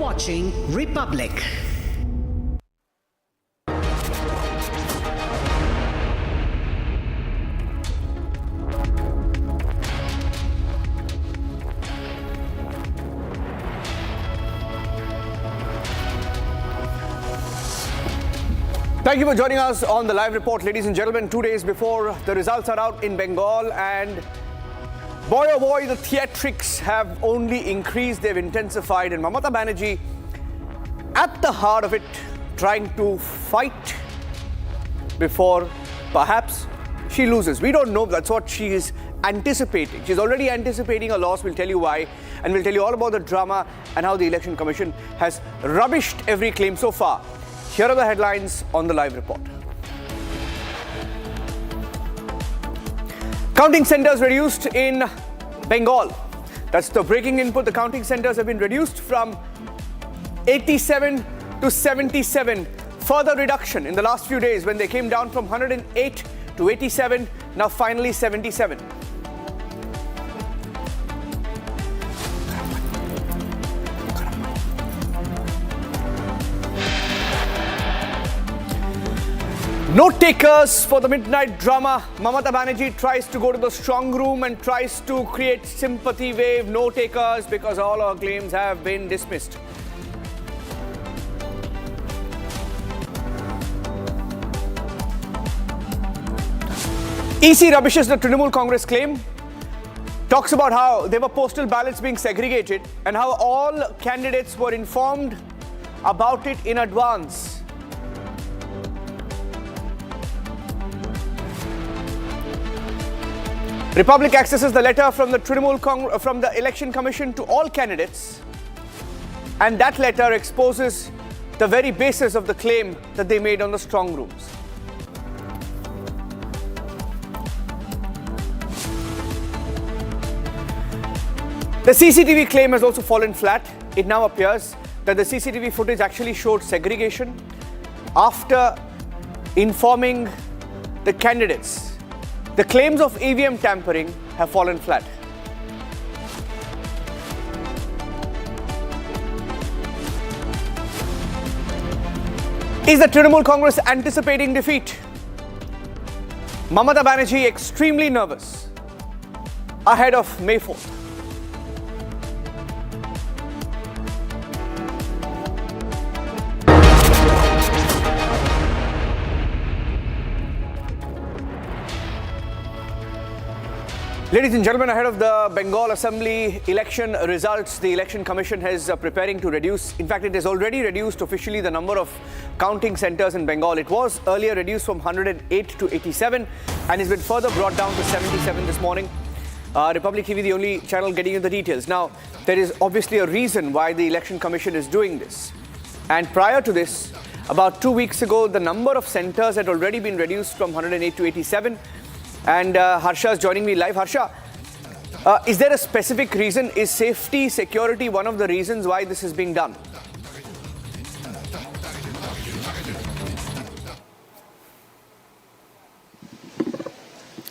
watching Republic. Thank you for joining us on the live report, ladies and gentlemen. 2 days before the results are out in Bengal, and boy oh boy, the theatrics have only increased, they've intensified, and Mamata Banerjee, at the heart of it, trying to fight before perhaps she loses. We don't know, that's what she is anticipating. She's already anticipating a loss. We'll tell you why, and we'll tell you all about the drama and how the Election Commission has rubbished every claim so far. Here are the headlines on the live report. Counting centers reduced in Bengal. That's the breaking input. The counting centers have been reduced from 87 to 77. Further reduction in the last few days when they came down from 108 to 87, now finally 77. Note takers for the midnight drama. Mamata Banerjee tries to go to the strong room and tries to create sympathy wave. No takers because all our claims have been dismissed. EC rubbishes the Trinamool Congress claim. Talks about how there were postal ballots being segregated and how all candidates were informed about it in advance. Republic accesses the letter from the Election Commission to all candidates, and that letter exposes the very basis of the claim that they made on the strong rooms. The CCTV claim has also fallen flat. It now appears that the CCTV footage actually showed segregation after informing the candidates. The claims of EVM tampering have fallen flat. Is the Trinamool Congress anticipating defeat? Mamata Banerjee extremely nervous ahead of May 4th. Ladies and gentlemen, ahead of the Bengal Assembly election results, the Election Commission is preparing to reduce. In fact, it has already reduced officially the number of counting centers in Bengal. It was earlier reduced from 108 to 87 and has been further brought down to 77 this morning. Republic TV, the only channel getting you the details. Now, there is obviously a reason why the Election Commission is doing this. And prior to this, about 2 weeks ago, the number of centers had already been reduced from 108 to 87. And Harsha is joining me live. Harsha, is there a specific reason? Is safety, security one of the reasons why this is being done?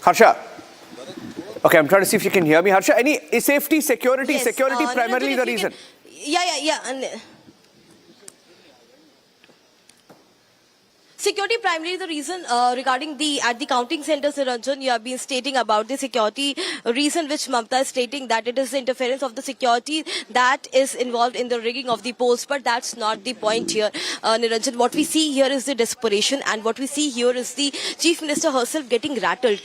Harsha. Okay, I'm trying to see if you can hear me. Harsha, is safety, security, yes, security primarily the reason? Yeah. Security primarily the reason regarding at the counting centers, Ranjan, you have been stating about the security reason which Mamata is stating that it is the interference of the security that is involved in the rigging of the polls, but that's not the point here, Niranjan. What we see here is the desperation, and what we see here is the Chief Minister herself getting rattled.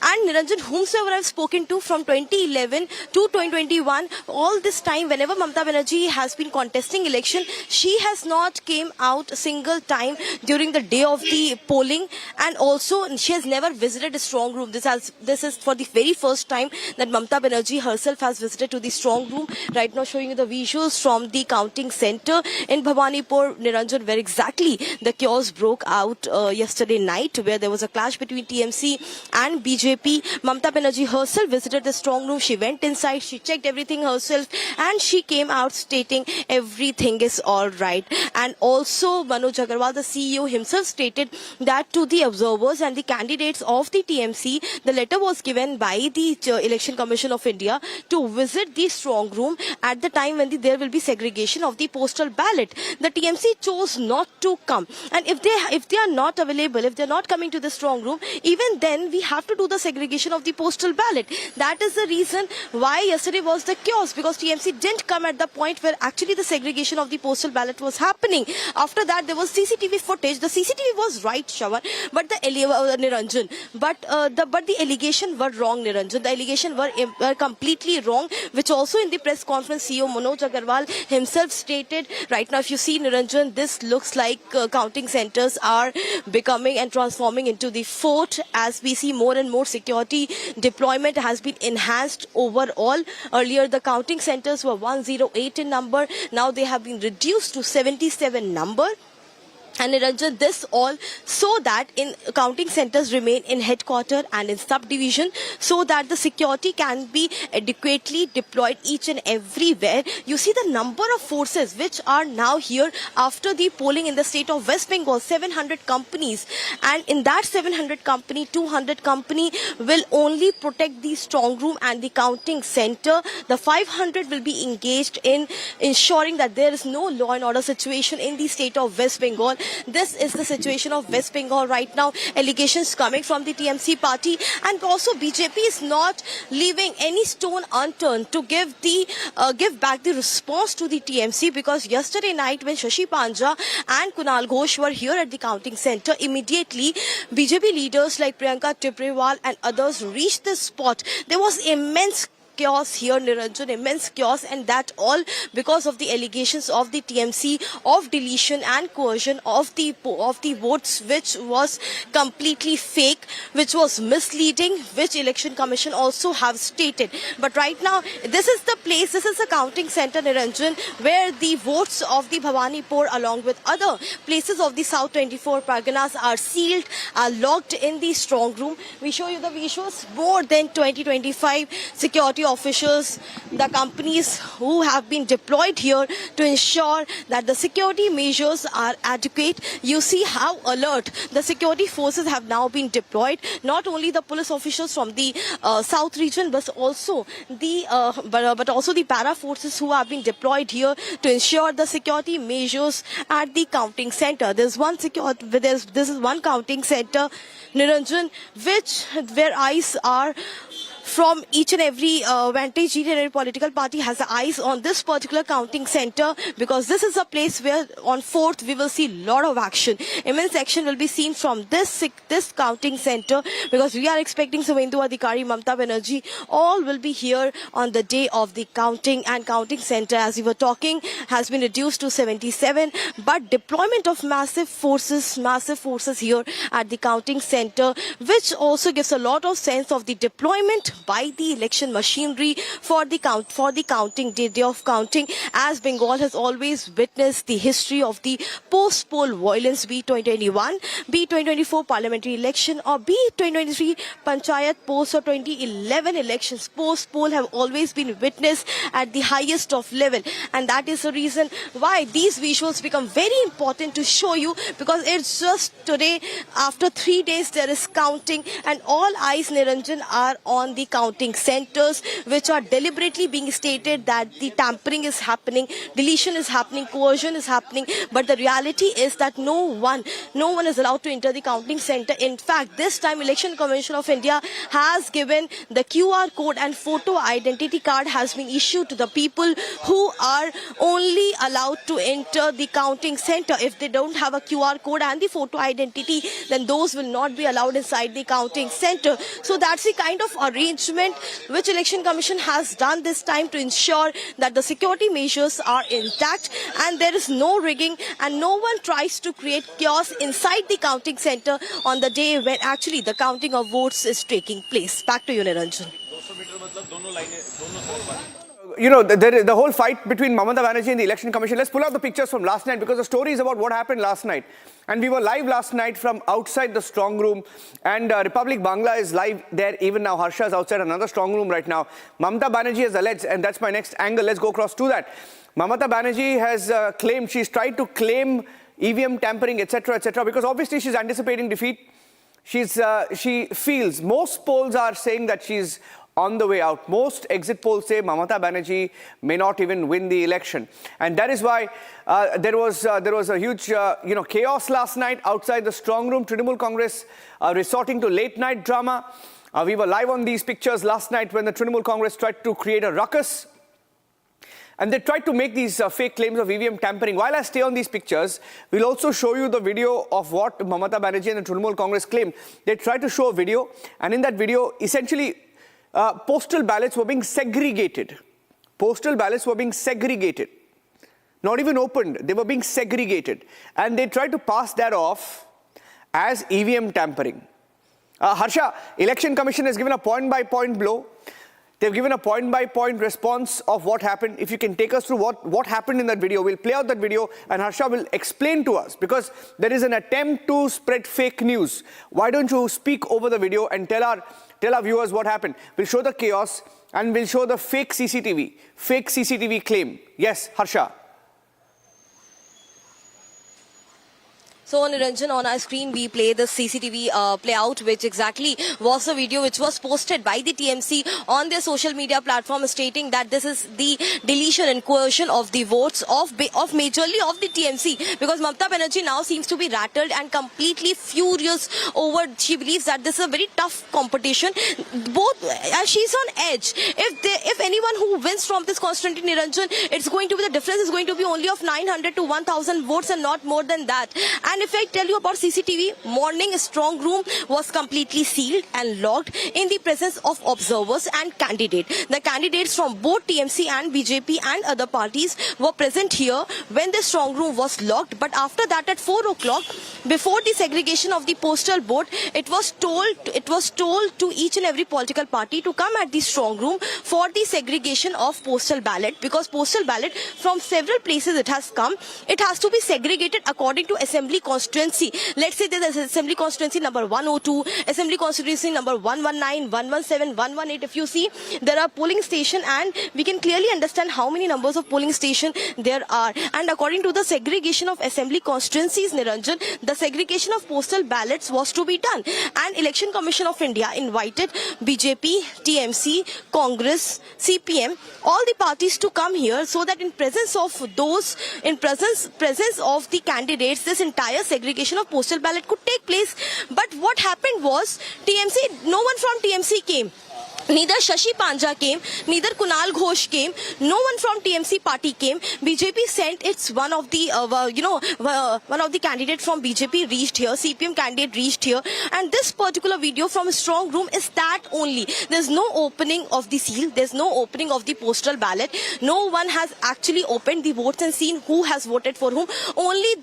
And Niranjan, whomsoever I've spoken to from 2011 to 2021, all this time, whenever Mamata Banerjee has been contesting election, she has not came out a single time during the day of the polling, and also she has never visited a strong room. This is for the very first time that Mamata Banerjee herself has visited to the strong room. Right now, showing you the visuals from the counting center in Bhabanipur, Niranjan, where exactly the chaos broke out yesterday night, where there was a clash between TMC and BJP. TMC-BJP, Mamata Banerjee herself visited the strong room. She went inside, she checked everything herself, and she came out stating everything is all right. And also Manoj Agarwal, the CEO himself, stated that to the observers and the candidates of the TMC, the letter was given by the Election Commission of India to visit the strong room at the time when there will be segregation of the postal ballot. The TMC chose not to come, and if they are not available, if they are not coming to the strong room, even then we have to do the segregation of the postal ballot. That is the reason why yesterday was the chaos, because TMC didn't come at the point where actually the segregation of the postal ballot was happening. After that, there was CCTV footage. The CCTV was right, Shravan, but the Niranjan, but the allegation were wrong, Niranjan. The allegation were completely wrong, which also in the press conference CEO Manoj Agarwal himself stated. Right now, if you see, Niranjan, this looks like counting centers are becoming and transforming into the fort, as we see more and more security deployment has been enhanced overall. Earlier, the counting centers were 108 in number. Now they have been reduced to 77 number. And Niranjan, this all so that in counting centers remain in headquarter and in subdivision, so that the security can be adequately deployed each and everywhere. You see the number of forces which are now here after the polling in the state of West Bengal, 700 companies. And in that 700 company, 200 company will only protect the strong room and the counting center. The 500 will be engaged in ensuring that there is no law and order situation in the state of West Bengal. This is the situation of West Bengal right now. Allegations coming from the TMC party, and also BJP is not leaving any stone unturned to give back the response to the TMC, because yesterday night when Shashi Panja and Kunal Ghosh were here at the counting center, immediately BJP leaders like Priyanka Tibrewal and others reached the spot. There was immense chaos here, Niranjan, immense chaos, and that all because of the allegations of the TMC of deletion and coercion of the votes, which was completely fake, which was misleading, which Election Commission also have stated. But right now, this is the place, this is the counting center, Niranjan, where the votes of the Bhawanipur along with other places of the South 24 Parganas are sealed, are locked in the strong room. We show you the visuals. More than 20-25 security officials, the companies who have been deployed here to ensure that the security measures are adequate. You see how alert the security forces have now been deployed. Not only the police officials from the south region, but also the para forces who have been deployed here to ensure the security measures at the counting center. This is one counting center, Niranjan, where eyes are from each and every vantage, each and every political party has the eyes on this particular counting center, because this is a place where on 4th we will see a lot of action. Immense action will be seen from this counting center, because we are expecting Suvendu Adhikari, Mamata Banerjee, all will be here on the day of the counting. And counting center, as we were talking, has been reduced to 77, but deployment of massive forces here at the counting center, which also gives a lot of sense of the deployment by the election machinery for the counting day of counting, as Bengal has always witnessed the history of the post-poll violence, be 2021, be 2024 parliamentary election, or be 2023 panchayat post or 2011 elections. Post-poll have always been witnessed at the highest of level, and that is the reason why these visuals become very important to show you, because it's just today, after 3 days, there is counting, and all eyes, Niranjan, are on the counting centers, which are deliberately being stated that the tampering is happening, deletion is happening, coercion is happening. But the reality is that no one is allowed to enter the counting center. In fact, this time Election Commission of India has given the QR code, and photo identity card has been issued to the people who are only allowed to enter the counting center. If they don't have a QR code and the photo identity, then those will not be allowed inside the counting center. So that's the kind of arrangement which Election Commission has done this time to ensure that the security measures are intact and there is no rigging, and no one tries to create chaos inside the counting center on the day when actually the counting of votes is taking place. Back to you, Niranjan. You know, the whole fight between Mamata Banerjee and the Election Commission. Let's pull out the pictures from last night because the story is about what happened last night. And we were live last night from outside the strong room. And Republic Bangla is live there even now. Harsha is outside another strong room right now. Mamata Banerjee has alleged, and that's my next angle. Let's go across to that. Mamata Banerjee has claimed, she's tried to claim EVM tampering, etc., etc., because obviously she's anticipating defeat. She feels, most polls are saying that she's on the way out. Most exit polls say Mamata Banerjee may not even win the election. And that is why there was a huge chaos last night outside the strong room. Trinamool Congress resorting to late night drama. We were live on these pictures last night when the Trinamool Congress tried to create a ruckus. And they tried to make these fake claims of EVM tampering. While I stay on these pictures, we'll also show you the video of what Mamata Banerjee and the Trinamool Congress claimed. They tried to show a video, and in that video, essentially, postal ballots were being segregated. Postal ballots were being segregated. Not even opened, they were being segregated. And they tried to pass that off as EVM tampering. Harsha, Election Commission has given a point-by-point blow. They've given a point-by-point response of what happened. If you can take us through what happened in that video. We'll play out that video and Harsha will explain to us, because there is an attempt to spread fake news. Why don't you speak over the video and tell our viewers what happened? We'll show the chaos and we'll show the fake CCTV claim. Yes, Harsha. So, Niranjan, on our screen, we play the CCTV playout, which exactly was the video which was posted by the TMC on their social media platform, stating that this is the deletion and coercion of the votes of majorly of the TMC, because Mamata Banerjee now seems to be rattled and completely furious over. She believes that this is a very tough competition. Both, as she's on edge. If anyone who wins from this constituency, Niranjan, it's going to be, the difference is going to be only of 900 to 1,000 votes and not more than that. And if I tell you about CCTV, morning strong room was completely sealed and locked in the presence of observers and candidates. The candidates from both TMC and BJP and other parties were present here when the strong room was locked. But after that, at 4 o'clock, before the segregation of the postal vote, it was told to each and every political party to come at the strong room for the segregation of postal ballot, because postal ballot from several places it has come. It has to be segregated according to assembly constituency. Let's say there's assembly constituency number 102, assembly constituency number 119, 117, 118. If you see, there are polling station, and we can clearly understand how many numbers of polling station there are. And according to the segregation of assembly constituencies, Niranjan, the segregation of postal ballots was to be done. And Election Commission of India invited BJP, TMC, Congress, CPM, all the parties to come here, so that in presence of the candidates, this entire segregation of postal ballot could take place. But what happened was, no one from TMC came. Neither Shashi Panja came, neither Kunal Ghosh came, no one from TMC party came. BJP sent its one of the candidates from BJP reached here, CPM candidate reached here, and this particular video from strong room is that only. There's no opening of the seal, there's no opening of the postal ballot. No one has actually opened the votes and seen who has voted for whom. Only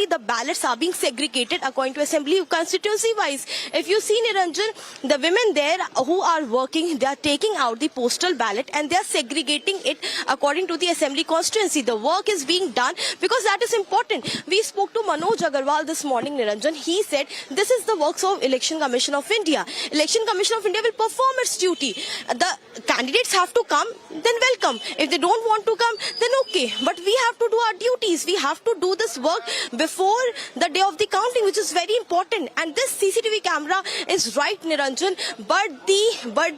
the ballots are being segregated according to assembly constituency wise. If you see, Niranjan, the women there who are working, they are taking out the postal ballot and they are segregating it according to the assembly constituency. The work is being done because that is important. We spoke to Manoj Agarwal this morning, Niranjan. He said this is the works of Election Commission of India. Election Commission of India will perform its duty. The candidates have to come, then welcome. If they don't want to come, then okay. But we have to do our duties. We have to do this work before the day of the counting, which is very important. And this CCTV camera is right, Niranjan, but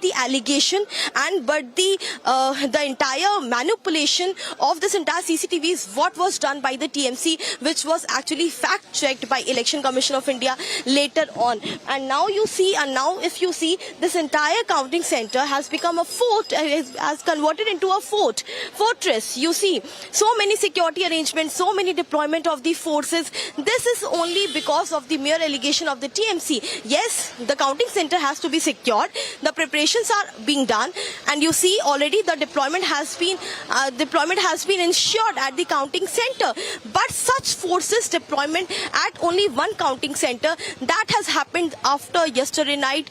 the allegation and the entire manipulation of this entire CCTV is what was done by the TMC, which was actually fact checked by Election Commission of India later on. And now you see, if you see, this entire counting center has become a fort, has converted into a fortress. You see, so many security arrangements, so many deployment of the forces. This is only because of the mere allegation of the TMC. Yes, the counting center has to be secured. The preparations are being done, and you see already the deployment has been ensured at the counting center. But such forces deployment at only one counting center, that has happened after yesterday night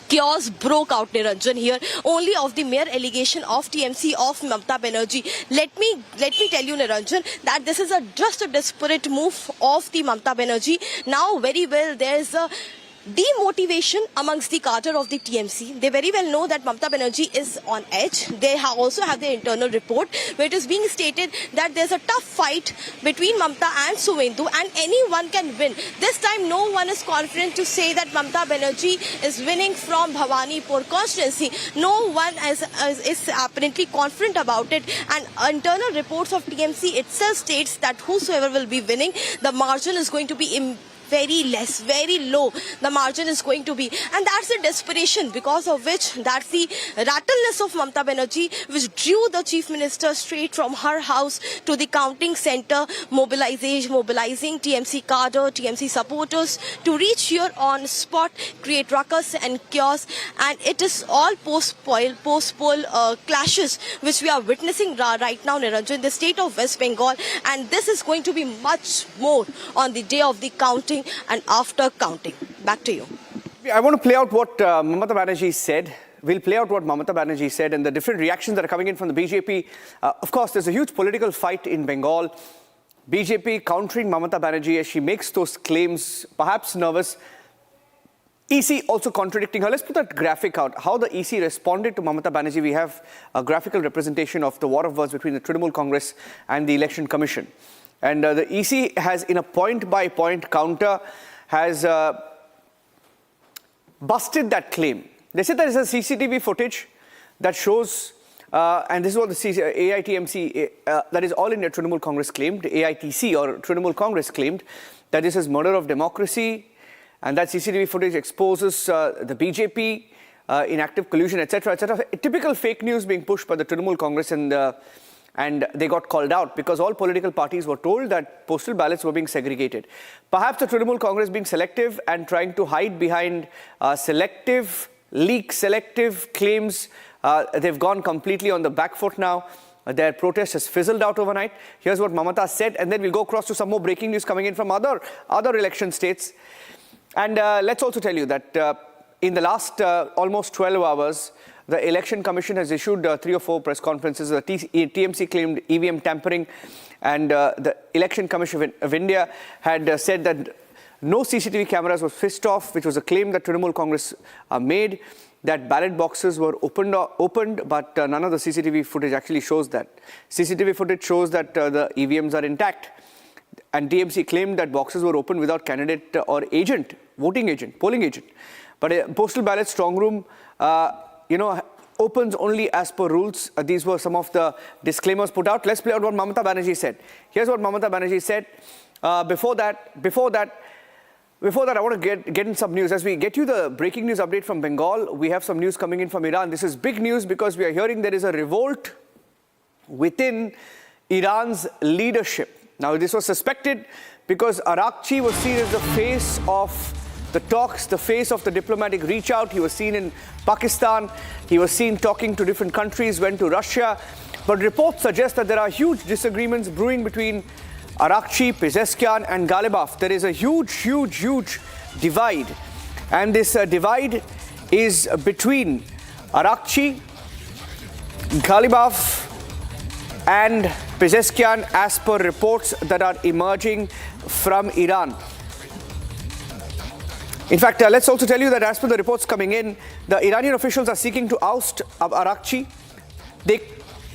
chaos broke out, Niranjan, here, only of the mere allegation of TMC of Mamata Banerjee. Let me tell you, Niranjan, that this is just a desperate move of the Mamata Banerjee. Now, very well, there's a demotivation amongst the cadre of the TMC. They very well know that Mamata Banerjee is on edge. They also have their internal report where it is being stated that there's a tough fight between Mamata and Suvendu and anyone can win. This time no one is confident to say that Mamata Banerjee is winning from Bhawanipur constituency. No one is apparently confident about it, and internal reports of TMC itself states that whosoever will be winning, the margin is going to be very less, very low the margin is going to be. And that's the desperation because of which, that's the rattleness of Mamata Banerjee, which drew the Chief Minister straight from her house to the counting centre, mobilizing TMC cadre, TMC supporters to reach here on spot, create ruckus and chaos. And it is all post-poll clashes which we are witnessing right now, Niranjan, in the state of West Bengal. And this is going to be much more on the day of the counting and after counting. Back to you. I want to play out what Mamata Banerjee said. We'll play out what Mamata Banerjee said and the different reactions that are coming in from the BJP. Of course, there's a huge political fight in Bengal. BJP countering Mamata Banerjee as she makes those claims, perhaps nervous. EC also contradicting her. Let's put that graphic out. How the EC responded to Mamata Banerjee. We have a graphical representation of the war of words between the Trinamool Congress and the Election Commission. And the EC has, in a point-by-point counter, has busted that claim. They said there is a CCTV footage that shows, and this is what the AITMC, that is All India Trinamool Congress claimed, AITC or Trinamool Congress claimed, that this is murder of democracy, and that CCTV footage exposes the BJP in active collusion, etc., etc. Typical fake news being pushed by the Trinamool Congress, and they got called out because all political parties were told that postal ballots were being segregated. Perhaps the Trinamool Congress being selective and trying to hide behind selective claims. They've gone completely on the back foot now. Their protest has fizzled out overnight. Here's what Mamata said, and then we'll go across to some more breaking news coming in from other election states. And let's also tell you that in the last almost 12 hours, the Election Commission has issued 3 or 4 press conferences. The TMC claimed EVM tampering, and the Election Commission of India had said that no CCTV cameras were switched off, which was a claim that Trinamool Congress made, that ballot boxes were opened, but none of the CCTV footage actually shows that. CCTV footage shows that the EVMs are intact. And TMC claimed that boxes were opened without candidate or agent, voting agent, polling agent. But a postal ballot strong room, opens only as per rules. These were some of the disclaimers put out. Let's play out what Mamata Banerjee said. Here's what Mamata Banerjee said. Before that, I want to get in some news. As we get you the breaking news update from Bengal, we have some news coming in from Iran. This is big news because we are hearing there is a revolt within Iran's leadership. Now, this was suspected because Arakchi was seen as the face of the talks, the face of the diplomatic reach out. He was seen in Pakistan. He was seen talking to different countries, went to Russia. But reports suggest that there are huge disagreements brewing between Arakchi, Pezeshkian and Ghalibaf. There is a huge divide. And this divide is between Arakchi, Ghalibaf and Pezeshkian as per reports that are emerging from Iran. In fact, let's also tell you that as per the reports coming in, the Iranian officials are seeking to oust Arakchi. They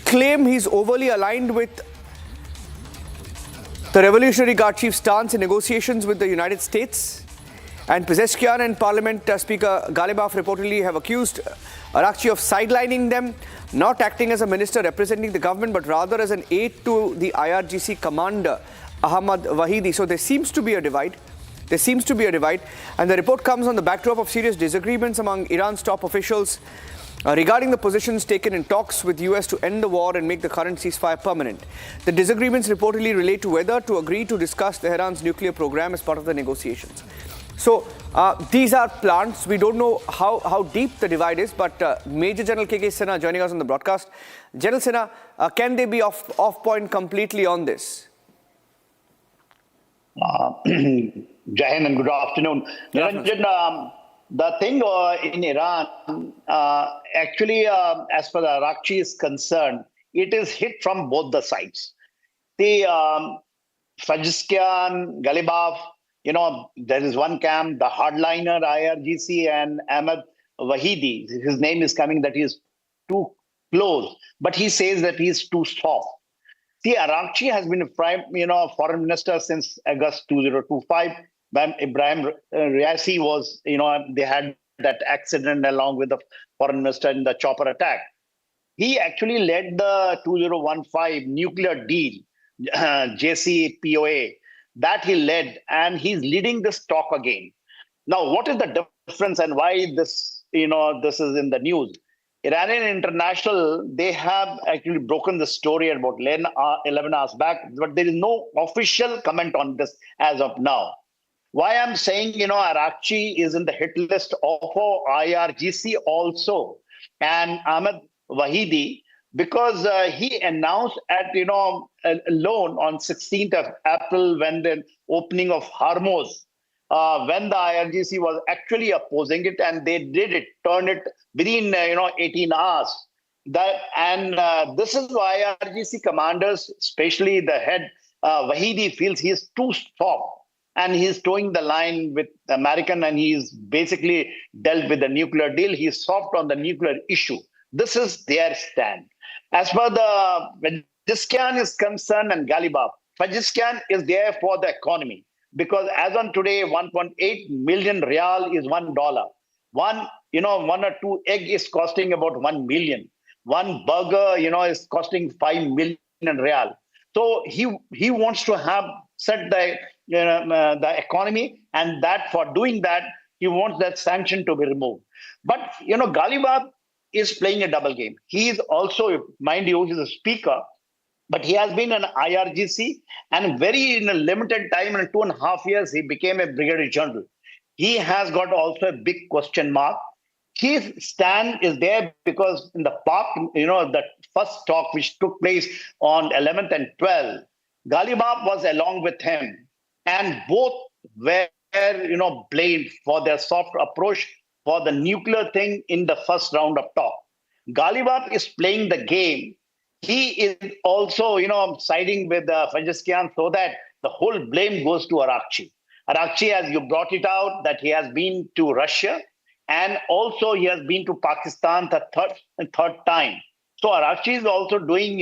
claim he's overly aligned with the Revolutionary Guard chief's stance in negotiations with the United States. And Pezeshkian and Parliament Speaker Ghalibaf reportedly have accused Arakchi of sidelining them, not acting as a minister representing the government, but rather as an aide to the IRGC commander, Ahmad Wahidi. So there seems to be a divide. And the report comes on the backdrop of serious disagreements among Iran's top officials regarding the positions taken in talks with US to end the war and make the current ceasefire permanent. The disagreements reportedly relate to whether to agree to discuss Tehran's nuclear program as part of the negotiations. So these are plans. We don't know how deep the divide is, but Major General K.K. Sinha joining us on the broadcast. General Sinha, can they be off point completely on this? Jai Hind and good afternoon. Niranjan, The thing in Iran, actually, as far as Arakchi is concerned, it is hit from both the sides. The Fajiskian, Galibaf, there is one camp, the hardliner IRGC and Ahmed Wahidi. His name is coming that he is too close, but he says that he is too soft. See, Arakchi has been a foreign minister since August 2025. When Ibrahim Riasi was, they had that accident along with the foreign minister in the chopper attack. He actually led the 2015 nuclear deal, JCPOA, that he led, and he's leading this talk again. Now, what is the difference and why this, this is in the news? Iranian International, they have actually broken the story about 11 hours back, but there is no official comment on this as of now. Why I'm saying, Arakchi is in the hit list of IRGC also, and Ahmed Wahidi, because he announced at, alone on 16th of April when the opening of Hormuz, when the IRGC was actually opposing it, and they did it, turned it within, 18 hours. This is why IRGC commanders, especially the head, Wahidi, feels he is too soft. And he's towing the line with American, and he's basically dealt with the nuclear deal. He's soft on the nuclear issue. This is their stand. As far the Fajiskian is concerned and Galibaf, Fajiskian is there for the economy because as on today, 1.8 million rial is $1. One or two egg is costing about 1 million. One burger, is costing 5 million rial. So he wants to have set the economy, and that for doing that, he wants that sanction to be removed. But, Galibaf is playing a double game. He is also, mind you, he's a speaker, but he has been an IRGC, and in a limited time, in 2.5 years, he became a brigadier general. He has got also a big question mark. His stand is there because in the park, the first talk which took place on 11th and 12th, Galibaf was along with him. And both were, blamed for their soft approach for the nuclear thing in the first round of talk. Galibaf is playing the game. He is also, siding with Fajiskian so that the whole blame goes to Arakchi. Arakchi, as you brought it out, that he has been to Russia and also he has been to Pakistan the third time. So Arakchi is also doing,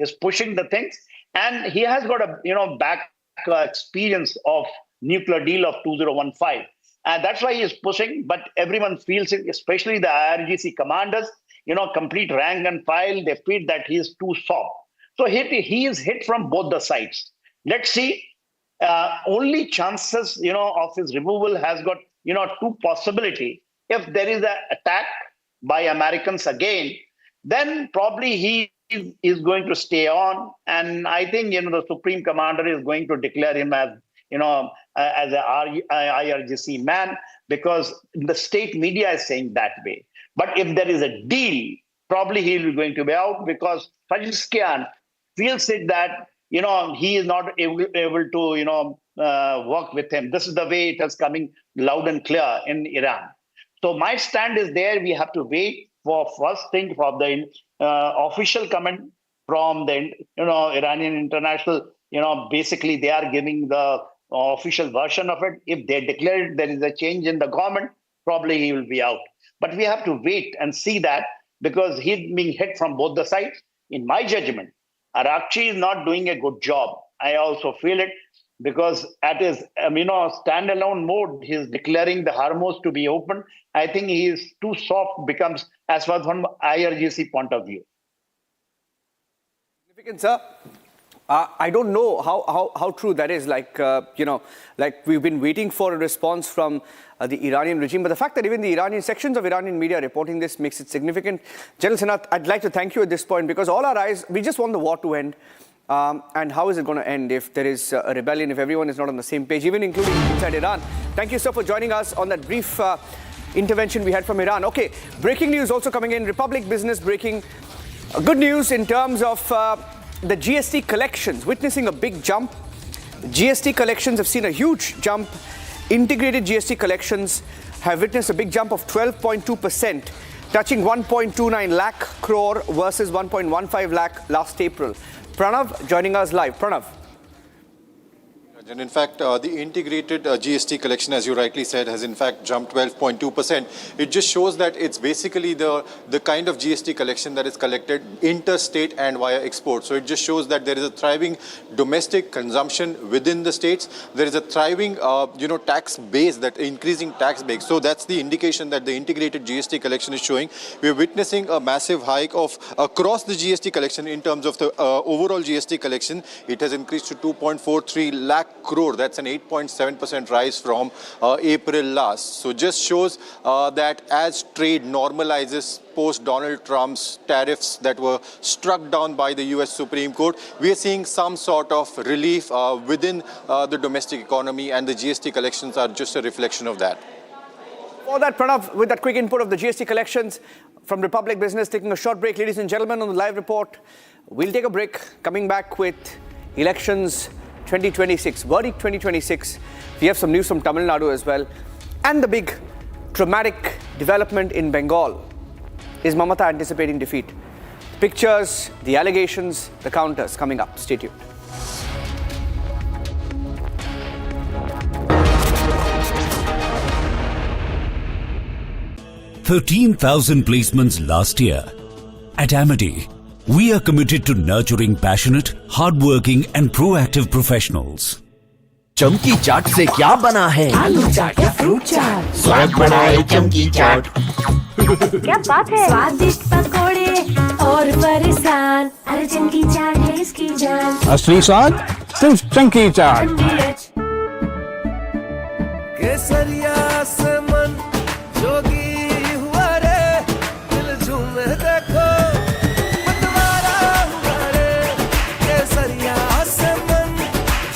is pushing the things, and he has got a, back experience of nuclear deal of 2015. And that's why he is pushing, but everyone feels it, especially the IRGC commanders, complete rank and file, they feel that he is too soft. So he is hit from both the sides. Let's see. Only chances, of his removal has got, two possibility. If there is an attack by Americans again, then probably he is going to stay on. And I think, the Supreme Commander is going to declare him as, as an IRGC man, because the state media is saying that way. But if there is a deal, probably he will be going to be out because Fajiskian feels it that, he is not able to, work with him. This is the way it is coming loud and clear in Iran. So my stand is there. We have to wait for first thing for the official comment from the Iranian International. Basically they are giving the official version of it. If they declare there is a change in the government, probably he will be out. But we have to wait and see that because he's being hit from both the sides. In my judgment, Arakchi is not doing a good job. I also feel it because at his standalone mode, he's declaring the Hormuz to be open. I think he is too soft, becomes as far from IRGC point of view. Significant, sir. I don't know how true that is. Like we've been waiting for a response from the Iranian regime. But the fact that even the Iranian sections of Iranian media are reporting this makes it significant. General Sanath, I'd like to thank you at this point because all our eyes, we just want the war to end. And how is it going to end if there is a rebellion, if everyone is not on the same page, even including inside Iran? Thank you, sir, for joining us on that brief intervention we had from Iran. Okay, breaking news also coming in. Republic Business breaking. Good news in terms of the GST collections, witnessing a big jump. GST collections have seen a huge jump. Integrated GST collections have witnessed a big jump of 12.2%, touching 1.29 lakh crore versus 1.15 lakh last April. Pranav joining us live. Pranav. And in fact, the integrated GST collection, as you rightly said, has in fact jumped 12.2%. It just shows that it's basically the kind of GST collection that is collected interstate and via export. So it just shows that there is a thriving domestic consumption within the states. There is a thriving, tax base, that increasing tax base. So that's the indication that the integrated GST collection is showing. We're witnessing a massive hike of across the GST collection in terms of the overall GST collection. It has increased to 2.43 lakh crore. That's an 8.7% rise from April last. So just shows that as trade normalizes post Donald Trump's tariffs that were struck down by the US Supreme Court, we are seeing some sort of relief within the domestic economy, and the GST collections are just a reflection of that. For that, Pranav, with that quick input of the GST collections from Republic Business, taking a short break, ladies and gentlemen, on the live report. We'll take a break, coming back with elections 2026, verdict 2026. We have some news from Tamil Nadu as well. And the big dramatic development in Bengal. Is Mamata anticipating defeat? Pictures, the allegations, the counters coming up. Stay tuned. "13,000 placements last year. At Amity, we are committed to nurturing passionate, hardworking and proactive professionals. चमकी चाट से क्या बना है? आलू चाट या fruit चाट? स्वाद बनाए चमकी चाट। क्या बात है? स्वादिष्ट पकोड़े और परेशान, अरे चमकी चाट है इसकी जान। असली स्वाद सिर्फ चमकी चाट। केसरिया से मन जोगी हुआ रे, दिल झूमे देखो मतवारा हुआ रे, केसरिया से मन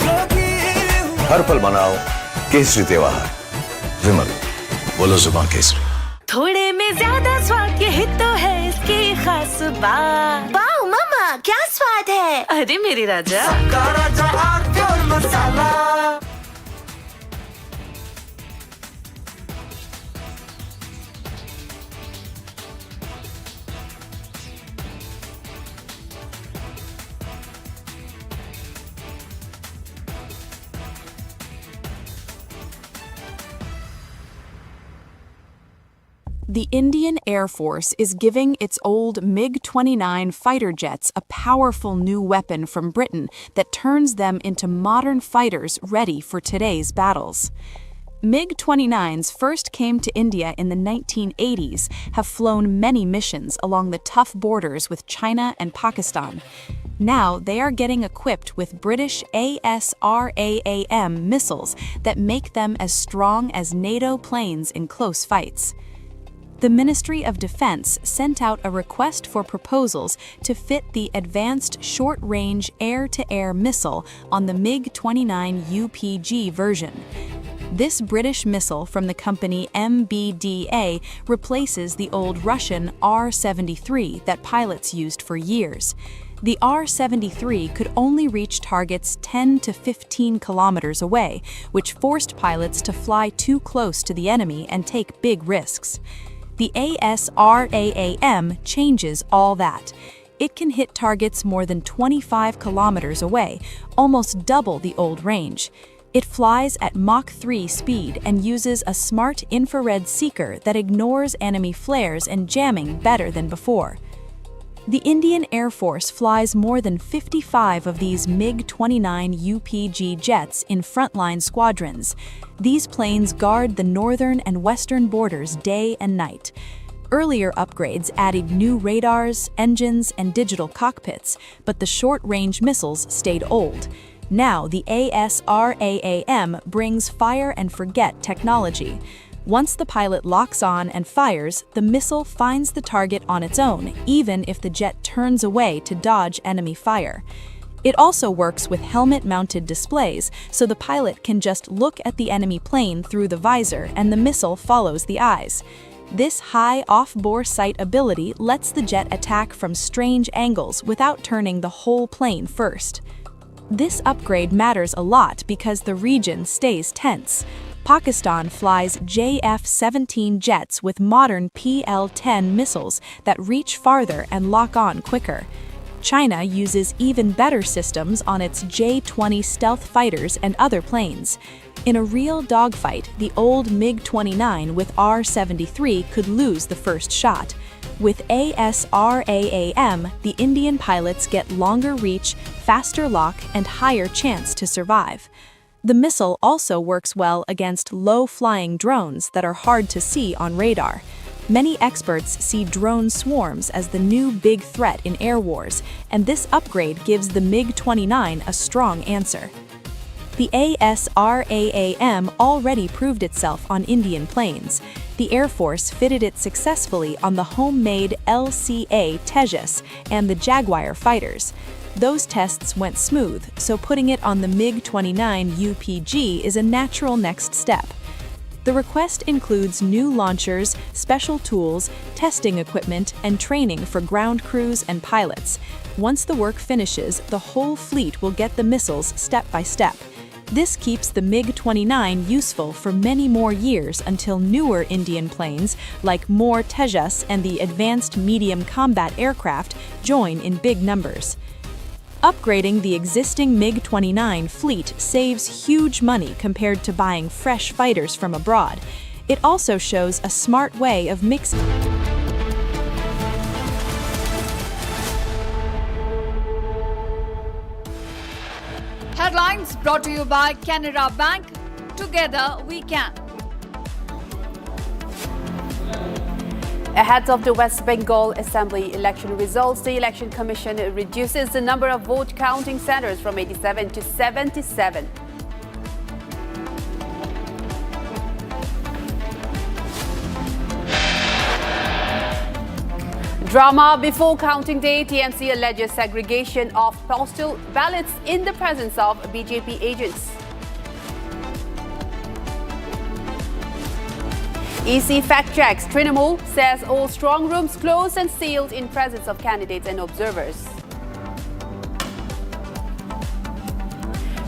जोगी हुआ। हर पल मनाओ केसरी त्योहार। विमल, बोलो जुबान केसरी। थोड़े में ज्यादा स्वाद, यही तो है इसकी खास बात। वाओ मामा, क्या स्वाद है? अरे मेरे राजा, सबका राजा आग और मसाला। The Indian Air Force is giving its old MiG-29 fighter jets a powerful new weapon from Britain that turns them into modern fighters ready for today's battles. MiG-29s first came to India in the 1980s, have flown many missions along the tough borders with China and Pakistan. Now they are getting equipped with British ASRAAM missiles that make them as strong as NATO planes in close fights. The Ministry of Defense sent out a request for proposals to fit the Advanced Short-Range Air-to-Air Missile on the MiG-29 UPG version. This British missile from the company MBDA replaces the old Russian R-73 that pilots used for years. The R-73 could only reach targets 10 to 15 kilometers away, which forced pilots to fly too close to the enemy and take big risks. The ASRAAM changes all that. It can hit targets more than 25 kilometers away, almost double the old range. It flies at Mach 3 speed and uses a smart infrared seeker that ignores enemy flares and jamming better than before. The Indian Air Force flies more than 55 of these MiG-29 UPG jets in frontline squadrons. These planes guard the northern and western borders day and night. Earlier upgrades added new radars, engines, and digital cockpits, but the short-range missiles stayed old. Now the ASRAAM brings fire-and-forget technology. Once the pilot locks on and fires, the missile finds the target on its own, even if the jet turns away to dodge enemy fire. It also works with helmet-mounted displays, so the pilot can just look at the enemy plane through the visor and the missile follows the eyes. This high off-bore sight ability lets the jet attack from strange angles without turning the whole plane first. This upgrade matters a lot because the region stays tense. Pakistan flies JF-17 jets with modern PL-10 missiles that reach farther and lock on quicker. China uses even better systems on its J-20 stealth fighters and other planes. In a real dogfight, the old MiG-29 with R-73 could lose the first shot. With ASRAAM, the Indian pilots get longer reach, faster lock, and higher chance to survive. The missile also works well against low-flying drones that are hard to see on radar. Many experts see drone swarms as the new big threat in air wars, and this upgrade gives the MiG-29 a strong answer. The ASRAAM already proved itself on Indian planes. The Air Force fitted it successfully on the homemade LCA Tejas and the Jaguar fighters. Those tests went smooth, so putting it on the MiG-29 UPG is a natural next step. The request includes new launchers, special tools, testing equipment, and training for ground crews and pilots. Once the work finishes, the whole fleet will get the missiles step by step. This keeps the MiG-29 useful for many more years until newer Indian planes, like more Tejas and the Advanced Medium Combat Aircraft, join in big numbers. Upgrading the existing MiG-29 fleet saves huge money compared to buying fresh fighters from abroad. It also shows a smart way of mixing. Headlines brought to you by Canara Bank. Together we can. Ahead of the West Bengal Assembly election results, the Election Commission reduces the number of vote counting centers from 87 to 77. Drama before counting day, TMC alleges segregation of postal ballots in the presence of BJP agents. EC fact checks. Trinamool says all strong rooms closed and sealed in presence of candidates and observers.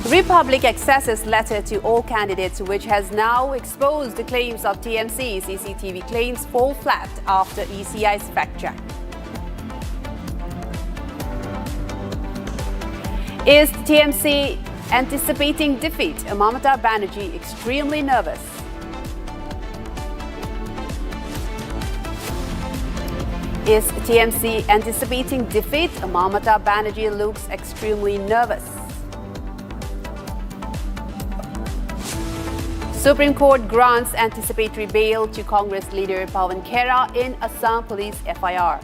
Republic accesses letter to all candidates, which has now exposed the claims of TMC. CCTV claims fall flat after ECI's fact check. Is TMC anticipating defeat? Mamata Banerjee extremely nervous. Is TMC anticipating defeat? Mamata Banerjee looks extremely nervous. Supreme Court grants anticipatory bail to Congress leader Bhawanipur in Assam police FIR.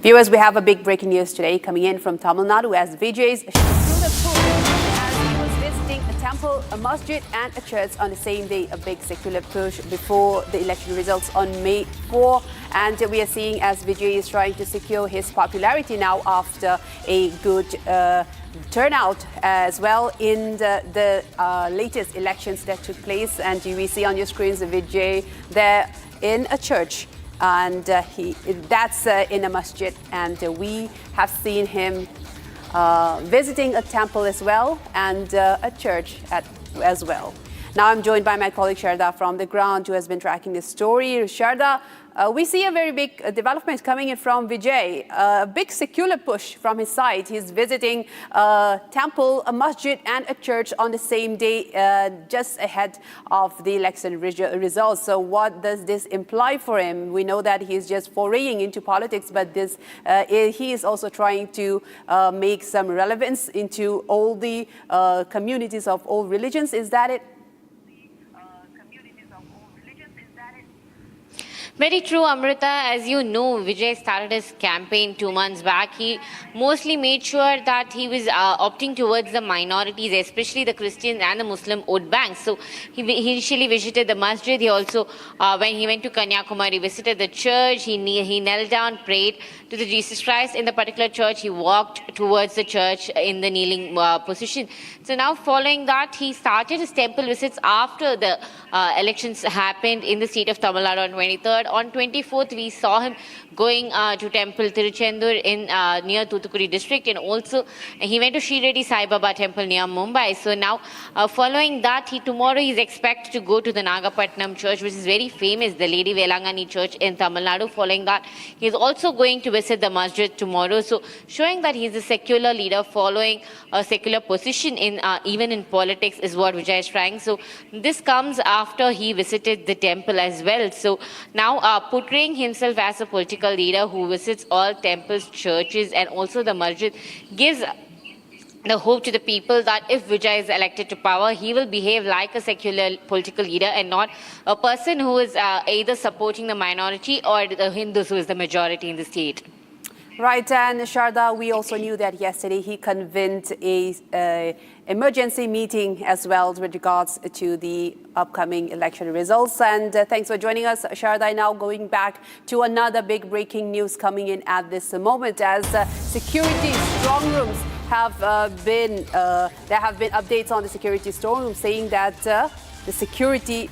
Viewers, we have a big breaking news today coming in from Tamil Nadu as Vijay's as he was visiting a temple, a masjid and a church on the same day, a big secular push before the election results on May 4. And we are seeing as Vijay is trying to secure his popularity now after a good turnout as well in the latest elections that took place. And we see on your screens Vijay there in a church. And that's in a masjid, and we have seen him visiting a temple as well and a church as well. Now I'm joined by my colleague Sharda from the ground, who has been tracking this story. Sharda, we see a very big development coming in from Vijay, a big secular push from his side. He's visiting a temple, a masjid and a church on the same day, just ahead of the election results. So what does this imply for him? We know that he's just foraying into politics, but he is also trying to make some relevance into all the communities of all religions. Is that it? Very true, Amrita. As you know, Vijay started his campaign 2 months back. He mostly made sure that he was opting towards the minorities, especially the Christians and the Muslim vote banks. So he initially visited the masjid. He also, when he went to Kanyakumari, visited the church. He knelt down, prayed to the Jesus Christ in the particular church. He walked towards the church in the kneeling position. So now following that, he started his temple visits after the elections happened in the state of Tamil Nadu on 23rd. but on 24th we saw him going to Temple Tiruchendur in near Thoothukudi district, and also he went to Shirdi Sai Baba temple near Mumbai. So now following that, tomorrow he is expected to go to the Nagapattinam church, which is very famous, the Lady Velangani church in Tamil Nadu. Following that, he is also going to visit the masjid tomorrow. So showing that he is a secular leader following a secular position in even in politics is what Vijay is trying. So this comes after he visited the temple as well. So now portraying himself as a political leader who visits all temples, churches, and also the masjid gives the hope to the people that if Vijay is elected to power, he will behave like a secular political leader and not a person who is either supporting the minority or the Hindus who is the majority in the state. Right, and Sharda, we also knew that yesterday he convened a emergency meeting as well with regards to the upcoming election results. And thanks for joining us, Sharda. Now going back to another big breaking news coming in at this moment, as security strong rooms have there have been updates on the security strong room saying that the security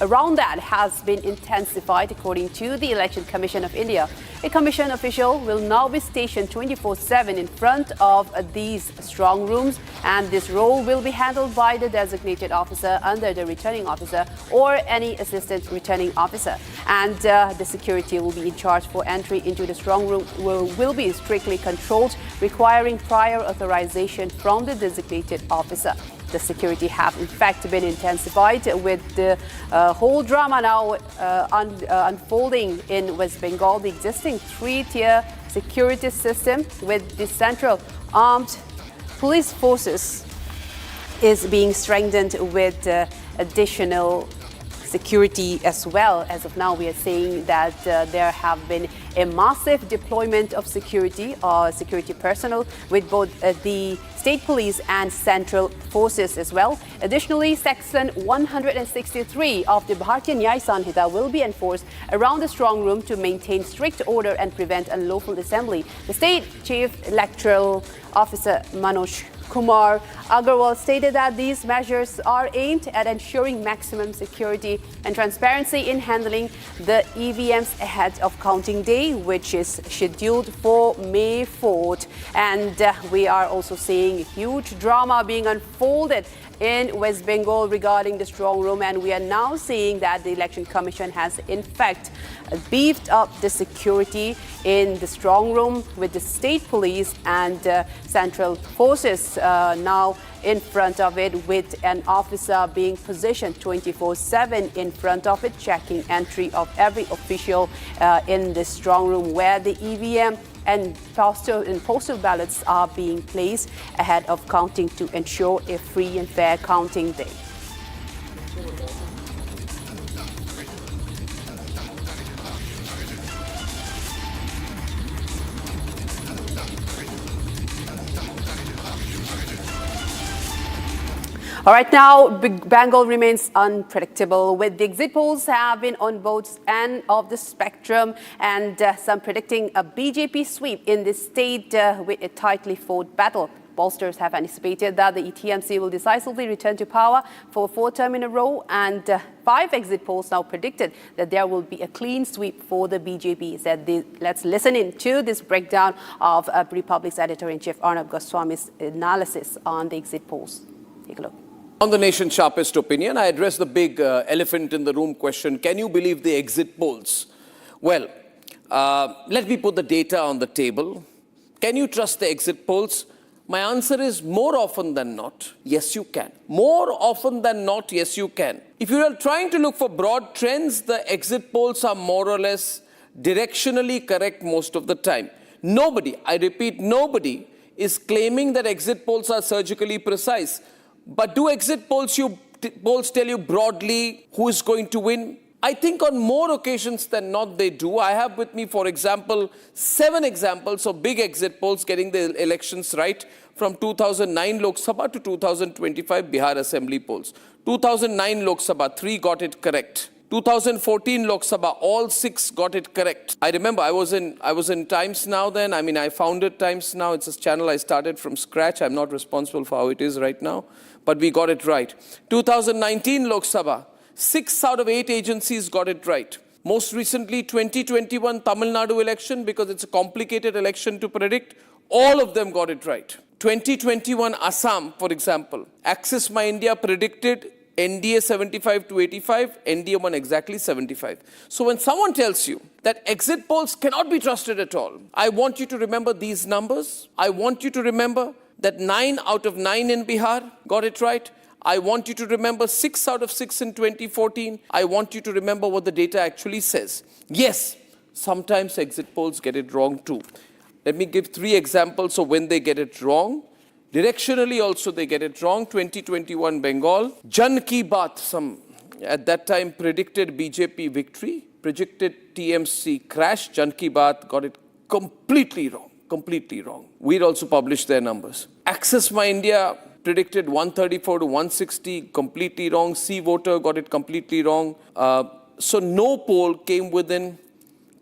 around that has been intensified according to the Election Commission of India. A commission official will now be stationed 24/7 in front of these strong rooms, and this role will be handled by the designated officer under the returning officer or any assistant returning officer. And the security will be in charge for entry into the strong room will be strictly controlled, requiring prior authorization from the designated officer. The security have in fact been intensified with the whole drama now unfolding in West Bengal. The existing three-tier security system with the central armed police forces is being strengthened with additional security as well. As of now, we are saying that there have been a massive deployment of security personnel with both the state police and central forces as well. Additionally, Section 163 of the Bharatiya Nyaya Sanhita will be enforced around the strong room to maintain strict order and prevent unlawful assembly. The State Chief Electoral Officer Manoj Kumar Agarwal stated that these measures are aimed at ensuring maximum security and transparency in handling the EVMs ahead of counting day, which is scheduled for May 4th. And we are also seeing huge drama being unfolded in West Bengal regarding the strong room, and we are now seeing that the Election Commission has in fact beefed up the security in the strong room with the state police and central forces now in front of it, with an officer being positioned 24/7 in front of it, checking entry of every official in the strong room where the EVM and postal ballots are being placed ahead of counting to ensure a free and fair counting day. All right, now Bengal remains unpredictable, with the exit polls have been on both ends of the spectrum, and some predicting a BJP sweep in the state with a tightly fought battle. Pollsters have anticipated that the TMC will decisively return to power for a fourth term in a row, and 5 exit polls now predicted that there will be a clean sweep for the BJP. Let's listen in to this breakdown of Republic's editor-in-chief Arnab Goswami's analysis on the exit polls. Take a look. On the nation's sharpest opinion, I address the big elephant in the room question. Can you believe the exit polls? Well, let me put the data on the table. Can you trust the exit polls? My answer is more often than not, yes, you can. More often than not, yes, you can. If you are trying to look for broad trends, the exit polls are more or less directionally correct most of the time. Nobody, I repeat, nobody is claiming that exit polls are surgically precise. But do exit polls tell you broadly who is going to win? I think on more occasions than not they do. I have with me, for example, 7 examples of big exit polls getting the elections right, from 2009 Lok Sabha to 2025 Bihar Assembly polls. 2009 Lok Sabha, 3 got it correct. 2014 Lok Sabha, all 6 got it correct. I remember I was in Times Now then. I mean, I founded Times Now. It's a channel I started from scratch. I'm not responsible for how it is right now, but we got it right. 2019 Lok Sabha, 6 out of 8 agencies got it right. Most recently, 2021 Tamil Nadu election, because it's a complicated election to predict, all of them got it right. 2021 Assam, for example, Axis My India predicted NDA 75 to 85, NDA won exactly 75. So when someone tells you that exit polls cannot be trusted at all, I want you to remember these numbers. I want you to remember that 9 out of 9 in Bihar got it right. I want you to remember 6 out of 6 in 2014. I want you to remember what the data actually says. Yes, sometimes exit polls get it wrong too. Let me give 3 examples of when they get it wrong. Directionally also they get it wrong. 2021 Bengal. Jan Ki Baat, some at that time predicted BJP victory, predicted TMC crash. Jan Ki Baat got it completely wrong. Completely wrong. We'd also published their numbers. Access My India predicted 134 to 160, completely wrong. C Voter got it completely wrong. So no poll came within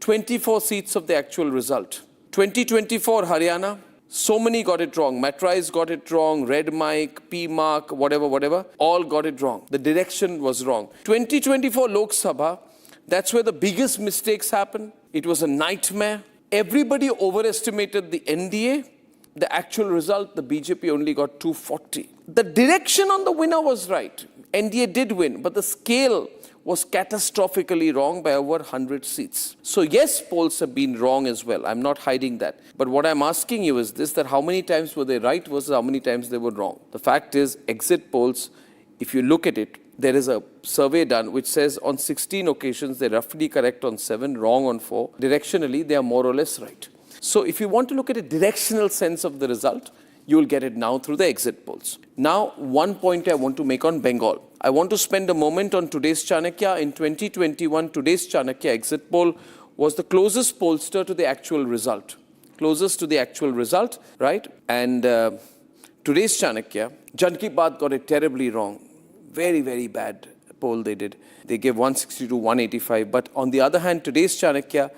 24 seats of the actual result. 2024 Haryana, so many got it wrong. Matrise got it wrong, Red Mike, P Mark, whatever, all got it wrong. The direction was wrong. 2024 Lok Sabha, that's where the biggest mistakes happened. It was a nightmare. Everybody overestimated the NDA. The actual result, the BJP only got 240. The direction on the winner was right. NDA did win, but the scale was catastrophically wrong by over 100 seats. So yes, polls have been wrong as well. I'm not hiding that. But what I'm asking you is this, that how many times were they right versus how many times they were wrong? The fact is, exit polls, if you look at it, there is a survey done which says on 16 occasions, they're roughly correct on 7, wrong on 4. Directionally, they are more or less right. So if you want to look at a directional sense of the result, you will get it now through the exit polls. Now, one point I want to make on Bengal. I want to spend a moment on today's Chanakya. In 2021, today's Chanakya exit poll was the closest pollster to the actual result. Closest to the actual result, right? And today's Chanakya, Jan Ki Baat got it terribly wrong. Very, very bad poll they did. They gave 160 to 185. But on the other hand, today's Chanakya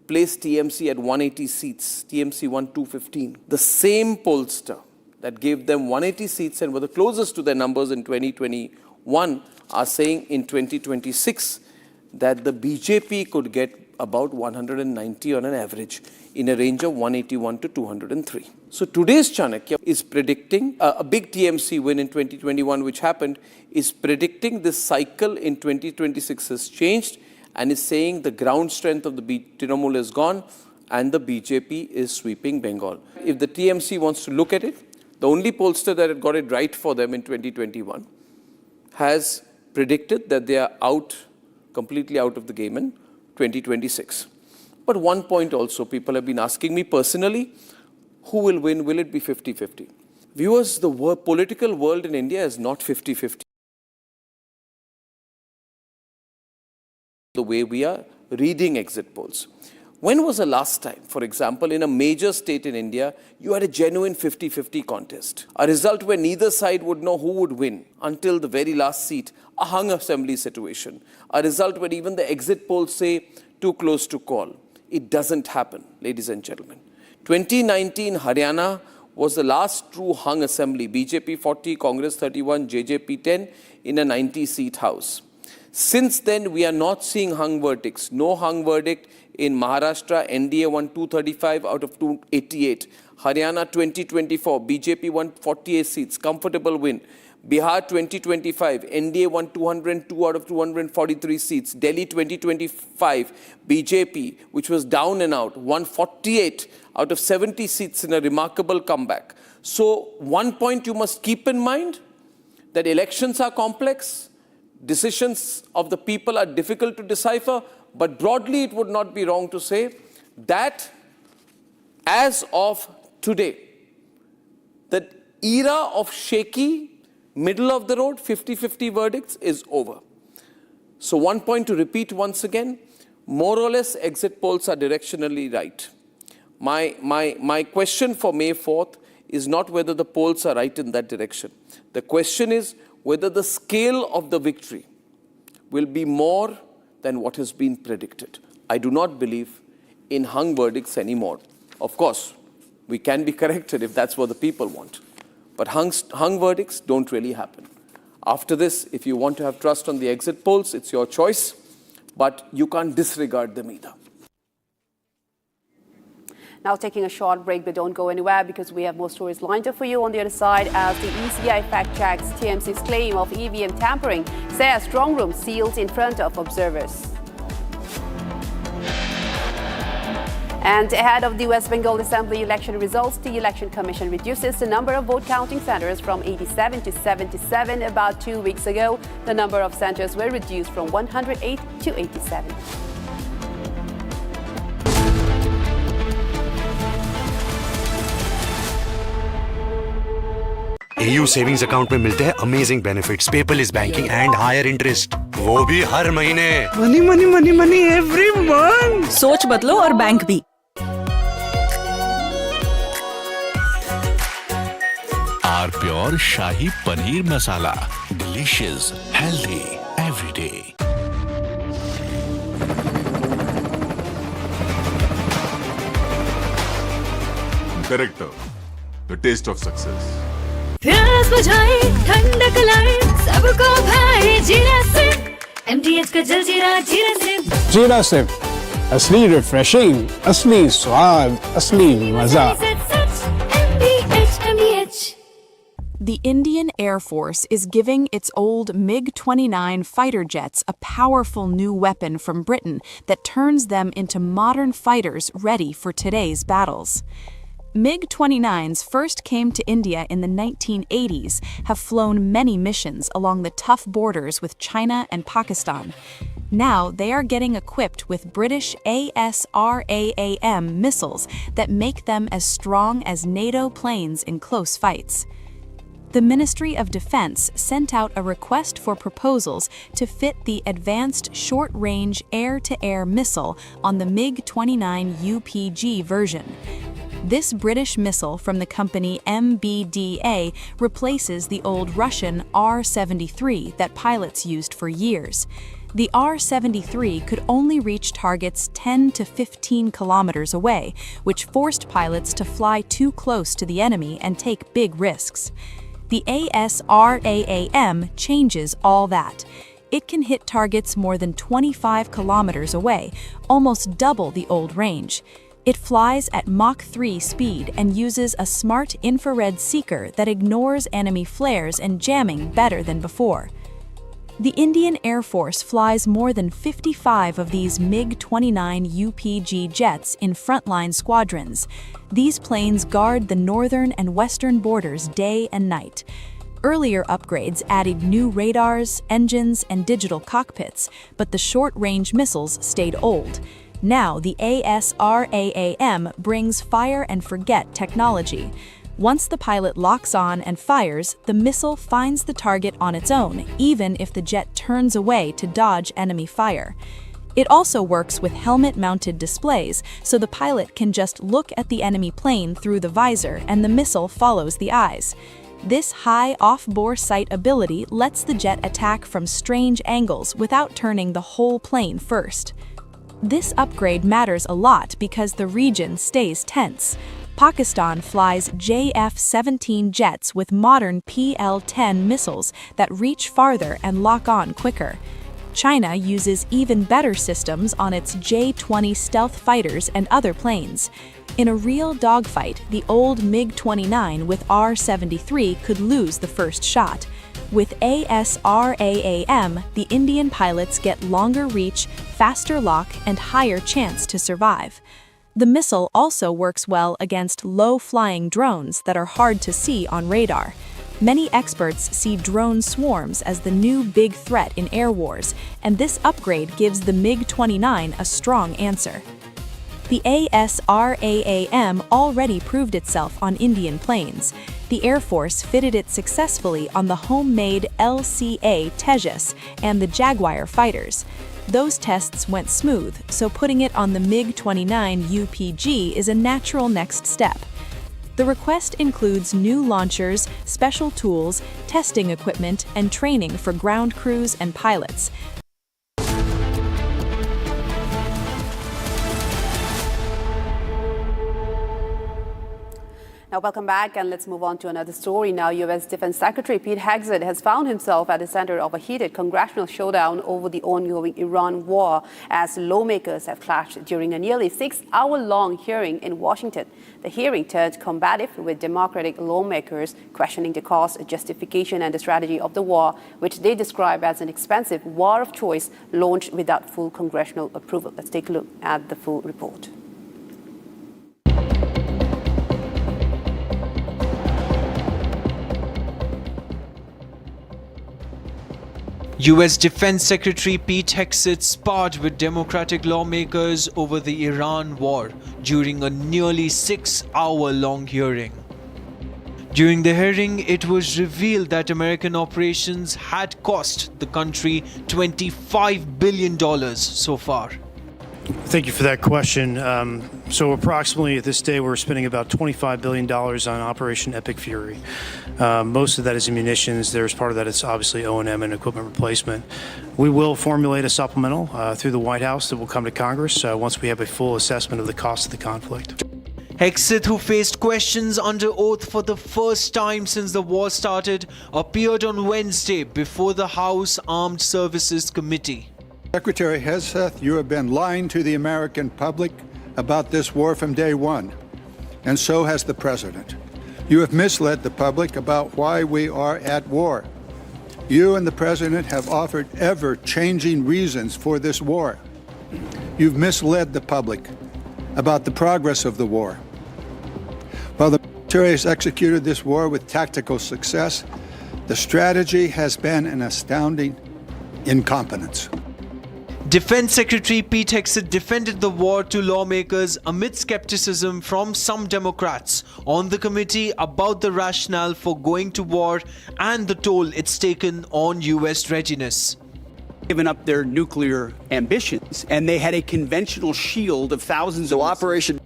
placed TMC at 180 seats. TMC won 215. The same pollster that gave them 180 seats and were the closest to their numbers in 2021 are saying in 2026 that the BJP could get about 190 on an average in a range of 181 to 203. So today's Chanakya is predicting a big TMC win in 2021 which happened, is predicting this cycle in 2026 has changed and is saying the ground strength of the Trinamool is gone and the BJP is sweeping Bengal. If the TMC wants to look at it, the only pollster that had got it right for them in 2021 has predicted that they are out, completely out of the game in 2026. But one point also, people have been asking me personally, who will win? Will it be 50-50? Viewers, the political world in India is not 50-50. The way we are reading exit polls. When was the last time, for example, in a major state in India, you had a genuine 50-50 contest? A result where neither side would know who would win until the very last seat, a hung assembly situation. A result where even the exit polls say too close to call. It doesn't happen, ladies and gentlemen. 2019 Haryana was the last true hung assembly. BJP 40, Congress 31, JJP 10 in a 90-seat house. Since then, we are not seeing hung verdicts. No hung verdict in Maharashtra. NDA won 235 out of 288. Haryana 2024, BJP won 48 seats. Comfortable win. Bihar 2025, NDA won 202 out of 243 seats. Delhi 2025, BJP, which was down and out, won 48 out of 70 seats in a remarkable comeback. So one point you must keep in mind, that elections are complex. Decisions of the people are difficult to decipher, but broadly it would not be wrong to say that as of today, the era of shaky, middle of the road, 50-50 verdicts is over. So one point to repeat once again, more or less exit polls are directionally right. My question for May 4th is not whether the polls are right in that direction. The question is whether the scale of the victory will be more than what has been predicted. I do not believe in hung verdicts anymore. Of course, we can be corrected if that's what the people want. But hung verdicts don't really happen. After this, if you want to have trust on the exit polls, it's your choice. but you can't disregard them either. Now taking a short break, but don't go anywhere because we have more stories lined up for you on the other side as the ECI fact-checks TMC's claim of EVM tampering, says Strongroom sealed in front of observers. And ahead of the West Bengal Assembly election results, the Election Commission reduces the number of vote counting centers from 87 to 77 about 2 weeks ago. The number of centers were reduced from 108 to 87. AU savings account में मिलते हैं amazing benefits, paperless banking and higher interest, वो भी हर महीने। Money money money money every month. सोच बदलो और बैंक भी। Our pure shahi paneer masala, delicious, healthy every day. Director, the taste of success. प्यास बुझाए, ठंडक लाए, सबको भाए जीरा से। MTH का जलजीरा जीरा से। जीरा से असली रिफ्रेशिंग, असली स्वाद, असली मजा। The Indian Air Force is giving its old MiG-29 fighter jets a powerful new weapon from Britain that turns them into modern fighters ready for today's battles. MiG-29s first came to India in the 1980s, have flown many missions along the tough borders with China and Pakistan. Now they are getting equipped with British ASRAAM missiles that make them as strong as NATO planes in close fights. The Ministry of Defense sent out a request for proposals to fit the Advanced Short-Range Air-to-Air Missile on the MiG-29 UPG version. This British missile from the company MBDA replaces the old Russian R-73 that pilots used for years. The R-73 could only reach targets 10 to 15 kilometers away, which forced pilots to fly too close to the enemy and take big risks. The ASRAAM changes all that. It can hit targets more than 25 kilometers away, almost double the old range. It flies at Mach 3 speed and uses a smart infrared seeker that ignores enemy flares and jamming better than before. The Indian Air Force flies more than 55 of these MiG-29 UPG jets in frontline squadrons. These planes guard the northern and western borders day and night. Earlier upgrades added new radars, engines, and digital cockpits, but the short-range missiles stayed old. Now the ASRAAM brings fire-and-forget technology. Once the pilot locks on and fires, the missile finds the target on its own, even if the jet turns away to dodge enemy fire. It also works with helmet-mounted displays, so the pilot can just look at the enemy plane through the visor and the missile follows the eyes. This high off-bore sight ability lets the jet attack from strange angles without turning the whole plane first. This upgrade matters a lot because the region stays tense. Pakistan flies JF-17 jets with modern PL-10 missiles that reach farther and lock on quicker. China uses even better systems on its J-20 stealth fighters and other planes. In a real dogfight, the old MiG-29 with R-73 could lose the first shot. With ASRAAM, the Indian pilots get longer reach, faster lock, and higher chance to survive. The missile also works well against low-flying drones that are hard to see on radar. Many experts see drone swarms as the new big threat in air wars, and this upgrade gives the MiG-29 a strong answer. The ASRAAM already proved itself on Indian planes. The Air Force fitted it successfully on the homemade LCA Tejas and the Jaguar fighters. Those tests went smooth, so putting it on the MiG-29 UPG is a natural next step. The request includes new launchers, special tools, testing equipment, and training for ground crews and pilots. Now, welcome back, and let's move on to another story. Now, U.S. Defense Secretary Pete Hegseth has found himself at the center of a heated congressional showdown over the ongoing Iran war, as lawmakers have clashed during a nearly 6-hour-long hearing in Washington. The hearing turned combative, with Democratic lawmakers questioning the cost, justification, and the strategy of the war, which they describe as an expensive war of choice launched without full congressional approval. Let's take a look at the full report. U.S. Defense Secretary Pete Hegseth sparred with Democratic lawmakers over the Iran war during a nearly 6-hour-long hearing. During the hearing, it was revealed that American operations had cost the country $25 billion so far. Thank you for that question. So approximately at this day, we're spending about $25 billion on Operation Epic Fury. Most of that is munitions. There's part of that is obviously O&M and equipment replacement. We will formulate a supplemental through the White House that will come to Congress once we have a full assessment of the cost of the conflict. Hegseth, who faced questions under oath for the first time since the war started, appeared on Wednesday before the House Armed Services Committee. Secretary Hegseth, you have been lying to the American public about this war from day one, and so has the President. You have misled the public about why we are at war. You and the President have offered ever-changing reasons for this war. You've misled the public about the progress of the war. While the military has executed this war with tactical success, the strategy has been an astounding incompetence. Defense Secretary Pete Hegseth defended the war to lawmakers amid skepticism from some Democrats on the committee about the rationale for going to war and the toll it's taken on U.S. readiness. Given up their nuclear ambitions, and they had a conventional shield of thousands of Operation.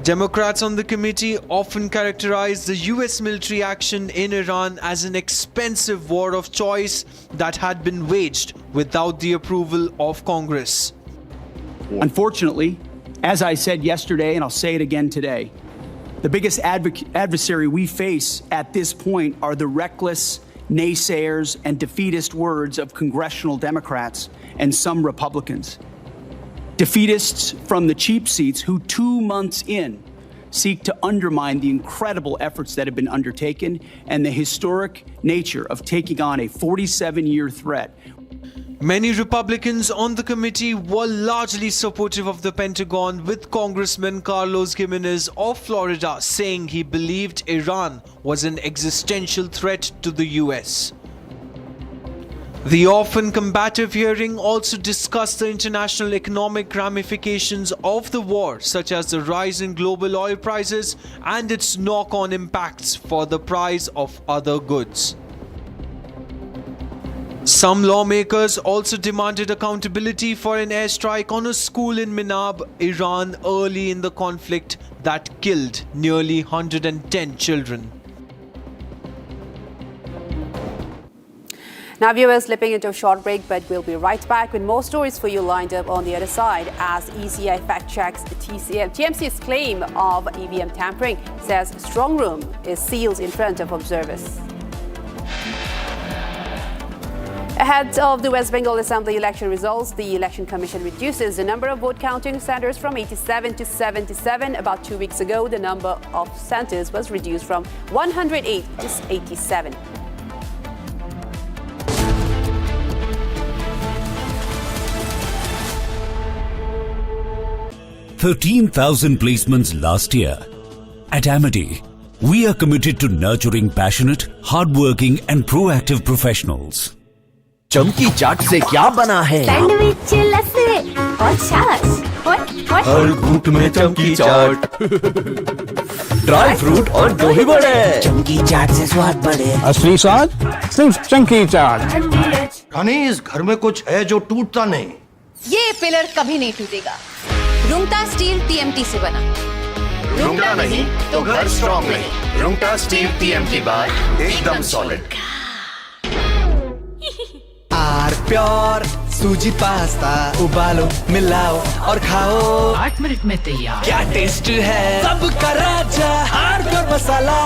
Democrats on the committee often characterize the U.S. military action in Iran as an expensive war of choice that had been waged without the approval of Congress. Unfortunately, as I said yesterday, and I'll say it again today, the biggest adversary we face at this point are the reckless naysayers and defeatist words of congressional Democrats and some Republicans. Defeatists from the cheap seats who 2 months in seek to undermine the incredible efforts that have been undertaken and the historic nature of taking on a 47-year threat. Many Republicans on the committee were largely supportive of the Pentagon, with Congressman Carlos Gimenez of Florida saying he believed Iran was an existential threat to the U.S. The often combative hearing also discussed the international economic ramifications of the war, such as the rise in global oil prices and its knock-on impacts for the price of other goods. Some lawmakers also demanded accountability for an airstrike on a school in Minab, Iran, early in the conflict that killed nearly 110 children. Now, viewers, slipping into a short break, but we'll be right back with more stories for you lined up on the other side as ECI fact-checks TMC's claim of EVM tampering, says Strongroom is sealed in front of observers. Ahead of the West Bengal Assembly election results, the Election Commission reduces the number of vote counting centers from 87 to 77. About 2 weeks ago, the number of centers was reduced from 108 to 87. 13,000 placements last year. At Amity, we are committed to nurturing passionate, hardworking and proactive professionals. चमकी चाट से क्या बना है? Sandwich, लस्सी और छाछ। हर घूंट में चमकी चाट। ड्राई फ्रूट और दही बड़े। चमकी चाट से स्वाद बढ़े। असली स्वाद सिर्फ चमकी चाट। रानी, इस घर में कुछ है जो टूटता नहीं। ये पिलर कभी नहीं टूटेगा। रुंगटा स्टील TMT से बना। रुंगटा नहीं तो घर स्ट्रॉन्ग नहीं। रुंगटा स्टील TMT बार एकदम solid. Our pure suji pasta उबालो मिलाओ और खाओ 8 मिनट में तैयार। क्या टेस्ट है सबका राजा hardcore masala.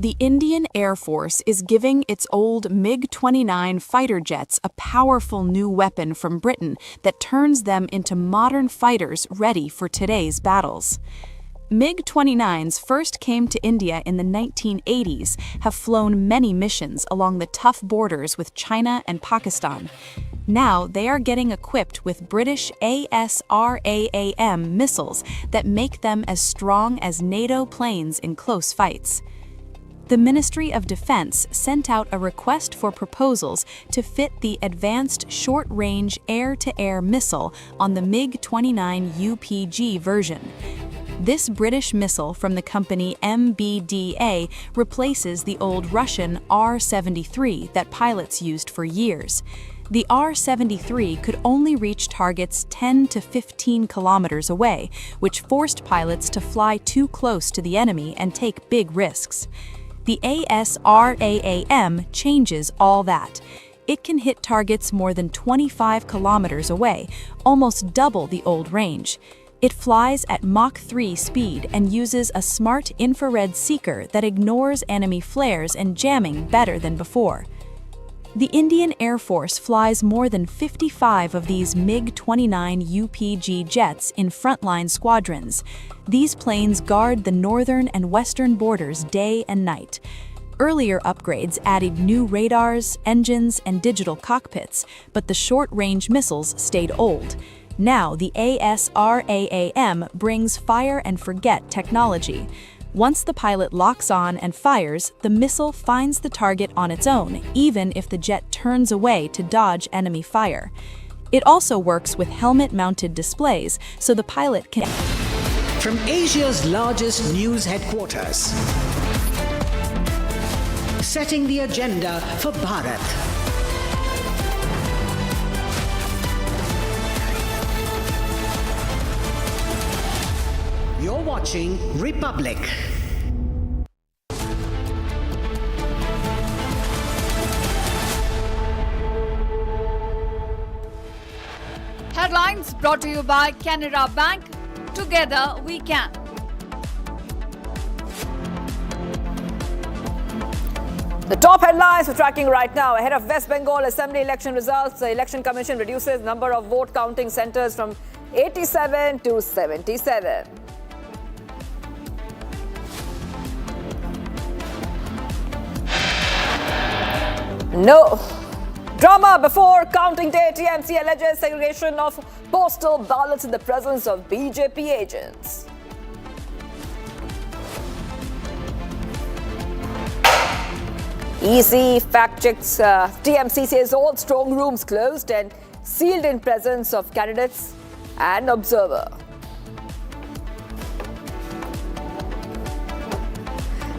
The Indian Air Force is giving its old MiG-29 fighter jets a powerful new weapon from Britain that turns them into modern fighters ready for today's battles. MiG-29s first came to India in the 1980s, have flown many missions along the tough borders with China and Pakistan. Now they are getting equipped with British ASRAAM missiles that make them as strong as NATO planes in close fights. The Ministry of Defense sent out a request for proposals to fit the Advanced Short-Range Air-to-Air Missile on the MiG-29 UPG version. This British missile from the company MBDA replaces the old Russian R-73 that pilots used for years. The R-73 could only reach targets 10 to 15 kilometers away, which forced pilots to fly too close to the enemy and take big risks. The ASRAAM changes all that. It can hit targets more than 25 kilometers away, almost double the old range. It flies at Mach 3 speed and uses a smart infrared seeker that ignores enemy flares and jamming better than before. The Indian Air Force flies more than 55 of these MiG-29 UPG jets in frontline squadrons. These planes guard the northern and western borders day and night. Earlier upgrades added new radars, engines, and digital cockpits, but the short-range missiles stayed old. Now the ASRAAM brings fire-and-forget technology. Once the pilot locks on and fires, the missile finds the target on its own, even if the jet turns away to dodge enemy fire. It also works with helmet-mounted displays, so the pilot can... From Asia's largest news headquarters, setting the agenda for Bharat. You're watching Republic. Headlines brought to you by Canara Bank. Together we can. The top headlines we're tracking right now. Ahead of West Bengal Assembly election results, the Election Commission reduces number of vote counting centers from 87 to 77. No drama before counting day. TMC alleges segregation of postal ballots in the presence of BJP agents. EC fact checks. TMC says all strong rooms closed and sealed in presence of candidates and observer.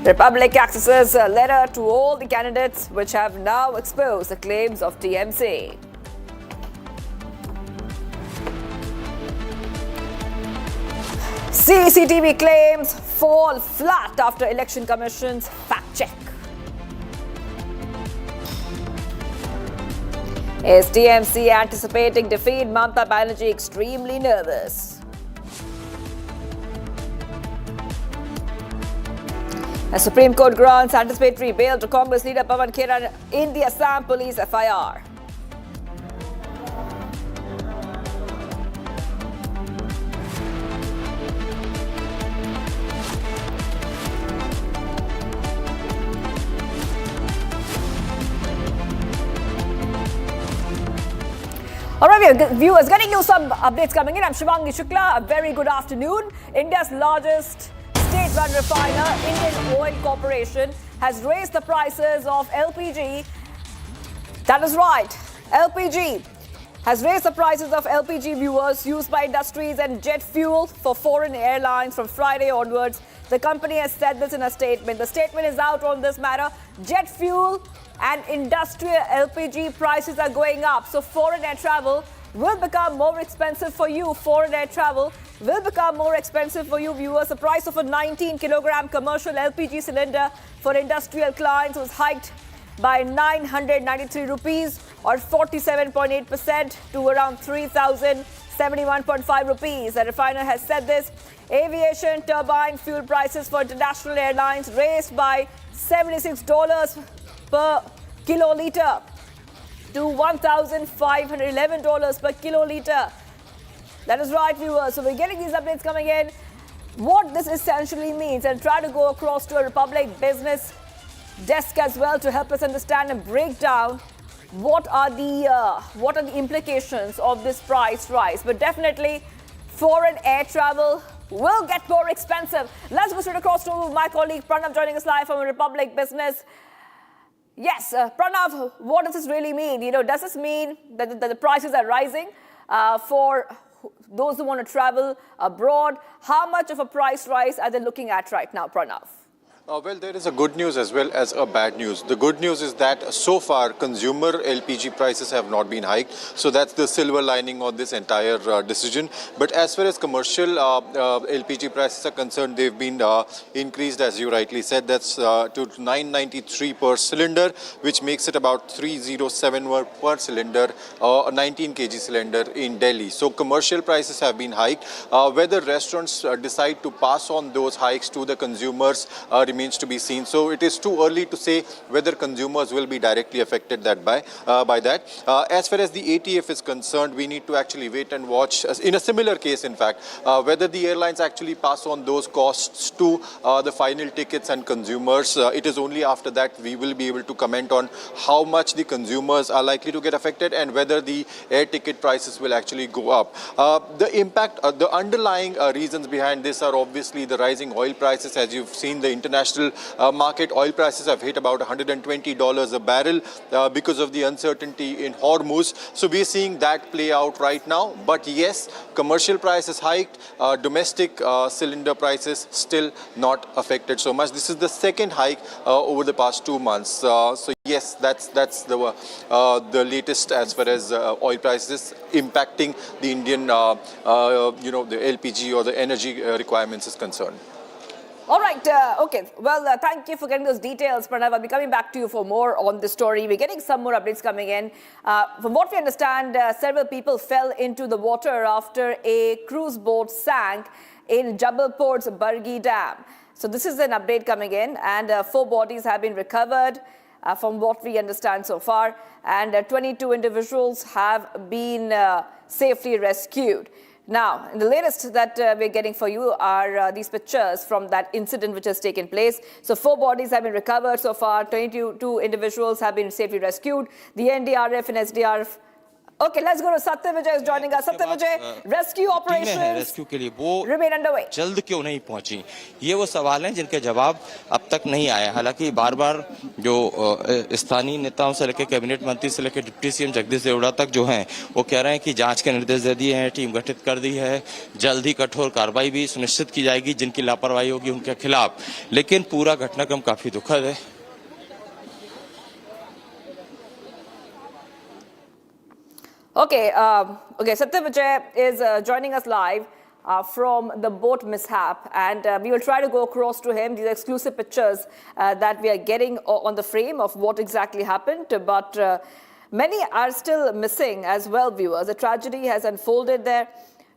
Republic accesses a letter to all the candidates which have now exposed the claims of TMC. CCTV claims fall flat after Election Commission's fact check. Is TMC anticipating defeat? Mamata Banerjee extremely nervous. A Supreme Court grants anticipatory bail to Congress leader Bhabanipur in the Assam police FIR. All right, viewers, getting you some updates coming in. I'm Shivangi Shukla. A very good afternoon. India's largest state-run refiner, Indian Oil Corporation, has raised the prices of LPG. That is right, LPG has raised the prices of LPG viewers used by industries and jet fuel for foreign airlines from Friday onwards. The company has said this in a statement. The statement is out on this matter. Jet fuel and industrial LPG prices are going up. So foreign air travel will become more expensive for you. Foreign air travel will become more expensive for you, viewers. The price of a 19-kilogram commercial LPG cylinder for industrial clients was hiked by 993 rupees or 47.8% to around 3,071.5 rupees. The refiner has said this. Aviation turbine fuel prices for international airlines raised by $76 per kiloliter to $1,511 per kiloliter. That is right, viewers. So we're getting these updates coming in. What this essentially means, and try to go across to a Republic business desk as well to help us understand and break down what are the implications of this price rise. But definitely, foreign air travel will get more expensive. Let's go straight across to my colleague Pranav joining us live from Republic Business. Yes, Pranav, what does this really mean? You know, does this mean that the prices are rising for those who want to travel abroad? How much of a price rise are they looking at right now, Pranav? Well, there is a good news as well as a bad news. The good news is that so far consumer LPG prices have not been hiked. So that's the silver lining on this entire decision. But as far as commercial LPG prices are concerned, they've been increased, as you rightly said. That's to 993 per cylinder, which makes it about 307 per cylinder, a 19 kg cylinder in Delhi. So commercial prices have been hiked. Whether restaurants decide to pass on those hikes to the consumers remains to be seen. So it is too early to say whether consumers will be directly affected by that. As far as the ATF is concerned, we need to actually wait and watch. In a similar case, in fact, whether the airlines actually pass on those costs to the final tickets and consumers. It is only after that we will be able to comment on how much the consumers are likely to get affected and whether the air ticket prices will actually go up. The impact, the underlying reasons behind this are obviously the rising oil prices. As you've seen, the international market oil prices have hit about $120 a barrel because of the uncertainty in Hormuz. So we're seeing that play out right now. But yes, commercial prices hiked, domestic cylinder prices still not affected so much. This is the second hike over the past 2 months. So yes, that's the latest as far as oil prices impacting the Indian, the LPG or the energy requirements is concerned. All right. Okay. Well, thank you for getting those details, Pranav. I'll be coming back to you for more on this story. We're getting some more updates coming in. From what we understand, several people fell into the water after a cruise boat sank in Jabalpur's Bergi Dam. So this is an update coming in, and 4 bodies have been recovered from what we understand so far, and 22 individuals have been safely rescued. Now, the latest that we're getting for you are these pictures from that incident which has taken place. So 4 bodies have been recovered so far. 22 individuals have been safely rescued. The NDRF and SDRF. Okay, let's go to Satya Vijay is joining us. Satya Vijay, rescue operations rescue के लिए वो remain underway. जल्द क्यों नहीं पहुंची, ये वो सवाल हैं जिनके जवाब अब तक नहीं आए। हालांकि बार बार जो स्थानीय नेताओं से लेकर कैबिनेट मंत्री से लेकर डिप्टी सीएम जगदीश देवड़ा तक जो हैं वो कह रहे हैं कि जांच के निर्देश दे दिए हैं, टीम गठित कर दी है, जल्द ही कठोर कार्रवाई भी सुनिश्चित की जाएगी जिनकी लापरवाही होगी उनके खिलाफ। लेकिन पूरा घटनाक्रम काफी दुखद है। Okay, Satya Vijay is joining us live from the boat mishap, and we will try to go across to him. These are exclusive pictures that we are getting on the frame of what exactly happened, but many are still missing as well, viewers. A tragedy has unfolded there.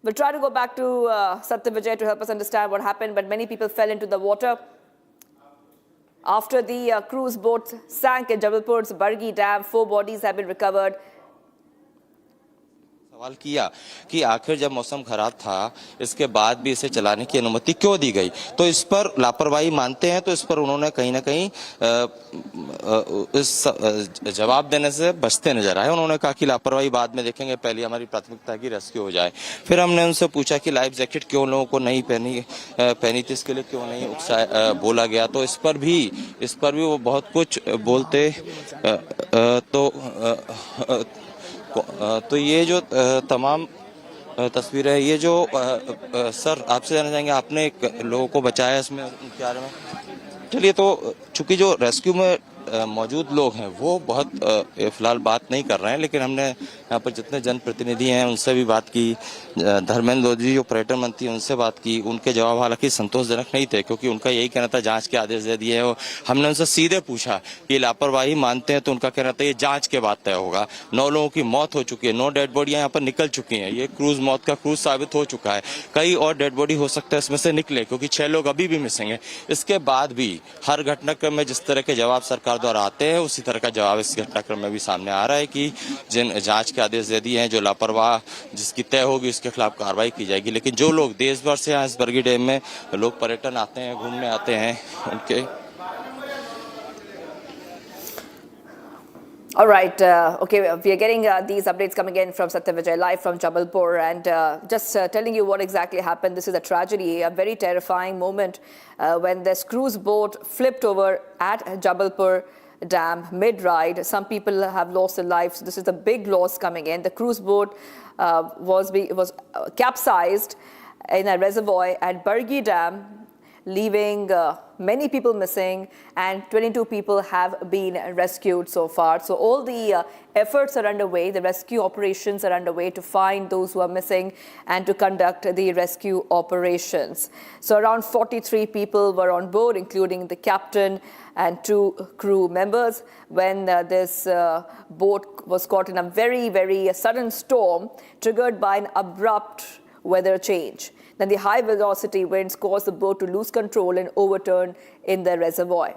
We'll try to go back to Satya Vijay to help us understand what happened, but many people fell into the water after the cruise boat sank in Jabalpur's Bergi Dam. 4 bodies have been recovered. सवाल किया कि आखिर जब मौसम खराब था इसके बाद भी इसे चलाने की अनुमति क्यों दी गई, तो इस पर लापरवाही मानते हैं, तो इस पर उन्होंने कहीं ना कहीं इस जवाब देने से बचते नजर आए। उन्होंने कहा कि लापरवाही बाद में देखेंगे, पहले हमारी प्राथमिकता है कि रेस्क्यू हो जाए। फिर हमने उनसे पूछा कि लाइफ जैकेट क्यों लोगों को नहीं पहनी थी, इसके लिए क्यों नहीं बोला गया, तो इस पर भी वो बहुत कुछ बोलते। तो ये जो तमाम तस्वीर है। ये जो सर आपसे जानना चाहेंगे, आपने लोगों को बचाया इसमें उनके बारे में? चलिए, तो चूंकि जो रेस्क्यू में मौजूद लोग हैं वो बहुत फिलहाल बात नहीं कर रहे हैं, लेकिन हमने यहाँ पर जितने जनप्रतिनिधि हैं उनसे भी बात की। धर्मेंद्र जी जो पर्यटन मंत्री उनसे बात की, उनके जवाब हालांकि संतोषजनक नहीं थे, क्योंकि उनका यही कहना था जांच के आदेश दे दिए हैं। हमने उनसे सीधे पूछा कि लापरवाही मानते हैं, तो उनका कहना था ये जांच के बाद तय होगा। 9 लोगों की मौत हो चुकी है, 9 डेड बॉडियां यहाँ पर निकल चुकी हैं। ये क्रूज मौत का क्रूज साबित हो चुका है। कई और डेड बॉडी हो सकता है इसमें से निकले, क्योंकि 6 लोग अभी भी मिसिंग है। इसके बाद भी हर घटनाक्रम में जिस तरह के जवाब सरकार द्वारा आते हैं, उसी तरह का जवाब इस घटनाक्रम में भी सामने आ रहा है कि जिन जांच के आदेश दे दिए हैं, जो लापरवाह जिसकी तय होगी उसके खिलाफ कार्रवाई की जाएगी। लेकिन जो लोग देश भर से यहाँ इस बरगी डैम में लोग पर्यटन आते हैं, घूमने आते हैं, उनके All right. Okay, we are getting these updates coming in from Satya Vijay live from Jabalpur, and just telling you what exactly happened. This is a tragedy, a very terrifying moment when this cruise boat flipped over at Jabalpur Dam mid-ride. Some people have lost their lives. This is a big loss coming in. The cruise boat was capsized in a reservoir at Bergi Dam, leaving many people missing, and 22 people have been rescued so far. So all the efforts are underway. The rescue operations are underway to find those who are missing and to conduct the rescue operations. So around 43 people were on board, including the captain and 2 crew members, when this boat was caught in a very, very sudden storm triggered by an abrupt weather change. Then the high velocity winds caused the boat to lose control and overturn in the reservoir.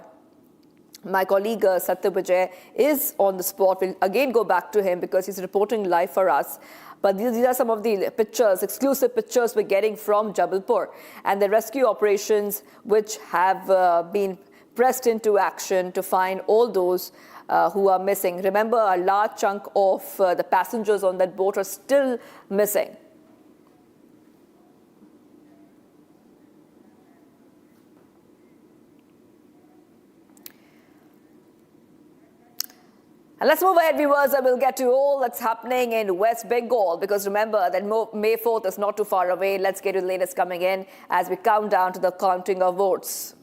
My colleague Satya Vijay is on the spot. We'll again go back to him because he's reporting live for us. But these are some of the pictures, exclusive pictures we're getting from Jabalpur, and the rescue operations which have been pressed into action to find all those who are missing. Remember, a large chunk of the passengers on that boat are still missing. And let's move ahead, viewers, and we'll get to all that's happening in West Bengal, because remember that May 4th is not too far away. Let's get to the latest coming in as we count down to the counting of votes.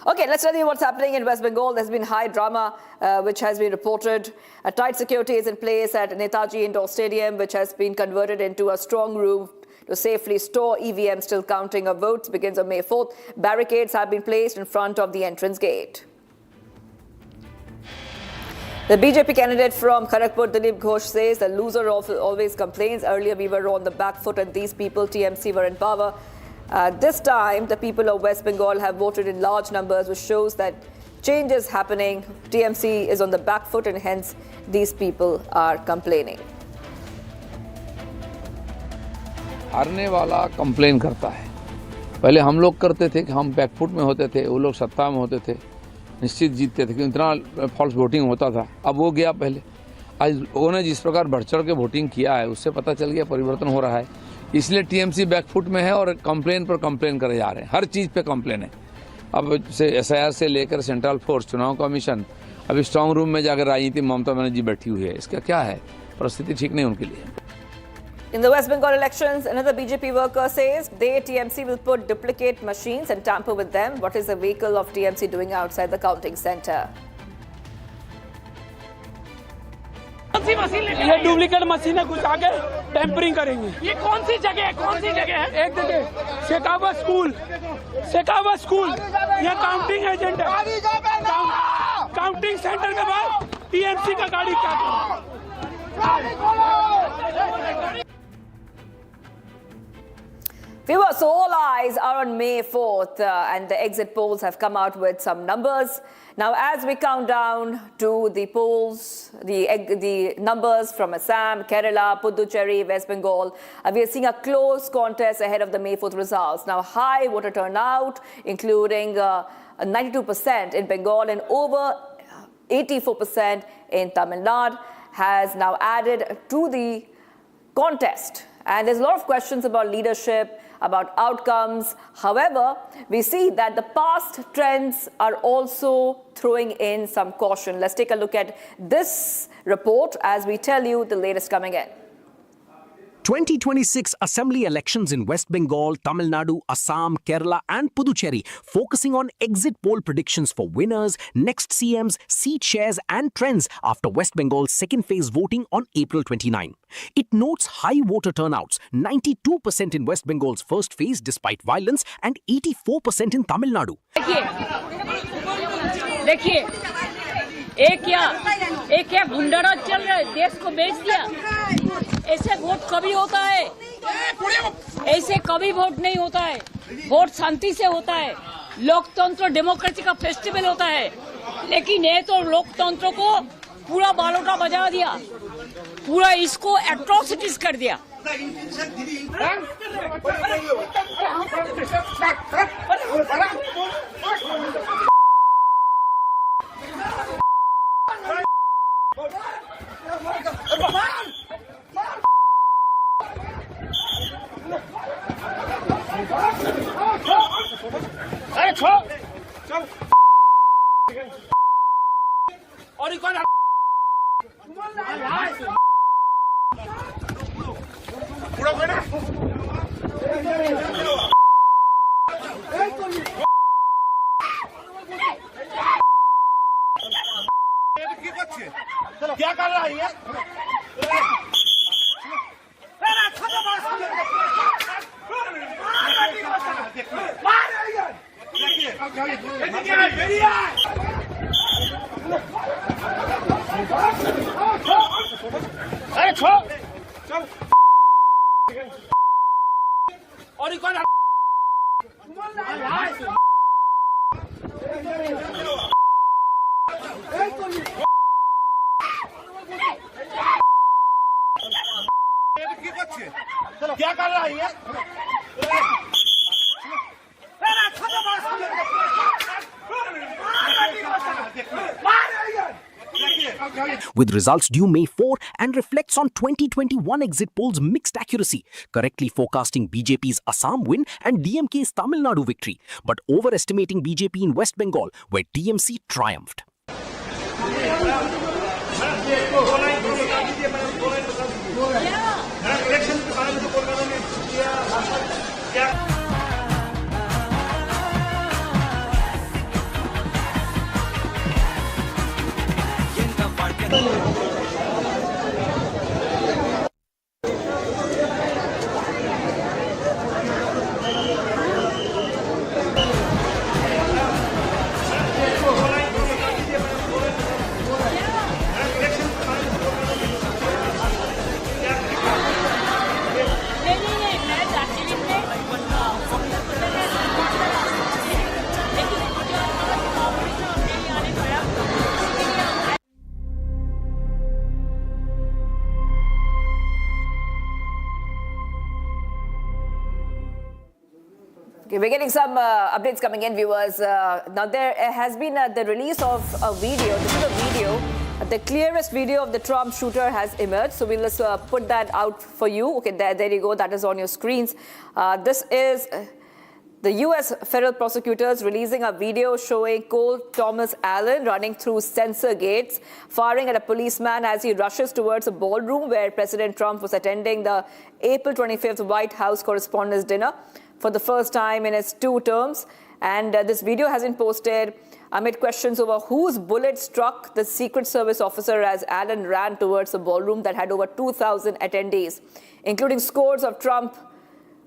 Okay, let's tell you what's happening in West Bengal. There's been high drama, which has been reported. A tight security is in place at Netaji Indoor Stadium, which has been converted into a strong room to safely store EVMs till counting of votes begins on May 4th. Barricades have been placed in front of the entrance gate. The BJP candidate from Kharagpur, Dilip Ghosh, says the loser always complains. Earlier we were on the back foot and these people, TMC, were in power. This time, the people of West Bengal have voted in large numbers, which shows that change is happening. TMC is on the back foot and hence these people are complaining. हारने वाला complain करता है। पहले हम लोग करते थे कि हम बैकफुट में होते थे, वो लोग सत्ता में होते थे, निश्चित जीतते थे, क्योंकि इतना फॉल्स वोटिंग होता था। अब वो गया पहले। आज लोगों ने जिस प्रकार बढ़ चढ़ के वोटिंग किया है, उससे पता चल गया परिवर्तन हो रहा है। इसलिए टीएमसी बैकफुट में है और कंप्लेन पर कंप्लेन करे जा रहे हैं। हर चीज़ पे कंप्लेन है। अब से एसआईआर से लेकर सेंट्रल फोर्स, चुनाव कमीशन, अभी स्ट्रांग रूम में जाकर राजनीति ममता बनर्जी बैठी हुई है। इसका क्या है? परिस्थिति ठीक नहीं उनके लिए। In the West Bengal elections, another BJP worker says they, TMC, will put duplicate machines and tamper with them. What is the vehicle of TMC doing outside the counting centre? ये डुप्लीकेट मशीन है, कुछ आगे tampering करेंगे। ये कौन सी जगह है? कौन सी जगह है? एक जगह शेखावत स्कूल, ये काउंटिंग एजेंट है। काउंटिंग सेंटर के बाद टीएमसी का गाड़ी क्या? Viewers, so all eyes are on May 4th and the exit polls have come out with some numbers. Now, as we count down to the polls, the numbers from Assam, Kerala, Puducherry, West Bengal, we are seeing a close contest ahead of the May 4th results. Now, high voter turnout, including 92% in Bengal and over 84% in Tamil Nadu, has now added to the contest. And there's a lot of questions about leadership. about outcomes. However, we see that the past trends are also throwing in some caution. Let's take a look at this report as we tell you the latest coming in. 2026 Assembly elections in West Bengal, Tamil Nadu, Assam, Kerala and Puducherry, focusing on exit poll predictions for winners, next CMs, seat shares and trends after West Bengal's second phase voting on April 29. It notes high voter turnouts, 92% in West Bengal's first phase despite violence and 84% in Tamil Nadu. देखिए एक क्या गुंडाराज चल रहा है, देश को बेच दिया। ऐसे वोट कभी होता है? ऐसे कभी वोट नहीं होता है। वोट शांति से होता है। लोकतंत्र डेमोक्रेसी का फेस्टिवल होता है, लेकिन ये तो लोकतंत्र को पूरा बालोटा बजा दिया, पूरा इसको एट्रोसिटीज कर दिया। और कौन पूरा बना क्या कर रहा है ये? अरे छो और कौन क्या कर रहा है ये? With results due May 4 and reflects on 2021 exit polls' mixed accuracy, correctly forecasting BJP's Assam win and DMK's Tamil Nadu victory, but overestimating BJP in West Bengal, where TMC triumphed. Okay, we're getting some updates coming in, viewers. Now, there has been the release of a video. This is a video. The clearest video of the Trump shooter has emerged. So we'll just put that out for you. Okay, there you go. That is on your screens. This is the U.S. federal prosecutors releasing a video showing Cole Thomas Allen running through censor gates, firing at a policeman as he rushes towards a ballroom where President Trump was attending the April 25th White House Correspondents' Dinner for the first time in his 2 terms. And this video has been posted amid questions over whose bullet struck the Secret Service officer as Allen ran towards a ballroom that had over 2,000 attendees, including scores of Trump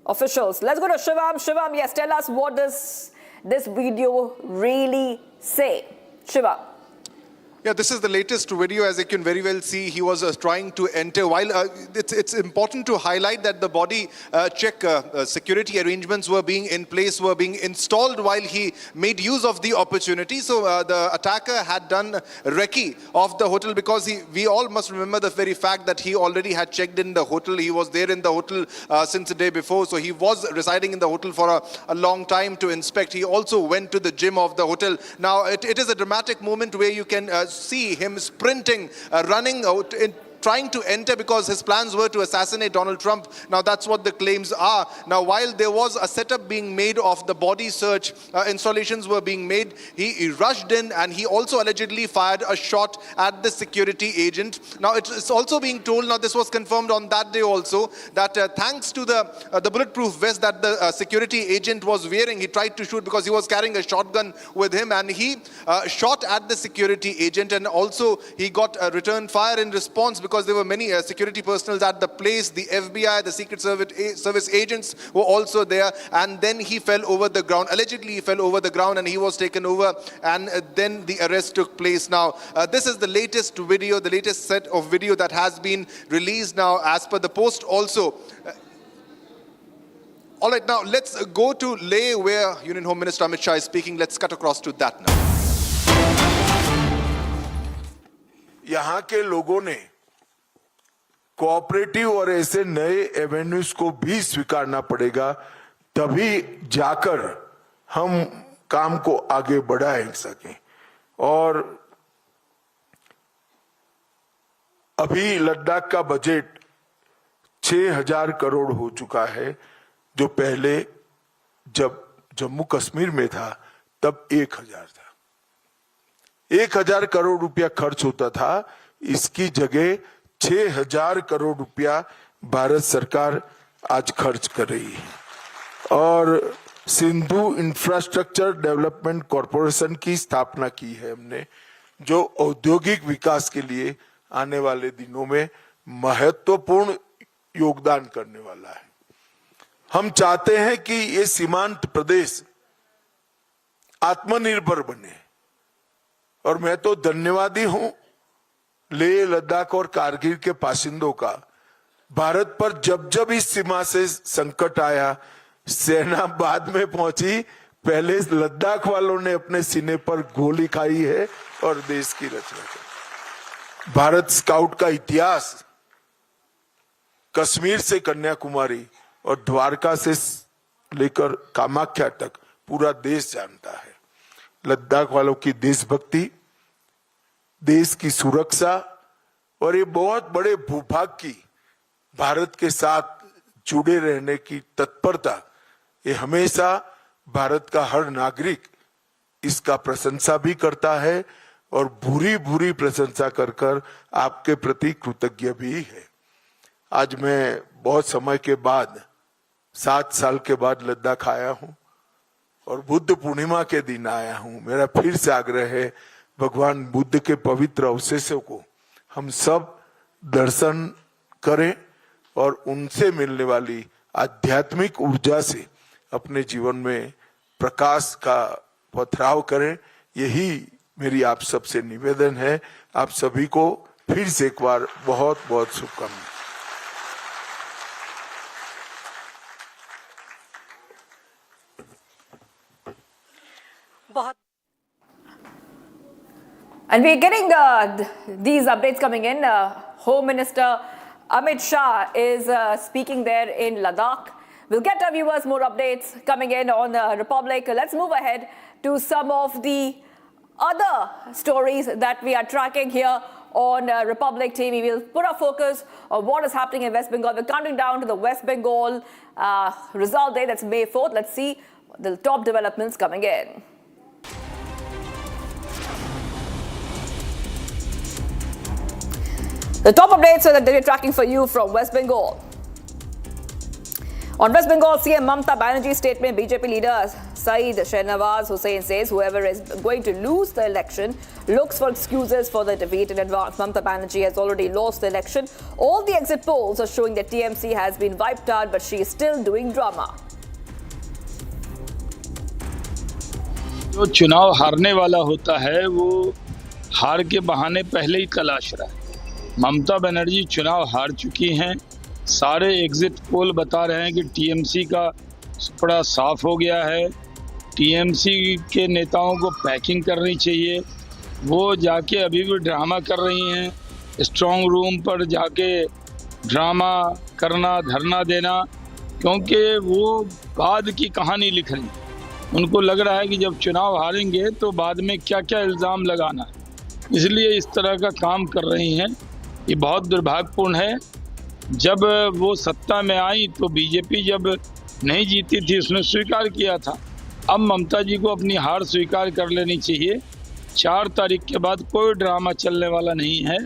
officials. Let's go to Shivam. Shivam, yes, tell us what does this video really say? Shiva. Yeah, this is the latest video. As you can very well see, he was trying to enter. While it's important to highlight that the body check security arrangements were being in place, were being installed while he made use of the opportunity. So the attacker had done recce of the hotel because we all must remember the very fact that he already had checked in the hotel. He was there in the hotel since the day before. So he was residing in the hotel for a long time to inspect. He also went to the gym of the hotel. Now, it is a dramatic moment where you can see him sprinting, running out trying to enter because his plans were to assassinate Donald Trump. Now that's what the claims are. Now while there was a setup being made of the body search, installations were being made, he rushed in and he also allegedly fired a shot at the security agent. Now it's also being told, now this was confirmed on that day also, that thanks to the bulletproof vest that the security agent was wearing, he tried to shoot because he was carrying a shotgun with him, and he shot at the security agent, and also he got a return fire in response because there were many security personnel at the place. The FBI, the Secret Service agents were also there, and then he fell over the ground. Allegedly he fell over the ground and he was taken over, and then the arrest took place. Now this is the latest video, the latest set of video that has been released now as per the Post also. All right, now let's go to Leh where Union Home Minister Amit Shah is speaking. Let's cut across to that now. यहाँ के लोगों ने cooperative और ऐसे नए avenues को भी स्वीकारना पड़ेगा, तभी जाकर हम काम को आगे बढ़ा सकें। और अभी लद्दाख का बजट 6,000 करोड़ हो चुका है, जो पहले जब जम्मू कश्मीर में था तब 1,000 था। 1,000 करोड़ रुपया खर्च होता था, इसकी जगह 6,000 करोड़ रुपया भारत सरकार आज खर्च कर रही है। और सिंधु इंफ्रास्ट्रक्चर डेवलपमेंट कॉरपोरेशन की स्थापना की है हमने, जो औद्योगिक विकास के लिए आने वाले दिनों में महत्वपूर्ण योगदान करने वाला है। हम चाहते हैं कि ये सीमांत प्रदेश आत्मनिर्भर बने, और मैं तो धन्यवादी हूं लेह, लद्दाख और कारगिल के बाशिंदों का। भारत पर जब जब इस सीमा से संकट आया, सेना बाद में पहुंची, पहले लद्दाख वालों ने अपने सीने पर गोली खाई है और देश की रचना की। भारत स्काउट का इतिहास कश्मीर से कन्याकुमारी और द्वारका से लेकर कामाख्या तक पूरा देश जानता है। लद्दाख वालों की देशभक्ति, देश की सुरक्षा और ये बहुत बड़े भूभाग की भारत के साथ जुड़े रहने की तत्परता, ये हमेशा भारत का हर नागरिक इसका प्रशंसा भी करता है और भूरी भूरी प्रशंसा कर कर आपके प्रति कृतज्ञ भी है। आज मैं बहुत समय के बाद 7 साल के बाद लद्दाख आया हूं और बुद्ध पूर्णिमा के दिन आया हूं। मेरा फिर से आग्रह है, भगवान बुद्ध के पवित्र अवशेषों को हम सब दर्शन करें और उनसे मिलने वाली आध्यात्मिक ऊर्जा से अपने जीवन में प्रकाश का पथराव करें। यही मेरी आप सबसे निवेदन है। आप सभी को फिर से एक बार बहुत बहुत शुभकामनाएं। And we're getting these updates coming in. Home Minister Amit Shah is speaking there in Ladakh. We'll get our viewers more updates coming in on Republic. Let's move ahead to some of the other stories that we are tracking here on Republic TV. We'll put our focus on what is happening in West Bengal. We're counting down to the West Bengal result day. That's May 4th. Let's see the top developments coming in. The top updates that we're tracking for you from West Bengal. On West Bengal, CM Mamata Banerjee statement, BJP leader Saeed Shahnawaz Hussain says whoever is going to lose the election looks for excuses for the defeat in advance. Mamata Banerjee has already lost the election. All the exit polls are showing that TMC has been wiped out, but she is still doing drama. जो चुनाव हारने वाला होता है वो हार के बहाने पहले ही तलाश रहा है। ममता बनर्जी चुनाव हार चुकी हैं। सारे एग्जिट पोल बता रहे हैं कि टीएमसी का बड़ा साफ हो गया है। टीएमसी के नेताओं को पैकिंग करनी चाहिए। वो जाके अभी भी ड्रामा कर रही हैं। स्ट्रॉन्ग रूम पर जाके ड्रामा करना, धरना देना, क्योंकि वो बाद की कहानी लिख रही हैं। उनको लग रहा है कि जब चुनाव हारेंगे तो बाद में क्या क्या इल्ज़ाम लगाना है, इसलिए इस तरह का काम कर रही हैं। ये बहुत दुर्भाग्यपूर्ण है। जब वो सत्ता में आई तो बीजेपी जब नहीं जीती थी उसने स्वीकार किया था। अब ममता जी को अपनी हार स्वीकार कर लेनी चाहिए। 4 तारीख के बाद कोई ड्रामा चलने वाला नहीं है।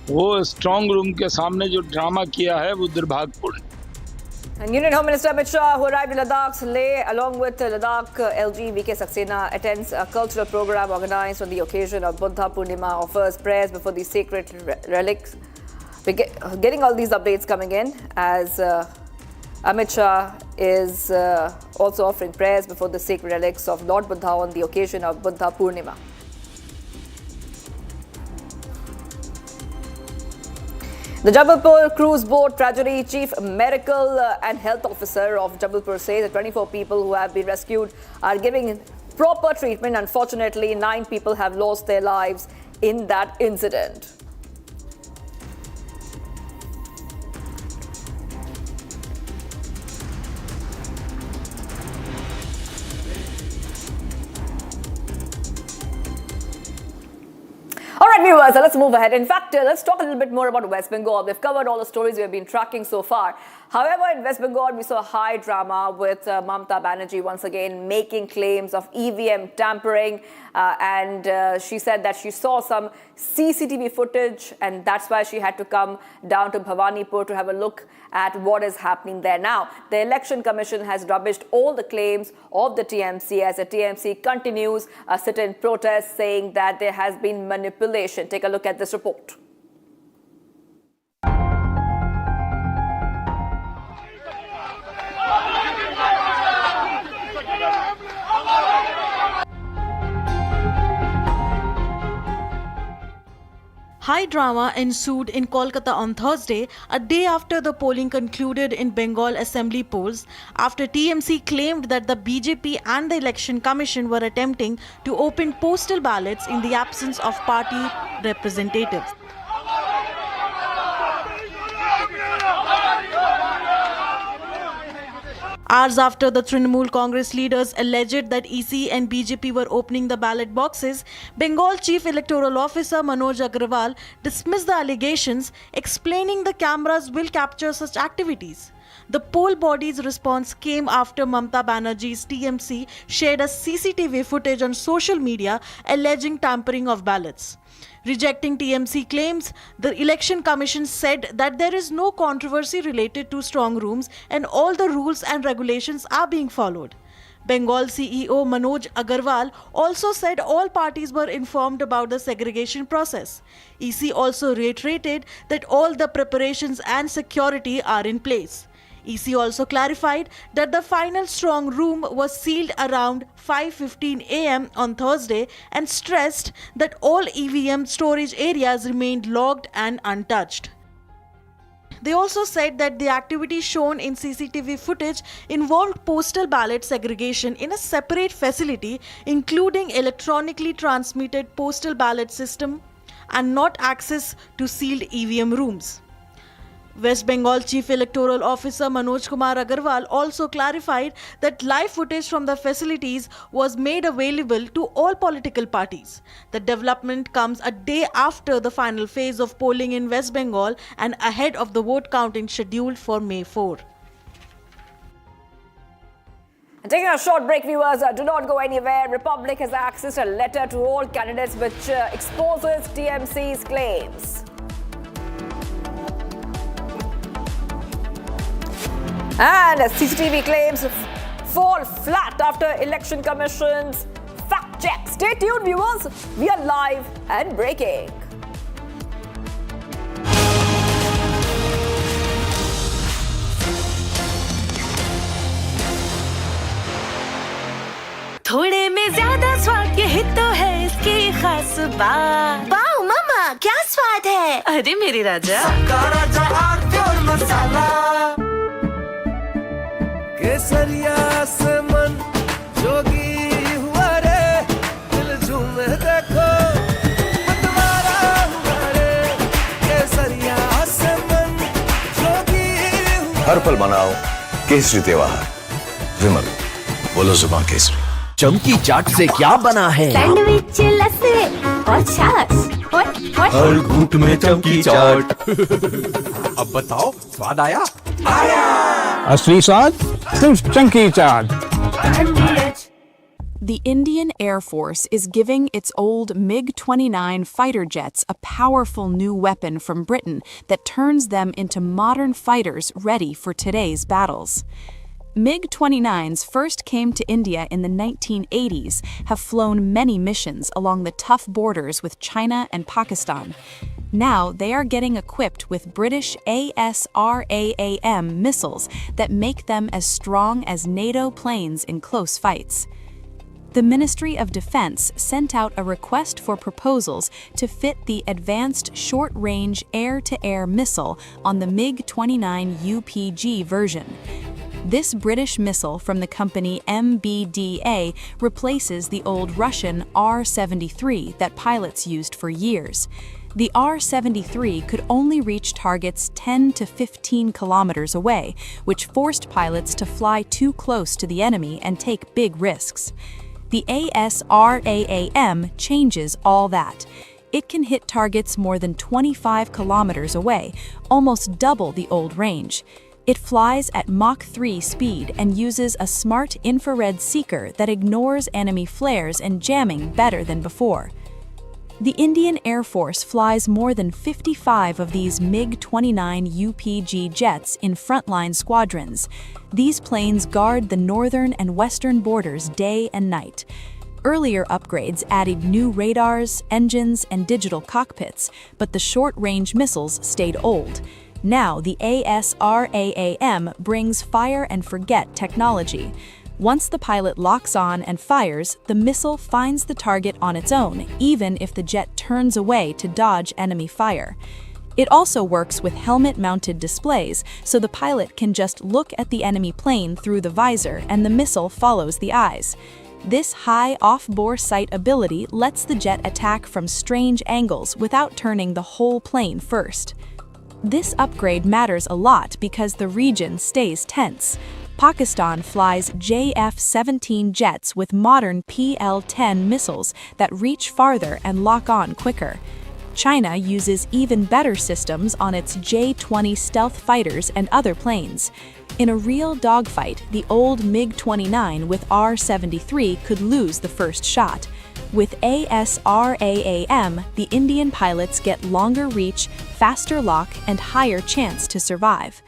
वो स्ट्रॉन्ग रूम के सामने जो ड्रामा किया है वो दुर्भाग्यपूर्ण है। And Union Home Minister Amit Shah, who arrived in Ladakh's Leh along with Ladakh LG VK Saxena, attends a cultural program organized on the occasion of Budh Purnima, offers prayers before the sacred relics. We're getting all these updates coming in as Amit Shah is also offering prayers before the sacred relics of Lord Buddha on the occasion of Budh Purnima. The Jabalpur cruise boat tragedy, Chief Medical and Health Officer of Jabalpur says the 24 people who have been rescued are giving proper treatment. Unfortunately, 9 people have lost their lives in that incident. All right, viewers, let's move ahead. In fact, let's talk a little bit more about West Bengal. We've covered all the stories we have been tracking so far. However, in West Bengal, we saw high drama with Mamata Banerjee once again making claims of EVM tampering. She said that she saw some CCTV footage and that's why she had to come down to Bhawanipur to have a look at what is happening there now. The Election Commission has rubbished all the claims of the TMC as the TMC continues a sit-in protest saying that there has been manipulation. Take a look at this report. High drama ensued in Kolkata on Thursday, a day after the polling concluded in Bengal Assembly polls, after TMC claimed that the BJP and the Election Commission were attempting to open postal ballots in the absence of party representatives. Hours after the Trinamool Congress leaders alleged that EC and BJP were opening the ballot boxes, Bengal Chief Electoral Officer Manoj Agarwal dismissed the allegations, explaining the cameras will capture such activities. The poll body's response came after Mamata Banerjee's TMC shared a CCTV footage on social media alleging tampering of ballots. Rejecting TMC claims, the Election Commission said that there is no controversy related to strong rooms and all the rules and regulations are being followed. Bengal CEO Manoj Agarwal also said all parties were informed about the segregation process. EC also reiterated that all the preparations and security are in place. EC also clarified that the final strong room was sealed around 5:15 a.m. on Thursday and stressed that all EVM storage areas remained locked and untouched. They also said that the activity shown in CCTV footage involved postal ballot segregation in a separate facility, including electronically transmitted postal ballot system and not access to sealed EVM rooms. West Bengal Chief Electoral Officer Manoj Kumar Agarwal also clarified that live footage from the facilities was made available to all political parties. The development comes a day after the final phase of polling in West Bengal and ahead of the vote counting scheduled for May 4. And taking a short break, viewers, do not go anywhere. Republic has accessed a letter to all candidates which exposes TMC's claims. And CCTV claims fall flat after Election Commission's fact check. Stay tuned, viewers. We are live and breaking. थोड़े में ज्यादा स्वाद यही तो है इसकी खास बात। वाओ मामा, क्या स्वाद है? अरे मेरे राजा, राजा और मसाला केसरिया से मन जोगी हुआ रे, दिल झूमे देखो मतवारा हुआ रे, केसरिया से मन जोगी हुआ। हर पल मनाओ केसरी त्योहार। विमल, बोलो जुबान केसरी। चमकी चाट से क्या बना है? सैंडविच लस्सी और छाछ हर घूंट में चमकी चाट। अब बताओ स्वाद आया? असली स्वाद सिर्फ chunky chaat. The Indian Air Force is giving its old MiG-29 fighter jets a powerful new weapon from Britain that turns them into modern fighters ready for today's battles. MiG-29s first came to India in the 1980s, have flown many missions along the tough borders with China and Pakistan. Now they are getting equipped with British ASRAAM missiles that make them as strong as NATO planes in close fights. The Ministry of Defense sent out a request for proposals to fit the Advanced Short-Range Air-to-Air Missile on the MiG-29 UPG version. This British missile from the company MBDA replaces the old Russian R-73 that pilots used for years. The R-73 could only reach targets 10 to 15 kilometers away, which forced pilots to fly too close to the enemy and take big risks. The ASRAAM changes all that. It can hit targets more than 25 kilometers away, almost double the old range. It flies at Mach 3 speed and uses a smart infrared seeker that ignores enemy flares and jamming better than before. The Indian Air Force flies more than 55 of these MiG-29 UPG jets in frontline squadrons. These planes guard the northern and western borders day and night. Earlier upgrades added new radars, engines, and digital cockpits, but the short-range missiles stayed old. Now the ASRAAM brings fire-and-forget technology. Once the pilot locks on and fires, the missile finds the target on its own, even if the jet turns away to dodge enemy fire. It also works with helmet-mounted displays, so the pilot can just look at the enemy plane through the visor and the missile follows the eyes. This high off-bore sight ability lets the jet attack from strange angles without turning the whole plane first. This upgrade matters a lot because the region stays tense. Pakistan flies JF-17 jets with modern PL-10 missiles that reach farther and lock on quicker. China uses even better systems on its J-20 stealth fighters and other planes. In a real dogfight, the old MiG-29 with R-73 could lose the first shot. With ASRAAM, the Indian pilots get longer reach, faster lock, and higher chance to survive.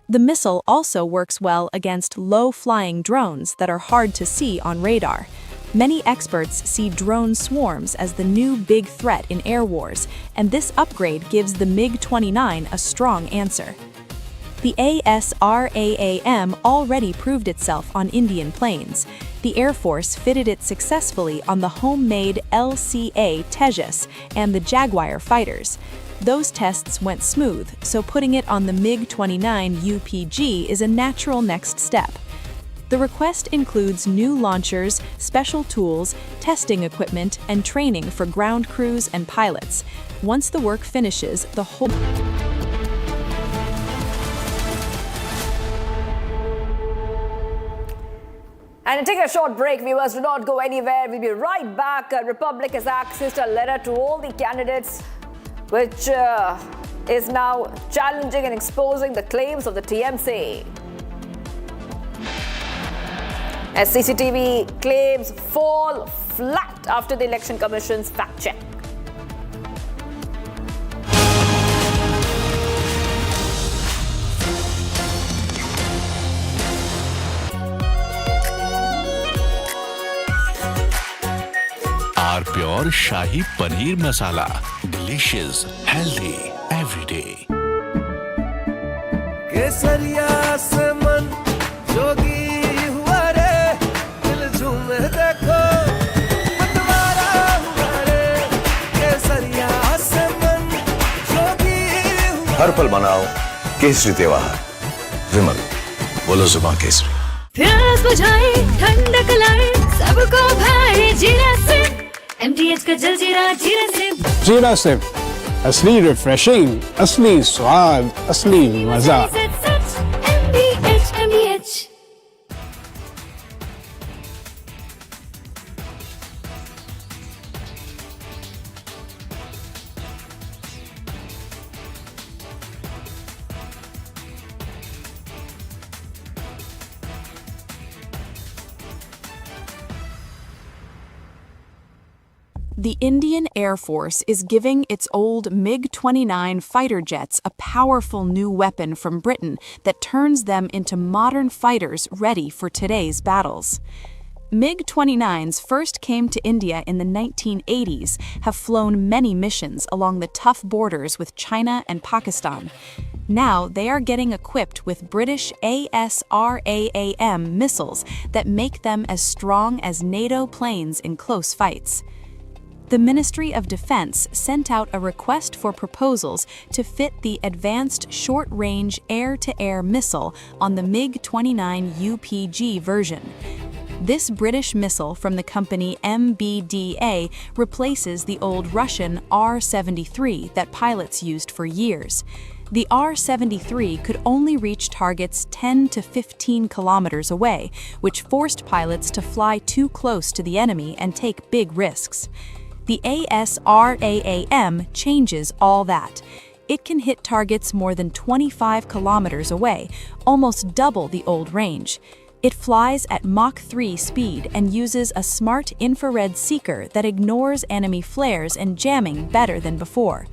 The missile also works well against low-flying drones that are hard to see on radar. Many experts see drone swarms as the new big threat in air wars, and this upgrade gives the MiG-29 a strong answer. The ASRAAM already proved itself on Indian planes. The Air Force fitted it successfully on the homemade LCA Tejas and the Jaguar fighters. Those tests went smooth, so putting it on the MiG-29 UPG is a natural next step. The request includes new launchers, special tools, testing equipment, and training for ground crews and pilots. Once the work finishes, the whole... And to take a short break, viewers, do not go anywhere. We'll be right back. Republic has accessed a letter to all the candidates, which is now challenging and exposing the claims of the TMC. As CCTV claims fall flat after the Election Commission's fact check. Our pure Shahi Paneer Masala. Delicious, healthy, every day. केसरिया से मन जोगी हुआ रे, दिल झूमे देखो मतवारा हुआ रे, केसरिया से मन जोगी हुआ। हर पल मनाओ केसरी त्योहार। विमल, बोलो जुबान केसरी। प्यास बुझाए, ठंडक लाए, सबको भाए जीरा से। MTH का जलजीरा जीरा से। जीरा से असली रिफ्रेशिंग, असली स्वाद, असली मजा। MTH। The Indian Air Force is giving its old MiG-29 fighter jets a powerful new weapon from Britain that turns them into modern fighters ready for today's battles. MiG-29s first came to India in the 1980s, have flown many missions along the tough borders with China and Pakistan. Now they are getting equipped with British ASRAAM missiles that make them as strong as NATO planes in close fights. The Ministry of Defense sent out a request for proposals to fit the Advanced Short-Range Air-to-Air Missile on the MiG-29 UPG version. This British missile from the company MBDA replaces the old Russian R-73 that pilots used for years. The R-73 could only reach targets 10 to 15 kilometers away, which forced pilots to fly too close to the enemy and take big risks. The ASRAAM changes all that. It can hit targets more than 25 kilometers away, almost double the old range. It flies at Mach 3 speed and uses a smart infrared seeker that ignores enemy flares and jamming better than before.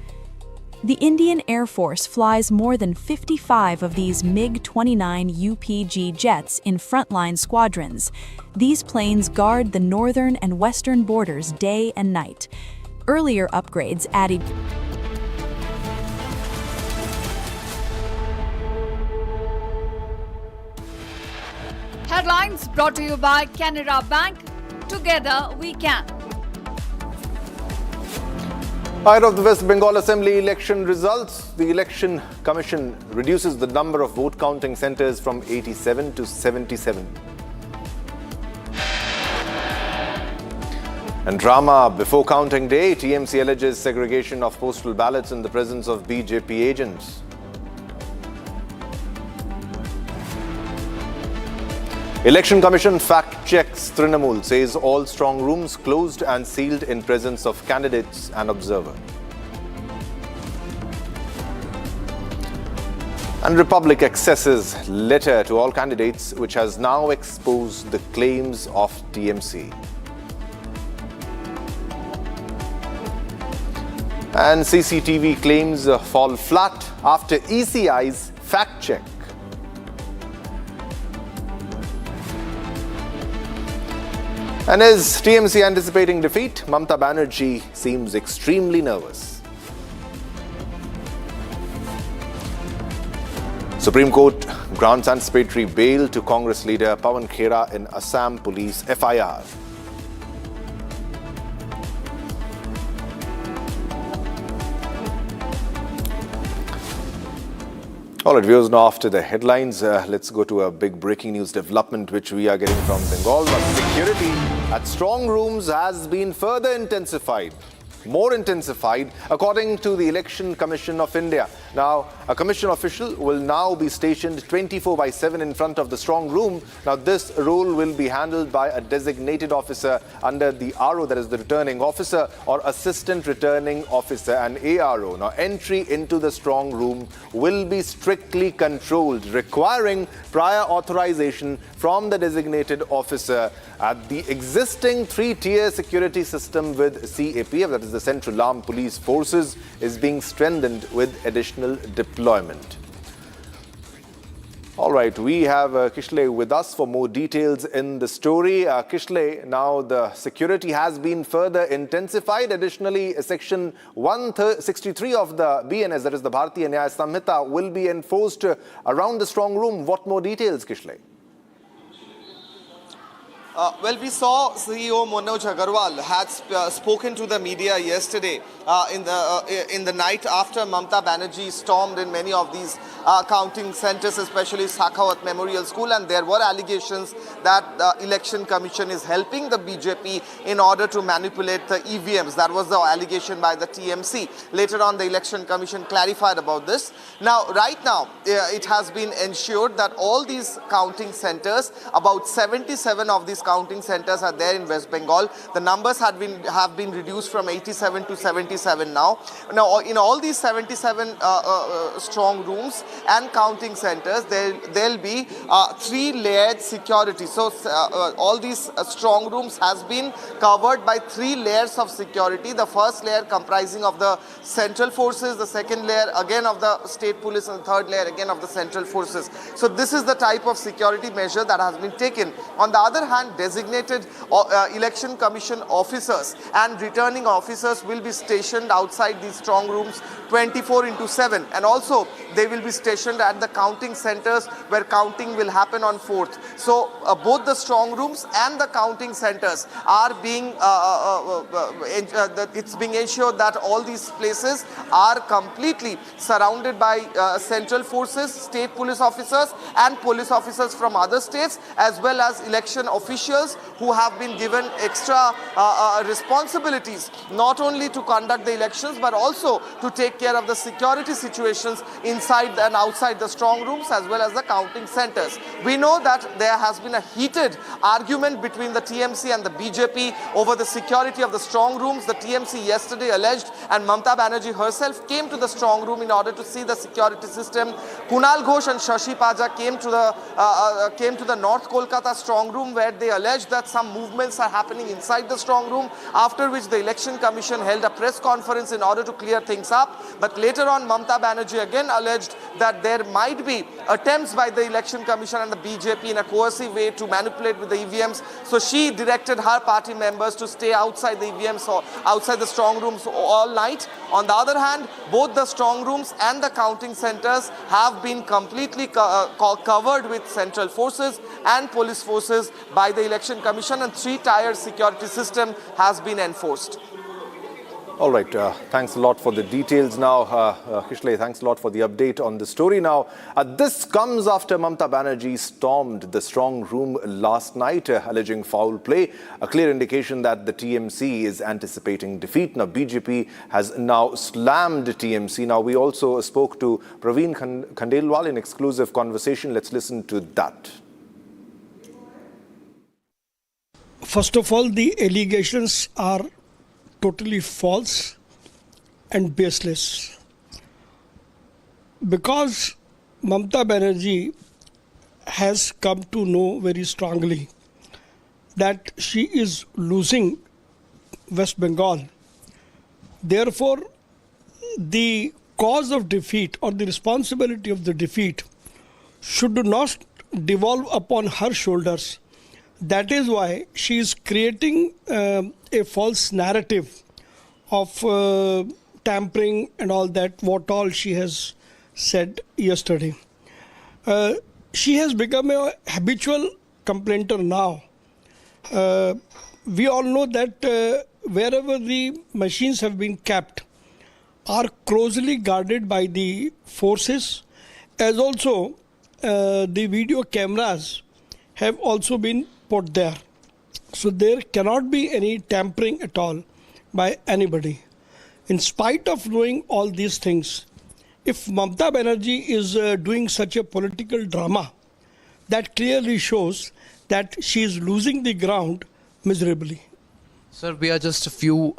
The Indian Air Force flies more than 55 of these MiG-29 UPG jets in frontline squadrons. These planes guard the northern and western borders day and night. Earlier upgrades added Headlines brought to you by Canara Bank. Together we can. Ahead of the West Bengal Assembly election results, the Election Commission reduces the number of vote counting centres from 87 to 77. And drama before counting day, TMC alleges segregation of postal ballots in the presence of BJP agents. Election Commission fact-checks Trinamool, says all strong rooms closed and sealed in presence of candidates and observer. And Republic accesses letter to all candidates, which has now exposed the claims of TMC. And CCTV claims fall flat after ECI's fact-check. And is TMC anticipating defeat? Mamata Banerjee seems extremely nervous. Supreme Court grants anticipatory bail to Congress leader Pawan Khera in Assam police FIR. All right, viewers, now after the headlines, let's go to a big breaking news development which we are getting from Bengal. Security at strong rooms has been further intensified. More intensified, according to the Election Commission of India. Now, a commission official will now be stationed 24/7 in front of the strong room. Now, this role will be handled by a designated officer under the RO, that is the returning officer, or assistant returning officer, and ARO. Now, entry into the strong room will be strictly controlled, requiring prior authorization from the designated officer. At the existing three-tier security system with CAPF, that is the Central Armed Police Forces, is being strengthened with additional deployment. All right, we have Kishle with us for more details in the story. Kishle, now the security has been further intensified. Additionally, Section 163 of the BNS, that is the Bharatiya Nyaya Samhita, will be enforced around the strong room. What more details, Kishle? Well, we saw CEO Manoj Agarwal had spoken to the media yesterday in the night after Mamata Banerjee stormed in many of these counting centres, especially Sakhawat Memorial School, and there were allegations that the Election Commission is helping the BJP in order to manipulate the EVMs. That was the allegation by the TMC. Later on, the Election Commission clarified about this. Now, right now, it has been ensured that all these counting centres, about 77 of these counting centers are there in West Bengal. The numbers have been reduced from 87 to 77 now. Now, in all these 77 strong rooms and counting centers, there'll be 3-layered security. So all these strong rooms has been covered by 3 layers of security. The first layer comprising of the central forces, the second layer again of the state police, and the third layer again of the central forces. So this is the type of security measure that has been taken. On the other hand, designated election commission officers and returning officers will be stationed outside these strong rooms 24/7, and also they will be stationed at the counting centers where counting will happen on 4th. So both the strong rooms and the counting centers are being it's being ensured that all these places are completely surrounded by central forces, state police officers and police officers from other states, as well as election officials who have been given extra responsibilities not only to conduct the elections but also to take care of the security situations inside and outside the strong rooms as well as the counting centers. We know that there has been a heated argument between the TMC and the BJP over the security of the strong rooms. The TMC yesterday alleged, and Mamata Banerjee herself came to the strong room in order to see the security system. Kunal Ghosh and Shashi Paja came to the North Kolkata strong room, where they alleged that some movements are happening inside the strong room, after which the Election Commission held a press conference in order to clear things up. But later on, Mamata Banerjee again alleged that there might be attempts by the Election Commission and the BJP in a coercive way to manipulate with the EVMs. So she directed her party members to stay outside the EVMs or outside the strong rooms all night. On the other hand, both the strong rooms and the counting centers have been completely covered with central forces and police forces by the Election Commission, and 3-tier security system has been enforced. All right, thanks a lot for the details now. Kishle, thanks a lot for the update on the story now. This comes after Mamata Banerjee stormed the strong room last night, alleging foul play, a clear indication that the TMC is anticipating defeat. Now, BJP has now slammed TMC. Now, we also spoke to Praveen Khandelwal in exclusive conversation. Let's listen to that. First of all, the allegations are totally false and baseless, because Mamata Banerjee has come to know very strongly that she is losing West Bengal. Therefore, the cause of defeat or the responsibility of the defeat should not devolve upon her shoulders. That is why she is creating a false narrative of tampering and all that, what all she has said yesterday. She has become a habitual complainter now. We all know that wherever the machines have been kept are closely guarded by the forces, as also the video cameras have also been put there. So there cannot be any tampering at all by anybody. In spite of knowing all these things, if Mamata Banerjee is doing such a political drama, that clearly shows that she is losing the ground miserably. Sir, we are just a few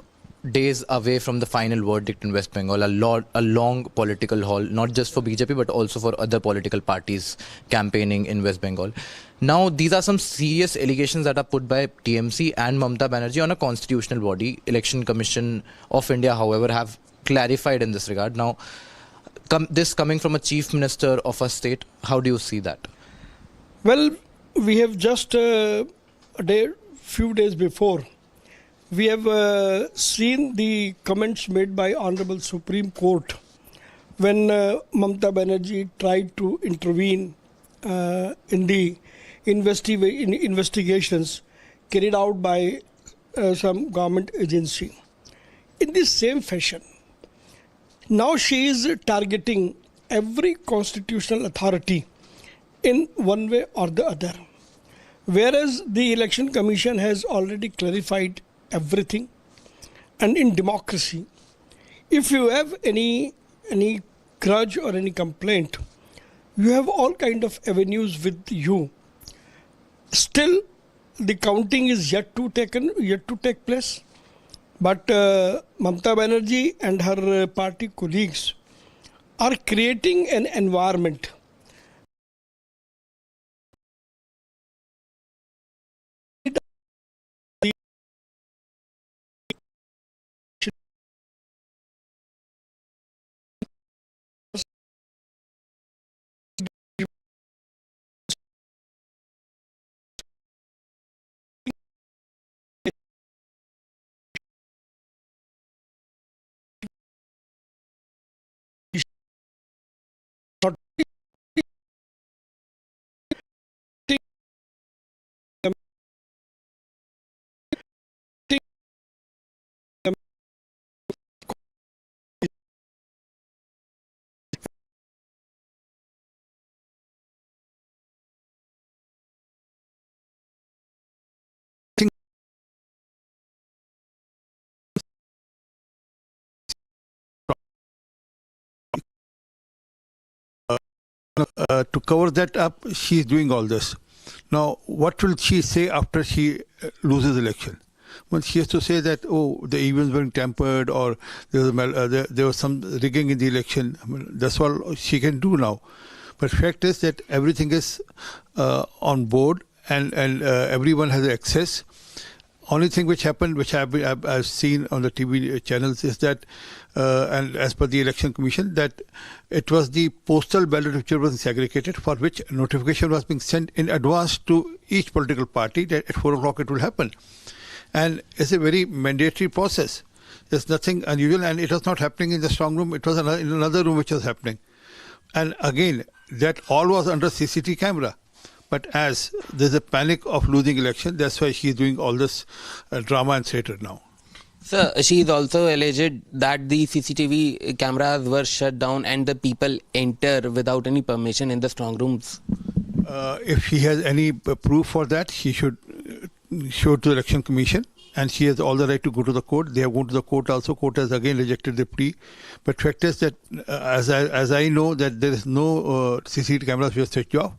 days away from the final verdict in West Bengal, a long political haul, not just for BJP but also for other political parties campaigning in West Bengal. Now, these are some serious allegations that are put by TMC and Mamata Banerjee on a constitutional body. Election Commission of India, however, have clarified in this regard. Now, this coming from a Chief Minister of a state, how do you see that? Well, we have just few days before, we have seen the comments made by Honorable Supreme Court when Mamata Banerjee tried to intervene in the investigations carried out by some government agency. In the same fashion, now she is targeting every constitutional authority in one way or the other. Whereas the Election Commission has already clarified everything. And in democracy, if you have any grudge or any complaint, you have all kind of avenues with you. Still, the counting is yet to take place. But Mamata Banerjee and her party colleagues are creating an environment to cover that up, she is doing all this. Now, what will she say after she loses election? Well, she has to say that, oh, the events were tampered, or there was some rigging in the election. I mean, that's all she can do now. But fact is that everything is on board, and everyone has access. Only thing which happened, which I've seen on the TV channels, is that, and as per the Election Commission, that it was the postal ballot which was segregated, for which notification was being sent in advance to each political party that at 4 o'clock it will happen. And it's a very mandatory process. There's nothing unusual, and it was not happening in the strong room. It was in another room which was happening. And again, that all was under CCTV camera. But as there's a panic of losing election, that's why she's doing all this drama and theatre now. Sir, she is also alleged that the CCTV cameras were shut down and the people enter without any permission in the strong rooms. If she has any proof for that, she should show to the Election Commission, and she has all the right to go to the court. They have gone to the court also. Court has again rejected the plea. But fact is that, as I know, that there is no CCTV cameras which are switched off,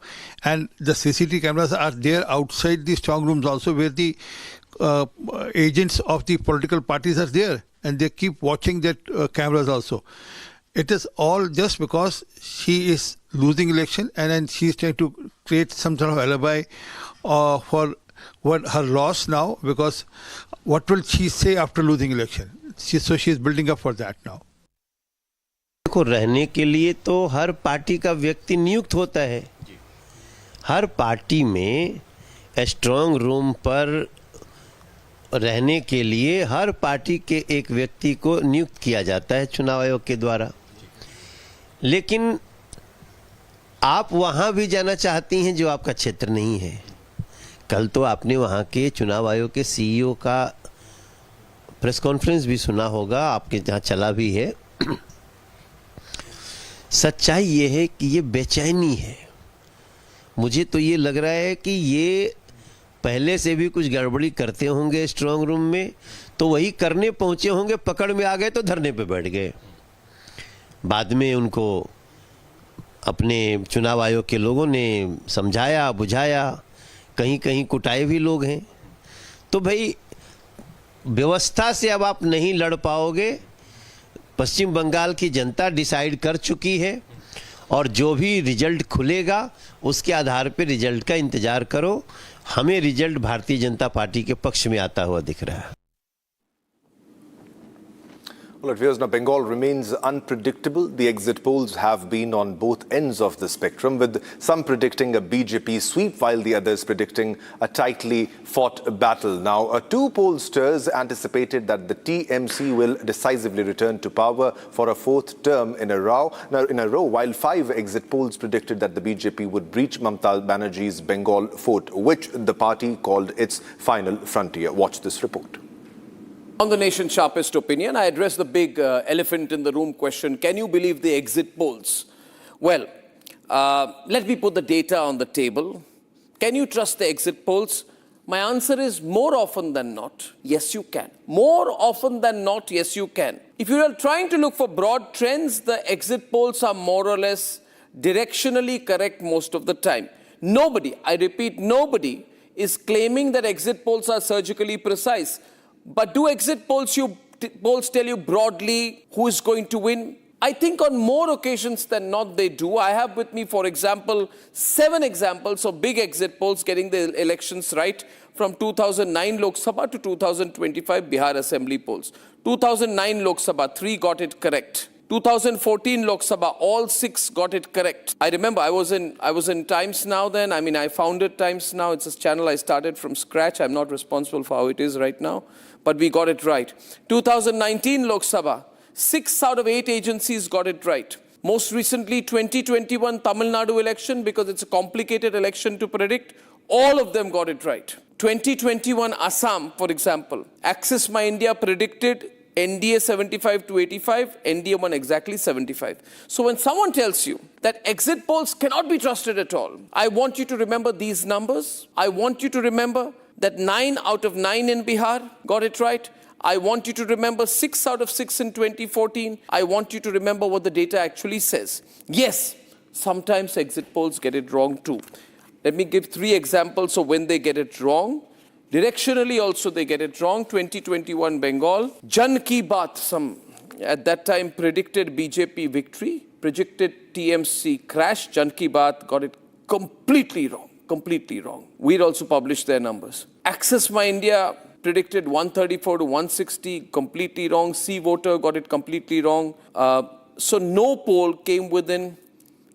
and the CCTV cameras are there outside the strong rooms also, where the agents of the political parties are there, and they keep watching that cameras also. It is all just because she is losing election, and then she is trying to create some sort of alibi for what her loss now, because what will she say after losing election? So she is building up for that now. देखो, रहने के लिए तो हर party का व्यक्ति नियुक्त होता है. हर पार्टी में स्ट्रांग रूम पर रहने के लिए हर पार्टी के एक व्यक्ति को नियुक्त किया जाता है चुनाव आयोग के द्वारा. लेकिन आप वहां भी जाना चाहती हैं जो आपका क्षेत्र नहीं है. कल तो आपने वहाँ के चुनाव आयोग के सीईओ का प्रेस कॉन्फ्रेंस भी सुना होगा, आपके जहाँ चला भी है. सच्चाई ये है कि ये बेचैनी है. मुझे तो ये लग रहा है कि ये पहले से भी कुछ गड़बड़ी करते होंगे स्ट्रांग रूम में, तो वही करने पहुँचे होंगे, पकड़ में आ गए तो धरने पे बैठ गए. बाद में उनको अपने चुनाव आयोग के लोगों ने समझाया बुझाया, कहीं कहीं कुटाए भी लोग हैं. तो भाई व्यवस्था से अब आप नहीं लड़ पाओगे. पश्चिम बंगाल की जनता डिसाइड कर चुकी है, और जो भी रिजल्ट खुलेगा उसके आधार पर रिजल्ट का इंतजार करो. हमें रिजल्ट भारतीय जनता पार्टी के पक्ष में आता हुआ दिख रहा है. Well, it appears now Bengal remains unpredictable. The exit polls have been on both ends of the spectrum, with some predicting a BJP sweep while the others predicting a tightly fought battle. Now, two pollsters anticipated that the TMC will decisively return to power for a fourth term in a row, while 5 exit polls predicted that the BJP would breach Mamata Banerjee's Bengal fort, which the party called its final frontier. Watch this report. On the nation's sharpest opinion, I address the big elephant in the room question. Can you believe the exit polls? Well, let me put the data on the table. Can you trust the exit polls? My answer is more often than not, yes you can. More often than not, yes you can. If you are trying to look for broad trends, the exit polls are more or less directionally correct most of the time. Nobody, I repeat, nobody is claiming that exit polls are surgically precise. But do exit polls tell you broadly who is going to win? I think on more occasions than not they do. I have with me, for example, 7 examples of big exit polls getting the elections right from 2009 Lok Sabha to 2025 Bihar Assembly polls. 2009 Lok Sabha, 3 got it correct. 2014 Lok Sabha, all 6 got it correct. I remember I was in Times Now then. I mean, I founded Times Now. It's a channel I started from scratch. I'm not responsible for how it is right now, but we got it right. 2019 Lok Sabha, 6 out of 8 agencies got it right. Most recently, 2021 Tamil Nadu election, because it's a complicated election to predict, all of them got it right. 2021 Assam, for example, Access My India predicted NDA 75 to 85, NDA won exactly 75. So when someone tells you that exit polls cannot be trusted at all, I want you to remember these numbers. I want you to remember that 9 out of 9 in Bihar got it right. I want you to remember 6 out of 6 in 2014. I want you to remember what the data actually says. Yes, sometimes exit polls get it wrong too. Let me give 3 examples of when they get it wrong. Directionally also they get it wrong. 2021 Bengal. Jan Ki Baat, some at that time predicted BJP victory, predicted TMC crash. Jan Ki Baat got it completely wrong. Completely wrong. We'd also published their numbers. Access My India predicted 134 to 160, completely wrong. See Voter got it completely wrong. So no poll came within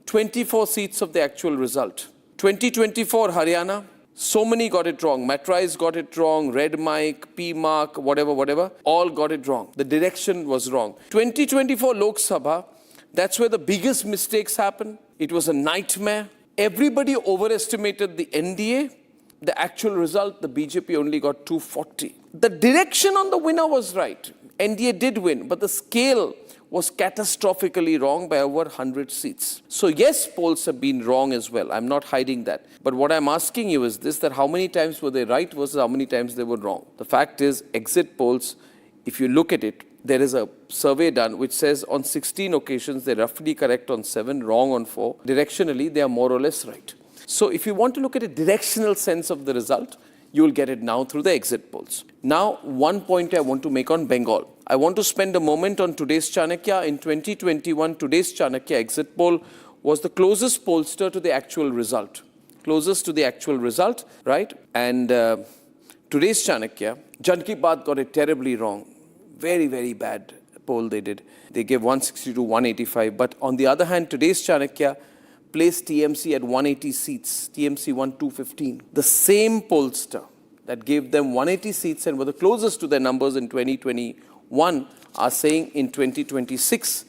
24 seats of the actual result. 2024 Haryana, so many got it wrong. Matrise got it wrong, Red Mike, P Mark, whatever, all got it wrong. The direction was wrong. 2024 Lok Sabha, that's where the biggest mistakes happened. It was a nightmare. Everybody overestimated the NDA. The actual result, the BJP only got 240. The direction on the winner was right. NDA did win, but the scale was catastrophically wrong by over 100 seats. So yes, polls have been wrong as well. I'm not hiding that. But what I'm asking you is this, that how many times were they right versus how many times they were wrong? The fact is, exit polls, if you look at it, there is a survey done which says on 16 occasions, they're roughly correct on 7, wrong on 4. Directionally, they are more or less right. So if you want to look at a directional sense of the result, you will get it now through the exit polls. Now, one point I want to make on Bengal. I want to spend a moment on today's Chanakya. In 2021, today's Chanakya exit poll was the closest pollster to the actual result. Closest to the actual result, right? And today's Chanakya, Jan Ki Baat got it terribly wrong. Very, very bad poll they did. They gave 160 to 185. But on the other hand, today's Chanakya placed TMC at 180 seats. TMC won 215. The same pollster that gave them 180 seats and were the closest to their numbers in 2021 are saying in 2026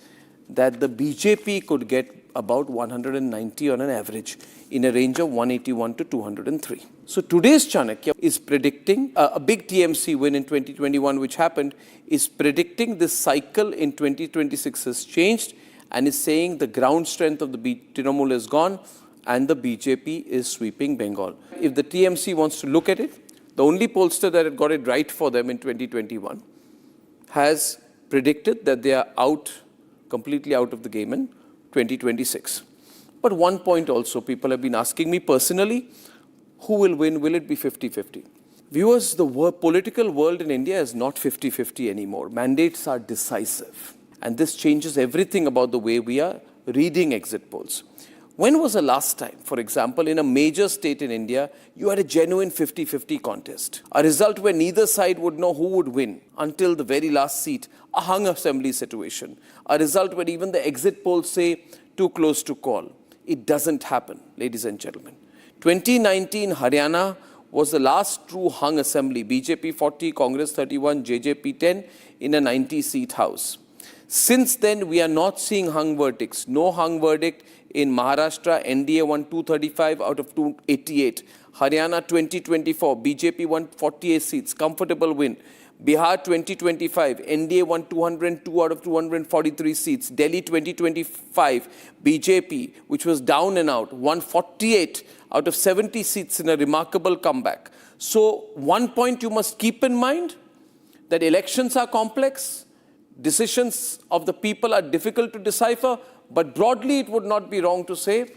that the BJP could get about 190 on an average in a range of 181 to 203. So today's Chanakya is predicting a big TMC win in 2021 which happened, is predicting this cycle in 2026 has changed and is saying the ground strength of the Trinamool is gone and the BJP is sweeping Bengal. If the TMC wants to look at it, the only pollster that had got it right for them in 2021 has predicted that they are completely out of the game in 2026. But one point also, people have been asking me personally, who will win? Will it be 50-50? Viewers, the political world in India is not 50-50 anymore. Mandates are decisive. And this changes everything about the way we are reading exit polls. When was the last time, for example, in a major state in India, you had a genuine 50-50 contest? A result where neither side would know who would win until the very last seat, a hung assembly situation. A result where even the exit polls say too close to call. It doesn't happen, ladies and gentlemen. 2019 Haryana was the last true hung assembly. BJP 40, Congress 31, JJP 10 in a 90-seat house. Since then, we are not seeing hung verdicts. No hung verdict in Maharashtra. NDA won 235 out of 288. Haryana 2024, BJP won 48 seats. Comfortable win. Bihar 2025, NDA won 202 out of 243 seats. Delhi 2025, BJP, which was down and out, won 48 out of 70 seats in a remarkable comeback. So one point you must keep in mind, that elections are complex. Decisions of the people are difficult to decipher, but broadly it would not be wrong to say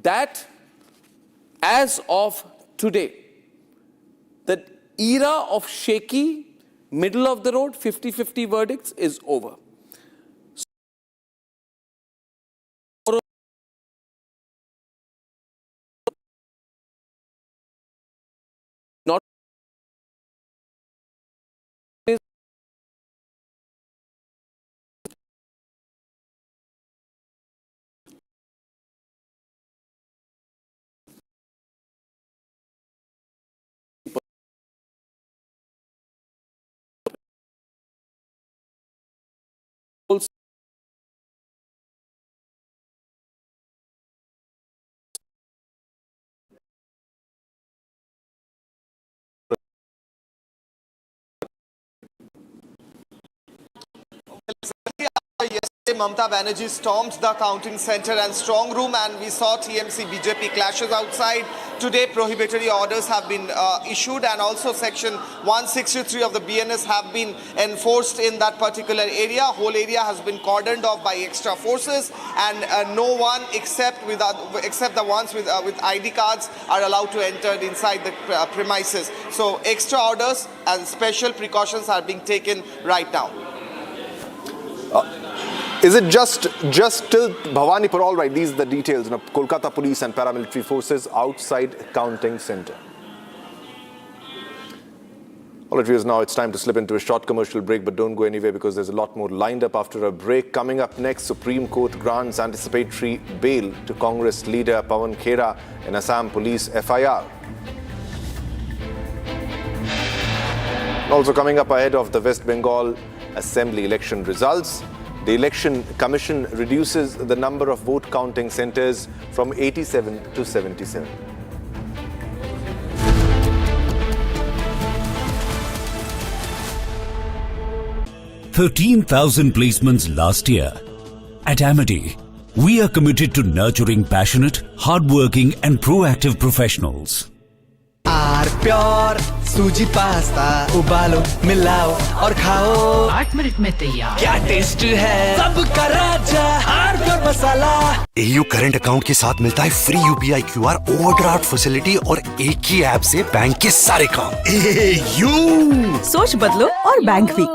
that as of today, that era of shaky, middle of the road, 50-50 verdicts is over. Not Yesterday, Mamata Banerjee stormed the counting centre and strong room, and we saw TMC-BJP clashes outside. Today, prohibitory orders have been issued, and also Section 163 of the BNS have been enforced in that particular area. Whole area has been cordoned off by extra forces, and no one except the ones with ID cards are allowed to enter inside the premises. So, extra orders and special precautions are being taken right now. Is it just till Bhawanipur? All right, these are the details. Kolkata police and paramilitary forces outside counting centre. All right, viewers, now it's time to slip into a short commercial break, but don't go anywhere because there's a lot more lined up after a break. Coming up next, Supreme Court grants anticipatory bail to Congress leader Pawan Khera in Assam police FIR. Also coming up ahead of the West Bengal Assembly election results, the Election Commission reduces the number of vote counting centres from 87 to 77. $13,000 placements last year. At Amity, we are committed to nurturing passionate, hardworking and proactive professionals. Pure suji pasta उबालो मिलाओ और खाओ 8 minute में तैयार। क्या taste है सबका राजा pure masala. AU current account के साथ मिलता है free UPI QR overdraft facility और एक ही ऐप से बैंक के सारे काम। AU सोच बदलो और बैंक भी।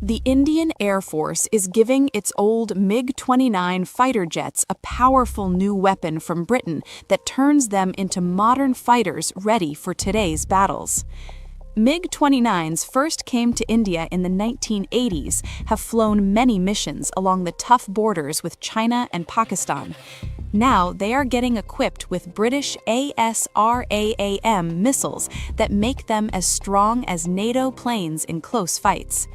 The Indian Air Force is giving its old MiG-29 fighter jets a powerful new weapon from Britain that turns them into modern fighters ready for today's battles. MiG-29s first came to India in the 1980s, have flown many missions along the tough borders with China and Pakistan. Now they are getting equipped with British ASRAAM missiles that make them as strong as NATO planes in close fights.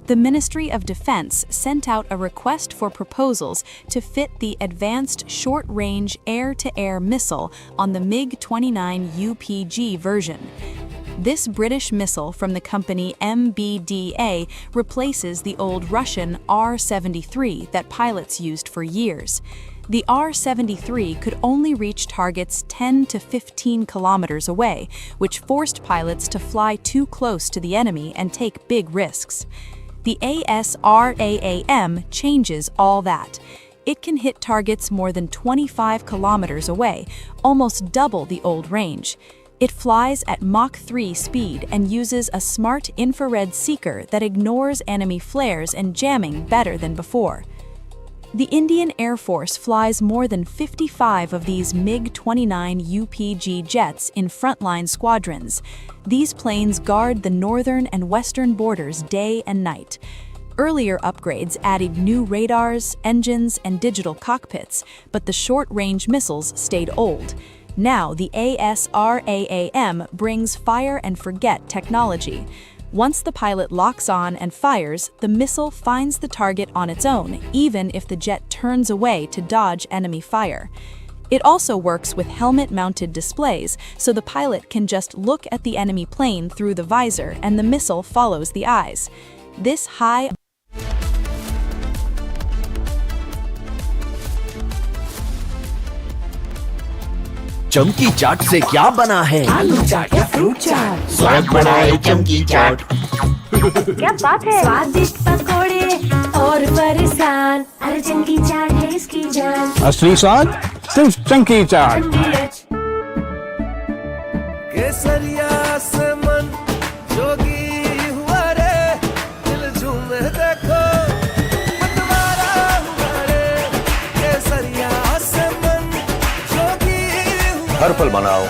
The Ministry of Defense sent out a request for proposals to fit the Advanced Short-Range Air-to-Air Missile on the MiG-29 UPG version. This British missile from the company MBDA replaces the old Russian R-73 that pilots used for years. The R-73 could only reach targets 10 to 15 kilometers away, which forced pilots to fly too close to the enemy and take big risks. The ASRAAM changes all that. It can hit targets more than 25 kilometers away, almost double the old range. It flies at Mach 3 speed and uses a smart infrared seeker that ignores enemy flares and jamming better than before. The Indian Air Force flies more than 55 of these MiG-29 UPG jets in frontline squadrons. These planes guard the northern and western borders day and night. Earlier upgrades added new radars, engines, and digital cockpits, but the short-range missiles stayed old. Now the ASRAAM brings fire-and-forget technology. Once the pilot locks on and fires, the missile finds the target on its own, even if the jet turns away to dodge enemy fire. It also works with helmet-mounted displays, so the pilot can just look at the enemy plane through the visor and the missile follows the eyes. This high चमकी चाट से क्या बना है? आलू चाट या fruit चाट, स्वाद बढ़ाए चमकी चाट। क्या बात है? स्वादिष्ट पकोड़े और फरसान, अरे चमकी चाट है इसकी जान। असली स्वाद सिर्फ चमकी चाट। केसरिया से हर पल मनाओ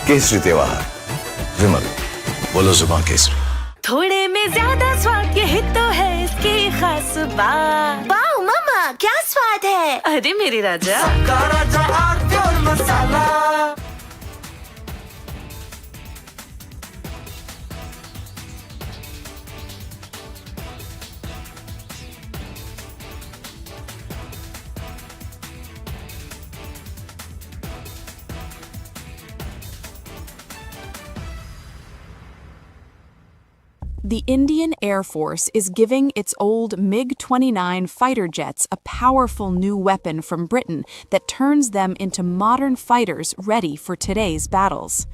केसरी त्योहार। विमल, बोलो जुबान केसरी। थोड़े में ज्यादा स्वाद, यही तो है इसकी खास बात। वाओ मामा, क्या स्वाद है। अरे मेरे राजा, सबका राजा आरती और मसाला। The Indian Air Force is giving its old MiG-29 fighter jets a powerful new weapon from Britain that turns them into modern fighters ready for today's battles.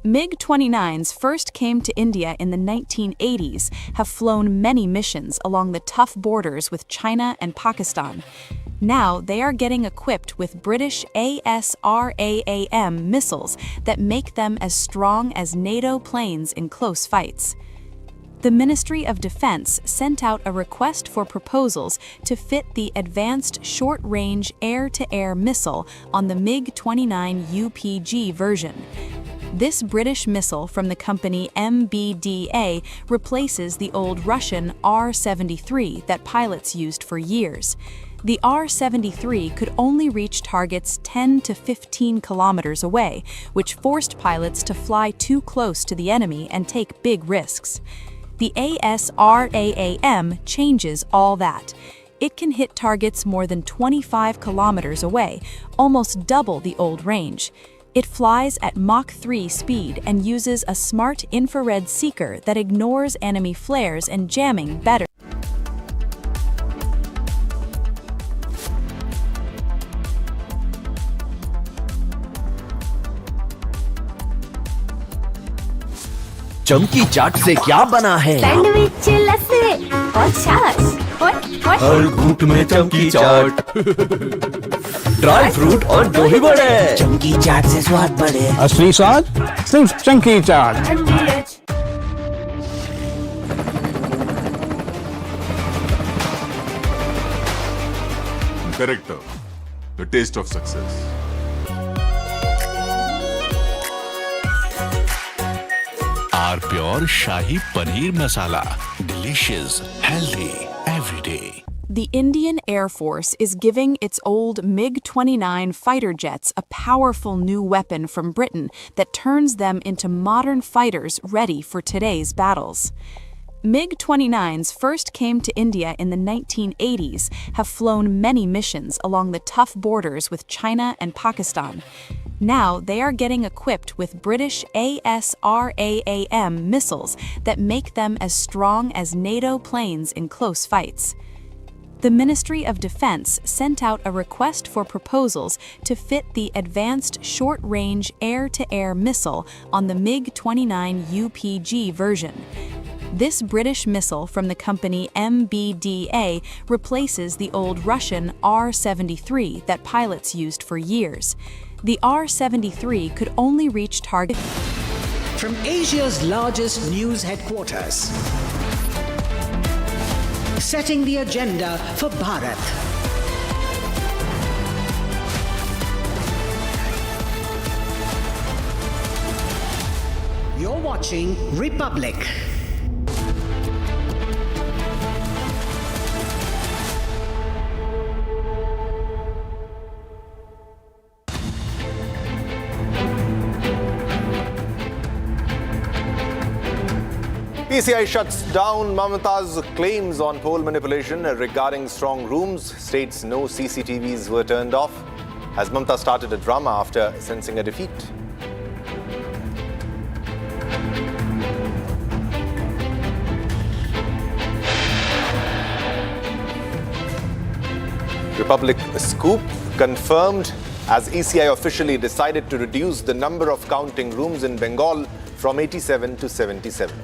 MiG-29s first came to India in the 1980s, have flown many missions along the tough borders with China and Pakistan. Now they are getting equipped with British ASRAAM missiles that make them as strong as NATO planes in close fights. The Ministry of Defense sent out a request for proposals to fit the Advanced Short-Range Air-to-Air Missile on the MiG-29 UPG version. This British missile from the company MBDA replaces the old Russian R-73 that pilots used for years. The R-73 could only reach targets 10 to 15 kilometers away, which forced pilots to fly too close to the enemy and take big risks. The ASRAAM changes all that. It can hit targets more than 25 kilometers away, almost double the old range. It flies at Mach 3 speed and uses a smart infrared seeker that ignores enemy flares and jamming better. चमकी चाट से क्या बना है? Sandwich, लस्सी और छाछ। हर घूंट में चमकी चाट। ड्राई फ्रूट और दही बड़े। चमकी चाट से स्वाद बढ़े। असली स्वाद सिर्फ चमकी चाट। Character, the taste of success. Our pure Shahi Paneer Masala. Delicious, healthy, every day. The Indian Air Force is giving its old MiG-29 fighter jets a powerful new weapon from Britain that turns them into modern fighters ready for today's battles. MiG-29s first came to India in the 1980s, have flown many missions along the tough borders with China and Pakistan. Now they are getting equipped with British ASRAAM missiles that make them as strong as NATO planes in close fights. The Ministry of Defense sent out a request for proposals to fit the Advanced Short-Range Air-to-Air Missile on the MiG-29 UPG version. This British missile from the company MBDA replaces the old Russian R-73 that pilots used for years. The R-73 could only reach target. From Asia's largest news headquarters, setting the agenda for Bharat. You're watching Republic. PCI shuts down Mamata's claims on poll manipulation regarding strong rooms, states no CCTVs were turned off, as Mamata started a drama after sensing a defeat. Republic scoop confirmed as ECI officially decided to reduce the number of counting rooms in Bengal from 87 to 77.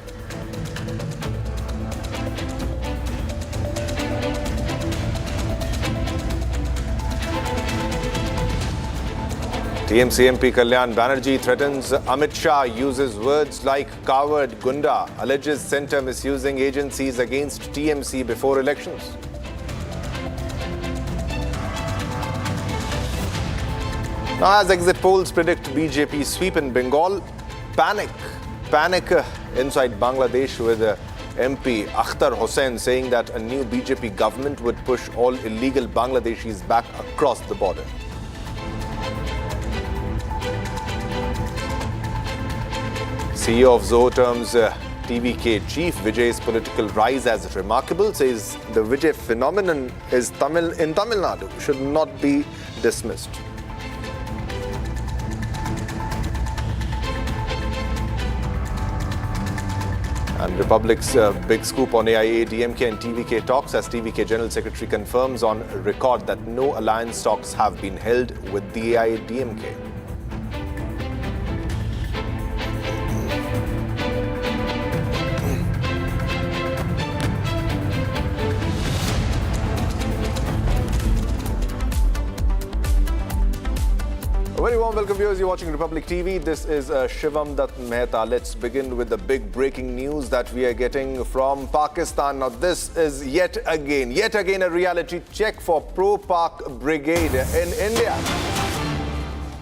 TMC MP Kalyan Banerjee threatens Amit Shah, uses words like coward, gunda, alleges centre misusing agencies against TMC before elections. Now, as exit polls predict BJP sweep in Bengal, panic inside Bangladesh with MP Akhtar Hossain saying that a new BJP government would push all illegal Bangladeshis back across the border. CEO of Zoho terms TVK chief Vijay's political rise as remarkable, says the Vijay phenomenon is in Tamil Nadu should not be dismissed. And Republic's big scoop on AIA, DMK and TVK talks as TVK General Secretary confirms on record that no alliance talks have been held with the AIA DMK. A very warm welcome, viewers. You're watching Republic TV. This is Shivam Dutt Mehta. Let's begin with the big breaking news that we are getting from Pakistan. Now, this is yet again a reality check for pro-Pak brigade in India.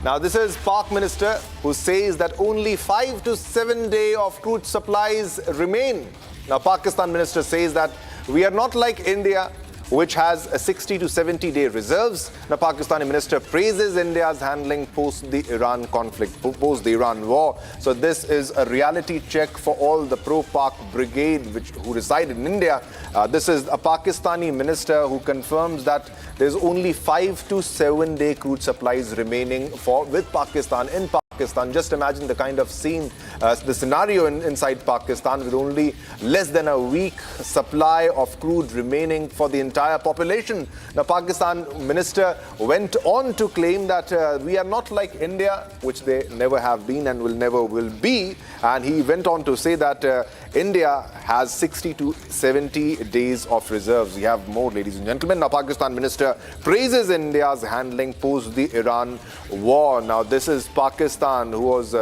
Now, this is Pak Minister who says that only 5 to 7 days of crude supplies remain. Now, Pakistan Minister says that we are not like India, which has a 60 to 70 day reserves. The Pakistani minister praises India's handling post the Iran conflict, post the Iran war. So this is a reality check for all the pro-Pak brigade who reside in India. This is a Pakistani minister who confirms that there's only 5 to 7 day crude supplies remaining with Pakistan in Pakistan. Just imagine the kind of scene, the scenario inside Pakistan with only less than a week supply of crude remaining for the entire population. The Pakistan minister went on to claim that we are not like India, which they never have been and never will be. And he went on to say that India has 60 to 70 days of reserves. We have more, ladies and gentlemen. Now, Pakistan minister praises India's handling post the Iran war. Now, this is Pakistan, who was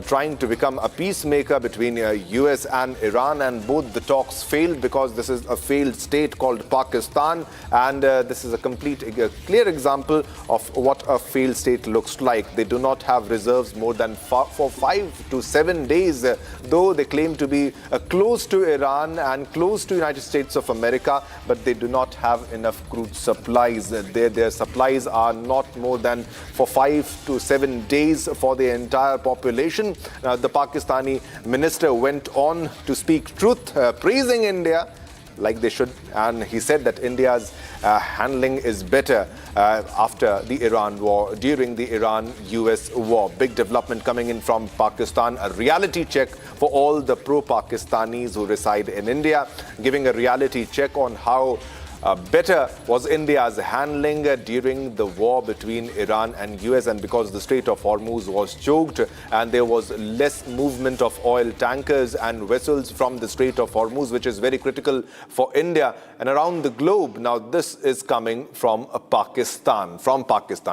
trying to become a peacemaker between US and Iran, and both the talks failed because this is a failed state called Pakistan, and this is a clear example of what a failed state looks like. They do not have reserves more than for 5 to 7 days, though they claim to be close to Iran and close to United States of America, but they do not have enough crude supplies. Their supplies are not more than for 5 to 7 days for the entire population. The Pakistani minister went on to speak truth, praising India like they should, and he said that India's handling is better after the Iran war, during the Iran-US war. Big development coming in from Pakistan, a reality check for all the pro-Pakistanis who reside in India, giving a reality check on how better was India's handling during the war between Iran and US, and because the Strait of Hormuz was choked and there was less movement of oil tankers and vessels from the Strait of Hormuz, which is very critical for India and around the globe. Now, this is coming from Pakistan.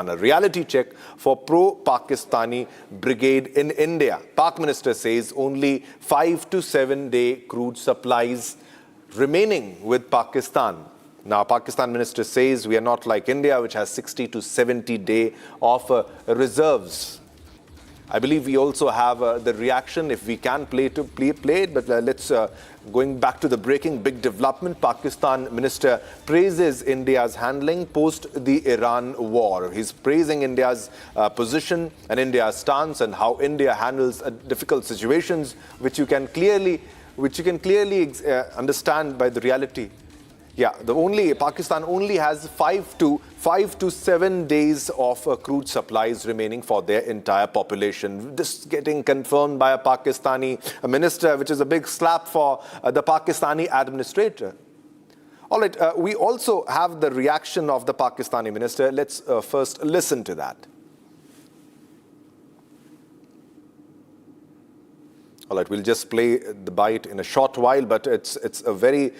A reality check for pro-Pakistani brigade in India. Pak minister says only 5 to 7 day crude supplies remaining with Pakistan. Now, Pakistan minister says we are not like India, which has 60 to 70 day of reserves. I believe we also have the reaction, if we can play it, but let's, going back to the breaking big development, Pakistan minister praises India's handling post the Iran war. He's praising India's position and India's stance and how India handles difficult situations, which you can clearly understand by the reality. Yeah, Pakistan only has 5 to 7 days of crude supplies remaining for their entire population. This getting confirmed by a Pakistani minister, which is a big slap for the Pakistani administrator. All right, we also have the reaction of the Pakistani minister. Let's first listen to that. All right, we'll just play the bite in a short while, but it's a very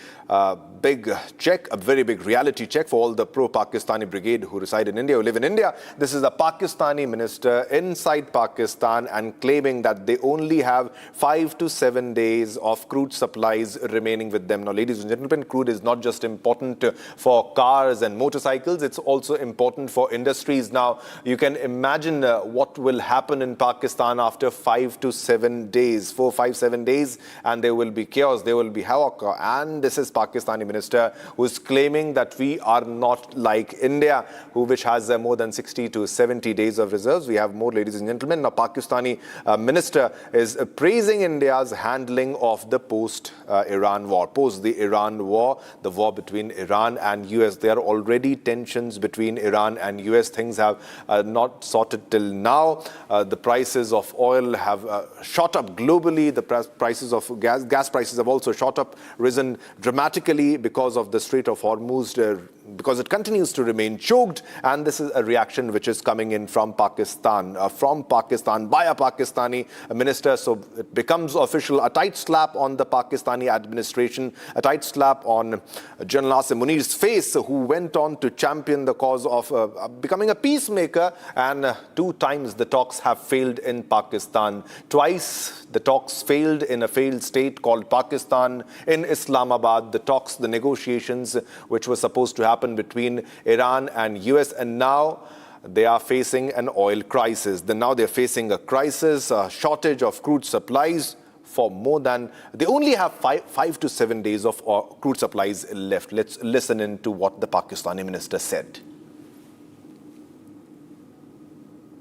big check, a very big reality check for all the pro-Pakistani brigade who reside in India, who live in India. This is a Pakistani minister inside Pakistan and claiming that they only have 5 to 7 days of crude supplies remaining with them. Now, ladies and gentlemen, crude is not just important for cars and motorcycles, it's also important for industries. Now, you can imagine what will happen in Pakistan after 5 to 7 days. 4, 5, 7 days, and there will be chaos, there will be havoc. And this is Pakistani minister who is claiming that we are not like India, which has more than 60 to 70 days of reserves. We have more, ladies and gentlemen. Now, Pakistani minister is praising India's handling of the post-Iran war. Post the Iran war, the war between Iran and US, there are already tensions between Iran and US. Things have not sorted till now. The prices of oil have shot up globally. The prices of gas prices have also shot up, risen dramatically because of the Strait of Hormuz, because it continues to remain choked. And this is a reaction which is coming in from Pakistan by a Pakistani minister. So it becomes official, a tight slap on the Pakistani administration, a tight slap on General Asim Munir's face, who went on to champion the cause of becoming a peacemaker. And 2 times the talks have failed in Pakistan. Twice the talks failed in a failed state called Pakistan. In Islamabad, the negotiations which were supposed to happen between Iran and US, and now they are facing an oil crisis. Now they're facing a crisis, a shortage of crude supplies for more than, they only have 5 to 7 days of crude supplies left. Let's listen in to what the Pakistani minister said.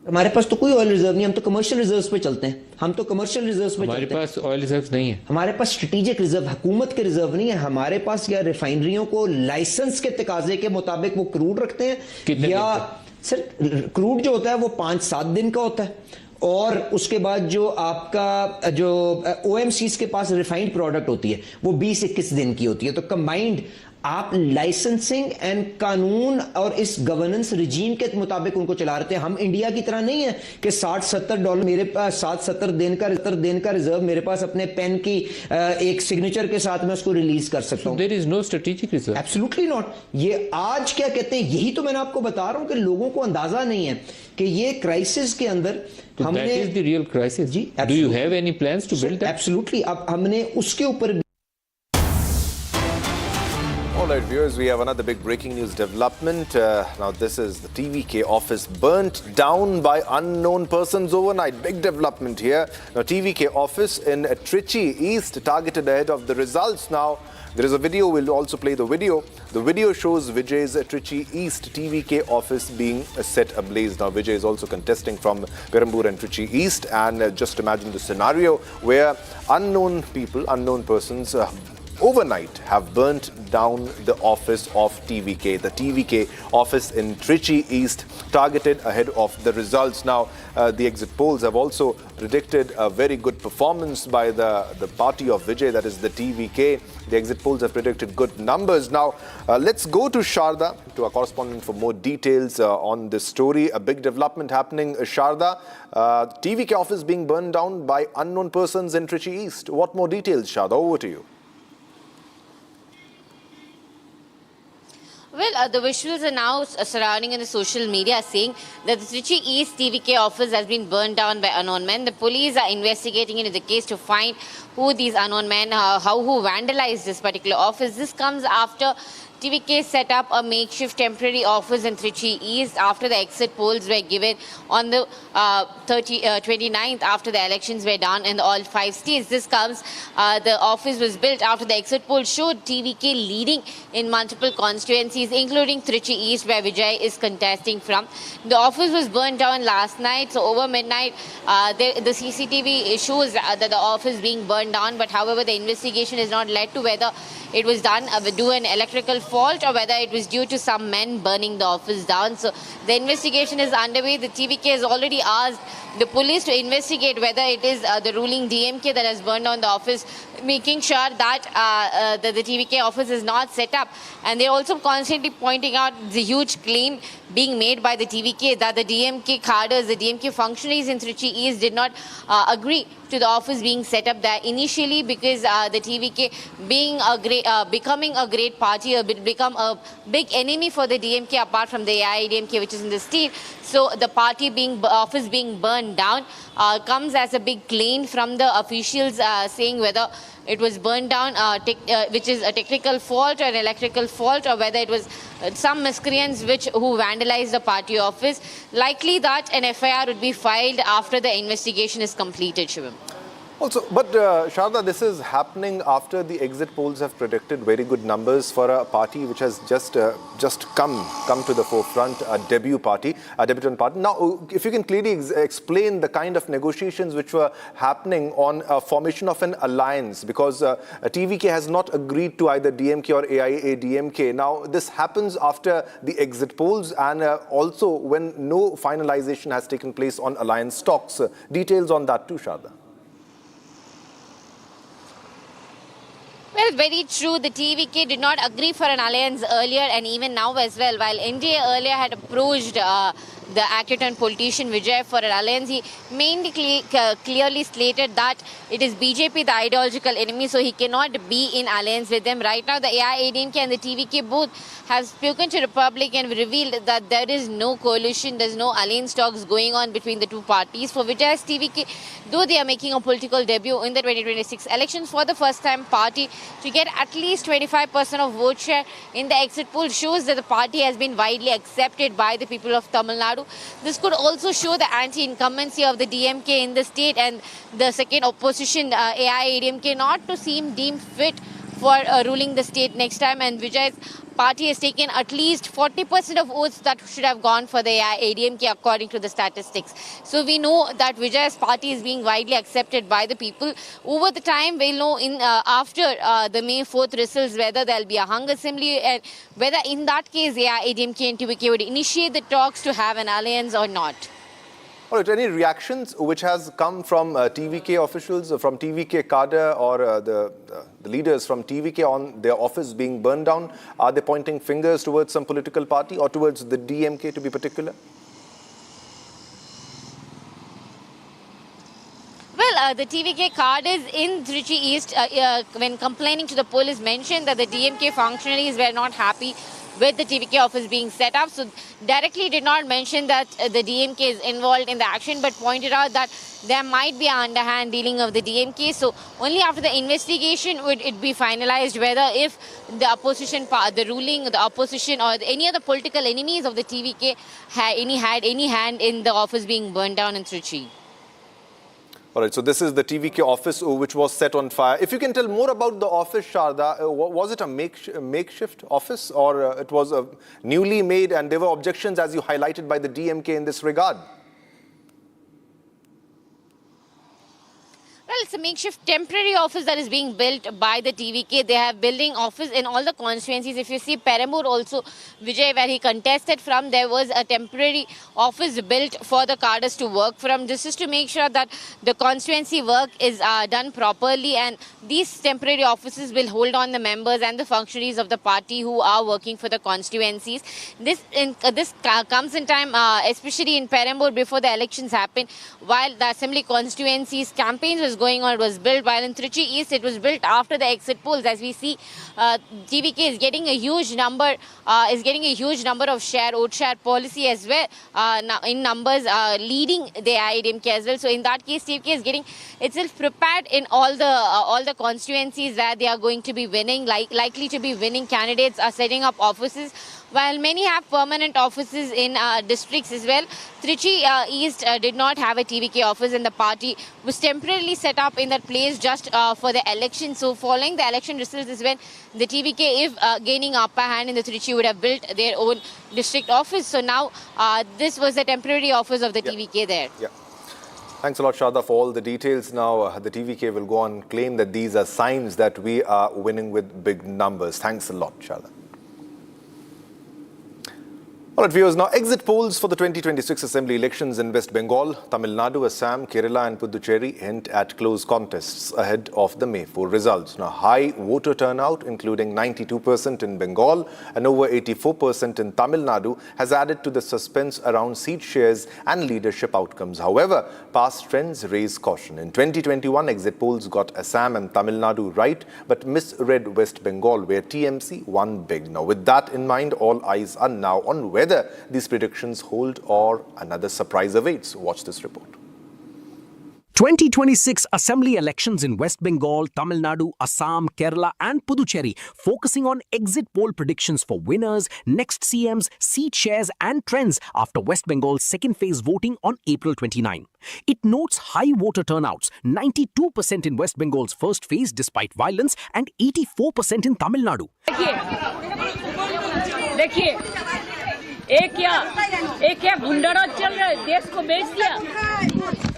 हमारे पास तो कोई oil reserve नहीं, हम तो commercial reserves पे चलते हैं। हम तो कमर्शियल रिजर्व्स पे हमारे चलते हैं। पास ऑयल रिजर्व नहीं है। हमारे पास स्ट्रेटेजिक रिजर्व, हुकूमत के रिजर्व नहीं है। हमारे पास या रिफाइनरियों को लाइसेंस के तकाजे के मुताबिक वो क्रूड रखते हैं, या सर क्रूड जो होता है वो 5-7 दिन का होता है, और उसके बाद जो आपका जो OMCs के पास रिफाइंड प्रोडक्ट होती है वो 20-21 दिन की होती है। तो कंबाइंड आप लाइसेंसिंग एंड कानून और इस गवर्नेंस रिजीम के मुताबिक उनको चला रहे थे। हम इंडिया की तरह नहीं है कि $60-70 मेरे पास 70 दिन का रिजर्व मेरे पास अपने पेन की एक सिग्नेचर के साथ मैं उसको रिलीज कर सकता हूं। There is no strategic reserve. Absolutely not. ये आज क्या कहते हैं, यही तो मैंने आपको बता रहा हूं कि लोगों को अंदाजा नहीं है कि ये क्राइसिस के अंदर हमने, that is the real crisis. जी, do you have any plans to build that? Absolutely. अब हमने उसके ऊपर। All right, viewers, we have another big breaking news development. Now, this is the TVK office burnt down by unknown persons overnight. Big development here. Now, TVK office in Trichy East targeted ahead of the results. Now, there is a video. We'll also play the video. The video shows Vijay's Trichy East TVK office being set ablaze. Now, Vijay is also contesting from Perambur and Trichy East. And just imagine the scenario where unknown people, unknown persons, overnight have burnt down the office of TVK. The TVK office in Trichy East targeted ahead of the results. Now, the exit polls have also predicted a very good performance by the party of Vijay, that is the TVK. The exit polls have predicted good numbers. Now, let's go to Sharda, to our correspondent for more details on this story. A big development happening, Sharda. TVK office being burned down by unknown persons in Trichy East. What more details, Sharda? Over to you. Well, the visuals are now surrounding in the social media saying that the Trichy East TVK office has been burned down by unknown men. The police are investigating into the case to find who these unknown men, who vandalized this particular office. This comes after TVK set up a makeshift temporary office in Trichy East after the exit polls were given on the 29th after the elections were done in all 5 states. This comes, the office was built after the exit polls showed TVK leading in multiple constituencies, including Trichy East, where Vijay is contesting from. The office was burned down last night, so over midnight, the CCTV shows that the office being burned down, but however, the investigation is not led to whether it was done due an electrical fault or whether it was due to some men burning the office down. So the investigation is underway. The TVK has already asked the police to investigate whether it is the ruling DMK that has burned down the office, making sure that the TVK office is not set up. And they're also constantly pointing out the huge claim being made by the TVK that the DMK cadres, the DMK functionaries in Trichy East did not agree to the office being set up there initially, because the TVK being a great, becoming a great party, become a big enemy for the DMK apart from the AIADMK, which is in the state. So the party office being burned down comes as a big claim from the officials saying whether it was burned down, which is a technical fault or an electrical fault, or whether it was some miscreants who vandalized the party office. Likely that an FIR would be filed after the investigation is completed, Shivam. Also, but Sharda, this is happening after the exit polls have predicted very good numbers for a party which has just come to the forefront, a debutant party. Now, if you can clearly explain the kind of negotiations which were happening on a formation of an alliance, because TVK has not agreed to either DMK or AIADMK. Now, this happens after the exit polls and also when no finalization has taken place on alliance talks. Details on that too, Sharda. Well, very true. The TVK did not agree for an alliance earlier and even now as well. While NDA earlier had approached the accused politician Vijay for an alliance, he mainly clearly stated that it is BJP the ideological enemy, so he cannot be in alliance with them. Right now, the AIADMK and the TVK both have spoken to Republic and revealed that there is no coalition, there's no alliance talks going on between the two parties. For Vijay's TVK, though they are making a political debut in the 2026 elections, for the first time party to get at least 25% of vote share in the exit poll shows that the party has been widely accepted by the people of Tamil Nadu. This could also show the anti-incumbency of the DMK in the state and the second opposition, AIADMK, not to seem deemed fit for ruling the state next time. And Vijay's party has taken at least 40% of votes that should have gone for the AIADMK according to the statistics. So we know that Vijay's party is being widely accepted by the people. Over the time, we'll know after the May 4th results whether there'll be a hung assembly and whether in that case AIADMK and TVK would initiate the talks to have an alliance or not. All right, any reactions which has come from TVK officials, from TVK cadre or the leaders from TVK on their office being burned down? Are they pointing fingers towards some political party or towards the DMK to be particular? Well, the TVK cadres in Trichy East, when complaining to the police, mentioned that the DMK functionaries were not happy with the TVK office being set up. So directly did not mention that the DMK is involved in the action, but pointed out that there might be an underhand dealing of the DMK. So only after the investigation would it be finalized whether if the opposition, the ruling, the opposition or any other political enemies of the TVK had any hand in the office being burned down in Trichy. All right, so this is the TVK office which was set on fire. If you can tell more about the office, Sharda, was it a makeshift office or it was a newly made, and there were objections as you highlighted by the DMK in this regard? Well, it's a makeshift temporary office that is being built by the TVK. They have building office in all the constituencies. If you see Perambur also, Vijay, where he contested from, there was a temporary office built for the cadres to work from. This is to make sure that the constituency work is done properly, and these temporary offices will hold on the members and the functionaries of the party who are working for the constituencies. This comes in time, especially in Perambur before the elections happen, while the assembly constituencies campaigns was going on. It was built, while in Trichy East it was built after the exit polls. As we see, TVK is getting a huge number, of vote share policy as well, in numbers leading the AIADMK as well. So in that case, TVK is getting itself prepared in all the constituencies that they are going to be winning, likely to be winning. Candidates are setting up offices, while many have permanent offices in districts as well. Trichy East did not have a TVK office, and the party was temporarily set up in that place just for the election. So following the election results is when the TVK, if gaining upper hand in the Trichy, would have built their own district office. So now this was the temporary office of the TVK there. Yeah. Thanks a lot, Sharda, for all the details. Now, the TVK will go on and claim that these are signs that we are winning with big numbers. Thanks a lot, Sharda. All right, viewers, now exit polls for the 2026 Assembly elections in West Bengal, Tamil Nadu, Assam, Kerala and Puducherry hint at close contests ahead of the May 4 results. Now, high voter turnout, including 92% in Bengal and over 84% in Tamil Nadu, has added to the suspense around seat shares and leadership outcomes. However, past trends raise caution. In 2021, exit polls got Assam and Tamil Nadu right, but misread West Bengal, where TMC won big. Now, with that in mind, all eyes are now on whether these predictions hold or another surprise awaits. Watch this report. 2026 Assembly elections in West Bengal, Tamil Nadu, Assam, Kerala and Puducherry focusing on exit poll predictions for winners, next CMs, seat shares and trends after West Bengal's second phase voting on April 29. It notes high voter turnouts, 92% in West Bengal's first phase despite violence and 84% in Tamil Nadu. देखिए एक क्या गुंडाराज चल रहा है, देश को बेच दिया।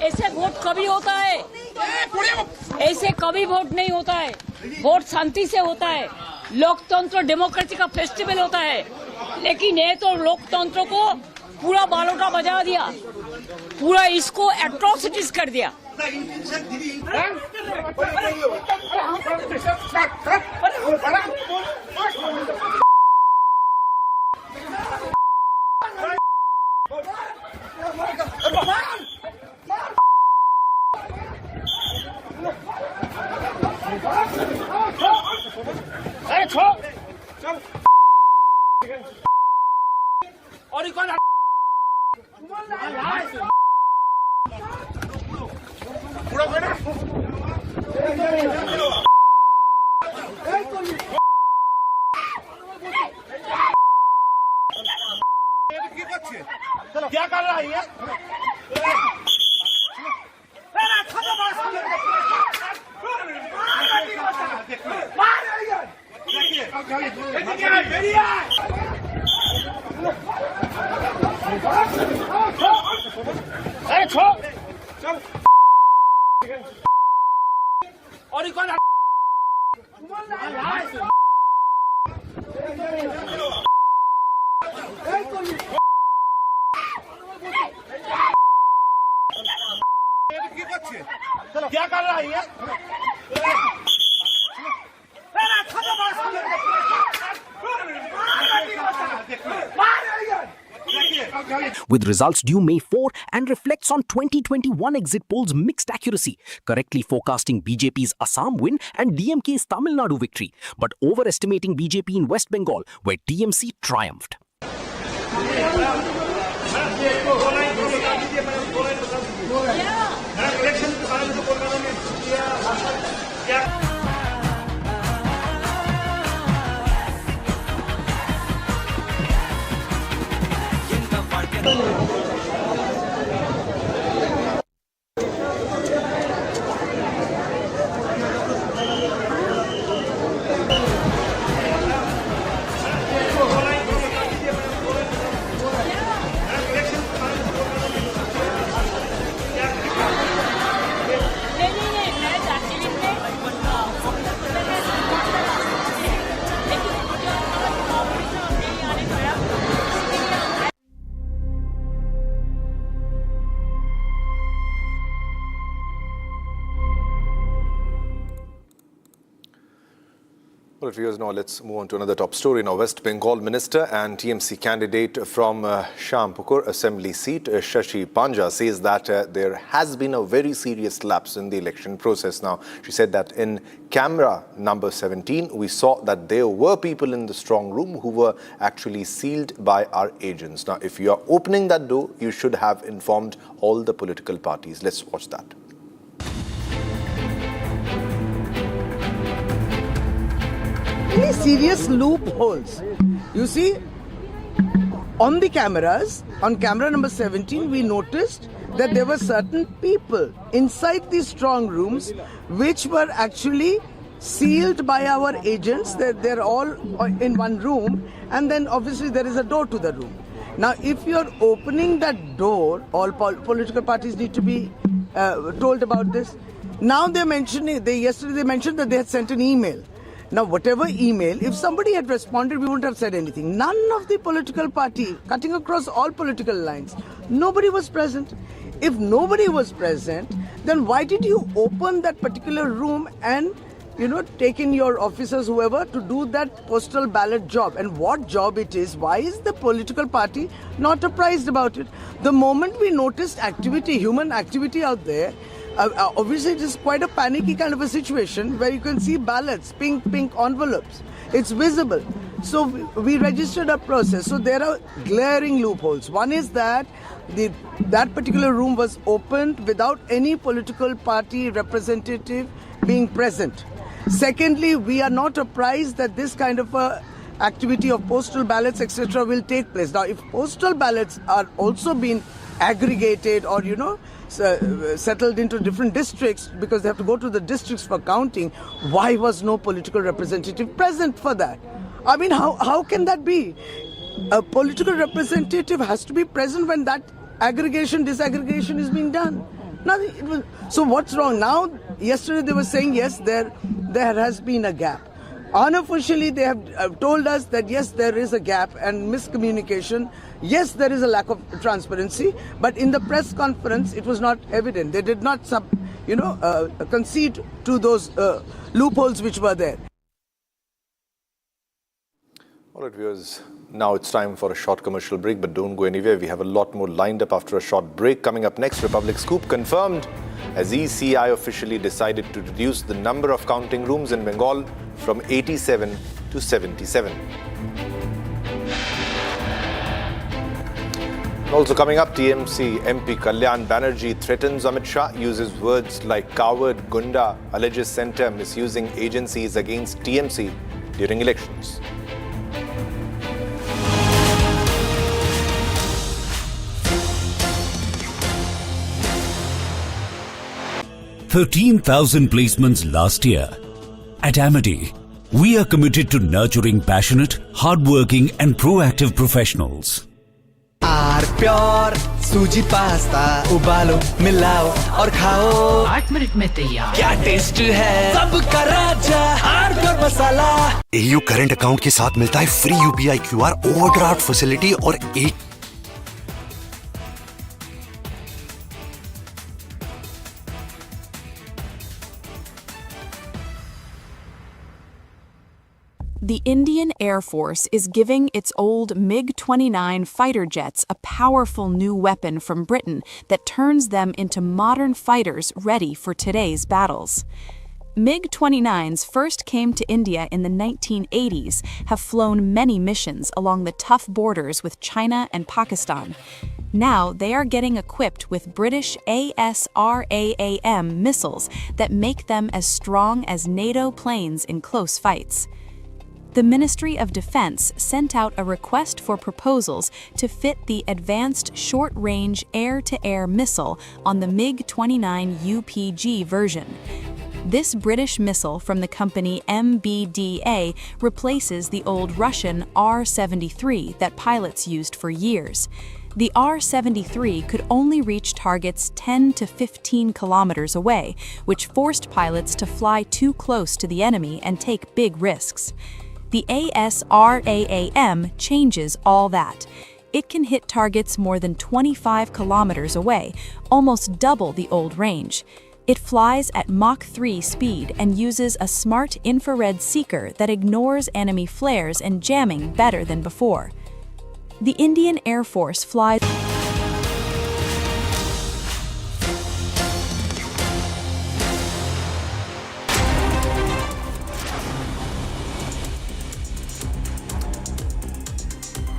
ऐसे वोट कभी होता है? ऐसे कभी वोट नहीं होता है। वोट शांति से होता है। लोकतंत्र डेमोक्रेसी का फेस्टिवल होता है, लेकिन ये तो लोकतंत्र को पूरा बालोटा बजा दिया, पूरा इसको एट्रोसिटीज कर दिया। क्या कर रहा है ये? क्या कर रहा है ये? With results due May 4 and reflects on 2021 exit polls' mixed accuracy, correctly forecasting BJP's Assam win and DMK's Tamil Nadu victory, but overestimating BJP in West Bengal, where TMC triumphed. Well, viewers, now let's move on to another top story. Now, West Bengal Minister and TMC candidate from Shyampukur Assembly seat, Shashi Panja, says that there has been a very serious lapse in the election process. Now, she said that in camera number 17, we saw that there were people in the strong room who were actually sealed by our agents. Now, if you are opening that door, you should have informed all the political parties. Let's watch that. Really serious loopholes. You see, on the cameras, on camera number 17, we noticed that there were certain people inside these strong rooms which were actually sealed by our agents. They're all in one room, and then obviously there is a door to the room. Now, if you're opening that door, all political parties need to be told about this. Now they're mentioning, yesterday they mentioned that they had sent an email. Now, whatever email, if somebody had responded, we wouldn't have said anything. None of the political party, cutting across all political lines, nobody was present. If nobody was present, then why did you open that particular room and, take in your officers, whoever, to do that postal ballot job? And what job it is, why is the political party not apprised about it? The moment we noticed activity, human activity out there, obviously it is quite a panicky kind of a situation where you can see ballots, pink envelopes. It's visible. So we registered a process. So there are glaring loopholes. One is that that particular room was opened without any political party representative being present. Secondly, we are not apprised that this kind of a activity of postal ballots, etc. will take place. Now, if postal ballots are also being aggregated or, settled into different districts because they have to go to the districts for counting, why was no political representative present for that? I mean, how can that be? A political representative has to be present when that disaggregation is being done. So what's wrong? Now, yesterday they were saying, yes, there has been a gap. Unofficially, they have told us that, yes, there is a gap and miscommunication. Yes, there is a lack of transparency. But in the press conference, it was not evident. They did not concede to those loopholes which were there. All right, viewers. Now it's time for a short commercial break, but don't go anywhere. We have a lot more lined up after a short break. Coming up next, Republic Scoop confirmed as ECI officially decided to reduce the number of counting rooms in Bengal from 87 to 77. Also coming up, TMC MP Kalyan Banerjee threatens Amit Shah, uses words like coward, gunda, alleges centre misusing agencies against TMC during elections. 13,000 placements last year. At Amity, we are committed to nurturing passionate, hardworking and proactive professionals. Our pure suji pasta उबालो मिलाओ और खाओ 8 minute में तैयार। क्या taste है सबका राजा R pure masala. AU current account के साथ मिलता है free UPI QR overdraft facility और एक The Indian Air Force is giving its old MiG-29 fighter jets a powerful new weapon from Britain that turns them into modern fighters ready for today's battles. MiG-29s first came to India in the 1980s, have flown many missions along the tough borders with China and Pakistan. Now they are getting equipped with British ASRAAM missiles that make them as strong as NATO planes in close fights. The Ministry of Defense sent out a request for proposals to fit the advanced short-range air-to-air missile on the MiG-29 UPG version. This British missile from the company MBDA replaces the old Russian R-73 that pilots used for years. The R-73 could only reach targets 10 to 15 kilometers away, which forced pilots to fly too close to the enemy and take big risks. The ASRAAM changes all that. It can hit targets more than 25 kilometers away, almost double the old range. It flies at Mach 3 speed and uses a smart infrared seeker that ignores enemy flares and jamming better than before. The Indian Air Force flies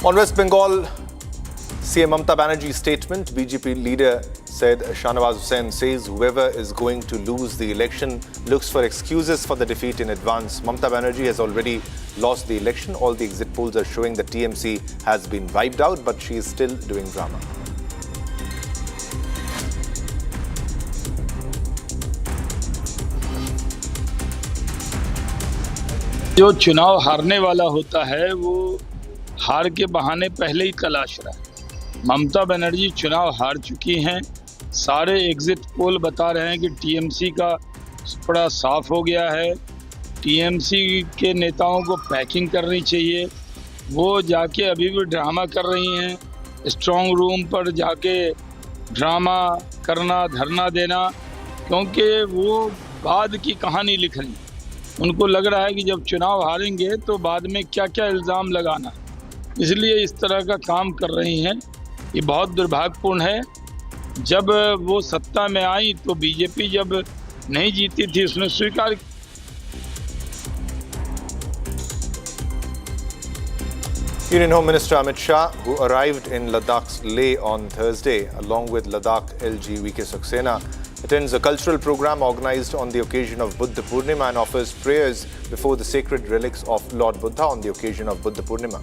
On West Bengal, CM Mamata Banerjee's statement, BJP leader said Shahnawaz Hussain says whoever is going to lose the election looks for excuses for the defeat in advance. Mamata Banerjee has already lost the election. All the exit polls are showing that TMC has been wiped out, but she is still doing drama. जो चुनाव हारने वाला होता है वो हार के बहाने पहले ही तलाश रहा है। ममता बनर्जी चुनाव हार चुकी हैं। सारे एग्जिट पोल बता रहे हैं कि टीएमसी का बड़ा साफ हो गया है। टीएमसी के नेताओं को पैकिंग करनी चाहिए। वो जाके अभी भी ड्रामा कर रही हैं, स्ट्रॉन्ग रूम पर जाके ड्रामा करना, धरना देना, क्योंकि वो बाद की कहानी लिख रही हैं। उनको लग रहा है कि जब चुनाव हारेंगे तो बाद में क्या क्या इल्ज़ाम लगाना, इसलिए इस तरह का काम कर रही हैं। ये बहुत दुर्भाग्यपूर्ण है। जब वो सत्ता में आई तो बीजेपी जब नहीं जीती थी उसने स्वीकार। Union Home Minister Amit Shah, who arrived in Ladakh's Leh on Thursday, along with Ladakh LG VK Saxena, attends a cultural program organized on the occasion of Budh Purnima and offers prayers before the sacred relics of Lord Buddha on the occasion of Budh Purnima.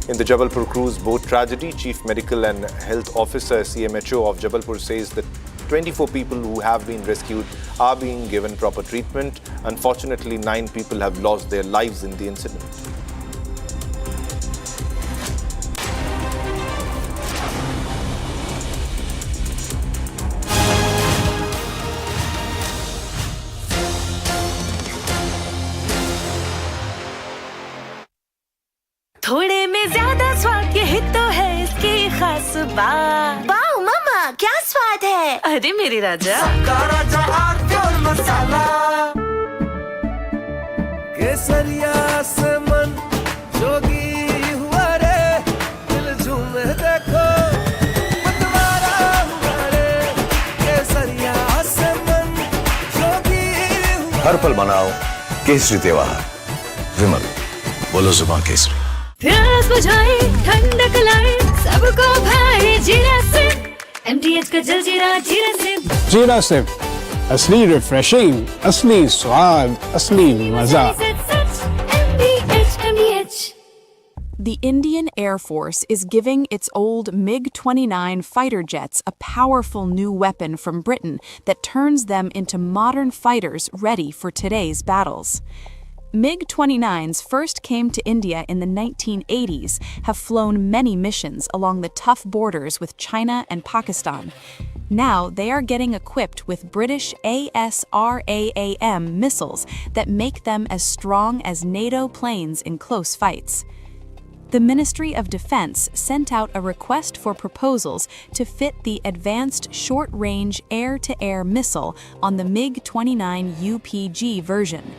In the Jabalpur cruise boat tragedy, Chief Medical and Health Officer CMHO of Jabalpur says that 24 people who have been rescued are being given proper treatment. Unfortunately, 9 people have lost their lives in the incident. थोड़े में ज्यादा स्वाद, यही तो है इसकी खास बात। वाओ मामा, क्या स्वाद है। अरे मेरे राजा, सबका राजा और मसाला। केसरिया से मन जोगी हुआ रे, दिल झूमे देखो मतवारा हुआ रे। केसरिया से मन जोगी हुआ। हर पल मनाओ केसरी त्योहार। विमल, बोलो जुबान केसरी। प्यास बुझाए, ठंडक लाए, सबको भाए जीरा से। MTH का जल जीरा, जीरा से। जीरा से असली रिफ्रेशिंग, असली स्वाद, असली मजा। The Indian Air Force is giving its old MiG-29 fighter jets a powerful new weapon from Britain that turns them into modern fighters ready for today's battles. MiG-29s first came to India in the 1980s, have flown many missions along the tough borders with China and Pakistan. Now they are getting equipped with British ASRAAM missiles that make them as strong as NATO planes in close fights. The Ministry of Defense sent out a request for proposals to fit the Advanced Short-Range Air-to-Air Missile on the MiG-29 UPG version.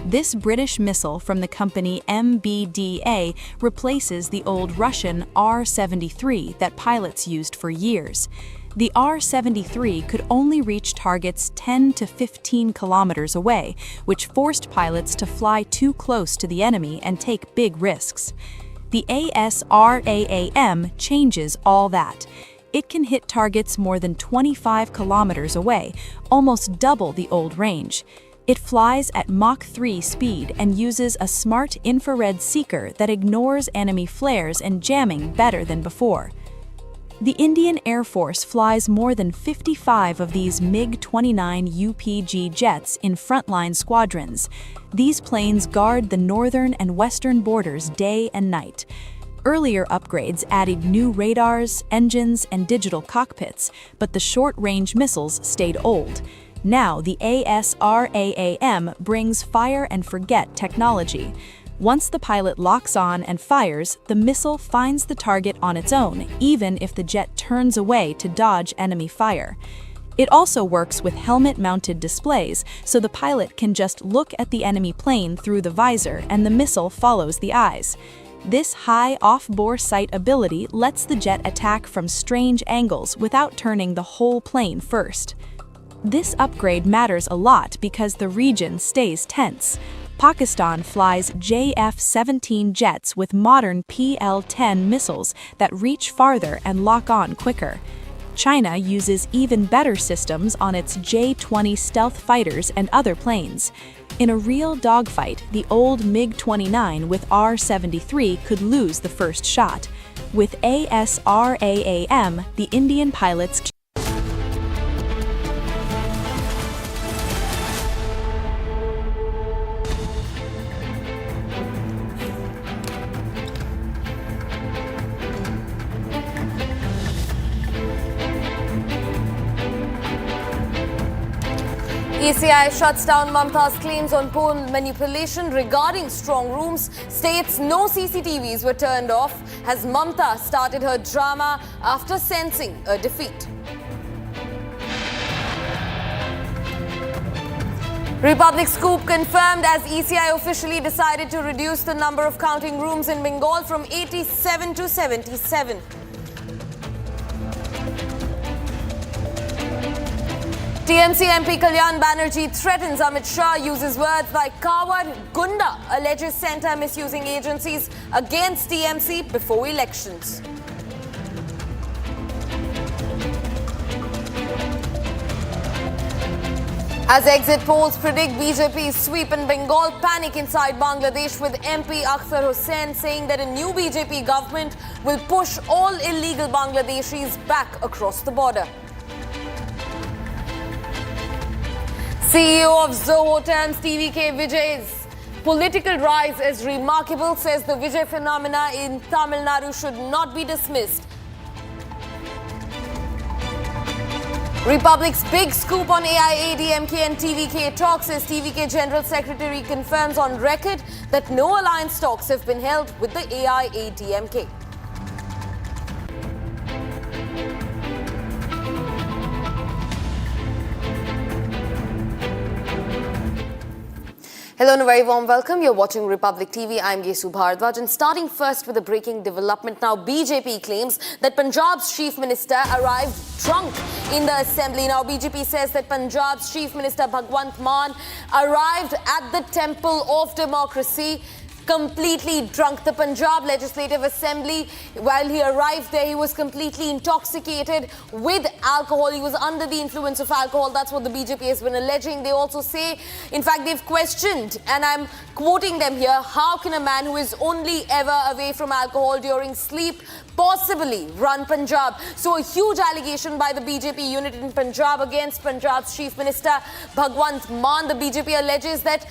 This British missile from the company MBDA replaces the old Russian R-73 that pilots used for years. The R-73 could only reach targets 10 to 15 kilometers away, which forced pilots to fly too close to the enemy and take big risks. The ASRAAM changes all that. It can hit targets more than 25 kilometers away, almost double the old range. It flies at Mach 3 speed and uses a smart infrared seeker that ignores enemy flares and jamming better than before. The Indian Air Force flies more than 55 of these MiG-29 UPG jets in frontline squadrons. These planes guard the northern and western borders day and night. Earlier upgrades added new radars, engines, and digital cockpits, but the short-range missiles stayed old. Now the ASRAAM brings fire-and-forget technology. Once the pilot locks on and fires, the missile finds the target on its own, even if the jet turns away to dodge enemy fire. It also works with helmet-mounted displays, so the pilot can just look at the enemy plane through the visor and the missile follows the eyes. This high off-bore sight ability lets the jet attack from strange angles without turning the whole plane first. This upgrade matters a lot because the region stays tense. Pakistan flies JF-17 jets with modern PL-10 missiles that reach farther and lock on quicker. China uses even better systems on its J-20 stealth fighters and other planes. In a real dogfight, the old MiG-29 with R-73 could lose the first shot. With ASRAAM, the Indian pilots ECI shuts down Mamata's claims on poll manipulation regarding strong rooms, states no CCTVs were turned off as Mamata started her drama after sensing a defeat. Republic scoop confirmed as ECI officially decided to reduce the number of counting rooms in Bengal from 87 to 77. TMC MP Kalyan Banerjee threatens Amit Shah, uses words like coward, gunda, alleges centre misusing agencies against TMC before elections. As exit polls predict BJP's sweep in Bengal, panic inside Bangladesh with MP Akhtar Hussain saying that a new BJP government will push all illegal Bangladeshis back across the border. CEO of Zoho terms TVK Vijay's political rise is remarkable, says the Vijay phenomena in Tamil Nadu should not be dismissed. Republic's big scoop on AIADMK and TVK talks as TVK General Secretary confirms on record that no alliance talks have been held with the AIADMK. Hello and a very warm welcome. You're watching Republic TV. I'm Yesu Bharadwaj. And starting first with a breaking development now, BJP claims that Punjab's Chief Minister arrived drunk in the assembly. Now, BJP says that Punjab's Chief Minister Bhagwant Mann arrived at the temple of democracy completely drunk. The Punjab Legislative Assembly, while he arrived there, he was completely intoxicated with alcohol. He was under the influence of alcohol. That's what the BJP has been alleging. They also say, in fact, they've questioned, and I'm quoting them here, how can a man who is only ever away from alcohol during sleep possibly run Punjab? So a huge allegation by the BJP unit in Punjab against Punjab's Chief Minister Bhagwant Mann. The BJP alleges that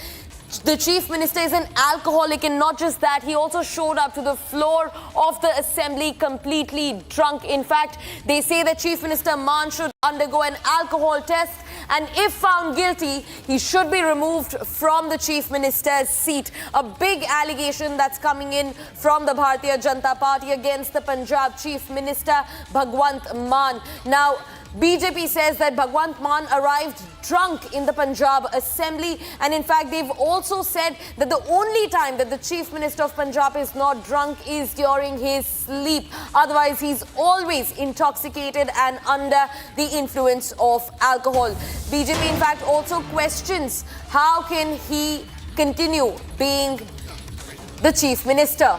the Chief Minister is an alcoholic, and not just that, he also showed up to the floor of the assembly completely drunk. In fact, they say that Chief Minister Mann should undergo an alcohol test, and if found guilty, he should be removed from the Chief Minister's seat. A big allegation that's coming in from the Bharatiya Janata Party against the Punjab Chief Minister Bhagwant Mann. Now, BJP says that Bhagwant Mann arrived drunk in the Punjab Assembly, and in fact they've also said that the only time that the Chief Minister of Punjab is not drunk is during his sleep. Otherwise he's always intoxicated and under the influence of alcohol. BJP in fact also questions how can he continue being the Chief Minister.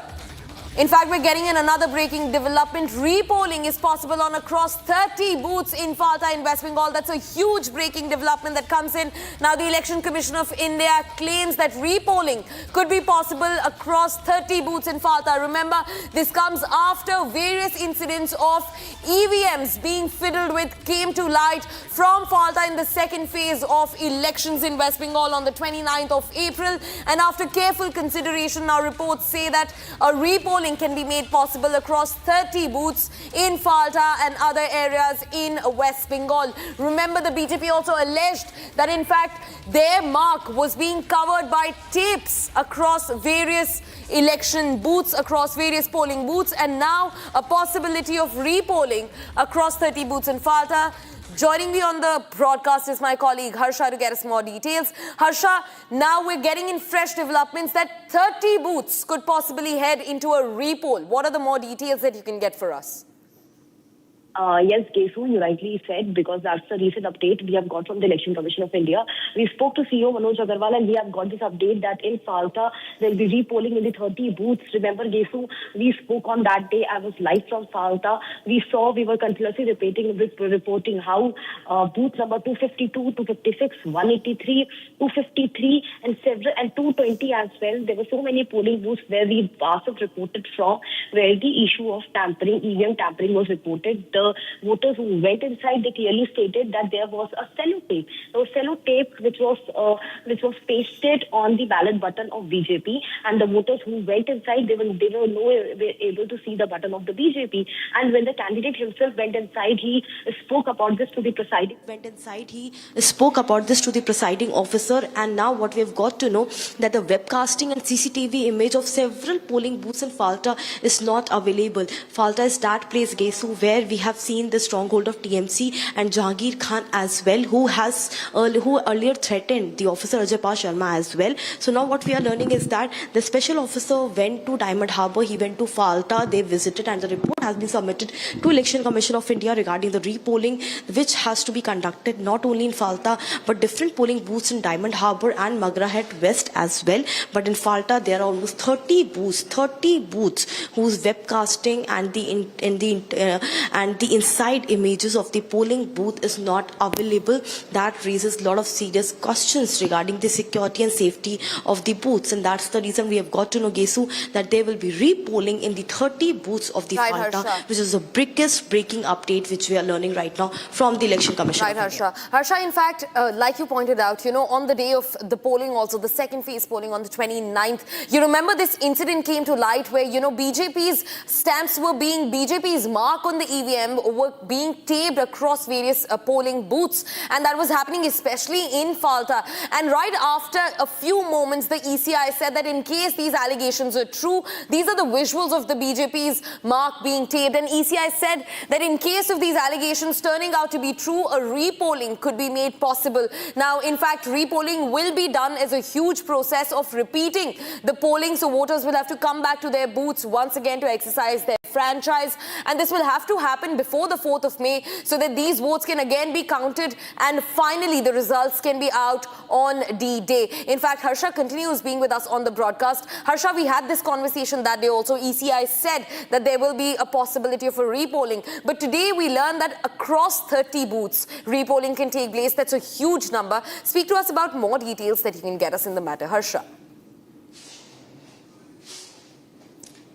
In fact, we're getting in another breaking development. Repolling is possible on across 30 booths in Falta in West Bengal. That's a huge breaking development that comes in. Now, the Election Commission of India claims that repolling could be possible across 30 booths in Falta. Remember, this comes after various incidents of EVMs being fiddled with came to light from Falta in the second phase of elections in West Bengal on the 29th of April. And after careful consideration, now reports say that a repolling can be made possible across 30 booths in Falta and other areas in West Bengal. Remember, the BJP also alleged that in fact their mark was being covered by tapes across various election booths, across various polling booths, and now a possibility of repolling across 30 booths in Falta. Joining me on the broadcast is my colleague Harsha to get us more details. Harsha, now we're getting in fresh developments that 30 booths could possibly head into a repoll. What are the more details that you can get for us? Yes, Kesu, you rightly said, because that's the recent update we have got from the Election Commission of India. We spoke to CEO Manoj Agarwal and we have got this update that in Falta there will be repolling in the 30 booths. Remember, Kesu, we spoke on that day. I was live from Falta. We were continuously reporting how booth number 252, 256, 183, 253 and 220 as well. There were so many polling booths where the Assam reported from, where the issue of tampering, EVM tampering was reported. the voters who went inside, they clearly stated that there was a sellotape. There was sellotape which was pasted on the ballot button of BJP, and the voters who went inside, they were able to see the button of the BJP. And when the candidate himself went inside, he spoke about this to the presiding. He spoke about this to the presiding officer, and now what we have got to know that the webcasting and CCTV image of several polling booths in Falta is not available. Falta is that place, Gesu, where we have seen the stronghold of TMC and Jahangir Khan as well, who earlier threatened the officer Ajaypal Sharma as well. So now what we are learning is that the special officer went to Diamond Harbour, he went to Falta, they visited, and the report has been submitted to Election Commission of India regarding the repolling, which has to be conducted not only in Falta but different polling booths in Diamond Harbour and Magrahat West as well. But in Falta there are almost 30 booths whose webcasting and the inside images of the polling booth is not available. That raises a lot of serious questions regarding the security and safety of the booths, and that's the reason we have got to know, Gesu, that there will be repolling in the 30 booths of the Falta, which is the biggest breaking update which we are learning right now from the Election Commission. Right, Harsha. Harsha, in fact, like you pointed out, on the day of the polling also, the second phase polling on the 29th, you remember this incident came to light where, BJP's stamps were BJP's mark on the EVM were being taped across various polling booths, and that was happening especially in Falta. And right after a few moments, the ECI said that in case these allegations are true, these are the visuals of the BJP's mark being taped, and ECI said that in case of these allegations turning out to be true, a repolling could be made possible. Now, in fact, repolling will be done as a huge process of repeating the polling, so voters will have to come back to their booths once again to exercise their franchise, and this will have to happen before the 4th of May so that these votes can again be counted and finally the results can be out on D-Day. In fact, Harsha continues being with us on the broadcast. Harsha, we had this conversation that day also. ECI said that there will be a possibility of a repolling, but today we learned that across 30 booths repolling can take place. That's a huge number. Speak to us about more details that you can get us in the matter, Harsha.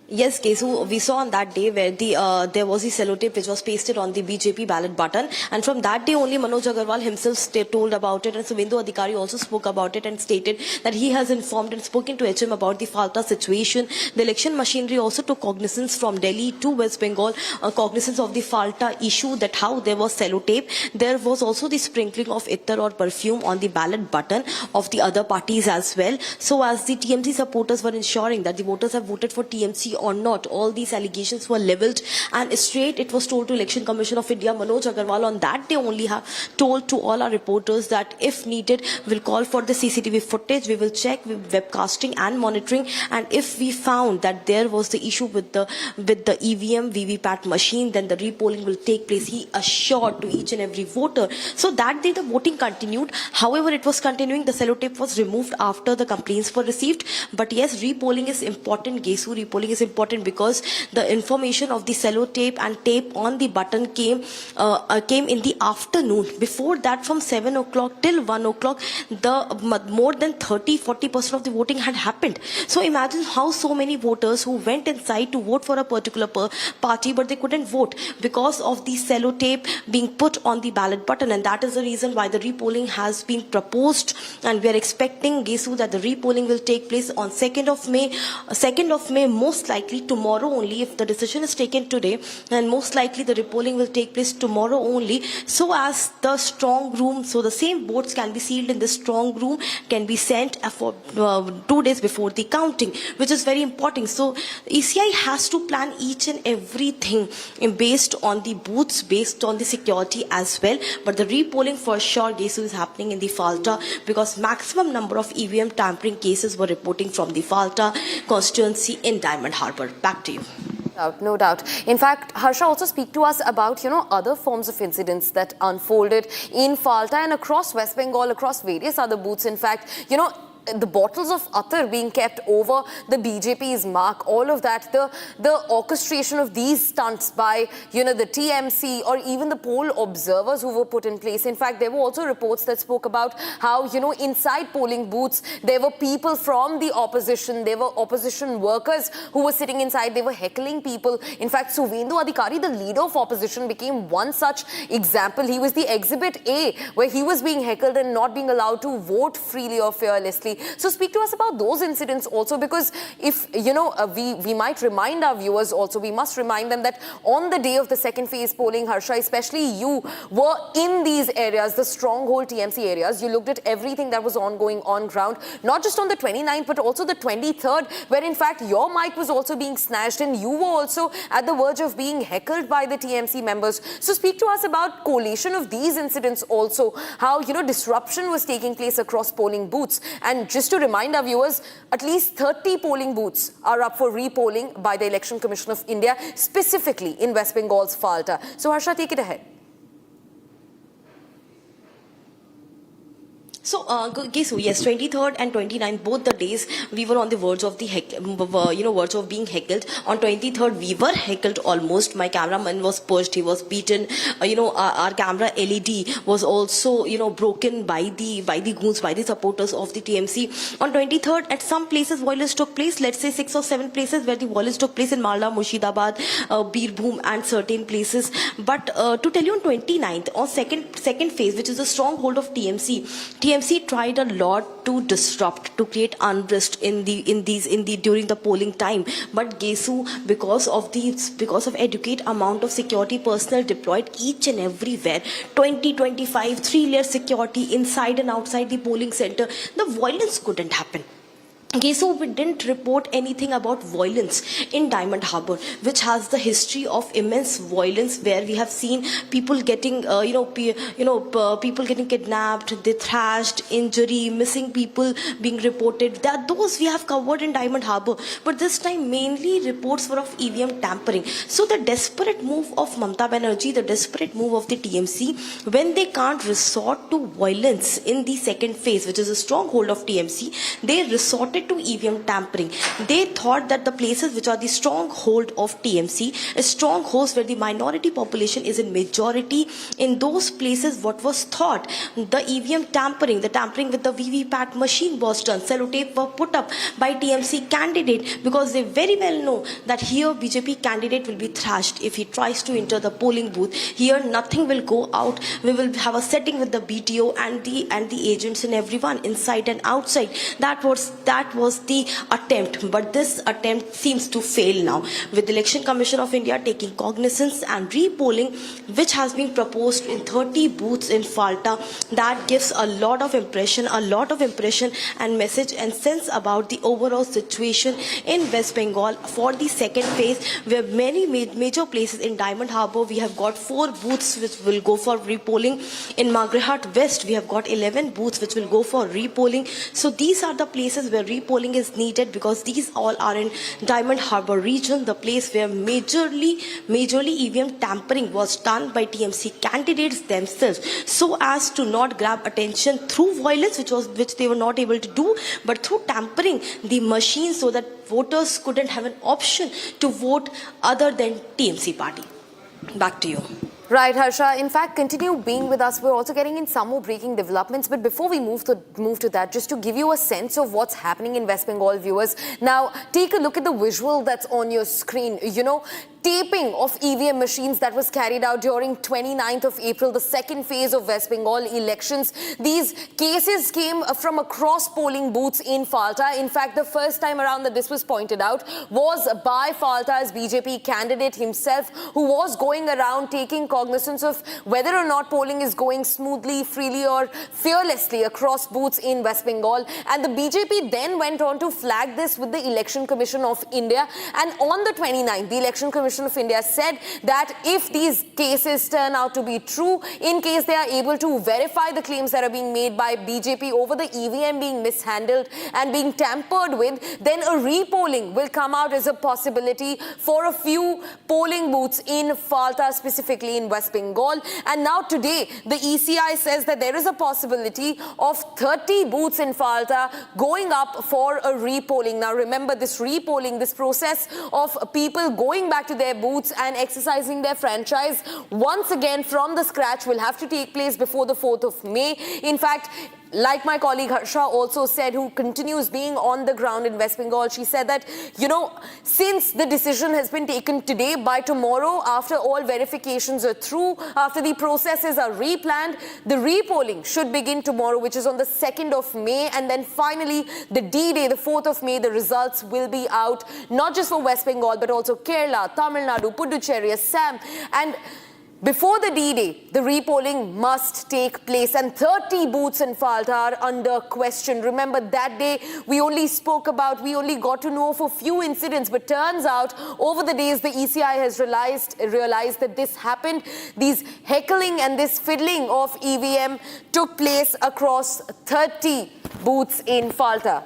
Yes, Kesu, we saw on that day where there was a sellotape which was pasted on the BJP ballot button, and from that day only Manoj Agarwal himself told about it, and Suvendu Adhikari also spoke about it and stated that he has informed and spoken to HM about the Falta situation. The election machinery also took cognizance from Delhi to West Bengal, cognizance of the Falta issue, that how there was sellotape. There was also the sprinkling of ittar or perfume on the ballot button of the other parties as well. So as the TMC supporters were ensuring that the voters have voted for TMC or not, all these allegations were levelled, and straight it was told to Election Commission of India. Manoj Agarwal on that day only have told to all our reporters that if needed, we'll call for the CCTV footage, we will check with webcasting and monitoring, and if we found that there was the issue with the EVM VVPAT machine, then the repolling will take place. He assured to each and every voter. So that day the voting continued. However, it was continuing. The sellotape was removed after the complaints were received. But yes, repolling is important, Gesu. Repolling is important because the information of the sellotape and tape on the button came in the afternoon. Before that, from 7 o'clock till 1 o'clock, the more than 30-40% of the voting had happened. So imagine how so many voters who went inside to vote for a particular party, but they couldn't vote because of the sellotape being put on the ballot button, and that is the reason why the repolling has been proposed, and we are expecting, Gesu, that the repolling will take place on 2nd of May. 2nd of May, most likely tomorrow only, if the decision is taken today, and most likely the repolling will take place tomorrow only, so as the strong room, so the same votes can be sealed in the strong room, can be sent for 2 days before the counting, which is very important. So ECI has to plan each and everything based on the booths, based on the security as well. But the repolling for sure, Gesu, is happening in the Falta because maximum number of EVM tampering cases were reporting from the Falta constituency in Diamond Harbour. Back to you. No doubt. In fact, Harsha, also speak to us about, other forms of incidents that unfolded in Falta and across West Bengal, across various other booths. In fact, the bottles of attar being kept over the BJP's mark, all of that, the orchestration of these stunts by, the TMC or even the poll observers who were put in place. In fact, there were also reports that spoke about how, inside polling booths, there were people from the opposition, there were opposition workers who were sitting inside, they were heckling people. In fact, Suvendu Adhikari, the leader of opposition, became one such example. He was the Exhibit A, where he was being heckled and not being allowed to vote freely or fearlessly. So speak to us about those incidents also, because if, we might remind our viewers also, we must remind them that on the day of the second phase polling, Harsha, especially you were in these areas, the stronghold TMC areas. You looked at everything that was ongoing on ground, not just on the 29th, but also the 23rd, where in fact your mic was also being snatched and you were also at the verge of being heckled by the TMC members. So speak to us about collation of these incidents also, how, disruption was taking place across polling booths. And just to remind our viewers, at least 30 polling booths are up for repolling by the Election Commission of India, specifically in West Bengal's Falta. So Harsha, take it ahead. So, yes, 23rd and 29th, both the days, we were on the verge of the verge of being heckled. On 23rd, we were heckled almost. My cameraman was pushed, he was beaten. Our camera LED was also, broken by the goons, by the supporters of the TMC. On 23rd, at some places, violence took place. Let's say 6 or 7 places where the violence took place in Malda, Murshidabad, Birbhum, and certain places. But to tell you, on 29th, on second phase, which is the stronghold of TMC tried a lot to disrupt, to create unrest during the polling time. But Gesu, because of adequate amount of security personnel deployed each and everywhere, 20-25 3-layer security inside and outside the polling center, the violence couldn't happen. Okay, so we didn't report anything about violence in Diamond Harbour, which has the history of immense violence, where we have seen people getting, people getting kidnapped, they thrashed, injury, missing people being reported. Those we have covered in Diamond Harbour, but this time mainly reports were of EVM tampering. So the desperate move of Mamata Banerjee, the desperate move of the TMC, when they can't resort to violence in the second phase, which is a stronghold of TMC, they resorted to EVM tampering. They thought that the places which are the stronghold of TMC, strongholds where the minority population is in majority, in those places what was thought, the EVM tampering, the tampering with the VVPAT machine was done. Sellotape were put up by TMC candidate, because they very well know that here BJP candidate will be thrashed if he tries to enter the polling booth. Here nothing will go out. We will have a setting with the BTO and the agents and everyone inside and outside. That was the attempt, but this attempt seems to fail now, with the Election Commission of India taking cognizance and repolling, which has been proposed in 30 booths in Falta. That gives a lot of impression and message and sense about the overall situation in West Bengal for the second phase, where many major places in Diamond Harbour, we have got 4 booths which will go for repolling. In Margaret West, we have got 11 booths which will go for repolling. So these are the places where repolling is needed, because these all are in Diamond Harbour region, the place where majorly EVM tampering was done by TMC candidates themselves, so as to not grab attention through violence, which they were not able to do, but through tampering the machine, so that voters couldn't have an option to vote other than TMC party. Back to you. Right, Harsha. In fact, continue being with us. We're also getting in some more breaking developments. But before we move to that, just to give you a sense of what's happening in West Bengal, viewers. Now, take a look at the visual that's on your screen. Taping of EVM machines that was carried out during 29th of April, the second phase of West Bengal elections. These cases came from across polling booths in Falta. In fact, the first time around that this was pointed out was by Falta's BJP candidate himself, who was going around taking cognizance of whether or not polling is going smoothly, freely or fearlessly across booths in West Bengal. And the BJP then went on to flag this with the Election Commission of India. And on the 29th, the Election Commission Commission of India said that if these cases turn out to be true, in case they are able to verify the claims that are being made by BJP over the EVM being mishandled and being tampered with, then a repolling will come out as a possibility for a few polling booths in Falta, specifically in West Bengal. And now today, the ECI says that there is a possibility of 30 booths in Falta going up for a repolling. Now remember, this repolling, this process of people going back to their booths and exercising their franchise once again from the scratch will have to take place before the 4th of May. In fact, like my colleague Harsha also said, who continues being on the ground in West Bengal, she said that, you know, since the decision has been taken today, by tomorrow, after all verifications are through, after the processes are replanned, the repolling should begin tomorrow, which is on the 2nd of May. And then finally, the D-Day, the 4th of May, the results will be out, not just for West Bengal, but also Kerala, Tamil Nadu, Puducherry, Assam. And before the D-Day, the repolling must take place, and 30 booths in Falta are under question. Remember, that day we only got to know of a few incidents, but turns out over the days the ECI has realized that this happened. These heckling and this fiddling of EVM took place across 30 booths in Falta.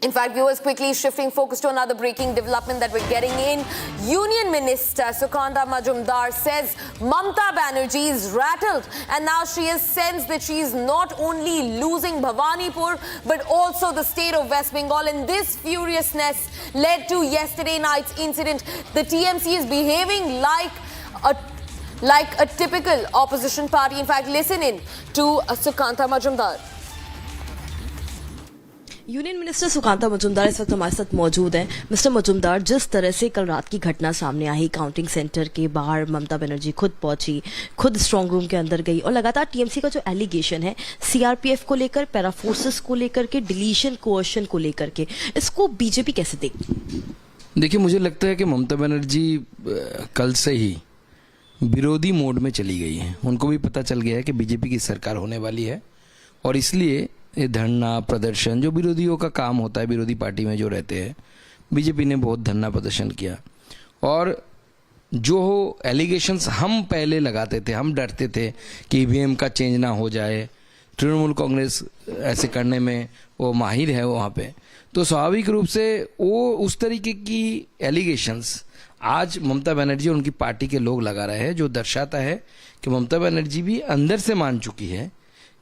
In fact, viewers, quickly shifting focus to another breaking development that we're getting in. Union Minister Sukanta Majumdar says Mamata Banerjee is rattled, and now she has sensed that she is not only losing Bhawanipur but also the state of West Bengal, and this furiousness led to yesterday night's incident. The TMC is behaving like a typical opposition party. In fact, listen in to Sukanta Majumdar. Union minister Sukanta Majumdar इस वक्त हमारे साथ मौजूद हैं। Mister Majumdar, जिस तरह से कल रात की घटना सामने आई, काउंटिंग सेंटर के बाहर ममता बनर्जी खुद पहुंची, खुद स्ट्रांग रूम के अंदर गई, और लगातार टीएमसी का जो एलिगेशन है सीआरपीएफ को लेकर, पैरा फोर्सेस को लेकर के, डिलीशन कोएशन को लेकर के, इसको बीजेपी कैसे देखती? देखिए, मुझे लगता है कि ममता बनर्जी कल से ही विरोधी मोड में चली गई है। उनको भी पता चल गया है कि बीजेपी की सरकार होने वाली है, और इसलिए ये धरना प्रदर्शन जो विरोधियों का काम होता है, विरोधी पार्टी में जो रहते हैं, बीजेपी ने बहुत धरना प्रदर्शन किया। और जो एलिगेशंस हम पहले लगाते थे, हम डरते थे कि ईवीएम का चेंज ना हो जाए, तृणमूल कांग्रेस ऐसे करने में वो माहिर है वहाँ पे, तो स्वाभाविक रूप से वो उस तरीके की एलिगेशंस आज ममता बनर्जी और उनकी पार्टी के लोग लगा रहे हैं, जो दर्शाता है कि ममता बनर्जी भी अंदर से मान चुकी है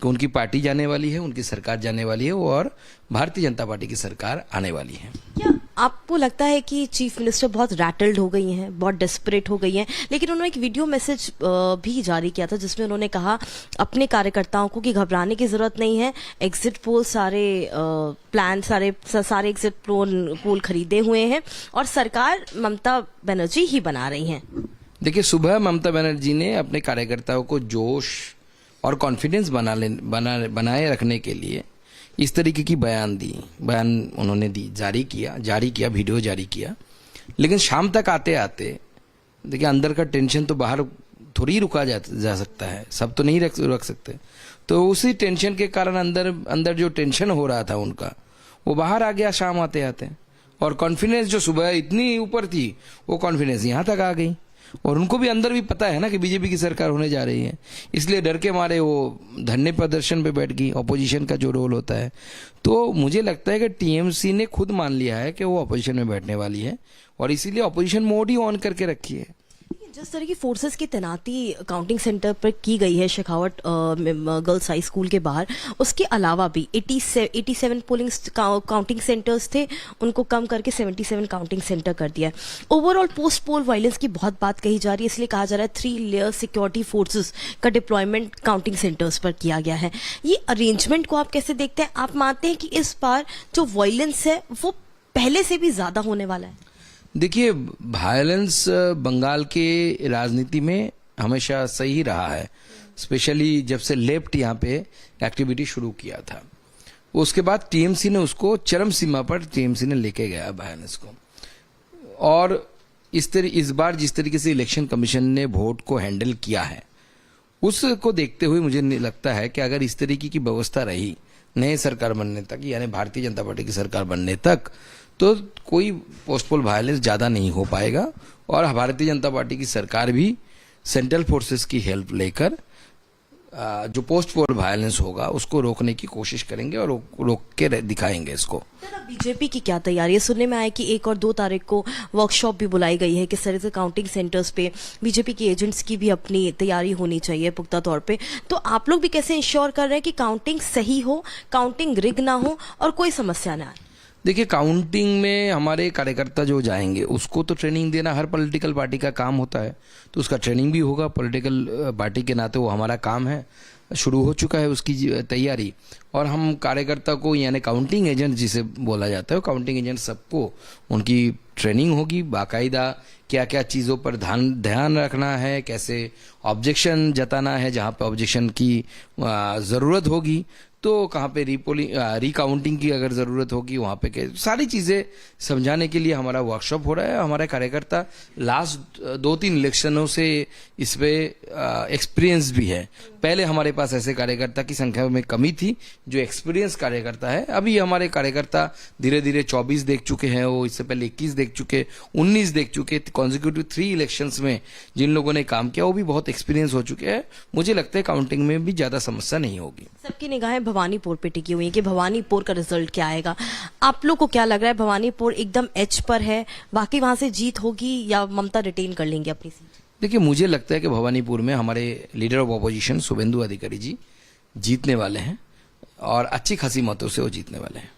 कि उनकी पार्टी जाने वाली है, उनकी सरकार जाने वाली है, और भारतीय जनता पार्टी की सरकार आने वाली है। क्या आपको लगता है कि चीफ मिनिस्टर बहुत रैटल्ड हो गई हैं, बहुत डेस्परेट हो गई हैं? लेकिन उन्होंने एक वीडियो मैसेज भी जारी किया था जिसमें उन्होंने कहा अपने कार्यकर्ताओं को कि घबराने की जरूरत नहीं है, एग्जिट पोल सारे प्लान सारे एग्जिट पोल खरीदे हुए हैं और सरकार ममता बनर्जी ही बना रही हैं। देखिए, सुबह ममता बनर्जी ने अपने कार्यकर्ताओं को जोश और कॉन्फिडेंस बनाए रखने के लिए इस तरीके की बयान उन्होंने जारी किया वीडियो जारी किया। लेकिन शाम तक आते आते देखिए, अंदर का टेंशन तो बाहर थोड़ी रुका जा सकता है, सब तो नहीं रख सकते। तो उसी टेंशन के कारण अंदर जो टेंशन हो रहा था उनका, वो बाहर आ गया शाम आते आते, और कॉन्फिडेंस जो सुबह इतनी ऊपर थी वो कॉन्फिडेंस यहाँ तक आ गई। और उनको भी अंदर भी पता है ना कि बीजेपी की सरकार होने जा रही है, इसलिए डर के मारे वो धरने प्रदर्शन पे बैठ गई। ऑपोजिशन का जो रोल होता है, तो मुझे लगता है कि टीएमसी ने खुद मान लिया है कि वो ऑपोजिशन में बैठने वाली है, और इसीलिए ऑपोजिशन मोड ही ऑन करके रखी है। जिस तरह की फोर्सेस की तैनाती काउंटिंग सेंटर पर की गई है शेखावट गर्ल्स हाई स्कूल के बाहर, उसके अलावा भी 87 पोलिंग काउंटिंग सेंटर्स थे, उनको कम करके 77 काउंटिंग सेंटर कर दिया है। ओवरऑल पोस्ट पोल वायलेंस की बहुत बात कही जा रही है, इसलिए कहा जा रहा है 3 लेयर सिक्योरिटी फोर्सेस का डिप्लॉयमेंट काउंटिंग सेंटर्स पर किया गया है। ये अरेंजमेंट को आप कैसे देखते हैं? आप मानते हैं कि इस बार जो वायलेंस है वो पहले से भी ज्यादा होने वाला है? देखिए, वायलेंस बंगाल के राजनीति में हमेशा सही रहा है, स्पेशली जब से लेफ्ट यहाँ पे एक्टिविटी शुरू किया था। उसके बाद टीएमसी ने उसको चरम सीमा पर टीएमसी ने लेके गया वायलेंस को। और इस बार जिस तरीके से इलेक्शन कमीशन ने वोट को हैंडल किया है, उसको देखते हुए मुझे लगता है कि अगर इस तरीके की व्यवस्था रही नए सरकार बनने तक, यानी भारतीय जनता पार्टी की सरकार बनने तक, तो कोई पोस्ट पोल वायलेंस ज्यादा नहीं हो पाएगा, और भारतीय जनता पार्टी की सरकार भी सेंट्रल फोर्सेस की हेल्प लेकर जो पोस्ट पोल वायलेंस होगा उसको रोकने की कोशिश करेंगे और रोक के दिखाएंगे इसको। बीजेपी की क्या तैयारी है? सुनने में आया कि 1 और 2 तारीख को वर्कशॉप भी बुलाई गई है, किस तरह से काउंटिंग सेंटर्स पे बीजेपी के एजेंट्स की भी अपनी तैयारी होनी चाहिए पुख्ता तौर पे। तो आप लोग भी कैसे इंश्योर कर रहे हैं कि काउंटिंग सही हो, काउंटिंग रिग ना हो और कोई समस्या ना आए? देखिए, काउंटिंग में हमारे कार्यकर्ता जो जाएंगे उसको तो ट्रेनिंग देना हर पॉलिटिकल पार्टी का काम होता है, तो उसका ट्रेनिंग भी होगा। पॉलिटिकल पार्टी के नाते वो हमारा काम है, शुरू हो चुका है उसकी तैयारी। और हम कार्यकर्ता को, यानी काउंटिंग एजेंट जिसे बोला जाता है, काउंटिंग एजेंट सबको उनकी ट्रेनिंग होगी बाकायदा, क्या क्या चीज़ों पर ध्यान रखना है, कैसे ऑब्जेक्शन जताना है जहाँ पे ऑब्जेक्शन की ज़रूरत होगी, तो कहाँ पे रिकाउंटिंग की अगर ज़रूरत होगी वहाँ पे सारी चीज़ें समझाने के लिए हमारा वर्कशॉप हो रहा है। हमारे कार्यकर्ता लास्ट 2-3 इलेक्शनों से इस पे एक्सपीरियंस भी है। पहले हमारे पास ऐसे कार्यकर्ता की संख्या में कमी थी जो एक्सपीरियंस कार्यकर्ता है। अभी हमारे कार्यकर्ता धीरे धीरे 24 देख चुके हैं, वो इससे पहले 21 देख चुके, 19 देख चुके, कॉन्जिक्यूटिव 3 इलेक्शंस में जिन लोगों ने काम किया वो भी बहुत एक्सपीरियंस हो चुके हैं। मुझे लगता है काउंटिंग में भी ज़्यादा समस्या नहीं होगी। सबकी निगाहें भवानीपुर पे टिकी हुई है कि भवानीपुर का रिजल्ट क्या आएगा। आप लोग को क्या लग रहा है, भवानीपुर एकदम एज पर है, बाकी वहां से जीत होगी या ममता रिटेन कर लेंगे अपनी सीट? देखिए, मुझे लगता है कि भवानीपुर में हमारे लीडर ऑफ ऑपोजिशन शुभेंदु अधिकारी जी जीतने वाले हैं और अच्छी खासी मतों से वो जीतने वाले हैं।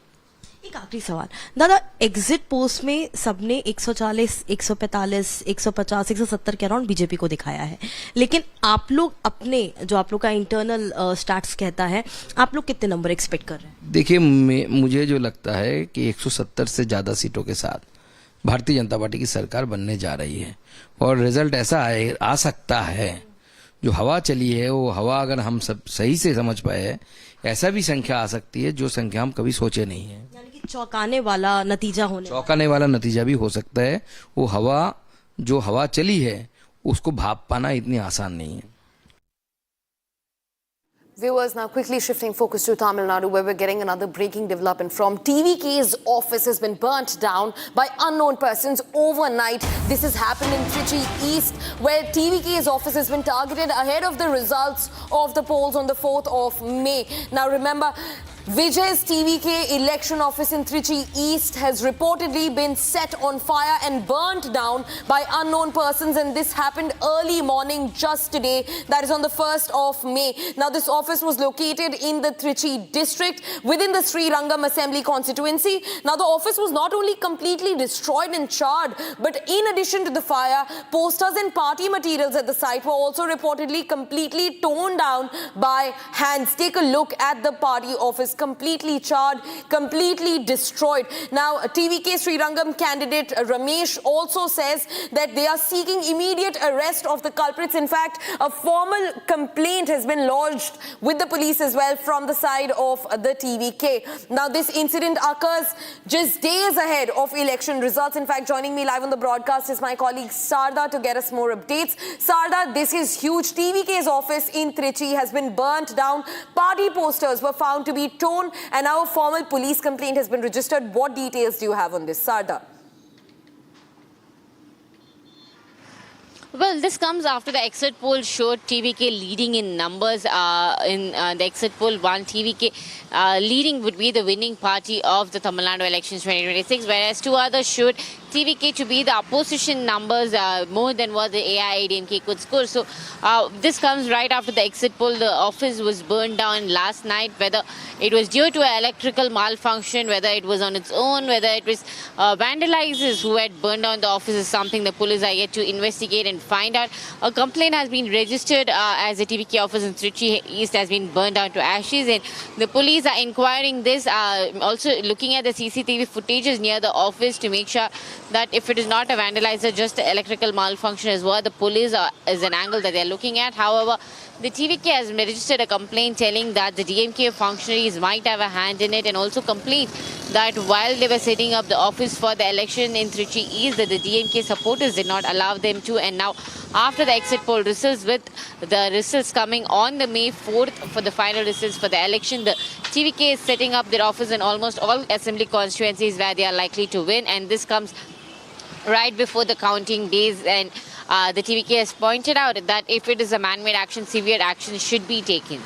एक आखिरी सवाल दादा, एग्जिट पोस्ट में सबने 140, 145, 150, 170 के अराउंड बीजेपी को दिखाया है, लेकिन आप लोग अपने जो आप लोग का इंटरनल स्टैट्स कहता है, आप लोग कितने नंबर एक्सपेक्ट कर रहे हैं? देखिए, मुझे जो लगता है कि 170 से ज़्यादा सीटों के साथ भारतीय जनता पार्टी की सरकार बनने जा रही है और रिजल्ट ऐसा आ सकता है, जो हवा चली है वो हवा अगर हम सब सही से समझ पाए, ऐसा भी संख्या आ सकती है जो संख्या हम कभी सोचे नहीं है। यानी कि चौंकाने वाला नतीजा भी हो सकता है। वो हवा जो हवा चली है उसको भाप पाना इतनी आसान नहीं है। Viewers, now quickly shifting focus to Tamil Nadu, where we're getting another breaking development from. TVK's office has been burnt down by unknown persons overnight. This has happened in Trichy East, where TVK's office has been targeted ahead of the results of the polls on the 4th of May. Now remember, Vijay's TVK election office in Trichy East has reportedly been set on fire and burnt down by unknown persons, and this happened early morning just today, that is on the 1st of May. Now this office was located in the Trichy district within the Sri Rangam Assembly constituency. Now the office was not only completely destroyed and charred, but in addition to the fire, posters and party materials at the site were also reportedly completely torn down by hands. Take a look at the party office, completely charred, completely destroyed. Now, TVK Sri Rangam candidate Ramesh also says that they are seeking immediate arrest of the culprits. In fact, a formal complaint has been lodged with the police as well from the side of the TVK. Now, this incident occurs just days ahead of election results. In fact, joining me live on the broadcast is my colleague Sarda to get us more updates. Sarda, this is huge. TVK's office in Trichy has been burnt down. Party posters were found to be torn, and now a formal police complaint has been registered. What details do you have on this, Sarda? Well, this comes after the exit poll showed TVK leading in numbers. In the exit poll, one TVK leading would be the winning party of the Tamil Nadu elections 2026, whereas two others showed TVK to be the opposition numbers more than what the AIADMK could score. So this comes right after the exit poll. The office was burned down last night. Whether it was due to an electrical malfunction, whether it was on its own, whether it was vandalizers who had burned down the office is something the police are yet to investigate and find out. A complaint has been registered as the TVK office in Trichy East has been burned down to ashes, and the police are inquiring this, also looking at the CCTV footages near the office to make sure that if it is not a vandalizer, just an electrical malfunction is what the police is an angle that they are looking at. However, the TVK has registered a complaint telling that the DMK functionaries might have a hand in it, and also complaint that while they were setting up the office for the election in Trichy East, that the DMK supporters did not allow them to. And now, after the exit poll results, with the results coming on the May 4th for the final results for the election, the TVK is setting up their office in almost all assembly constituencies where they are likely to win. And this comes right before the counting days, and the TVK has pointed out that if it is a man-made action, severe action should be taken.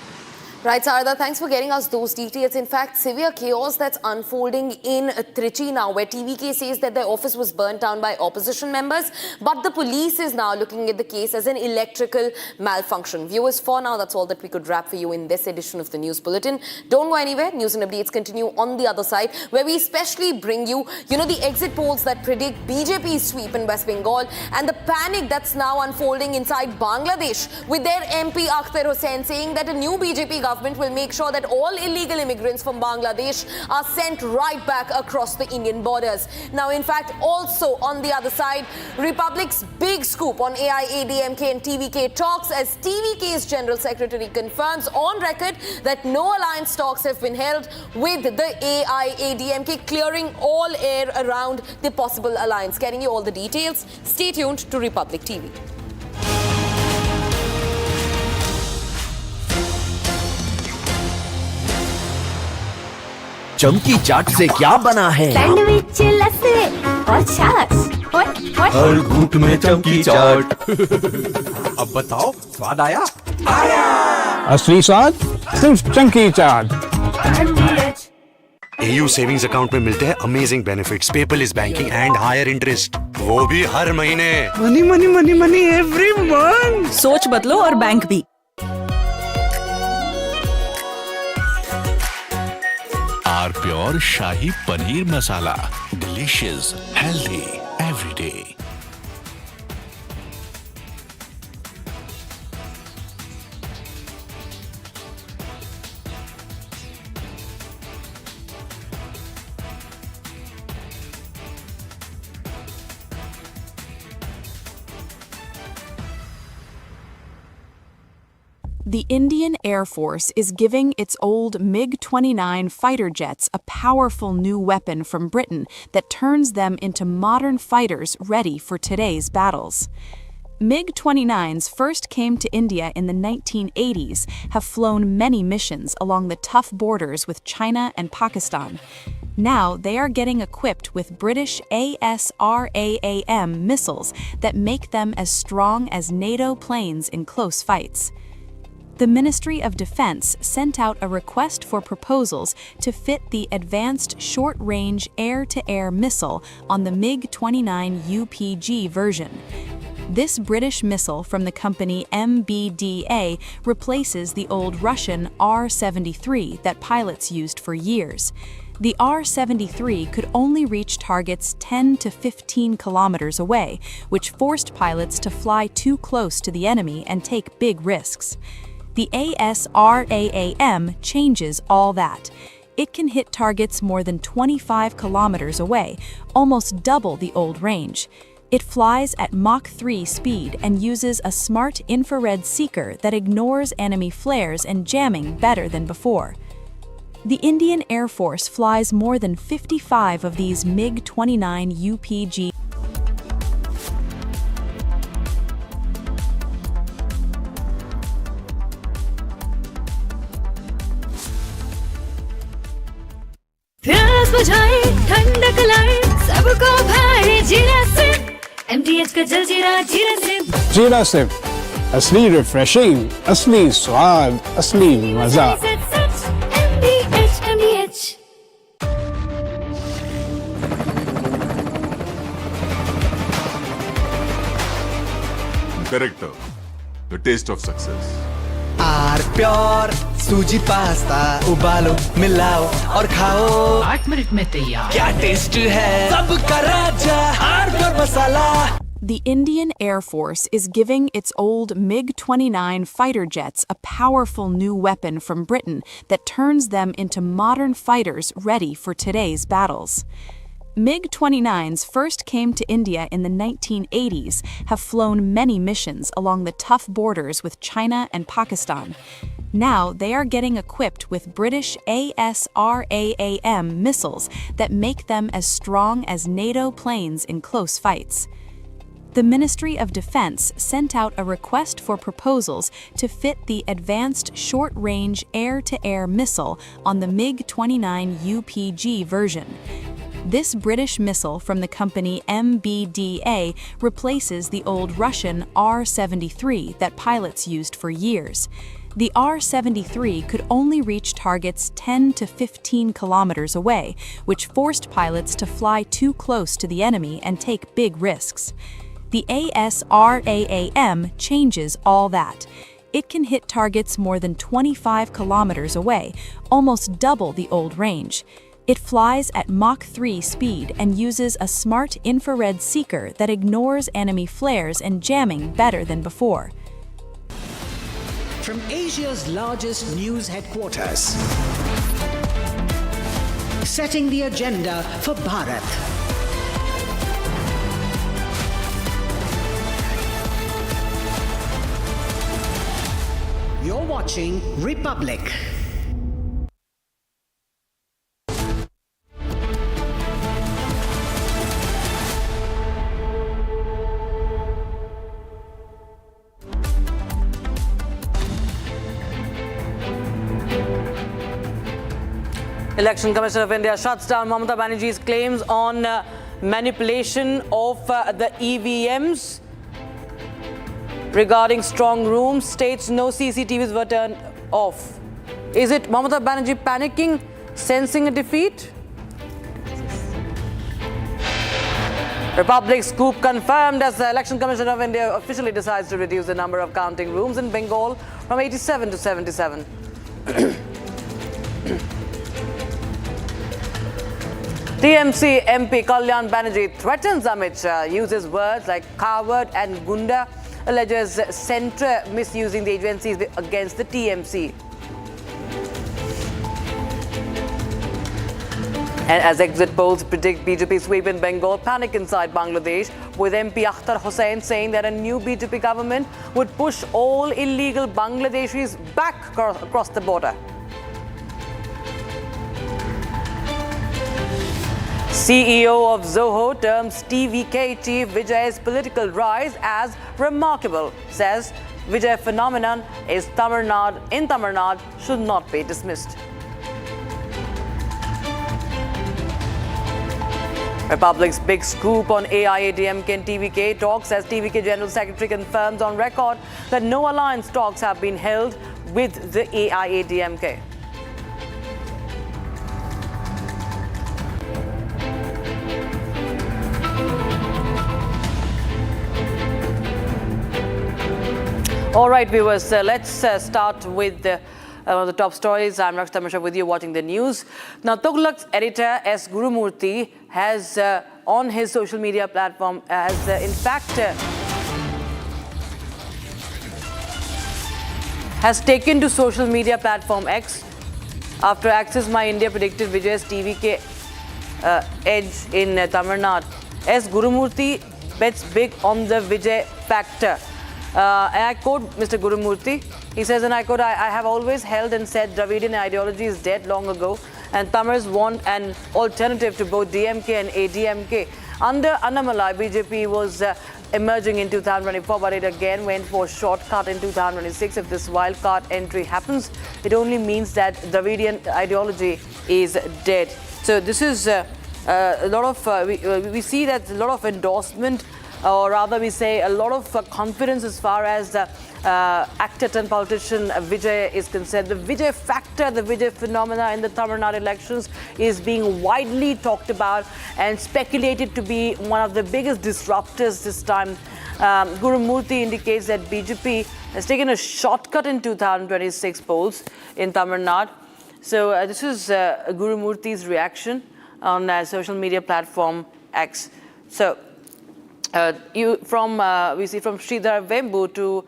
Right, Sarada, thanks for getting us those details. In fact, severe chaos that's unfolding in Trichy now, where TVK says that their office was burnt down by opposition members, but the police is now looking at the case as an electrical malfunction. Viewers, for now, that's all that we could wrap for you in this edition of the News Bulletin. Don't go anywhere. News and updates continue on the other side, where we especially bring you, the exit polls that predict BJP's sweep in West Bengal and the panic that's now unfolding inside Bangladesh, with their MP Akhtar Hussain saying that a new BJP government will make sure that all illegal immigrants from Bangladesh are sent right back across the Indian borders. Now, in fact, also on the other side, Republic's big scoop on AIADMK and TVK talks, as TVK's General Secretary confirms on record that no alliance talks have been held with the AIADMK, clearing all air around the possible alliance. Getting you all the details. Stay tuned to Republic TV. चमकी चाट से क्या बना है? Sandwich लस्सी और छाछ हर घूंट में चमकी चाट। अब बताओ, स्वाद आया? असली स्वाद सिर्फ chunky chaat. AU savings account में मिलते हैं amazing benefits, paperless banking and higher interest, वो भी हर महीने। Money money money money every month. सोच बदलो और बैंक भी। Our pure shahi paneer masala, delicious, healthy every day. The Indian Air Force is giving its old MiG-29 fighter jets a powerful new weapon from Britain that turns them into modern fighters ready for today's battles. MiG-29s first came to India in the 1980s, have flown many missions along the tough borders with China and Pakistan. Now they are getting equipped with British ASRAAM missiles that make them as strong as NATO planes in close fights. The Ministry of Defense sent out a request for proposals to fit the Advanced Short-Range Air-to-Air Missile on the MiG-29 UPG version. This British missile from the company MBDA replaces the old Russian R-73 that pilots used for years. The R-73 could only reach targets 10 to 15 kilometers away, which forced pilots to fly too close to the enemy and take big risks. The ASRAAM changes all that. It can hit targets more than 25 kilometers away, almost double the old range. It flies at Mach 3 speed and uses a smart infrared seeker that ignores enemy flares and jamming better than before. The Indian Air Force flies more than 55 of these MiG-29 UPG. प्यास बुझाए ठंडक लाए सबको भाए जीरा से MTH का जल जीरा जीरा से जीरा सिप, असली रिफ्रेशिंग, असली स्वाद, असली मजा। MTH Corrector, the taste of success. Our pure suji pasta उबालो मिलाओ और खाओ 8 मिनट में तैयार। क्या टेस्ट है सबका राजा R pure masala. The Indian Air Force is giving its old MiG-29 fighter jets a powerful new weapon from Britain that turns them into modern fighters ready for today's battles. MiG-29s first came to India in the 1980s, have flown many missions along the tough borders with China and Pakistan. Now they are getting equipped with British ASRAAM missiles that make them as strong as NATO planes in close fights. The Ministry of Defense sent out a request for proposals to fit the Advanced Short-Range Air-to-Air Missile on the MiG-29 UPG version. This British missile from the company MBDA replaces the old Russian R-73 that pilots used for years. The R-73 could only reach targets 10 to 15 kilometers away, which forced pilots to fly too close to the enemy and take big risks. The ASRAAM changes all that. It can hit targets more than 25 kilometers away, almost double the old range. It flies at Mach 3 speed and uses a smart infrared seeker that ignores enemy flares and jamming better than before. From Asia's largest news headquarters, setting the agenda for Bharat. You're watching Republic. Election Commission of India shuts down Mamata Banerjee's claims on manipulation of the EVMs. Regarding strong rooms, states no CCTVs were turned off. Is it Mamata Banerjee panicking, sensing a defeat? Republic scoop confirmed as the Election Commission of India officially decides to reduce the number of counting rooms in Bengal from 87 to 77. TMC MP Kalyan Banerjee threatens Amit Shah, uses words like coward and gunda, alleges centre misusing the agencies against the TMC. And as exit polls predict BJP sweep in Bengal, panic inside Bangladesh, with MP Akhtar Hussain saying that a new BJP government would push all illegal Bangladeshis back across the border. CEO of Zoho terms TVK chief Vijay's political rise as remarkable, says Vijay phenomenon in Tamil Nadu should not be dismissed. Republic's big scoop on AIADMK and TVK talks as TVK General Secretary confirms on record that no alliance talks have been held with the AIADMK. All right, viewers, let's start with one of the top stories. I'm Rakshita Mishra with you watching the news. Now, Tughlaq's editor S. Gurumurthy has, on his social media platform, has taken to social media platform X after Access My India predicted Vijay's TVK edge in Tamil Nadu. S. Gurumurthy bets big on the Vijay factor. And I quote Mr. Gurumurthy. He says, and I quote, I have always held and said Dravidian ideology is dead long ago and Tamils want an alternative to both DMK and ADMK. Under Annamalai, BJP was emerging in 2024, but it again went for a shortcut in 2026. If this wildcard entry happens, it only means that Dravidian ideology is dead. So this is a lot of, we see that a lot of endorsement, or rather we say a lot of confidence as far as the actor turned politician Vijay is concerned. The Vijay factor, the Vijay phenomena in the Tamil Nadu elections is being widely talked about and speculated to be one of the biggest disruptors this time. Gurumurthy indicates that BJP has taken a shortcut in 2026 polls in Tamil Nadu. So this is Gurumurthy's reaction on social media platform X. So we see from Sridhar Vembu to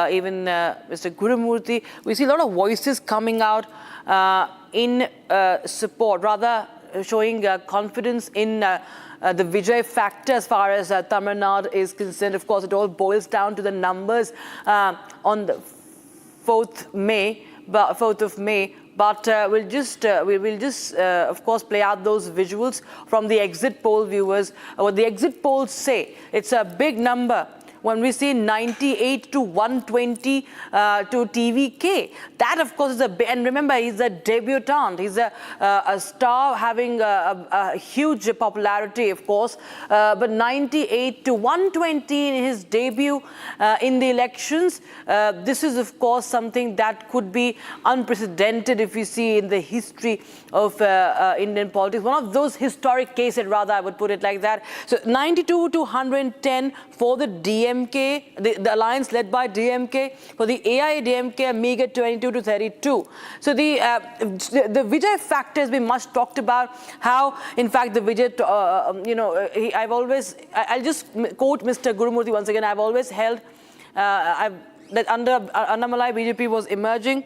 even Mr. Gurumurthy, we see a lot of voices coming out in support, rather showing confidence in the Vijay factor as far as Tamil Nadu is concerned. Of course, it all boils down to the numbers on the 4th of May. But we will just, of course, play out those visuals from the exit poll, viewers. What the exit polls say, it's a big number when we say 98 to 120 to TVK. That, of course, is and remember, he's a debutant. He's a star having a huge popularity, of course. But 98 to 120 in his debut in the elections, this is, of course, something that could be unprecedented if you see in the history of Indian politics. One of those historic cases, rather, I would put it like that. So 92 to 110 for the DMK, the alliance led by DMK. For the AIADMK, a meager 22 to 32. So the Vijay factor has been much talked about. How, in fact, the Vijay, I'll just quote Mr. Gurumurthy once again. I've always held that under Annamalai, BJP was emerging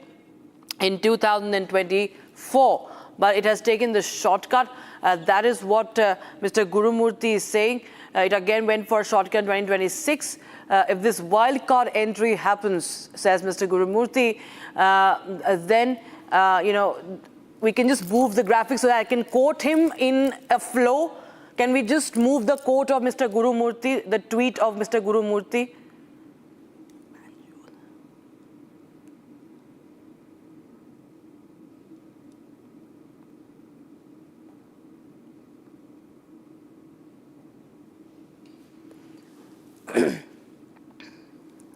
in 2024, but it has taken the shortcut. That is what Mr. Gurumurthy is saying. It again went for a shortcut in 2026. If this wildcard entry happens, says Mr. Gurumurthy, then, we can just move the graphics so that I can quote him in a flow. Can we just move the quote of Mr. Gurumurthy, the tweet of Mr. Gurumurthy?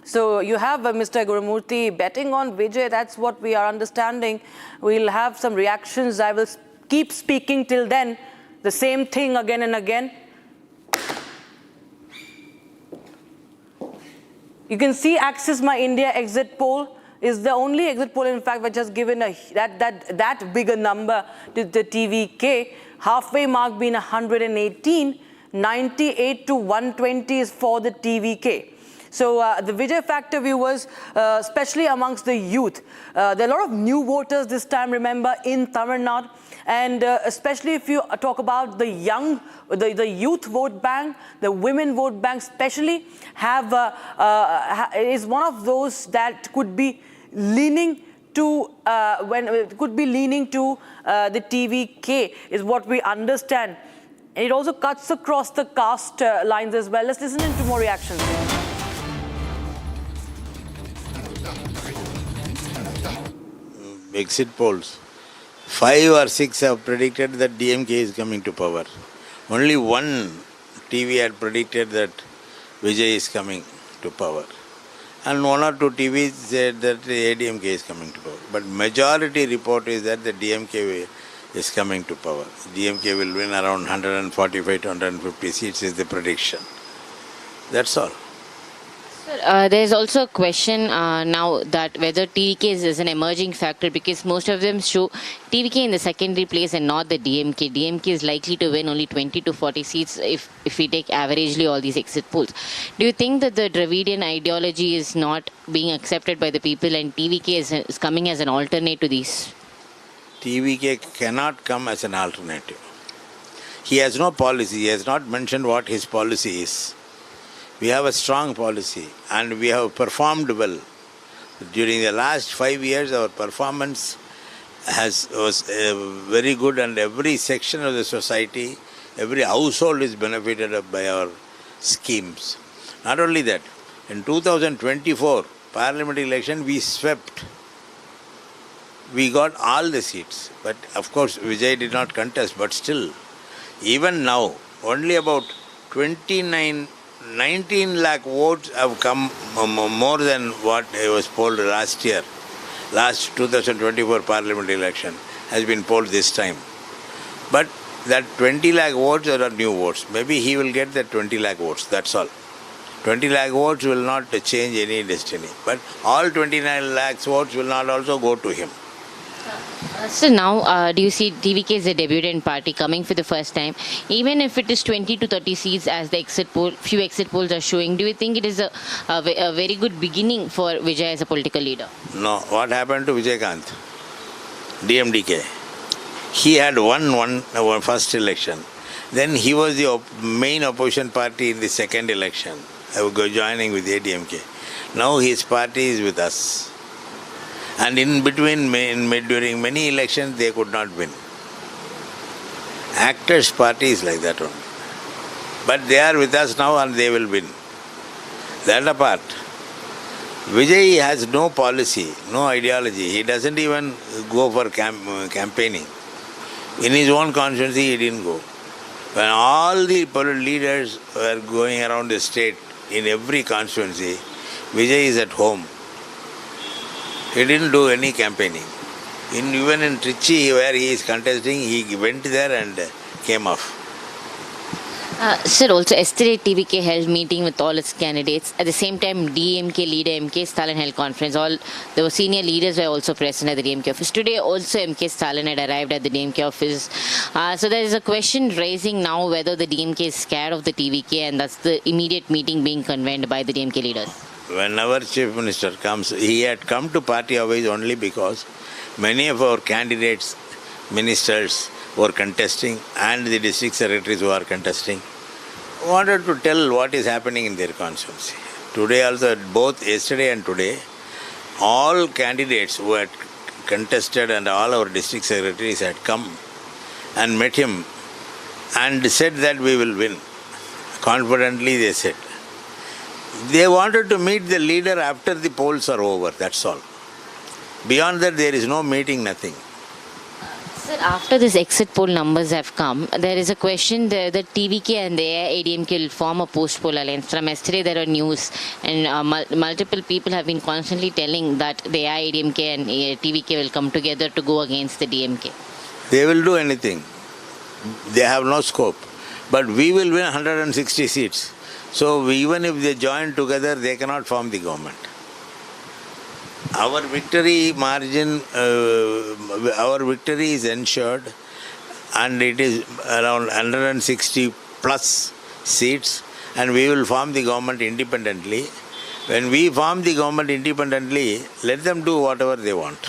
So you have Mr. Gurumurthy betting on Vijay. That's what we are understanding. We'll have some reactions. I will keep speaking till then. The same thing again and again. You can see Access My India exit poll is the only exit poll, in fact, which has given that bigger number to the TVK. Halfway mark being 118, 98 to 120 is for the TVK. So the Vijay factor, viewers, especially amongst the youth. There are a lot of new voters this time, remember, in Tamil Nadu. And especially if you talk about the young, the youth vote bank, the women vote bank especially, is one of those that could be leaning to the TVK, is what we understand. And it also cuts across the caste lines as well. Let's listen into more reactions. Exit polls, 5 or 6 have predicted that DMK is coming to power. Only one TV had predicted that Vijay is coming to power. And 1 or 2 TVs said that the ADMK is coming to power. But majority report is that the DMK is coming to power. DMK will win around 145 to 150 seats is the prediction. That's all. Sir, there is also a question now that whether TVK is an emerging factor, because most of them show TVK in the secondary place and not the DMK. DMK is likely to win only 20 to 40 seats if we take averagely all these exit polls. Do you think that the Dravidian ideology is not being accepted by the people and TVK is coming as an alternate to these? TVK cannot come as an alternative. He has no policy. He has not mentioned what his policy is. We have a strong policy and we have performed well. During the last 5 years, our performance was very good, and every section of the society, every household is benefited by our schemes. Not only that, in 2024 parliament election, we swept. We got all the seats. But of course, Vijay did not contest, but still, even now, only about 19 lakh votes have come, more than what was polled last year. Last 2024 parliament election has been polled this time. But that 20 lakh votes are new votes. Maybe he will get that 20 lakh votes, that's all. 20 lakh votes will not change any destiny. But all 29 lakhs votes will not also go to him. So now, do you see TVK is a debutant party coming for the first time? Even if it is 20 to 30 seats as the few exit polls are showing, do you think it is a very good beginning for Vijay as a political leader? No. What happened to Vijaykant? DMDK. He had won first election. Then he was the main opposition party in the second election, joining with ADMK. Now his party is with us. And in between, during many elections, they could not win. Actors' party is like that only. But they are with us now and they will win. That apart, Vijay has no policy, no ideology. He doesn't even go for campaigning. In his own constituency, he didn't go. When all the political leaders were going around the state in every constituency, Vijay is at home. He didn't do any campaigning. Even in Trichy, where he is contesting, he went there and came off. Sir, also yesterday TVK held meeting with all its candidates. At the same time, DMK leader MK Stalin held conference. The senior leaders were also present at the DMK office. Today also MK Stalin had arrived at the DMK office. So there is a question raising now whether the DMK is scared of the TVK, and that's the immediate meeting being convened by the DMK leaders. When our Chief Minister comes, he had come to party office only because many of our candidates, ministers, were contesting, and the district secretaries who are contesting wanted to tell what is happening in their constituency. Today also, both yesterday and today, all candidates who had contested and all our district secretaries had come and met him and said that we will win. Confidently they said. They wanted to meet the leader after the polls are over, that's all. Beyond that, there is no meeting, nothing. Sir, after this exit poll numbers have come, there is a question that TVK and the AIADMK will form a post-poll alliance. From yesterday, there are news, and multiple people have been constantly telling that the AIADMK and TVK will come together to go against the DMK. They will do anything. They have no scope. But we will win 160 seats. So even if they join together, they cannot form the government. Our victory margin, our victory is ensured, and it is around 160 plus seats, and we will form the government independently. When we form the government independently, let them do whatever they want.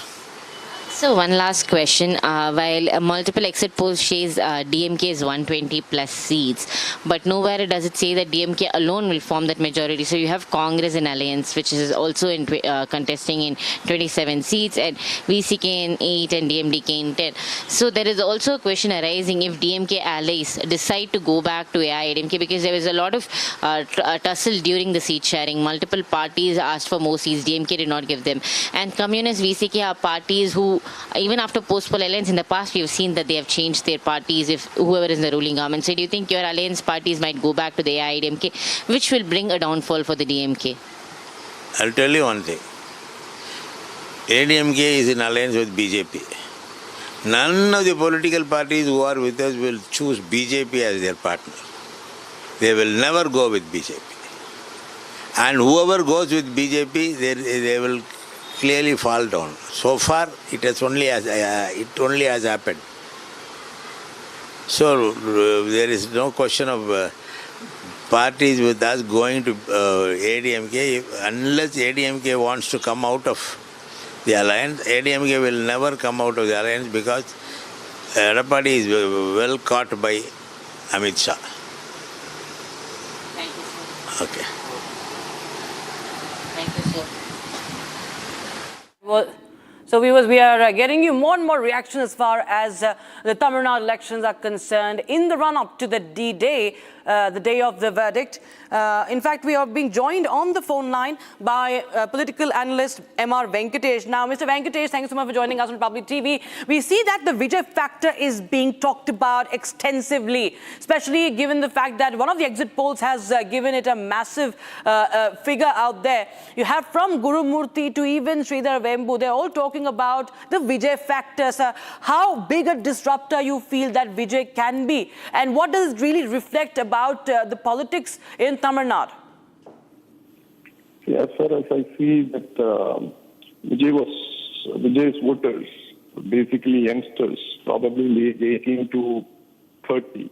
So one last question. While multiple exit polls says DMK is 120 plus seats, but nowhere does it say that DMK alone will form that majority. So you have Congress in alliance, which is also in contesting in 27 seats, and VCK in 8 and DMDK in 10. So there is also a question arising if DMK allies decide to go back to AIADMK, because there was a lot of tussle during the seat sharing. Multiple parties asked for more seats. DMK did not give them. And Communist, VCK are parties who, even after post-poll alliance in the past, we have seen that they have changed their parties if whoever is in the ruling government. So do you think your alliance parties might go back to the AIADMK, which will bring a downfall for the DMK? I'll tell you one thing. AIADMK is in alliance with BJP. None of the political parties who are with us will choose BJP as their partner. They will never go with BJP. And whoever goes with BJP, they will clearly fall down. So far, it only has happened. So there is no question of parties with us going to AIADMK. Unless AIADMK wants to come out of the alliance, AIADMK will never come out of the alliance, because Repolling is well caught by Amit Shah. Thank you, sir. Okay. Thank you, sir. Well, so we are getting you more and more reaction as far as the Tamil Nadu elections are concerned in the run-up to the D-Day, the day of the verdict. In fact, we are being joined on the phone line by political analyst M.R. Venkatesh. Now, Mr. Venkatesh, thank you so much for joining us on Republic TV. We see that the Vijay factor is being talked about extensively, especially given the fact that one of the exit polls has given it a massive figure out there. You have from Gurumurthy to even Sridhar Vembu, they're all talking about the Vijay factor. Sir, how big a disruptor you feel that Vijay can be, and what does it really reflect about the politics in Tamil Nadu? As far as I see that Vijay's voters, basically youngsters, probably age 18 to 30,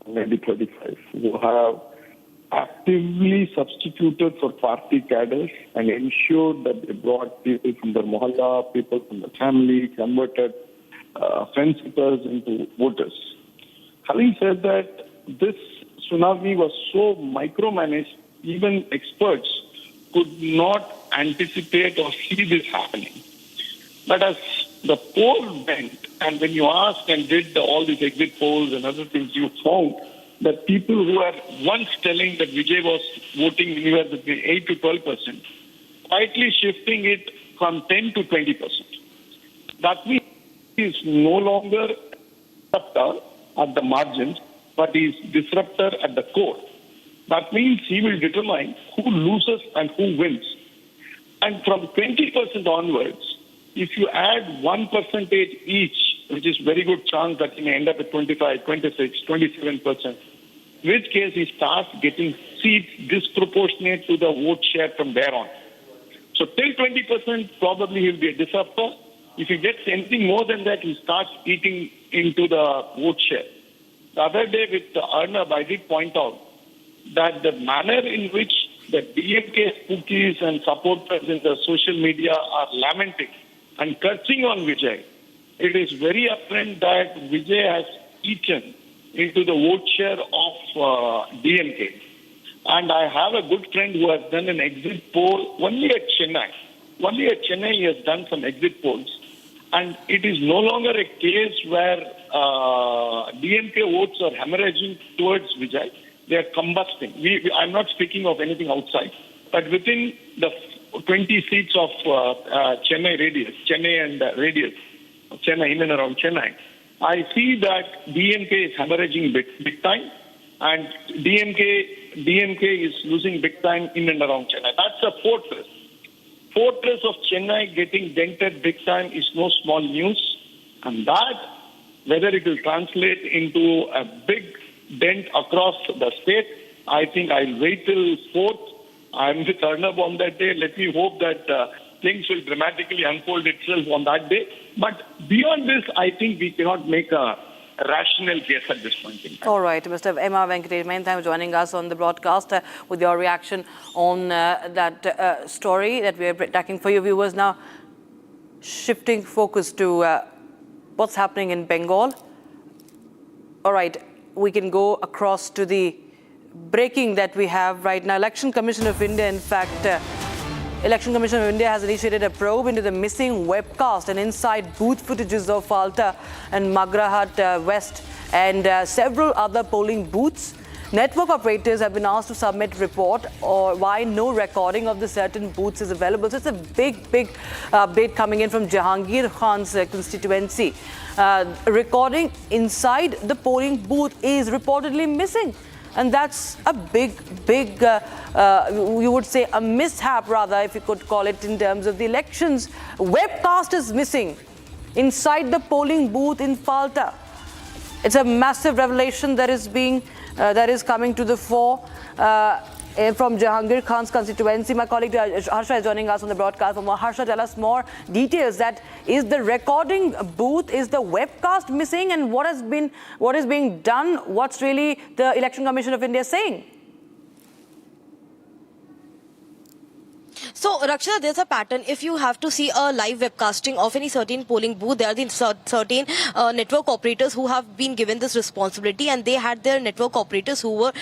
maybe 35, who have actively substituted for party cadres and ensured that they brought people from their mohalla, people from the family, converted fence-sitters into voters. Having said that, this tsunami was so micromanaged, even experts could not anticipate or see this happening. But as the poll went, and when you asked and did all these exit polls and other things, you found that people who are once telling that Vijay was voting anywhere between 8 to 12%, quietly shifting it from 10 to 20%. That means he is no longer disruptor at the margins, but he is disruptor at the core. That means he will determine who loses and who wins. And from 20% onwards, if you add 1% each, which is very good chance that he may end up at 25, 26, 27%, in which case he starts getting seats disproportionate to the vote share from there on. So till 20%, probably he'll be a disruptor. If he gets anything more than that, he starts eating into the vote share. The other day with Arnab, I did point out that the manner in which the DMK spookies and supporters in the social media are lamenting and cursing on Vijay, it is very apparent that Vijay has eaten into the vote share of DMK. And I have a good friend who has done an exit poll only at Chennai. Only at Chennai he has done some exit polls. And it is no longer a case where DMK votes are hemorrhaging towards Vijay. They are combusting. I'm not speaking of anything outside. But within the 20 seats of Chennai in and around Chennai, I see that DMK is hemorrhaging big time, and DMK is losing big time in and around Chennai. That's a fortress. Fortress of Chennai getting dented big time is no small news, and that, whether it will translate into a big dent across the state, I think I'll wait till 4th. I'm with Arnab on that day. Let me hope that things will dramatically unfold itself on that day. But beyond this, I think we cannot make a rational guess at this point in time. All right, Mr. M.R. Venkatesh, many thanks for joining us on the broadcast with your reaction on that story that we are tracking for your viewers. Now, shifting focus to what's happening in Bengal. All right, we can go across to the breaking that we have right now. Election Commission of India, in fact, Election Commission of India has initiated a probe into the missing webcast and inside booth footages of Falta and Magrahat West and several other polling booths. Network operators have been asked to submit report or why no recording of the certain booths is available. So it's a big update coming in from Jahangir Khan's constituency. Recording inside the polling booth is reportedly missing. And that's a big, you would say a mishap rather, if you could call it, in terms of the elections. Webcast is missing inside the polling booth in Falta. It's a massive revelation that is coming to the fore from Jahangir Khan's constituency. My colleague Harsha is joining us on the broadcast. Harsha, tell us more details. That is the recording booth, is the webcast missing, and what is being done? What's really the Election Commission of India saying? So, Rakshita, there's a pattern. If you have to see a live webcasting of any certain polling booth, there are the certain network operators who have been given this responsibility, and they had their network operators who were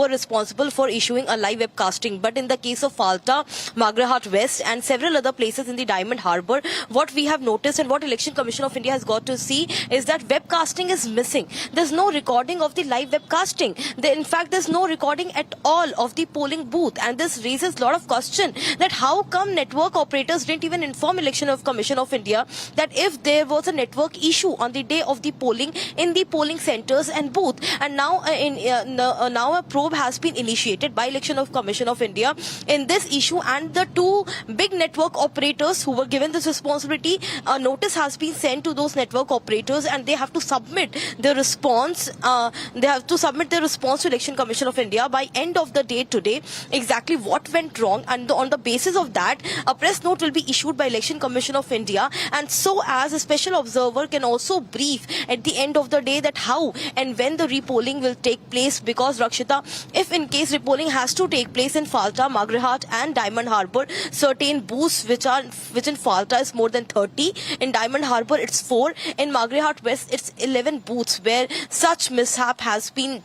responsible for issuing a live webcasting. But in the case of Falta, Magrahat West and several other places in the Diamond Harbour, what we have noticed and what Election Commission of India has got to see is that webcasting is missing. There's no recording of the live webcasting. In fact, there's no recording at all of the polling booth, and this raises a lot of question that how come network operators didn't even inform Election Commission of India that if there was a network issue on the day of the polling in the polling centers and booth. And now now a probe has been initiated by Election Commission of India in this issue, and the two big network operators who were given this responsibility, a notice has been sent to those network operators, and they have to submit their response. To Election Commission of India by end of the day today, exactly what went wrong, and on the basis of that, a press note will be issued by Election Commission of India, and so as a special observer can also brief at the end of the day that how and when the repolling will take place. Because, Rakshita, if in case repolling has to take place in Falta, Magrahat and Diamond Harbour, certain booths which in Falta is more than 30, in Diamond Harbour it's 4, in Magrahat West it's 11 booths where such mishap has been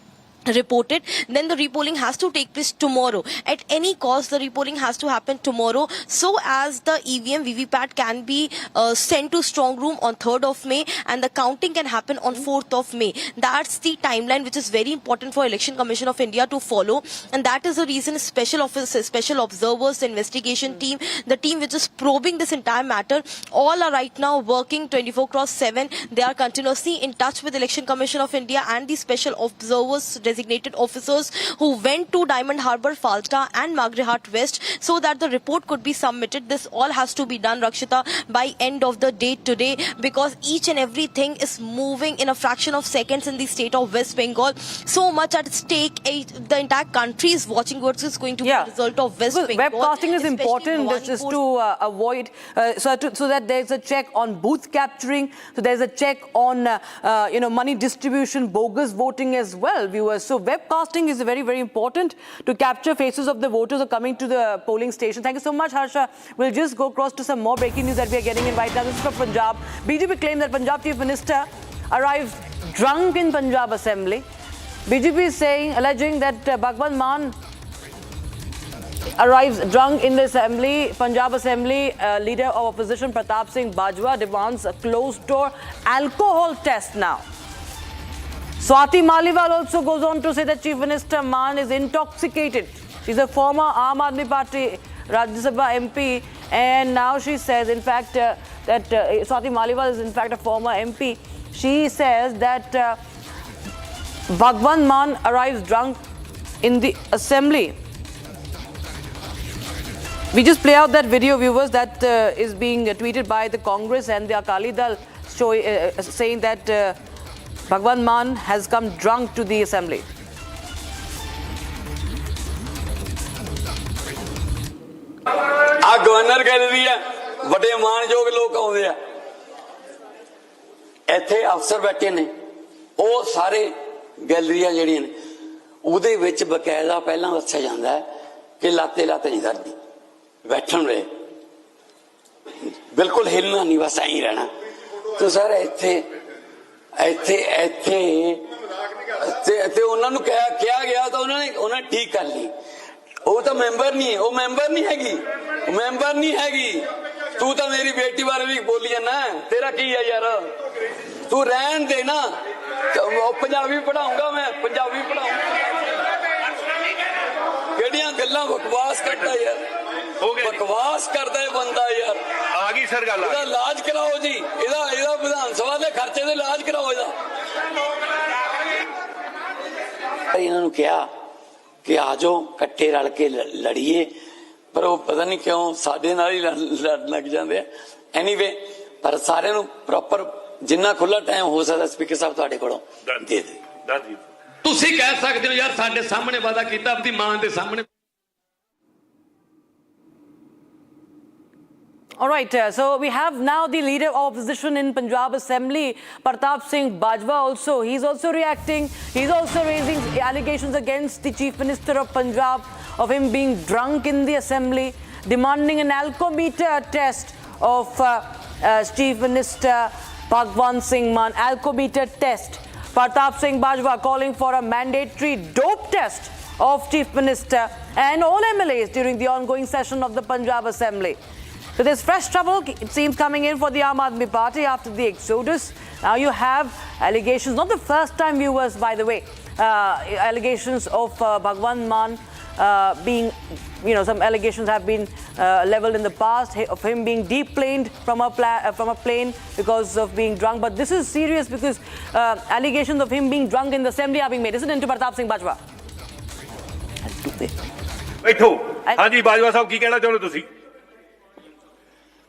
reported, then the repolling has to take place tomorrow. At any cost, the repolling has to happen tomorrow, so as the EVM VVPAT can be sent to strong room on 3rd of May and the counting can happen on 4th of May. That's the timeline which is very important for Election Commission of India to follow, and that is the reason special officers, special observers, the investigation team, the team which is probing this entire matter, all are right now working 24/7. They are continuously in touch with Election Commission of India and the special observers, designated officers who went to Diamond Harbour, Falta and Margaret West, so that the report could be submitted. This all has to be done, Rakshita, by end of the day today, because each and everything is moving in a fraction of seconds in the state of West Bengal. So much at stake. The entire country is watching what is going to be the result of West Bengal. Webcasting is important just to avoid, so that there's a check on booth capturing, so there's a check on money distribution, bogus voting as well, viewers. So webcasting is very, very important to capture faces of the voters who are coming to the polling station. Thank you so much, Harsha. We'll just go across to some more breaking news that we are getting in right now. This is from Punjab. BJP claimed that Punjab Chief Minister arrived drunk in Punjab Assembly. BJP is alleging that Bhagwan Mann arrives drunk in the Assembly. Punjab Assembly leader of opposition Pratap Singh Bajwa demands a closed-door alcohol test now. Swati Maliwal also goes on to say that Chief Minister Mann is intoxicated. She's a former Aam Aadmi Party Rajya Sabha MP, and now she says, in fact, that Swati Maliwal is in fact a former MP. She says that Bhagwan Mann arrives drunk in the Assembly. We just play out that video, viewers, that is being tweeted by the Congress and the Akali Dal, saying that Bhagwan Mann has come drunk to the Assembly. आ governor gallery है, बड़े मानयोग लोग आउंदे आ, इत्थे अफसर बैठे ने, ਉਹ ਸਾਰੇ ਗੈਲਰੀਆਂ ਜਿਹੜੀਆਂ ਨੇ ਉਹਦੇ ਵਿੱਚ ਬਕਾਇਦਾ ਪਹਿਲਾਂ ਦੱਸਿਆ ਜਾਂਦਾ ਹੈ ਕਿ ਲਾਤੇ ਨਹੀਂ ਕਰਦੀ, ਬੈਠਣ ਵੇ ਬਿਲਕੁਲ ਹਿਲਣਾ ਨਹੀਂ, ਬਸ ਐਂ ਹੀ ਰਹਿਣਾ। ਤੇ ਸਰ ਇੱਥੇ ਤੇ ਉਹਨਾਂ ਨੂੰ ਕਿਹਾ ਗਿਆ ਤਾਂ ਉਹਨਾਂ ਨੇ ਠੀਕ ਕਰ ਲਈ। ਉਹ ਤਾਂ ਮੈਂਬਰ ਨਹੀਂ ਹੈ, ਉਹ ਮੈਂਬਰ ਨਹੀਂ ਹੈਗੀ। ਤੂੰ ਤਾਂ ਮੇਰੀ ਬੇਟੀ ਬਾਰੇ ਵੀ ਬੋਲੀ ਜਾਂਦਾ, ਤੇਰਾ ਕੀ ਹੈ ਯਾਰ, ਤੂੰ ਰਹਿਣ ਦੇ ਨਾ। ਪੰਜਾਬੀ ਪੜਾਉਂਗਾ ਮੈਂ, ਪੰਜਾਬੀ ਪੜਾਉਂਗਾ। ਕਿਹੜੀਆਂ ਗੱਲਾਂ ਬਕਵਾਸ ਕਰਦਾ ਯਾਰ, ਬਕਵਾਸ ਕਰਦਾ ਇਹ ਬੰਦਾ ਯਾਰ। ਆ ਗਈ ਸਰ ਗੱਲ, ਇਹਦਾ ਇਲਾਜ ਕਰਾਓ ਜੀ, ਇਹਦਾ ਵਿਧਾਨ ਸਭਾ ਦੇ ਖਰਚੇ ਦੇ ਇਲਾਜ ਕਰਾਓ ਇਹਦਾ। ਇਹਨਾਂ ਨੂੰ ਕਿਹਾ ਕਿ ਆ ਜਾਓ ਇਕੱਠੇ ਰਲ ਕੇ ਲੜੀਏ, ਪਰ ਉਹ ਪਤਾ ਨਹੀਂ ਕਿਉਂ ਸਾਡੇ ਨਾਲ ਹੀ ਲੜਨ ਲੱਗ ਜਾਂਦੇ ਆ। ਐਨੀਵੇ, ਪਰ ਸਾਰਿਆਂ ਨੂੰ ਪ੍ਰੋਪਰ ਜਿੰਨਾ ਖੁੱਲਾ ਟਾਈਮ ਹੋ ਸਕਦਾ ਸਪੀਕਰ ਸਾਹਿਬ ਤੁਹਾਡੇ ਕੋਲੋਂ ਦੇ ਦੇ। ਤੁਸੀਂ ਕਹਿ ਸਕਦੇ ਹੋ ਯਾਰ ਸਾਡੇ ਸਾਹਮਣੇ ਵਾਅਦਾ ਕੀਤਾ, ਆਪਣੀ ਮਾਂ ਦੇ ਸਾਹਮਣੇ। All right, so we have now the leader of opposition in Punjab Assembly, Pratap Singh Bajwa also. He's also reacting. He's also raising allegations against the Chief Minister of Punjab of him being drunk in the Assembly, demanding an alcometer test of Chief Minister Bhagwan Singh Mann. Alcometer test. Pratap Singh Bajwa calling for a mandatory dope test of Chief Minister and all MLAs during the ongoing session of the Punjab Assembly. So there's fresh trouble, it seems, coming in for the Aam Aadmi Party after the exodus. Now you have allegations, not the first time, viewers, by the way, allegations of Bhagwan Mann being, some allegations have been leveled in the past of him being deplaned from a plane because of being drunk. But this is serious because allegations of him being drunk in the assembly are being made. Listen to Pratap Singh Bajwa. बैठो हाँ जी बाजवा साहब की कहना चाहते हो तुसी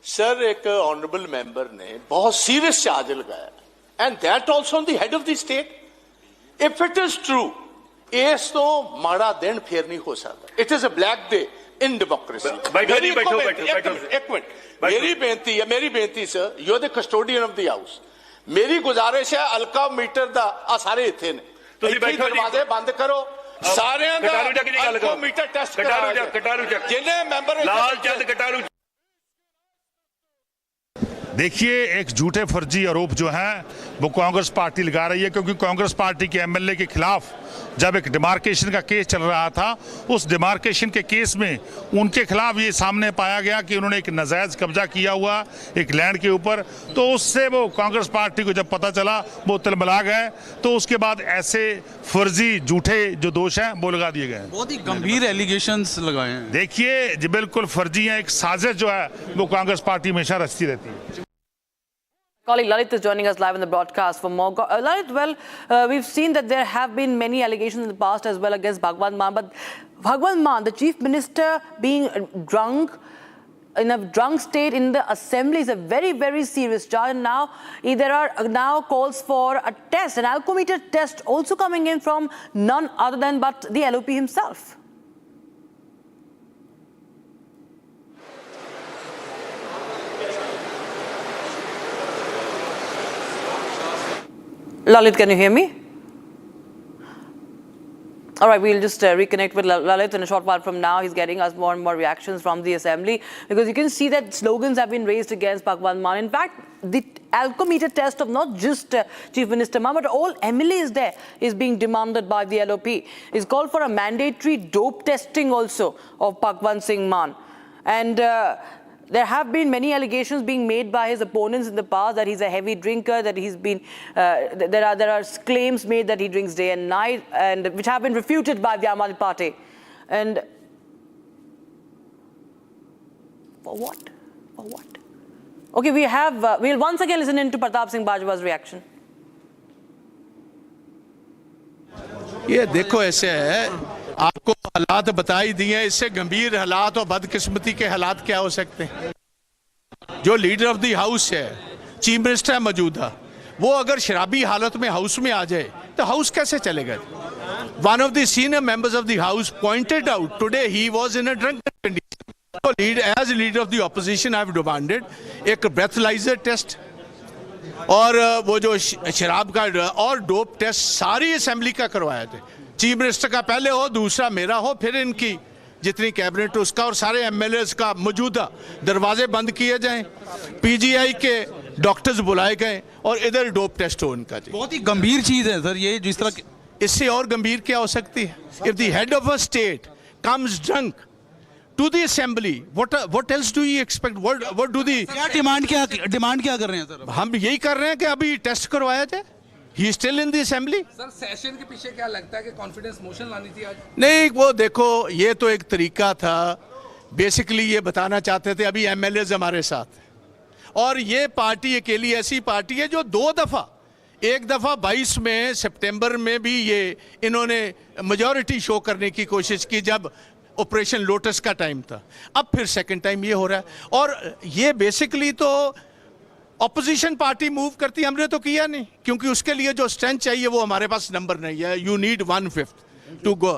sir एक honourable member ने बहुत सीरियस चार्ज लगाया and that also on the head of the state if it is true इस तो माड़ा दिन फिर नहीं हो सकता it is a black day in democracy एक मिनट मेरी बेनती sir you are the custodian of the house मेरी गुजारिश है अलका मीटर दा आ सारे इत्थे ने तुसी बैठो दरवाजे बंद करो सारे अलका मीटर टेस्ट कटारू जिन्हें मेंबर लाल चंद कटारू देखिए एक झूठे फर्जी आरोप जो है वो कांग्रेस पार्टी लगा रही है, क्योंकि कांग्रेस पार्टी के एमएलए के खिलाफ जब एक डिमार्केशन का केस चल रहा था, उस डिमार्केशन के केस में उनके खिलाफ ये सामने पाया गया कि उन्होंने एक नाजायज़ कब्जा किया हुआ एक लैंड के ऊपर। तो उससे वो कांग्रेस पार्टी को जब पता चला वो तिलमिला गए, तो उसके बाद ऐसे फर्जी झूठे जो दोष हैं वो लगा दिए गए। बहुत ही गंभीर एलिगेशंस लगाए हैं। देखिए जी, बिल्कुल फर्जी है, एक साजिश जो है वो कांग्रेस पार्टी हमेशा रचती रहती है। Colleague Lalit is joining us live in the broadcast for more. Lalit, well, we've seen that there have been many allegations in the past as well against Bhagwan Maan, but Bhagwan Maan, the Chief Minister, being drunk, in a drunk state in the assembly is a very, very serious charge. And now there are now calls for a test, an alcometer test also coming in from none other than but the LOP himself. Lalit, can you hear me? All right, we'll just reconnect with Lalit in a short while from now. He's getting us more and more reactions from the assembly, because you can see that slogans have been raised against Bhagwan Maan. In fact, the alcometer test of not just Chief Minister Maan, but all MLAs there is being demanded by the LOP. It's called for a mandatory dope testing also of Bhagwan Singh Maan. And there have been many allegations being made by his opponents in the past that he's a heavy drinker, that he's been, there are claims made that he drinks day and night, and which have been refuted by the Aam Aadmi Party. And for what? For what? Okay, we'll once again listen in to Pratap Singh Bajwa's reaction. ये देखो ऐसे है, आपको हालात बताई दिए, इससे गंभीर हालात और बदकिस्मती के हालात क्या हो सकते हैं। जो लीडर ऑफ द हाउस है, चीफ मिनिस्टर है मौजूदा, वो अगर शराबी हालत में हाउस में आ जाए तो हाउस कैसे चलेगा। One of the senior members of the house pointed out today he was in a drunken condition. तो as leader of the opposition I have demanded एक ब्रेथलाइजर टेस्ट और वो जो शराब का और डोप टेस्ट सारी असेंबली का करवाया थे। चीफ मिनिस्टर का पहले हो, दूसरा मेरा हो, फिर इनकी जितनी कैबिनेट उसका और सारे एमएलएस का मौजूदा दरवाजे बंद किए जाएं, पीजीआई के डॉक्टर्स बुलाए गए और इधर डोप टेस्ट हो उनका। बहुत ही गंभीर चीज है सर ये, जिस तरह इससे और गंभीर क्या हो सकती है। If the head of a state comes drunk to the assembly, what else do you expect, what do the क्या डिमांड क्या कर रहे हैं सर। हम यही कर रहे हैं कि अभी टेस्ट करवाया जाए। He is still in the assembly? Sir session के पीछे क्या लगता है कि कॉन्फिडेंस मोशन लानी थी आज? नहीं, वो देखो ये तो एक तरीका था। बेसिकली ये बताना चाहते थे अभी एमएलएज हमारे साथ, और ये पार्टी अकेली ऐसी पार्टी है जो एक दफ़ा 22 में सितंबर में भी ये इन्होंने मेजॉरिटी शो करने की कोशिश की जब ऑपरेशन लोटस का टाइम था। अब फिर सेकंड टाइम ये हो रहा है, और ये बेसिकली तो ऑपोजिशन पार्टी मूव करती, हमने तो किया नहीं, क्योंकि उसके लिए जो स्ट्रेंथ चाहिए वो हमारे पास नंबर नहीं है। You need 1/5 to go.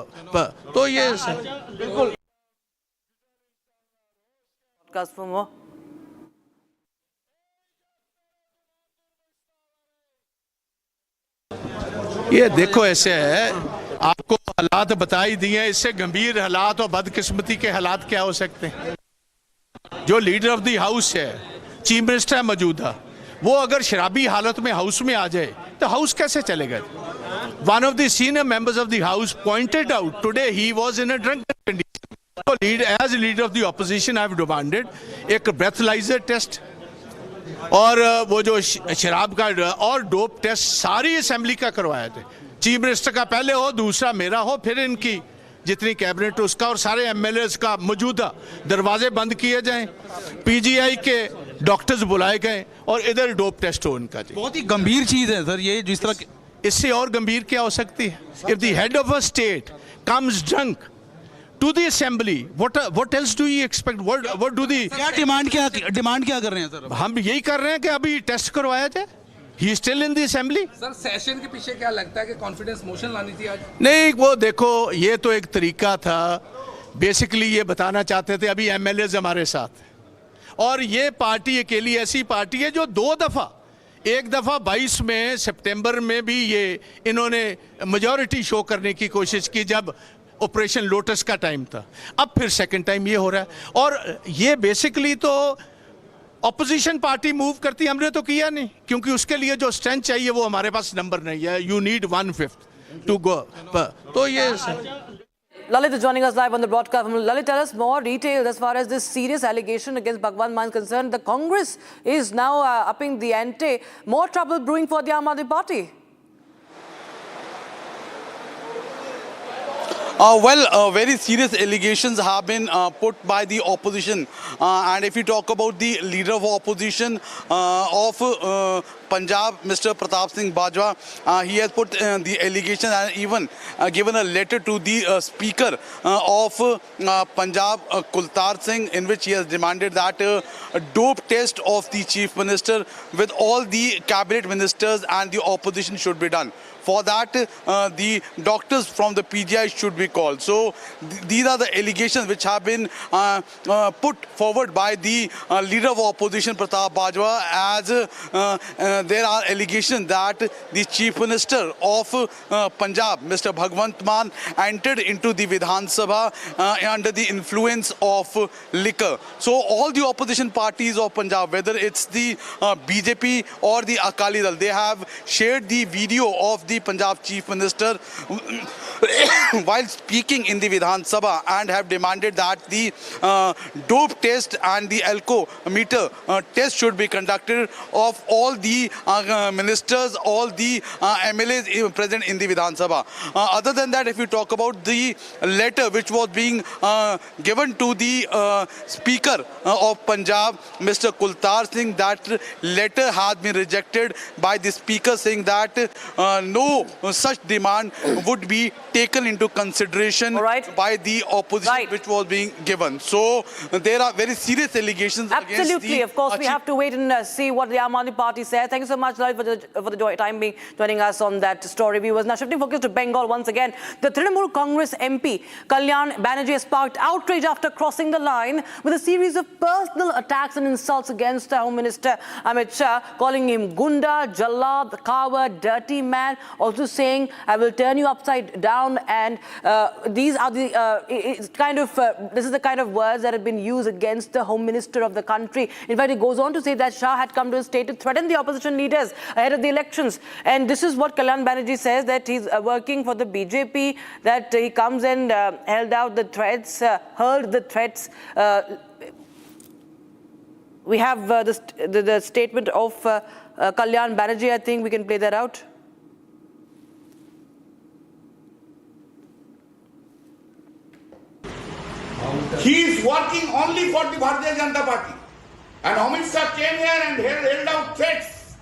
तो ये बिल्कुल ये देखो ऐसे है, आपको हालात बताई दिए, इससे गंभीर हालात और बदकिस्मती के हालात क्या हो सकते हैं। जो लीडर ऑफ द हाउस है, चीफ मिनिस्टर है मौजूदा, वो अगर शराबी हालत में हाउस में आ जाए तो हाउस कैसे चलेगा। One of the senior members of the house pointed out today he was in a drunken condition. तो as leader of the opposition I have demanded एक ब्रेथलाइजर टेस्ट और वो जो शराब का और डोप टेस्ट सारी असेंबली का करवाया थे। चीफ मिनिस्टर का पहले हो, दूसरा मेरा हो, फिर इनकी जितनी कैबिनेट उसका और सारे एमएलएस का मौजूदा दरवाजे बंद किए जाएं, पीजीआई के डॉक्टर्स बुलाए गए और इधर डोप टेस्ट हो उनका। बहुत ही गंभीर चीज है सर ये, जिस तरह इससे और गंभीर क्या हो सकती है। If the head of a state comes drunk to the assembly, what else do you expect, what do the क्या डिमांड क्या कर रहे हैं सर। हम यही कर रहे हैं कि अभी टेस्ट करवाया जाए। He is still in the assembly? Sir session के पीछे क्या लगता है कि कॉन्फिडेंस मोशन लानी थी आज? नहीं, वो देखो ये तो एक तरीका था। बेसिकली ये बताना चाहते थे अभी एमएलएज हमारे साथ, और ये पार्टी अकेली ऐसी पार्टी है जो एक दफ़ा 22 में सितंबर में भी ये इन्होंने मेजॉरिटी शो करने की कोशिश की जब ऑपरेशन लोटस का टाइम था। अब फिर सेकंड टाइम ये हो रहा है, और ये बेसिकली तो ऑपोजिशन पार्टी मूव करती, हमने तो किया नहीं, क्योंकि उसके लिए जो स्ट्रेंथ चाहिए वो हमारे पास नंबर नहीं है. You need 1/5 to go. तो ये Lalit is joining us live on the broadcast. Lalit, tell us more details as far as this serious allegation against Bhagwan Maan is concerned. The Congress is now upping the ante. More trouble brewing for the Aam Aadmi Party. Very serious allegations have been put by the opposition. And if you talk about the leader of opposition of Punjab, Mr. Pratap Singh Bajwa, he has put the allegation and even given a letter to the Speaker of Punjab, Kultar Singh, in which he has demanded that a dope test of the Chief Minister with all the cabinet ministers and the opposition should be done. For that, the doctors from the PGI should be called. So these are the allegations which have been put forward by the leader of opposition, Pratap Bajwa, as there are allegations that the Chief Minister of Punjab, Mr. Bhagwant Mann, entered into the Vidhan Sabha under the influence of liquor. So all the opposition parties of Punjab, whether it's the BJP or the Akali Dal, they have shared the video of the Punjab Chief Minister while speaking in the Vidhan Sabha and have demanded that the dope test and the alcometer test should be conducted of all the ministers, all the MLAs present in the Vidhan Sabha. Other than that, if you talk about the letter which was being given to the Speaker of Punjab, Mr. Kultar Singh, that letter has been rejected by the Speaker, saying that no such demand would be taken into consideration by the opposition which was being given. So there are very serious allegations against the... Of course, we have to wait and see what the Aam Aadmi Party says. Thank you so much, Lalit, for the time being joining us on that story. Viewers, now shifting focus to Bengal once again. The Trinamool Congress MP, Kalyan Banerjee, has sparked outrage after crossing the line with a series of personal attacks and insults against Home Minister Amit Shah, calling him Gunda, Jallad, coward, dirty man, also saying, I will turn you upside down. And these are the this is the kind of words that have been used against the Home Minister of the country. In fact, it goes on to say that Shah had come to a state to threaten the opposition leaders ahead of the elections. And this is what Kalyan Banerjee says, that he's working for the BJP, that he comes and hurled the threats. We have the statement of Kalyan Banerjee. I think we can play that out. He is working only for the Bharatiya Janata Party. And Amit Shah came here and held out threats.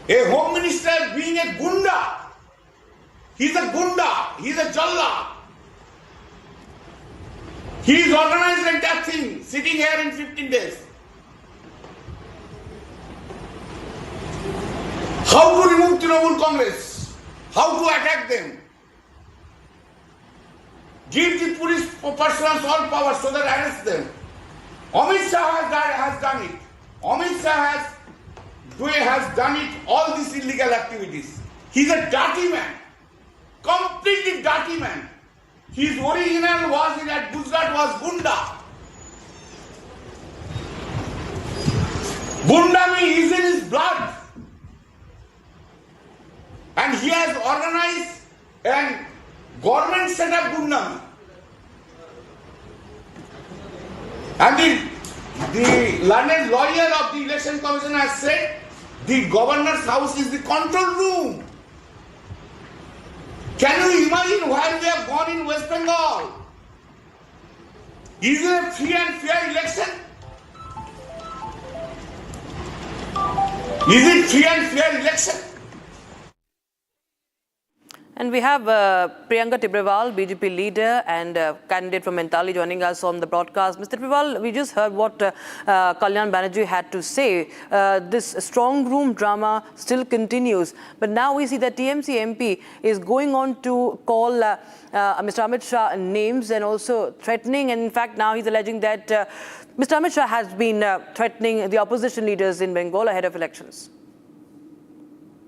A Home Minister being a Gunda. He's a Gunda. He's a Jalla. He's organized the entire thing, sitting here in 15 days. How to remove Trinamool Congress? How to attack them? Give the police personnel all power so that arrest them. Amit Shah has done it. Amit Shah has done it, all these illegal activities. He's a dirty man. Completely dirty man. His original was in at Gujarat was Gunda. Gunda is in his blood. And he has organized and government set up Gundami. And the learned lawyer of the Election Commission has said the governor's house is the control room. Can you imagine where we have gone in West Bengal? Is it a free and fair election? Is it free and fair election? And we have Priyanka Tibrewal, BJP leader and candidate from Mentali, joining us on the broadcast. Mr. Tibrewal, we just heard what Kalyan Banerjee had to say. This strong room drama still continues. But now we see that TMC MP is going on to call Mr. Amit Shah names and also threatening. And in fact, now he's alleging that Mr. Amit Shah has been threatening the opposition leaders in Bengal ahead of elections.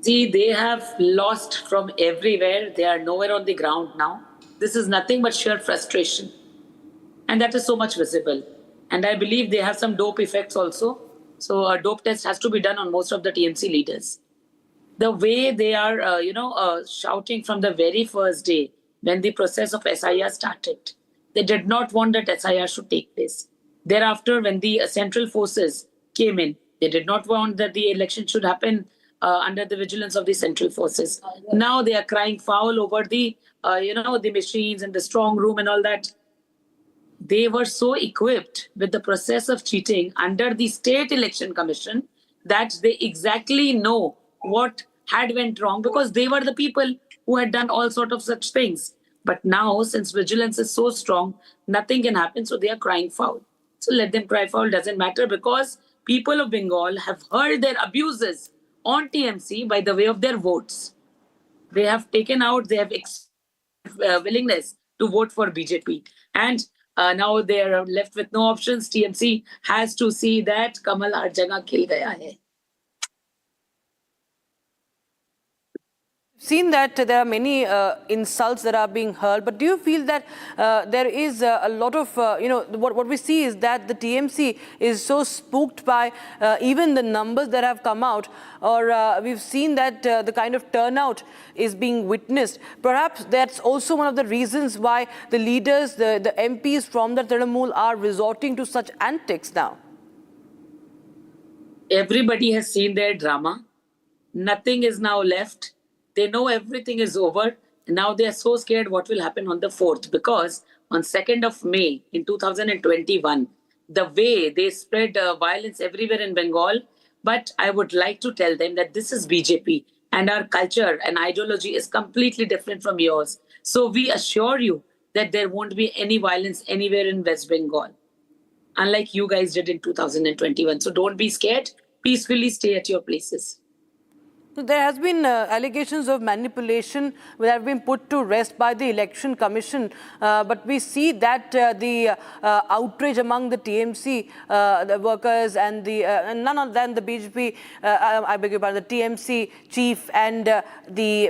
See, they have lost from everywhere. They are nowhere on the ground now. This is nothing but sheer frustration. And that is so much visible. And I believe they have some dope effects also. So a dope test has to be done on most of the TMC leaders. The way they are, shouting from the very first day when the process of SIR started, they did not want that SIR should take place. Thereafter, when the central forces came in, they did not want that the election should happen under the vigilance of the central forces. Now they are crying foul over the, the machines and the strong room and all that. They were so equipped with the process of cheating under the State Election Commission that they exactly know what had went wrong because they were the people who had done all sort of such things. But now, since vigilance is so strong, nothing can happen, so they are crying foul. So let them cry foul, doesn't matter, because people of Bengal have heard their abuses on TMC by the way of their votes. They have taken out, they have willingness to vote for BJP. And now they are left with no options. TMC has to see that Kamal har jagah khil gaya hai. Seen that there are many insults that are being heard, but do you feel that there is a lot of, what we see is that the TMC is so spooked by even the numbers that have come out, or we've seen that the kind of turnout is being witnessed. Perhaps that's also one of the reasons why the leaders, the MPs from the Trinamool are resorting to such antics now. Everybody has seen their drama. Nothing is now left. They know everything is over. Now they are so scared what will happen on the 4th, because on 2nd of May in 2021, the way they spread violence everywhere in Bengal. But I would like to tell them that this is BJP and our culture and ideology is completely different from yours. So we assure you that there won't be any violence anywhere in West Bengal, unlike you guys did in 2021. So don't be scared. Peacefully stay at your places. So there has been allegations of manipulation that have been put to rest by the Election Commission, but we see that the outrage among the TMC the workers and the none other than the BJP, I beg your pardon, the TMC chief and the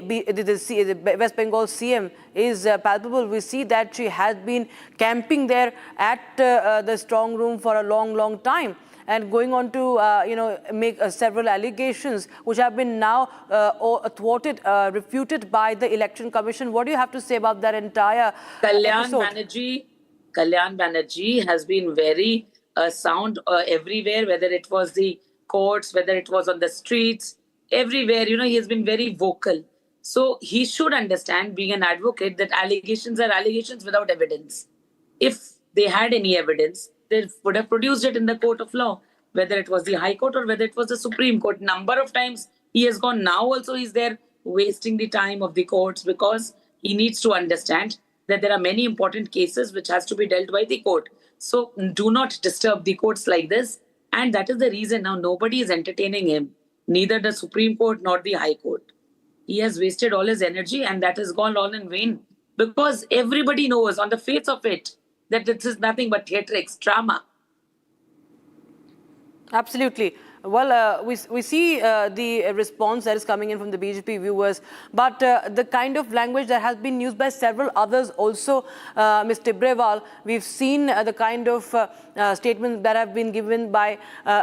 West Bengal CM is palpable. We see that she has been camping there at the strong room for a long time, and going on to, make several allegations which have been now thwarted, refuted by the Election Commission. What do you have to say about that entire Kalyan Banerjee has been very sound everywhere, whether it was the courts, whether it was on the streets, everywhere, he has been very vocal. So he should understand, being an advocate, that allegations are allegations without evidence. If they had any evidence, they would have produced it in the court of law, whether it was the High Court or whether it was the Supreme Court. Number of times he has gone. Now also he's there wasting the time of the courts, because he needs to understand that there are many important cases which has to be dealt by the court. So do not disturb the courts like this. And that is the reason now nobody is entertaining him, neither the Supreme Court nor the High Court. He has wasted all his energy and that has gone all in vain, because everybody knows on the face of it that this is nothing but theatrics, drama. Absolutely. Well, we see the response that is coming in from the BJP viewers, but the kind of language that has been used by several others also, Ms. Tibrewal, we've seen the kind of statements that have been given by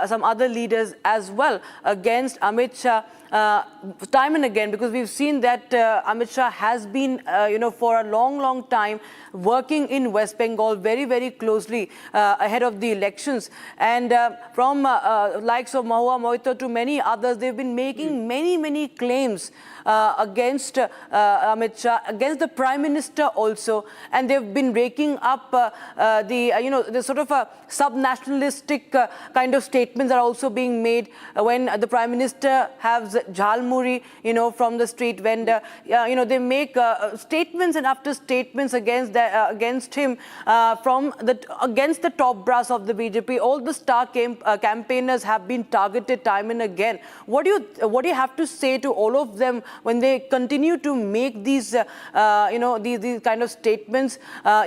some other leaders as well against Amit Shah. Time and again, because we've seen that Amit Shah has been, for a long time working in West Bengal very closely ahead of the elections. And from likes of Mahua Moito to many others, they've been making many claims against Amit Shah, against the Prime Minister also. And they've been raking up the sort of a sub-nationalistic kind of statements are also being made when the Prime Minister has jhalmuri, from the street vendor. They make statements and after statements against him against the top brass of the BJP. All the star campaigners have been targeted time and again. What do you have to say to all of them when they continue to make these these kind of statements,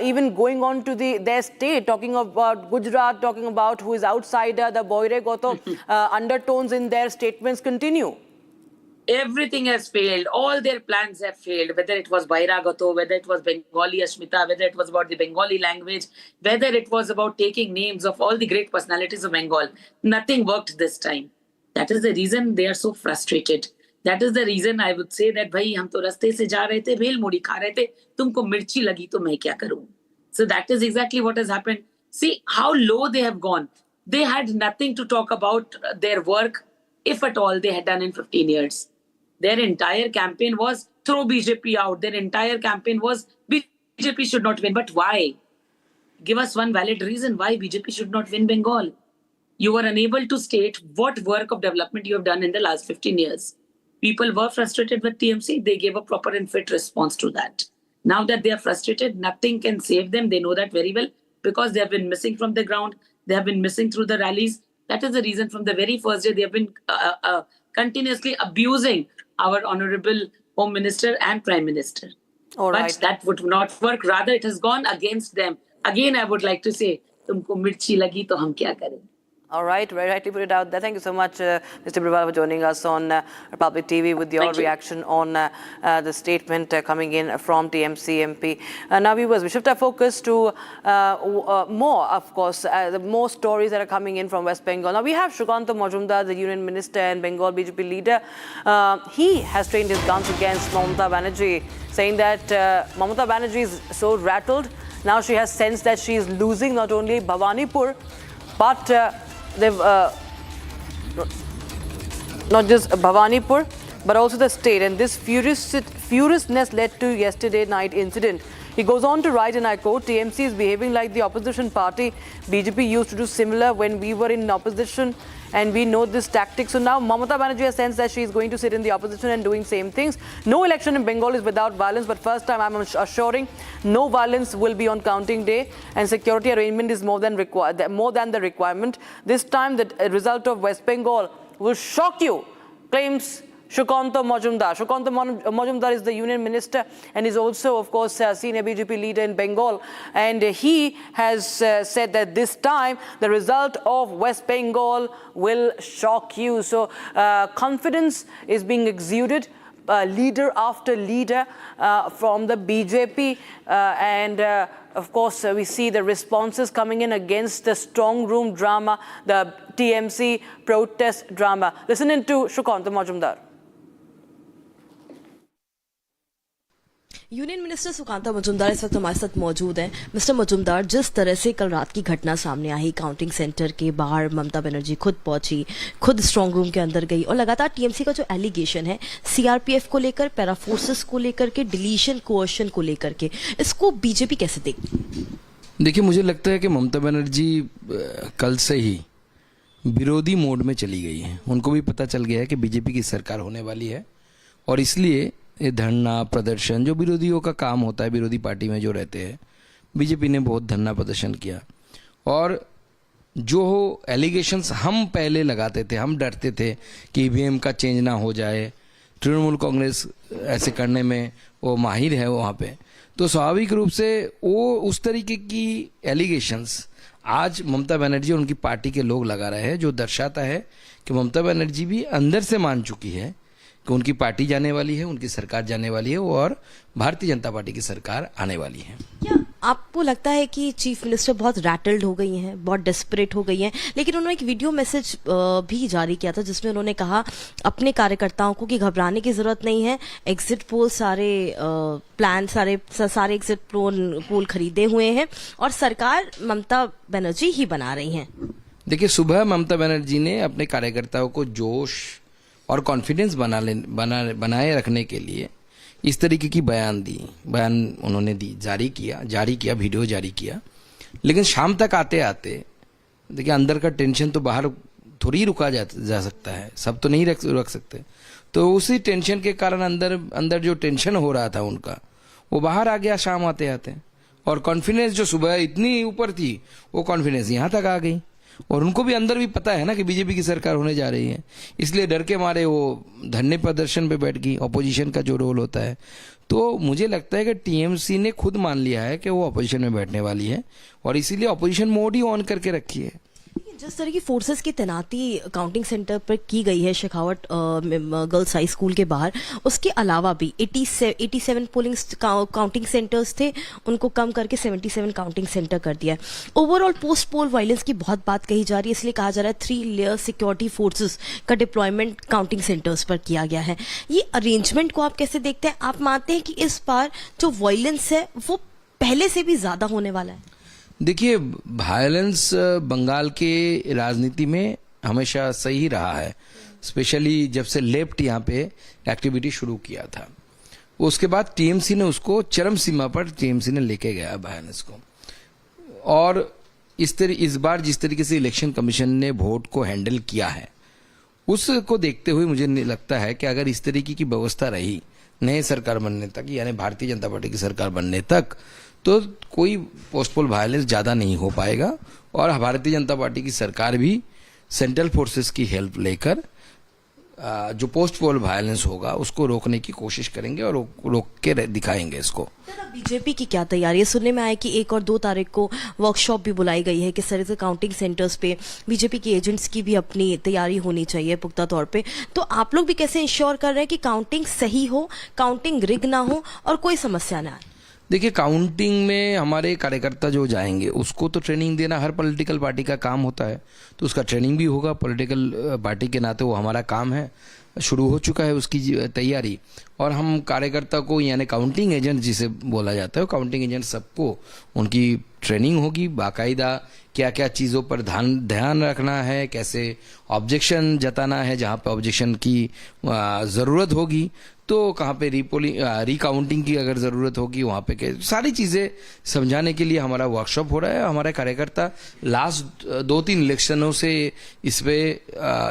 even going on to their state, talking about Gujarat, talking about who is outsider, the Boire Goto undertones in their statements continue? Everything has failed. All their plans have failed, whether it was Bairagato, whether it was Bengali Ashmita, whether it was about the Bengali language, whether it was about taking names of all the great personalities of Bengal. Nothing worked this time. That is the reason they are so frustrated. That is the reason I would say that, bhai, hum to raste se ja rahe the, bhel mudi kha rahe the, tumko mirchi lagi to main kya karu? So that is exactly what has happened. See how low they have gone. They had nothing to talk about their work, if at all they had done in 15 years. Their entire campaign was throw BJP out. Their entire campaign was BJP should not win. But why? Give us one valid reason why BJP should not win Bengal. You were unable to state what work of development you have done in the last 15 years. People were frustrated with TMC. They gave a proper and fit response to that. Now that they are frustrated, nothing can save them. They know that very well because they have been missing from the ground. They have been missing through the rallies. That is the reason from the very first day they have been continuously abusing our Honorable Home Minister and Prime Minister. All right. But that would not work. Rather, it has gone against them. Again, I would like to say, tumko mirchi lagi to hum kya kare? All right, very rightly put it out there. Thank you so much, Mr. Birwal, for joining us on Republic TV with your reaction on the statement coming in from TMC MP. Now, viewers, we shift our focus to more, of course, the more stories that are coming in from West Bengal. Now, we have Shukanta Majumdar, the Union Minister and Bengal BJP leader. He has trained his guns against Mamata Banerjee, saying that Mamata Banerjee is so rattled. Now she has sensed that she is losing not only Bhawanipur, but they've not just Bhabanipur, but also the state. And this furiousness led to yesterday night incident. He goes on to write, and I quote, TMC is behaving like the opposition party. BJP used to do similar when we were in opposition, and we know this tactic. So now Mamata Banerjee has sensed that she is going to sit in the opposition and doing same things. No election in Bengal is without violence, but first time I'm assuring no violence will be on counting day, and security arrangement is more than the requirement. This time the result of West Bengal will shock you, claims Shukanta Majumdar. Shukanta Majumdar is the Union Minister and is also, of course, a senior BJP leader in Bengal. And he has said that this time the result of West Bengal will shock you. So confidence is being exuded, leader after leader from the BJP. Of course, we see the responses coming in against the strong room drama, the TMC protest drama. Listen in to Shukanta Majumdar. Union minister Sukanta Majumdar इस वक्त हमारे साथ मौजूद हैं। Mister Majumdar, जिस तरह से कल रात की घटना सामने आई, काउंटिंग सेंटर के बाहर ममता बनर्जी खुद पहुंची, खुद स्ट्रांग रूम के अंदर गई, और लगातार टीएमसी का जो एलिगेशन है सीआरपीएफ को लेकर, पैरा फोर्सेस को लेकर के, डिलीशन कोएशन को लेकर के, इसको बीजेपी कैसे देखती? देखिए, मुझे लगता है कि ममता बनर्जी कल से ही विरोधी मोड में चली गई है। उनको भी पता चल गया है कि बीजेपी की सरकार होने वाली है, और इसलिए ये धरना प्रदर्शन जो विरोधियों का काम होता है, विरोधी पार्टी में जो रहते हैं, बीजेपी ने बहुत धरना प्रदर्शन किया। और जो एलिगेशंस हम पहले लगाते थे, हम डरते थे कि ईवीएम का चेंज ना हो जाए, तृणमूल कांग्रेस ऐसे करने में वो माहिर है वहाँ पे, तो स्वाभाविक रूप से वो उस तरीके की एलिगेशंस आज ममता बनर्जी और उनकी पार्टी के लोग लगा रहे हैं, जो दर्शाता है कि ममता बनर्जी भी अंदर से मान चुकी है कि उनकी पार्टी जाने वाली है, उनकी सरकार जाने वाली है, और भारतीय जनता पार्टी की सरकार आने वाली है। क्या आपको लगता है कि चीफ मिनिस्टर बहुत रैटल्ड हो गई हैं, बहुत डेस्परेट हो गई हैं? लेकिन उन्होंने एक वीडियो मैसेज भी जारी किया था जिसमें उन्होंने कहा अपने कार्यकर्ताओं को कि घबराने की जरूरत नहीं है, एग्जिट पोल सारे प्लान सारे एग्जिट पोल खरीदे हुए हैं और सरकार ममता बनर्जी ही बना रही हैं। देखिए, सुबह ममता बनर्जी ने अपने कार्यकर्ताओं को जोश और कॉन्फिडेंस बनाए रखने के लिए इस तरीके की बयान उन्होंने जारी किया, वीडियो जारी किया। लेकिन शाम तक आते आते देखिए, अंदर का टेंशन तो बाहर थोड़ी रुका जा सकता है, सब तो नहीं रख सकते। तो उसी टेंशन के कारण अंदर जो टेंशन हो रहा था उनका, वो बाहर आ गया शाम आते आते, और कॉन्फिडेंस जो सुबह इतनी ऊपर थी वो कॉन्फिडेंस यहाँ तक आ गई। और उनको भी अंदर भी पता है ना कि बीजेपी की सरकार होने जा रही है, इसलिए डर के मारे वो धरने प्रदर्शन पे बैठ गई। ऑपोजिशन का जो रोल होता है, तो मुझे लगता है कि टीएमसी ने खुद मान लिया है कि वो ऑपोजिशन में बैठने वाली है, और इसीलिए ऑपोजिशन मोड ही ऑन करके रखी है। जिस तरह की फोर्सेस की तैनाती काउंटिंग सेंटर पर की गई है शेखावट गर्ल्स हाई स्कूल के बाहर, उसके अलावा भी 87 पोलिंग काउंटिंग सेंटर्स थे, उनको कम करके 77 काउंटिंग सेंटर कर दिया है। ओवरऑल पोस्ट पोल वायलेंस की बहुत बात कही जा रही है, इसलिए कहा जा रहा है 3 लेयर सिक्योरिटी फोर्सेस का डिप्लॉयमेंट काउंटिंग सेंटर्स पर किया गया है। ये अरेंजमेंट को आप कैसे देखते हैं? आप मानते हैं कि इस बार जो वायलेंस है वो पहले से भी ज्यादा होने वाला है? देखिए, वायलेंस बंगाल के राजनीति में हमेशा सही रहा है, स्पेशली जब से लेफ्ट यहाँ पे एक्टिविटी शुरू किया था। उसके बाद टीएमसी ने उसको चरम सीमा पर टीएमसी ने लेके गया वायलेंस को। और इस बार जिस तरीके से इलेक्शन कमीशन ने वोट को हैंडल किया है, उसको देखते हुए मुझे लगता है कि अगर इस तरीके की व्यवस्था रही नए सरकार बनने तक, यानी भारतीय जनता पार्टी की सरकार बनने तक, तो कोई पोस्ट पोल वायलेंस ज्यादा नहीं हो पाएगा। और भारतीय जनता पार्टी की सरकार भी सेंट्रल फोर्सेस की हेल्प लेकर जो पोस्ट पोल वायलेंस होगा उसको रोकने की कोशिश करेंगे और रोक के दिखाएंगे इसको। बीजेपी की क्या तैयारी है? सुनने में आया कि 1 और 2 तारीख को वर्कशॉप भी बुलाई गई है, किस तरह से काउंटिंग सेंटर्स पे बीजेपी के एजेंट्स की भी अपनी तैयारी होनी चाहिए पुख्ता तौर पे। तो आप लोग भी कैसे इंश्योर कर रहे हैं कि काउंटिंग सही हो, काउंटिंग रिग ना हो और कोई समस्या ना आए? देखिए, काउंटिंग में हमारे कार्यकर्ता जो जाएंगे उसको तो ट्रेनिंग देना हर पॉलिटिकल पार्टी का काम होता है, तो उसका ट्रेनिंग भी होगा। पॉलिटिकल पार्टी के नाते वो हमारा काम है, शुरू हो चुका है उसकी तैयारी। और हम कार्यकर्ता को, यानी काउंटिंग एजेंट जिसे बोला जाता है, काउंटिंग एजेंट सबको उनकी ट्रेनिंग होगी बाकायदा, क्या क्या चीज़ों पर ध्यान रखना है, कैसे ऑब्जेक्शन जताना है, जहाँ पे ऑब्जेक्शन की ज़रूरत होगी तो कहाँ पे रिकाउंटिंग की अगर ज़रूरत होगी वहाँ पे सारी चीज़ें समझाने के लिए हमारा वर्कशॉप हो रहा है। हमारे कार्यकर्ता लास्ट 2-3 इलेक्शनों से इस पे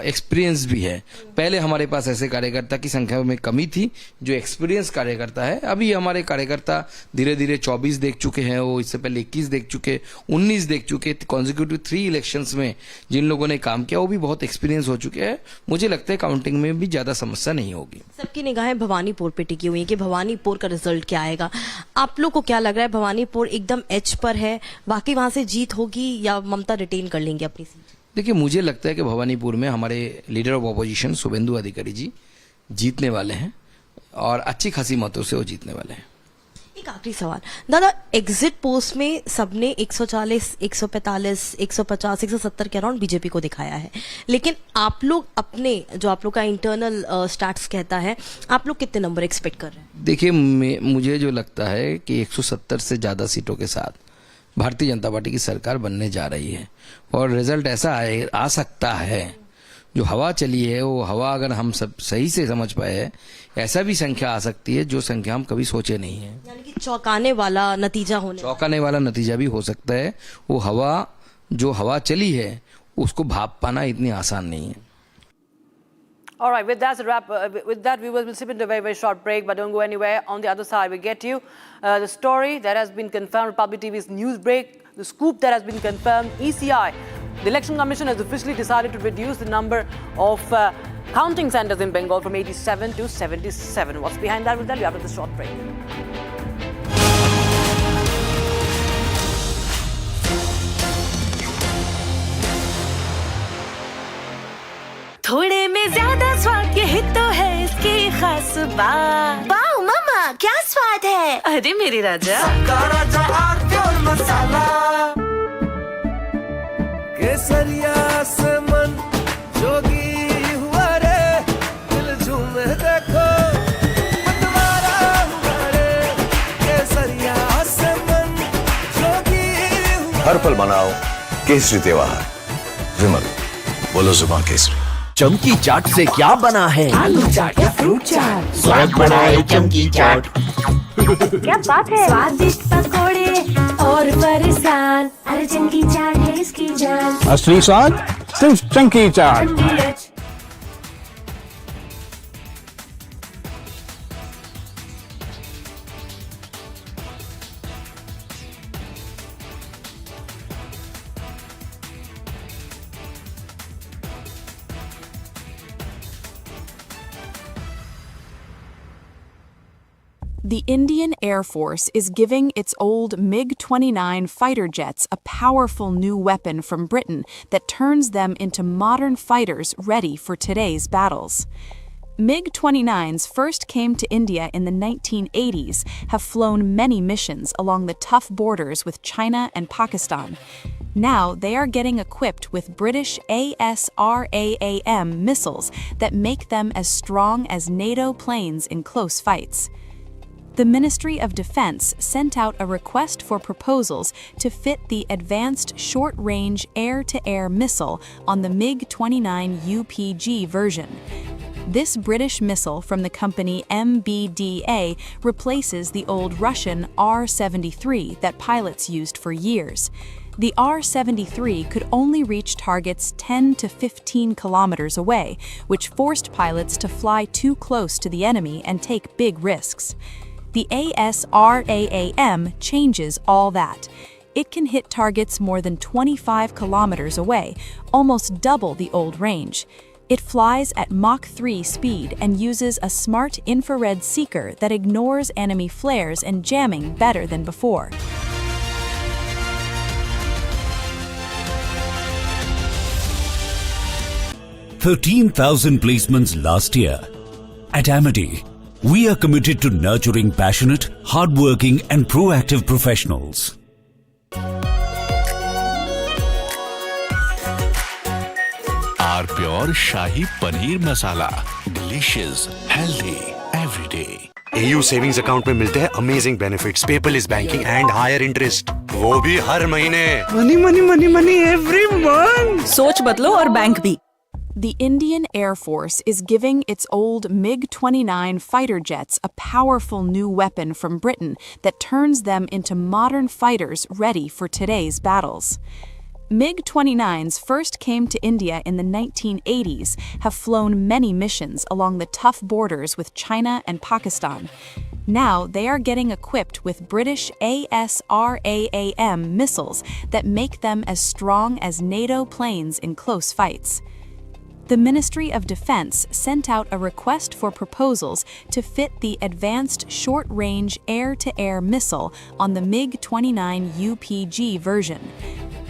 एक्सपीरियंस भी है। पहले हमारे पास ऐसे कार्यकर्ता की संख्या में कमी थी जो एक्सपीरियंस कार्यकर्ता है। अभी हमारे कार्यकर्ता धीरे धीरे 24 देख चुके हैं, वो इससे पहले 21 देख चुके, 19 देख चुके, कॉन्जिक्यूटिव 3 इलेक्शंस में जिन लोगों ने काम किया वो भी बहुत एक्सपीरियंस हो चुके हैं। मुझे लगता है काउंटिंग में भी ज़्यादा समस्या नहीं होगी। सबकी निगाहें भवानीपुर पे टिकी हुई है कि भवानीपुर का रिजल्ट क्या आएगा। आप लोग को क्या लग रहा है, भवानीपुर एकदम एज पर है, बाकी वहां से जीत होगी या ममता रिटेन कर लेंगे अपनी सीट? देखिए, मुझे लगता है कि भवानीपुर में हमारे लीडर ऑफ ऑपोजिशन शुभेंदु अधिकारी जी जीतने वाले हैं और अच्छी खासी मतों से वो जीतने वाले हैं। एक आखिरी सवाल दादा, एग्जिट पोस्ट में सबने 140, 145, 150, 170 के अराउंड बीजेपी को दिखाया है, लेकिन आप लोग अपने जो आप लोग का इंटरनल स्टैट्स कहता है, आप लोग कितने नंबर एक्सपेक्ट कर रहे हैं? देखिए, मुझे जो लगता है कि 170 से ज़्यादा सीटों के साथ भारतीय जनता पार्टी की सरकार बनने जा रही है और रिजल्ट ऐसा आ सकता है, जो हवा चली है वो हवा अगर हम सब सही से समझ पाए हैं, ऐसा भी संख्या आ सकती है जो संख्या हम कभी सोचे नहीं है। यानी कि चौंकाने वाला नतीजा भी हो सकता है। वो हवा जो हवा चली है उसको भाप पाना इतनी आसान नहीं है। All right, with that, with that, we will slip into a very, very short break, but don't go anywhere. On the other side, we get you the story that has been confirmed, Republic TV's news break, the scoop that has been confirmed, ECI. The Election Commission has officially decided to reduce the number of counting centers in Bengal from 87 to 77. What's behind that? We'll tell you after this short break. थोड़े में ज्यादा स्वाद, यही तो है इसकी खास बात। वाओ मामा, क्या स्वाद है? अरे मेरे राजा, राजा और मसाला, केसरिया से मन जोगी हुआ रे, दिल झूमे देखो मतवारा हुआ रे, केसरिया से मन जोगी हुआ। हर पल मनाओ केसरी त्योहार। विमल, बोलो जुबान केसरी। चमकी चाट से क्या बना है? आलू चाट या फ्रूट चाट, स्वाद बनाए चमकी चाट। क्या बात है? स्वादिष्ट पकोड़े और फरसान, अरे चमकी चाट है इसकी जान। असली स्वाद सिर्फ चमकी चाट। The Indian Air Force is giving its old MiG-29 fighter jets a powerful new weapon from Britain that turns them into modern fighters ready for today's battles. MiG-29s first came to India in the 1980s, have flown many missions along the tough borders with China and Pakistan. Now they are getting equipped with British ASRAAM missiles that make them as strong as NATO planes in close fights. The Ministry of Defense sent out a request for proposals to fit the Advanced Short-Range Air-to-Air Missile on the MiG-29 UPG version. This British missile from the company MBDA replaces the old Russian R-73 that pilots used for years. The R-73 could only reach targets 10 to 15 kilometers away, which forced pilots to fly too close to the enemy and take big risks. The ASRAAM changes all that. It can hit targets more than 25 kilometers away, almost double the old range. It flies at Mach 3 speed and uses a smart infrared seeker that ignores enemy flares and jamming better than before. "13,000 placements last year. At Amity, we are committed to nurturing passionate, hardworking and proactive professionals. Our pure Shahi Paneer Masala. Delicious, healthy, every day. AU savings account में मिलते हैं amazing benefits, paperless banking and higher interest, वो भी हर महीने। Money money money money every month. सोच बदलो और बैंक भी। The Indian Air Force is giving its old MiG-29 fighter jets a powerful new weapon from Britain that turns them into modern fighters ready for today's battles. MiG-29s first came to India in the 1980s, have flown many missions along the tough borders with China and Pakistan. Now they are getting equipped with British ASRAAM missiles that make them as strong as NATO planes in close fights. The Ministry of Defense sent out a request for proposals to fit the Advanced Short-Range Air-to-Air Missile on the MiG-29 UPG version.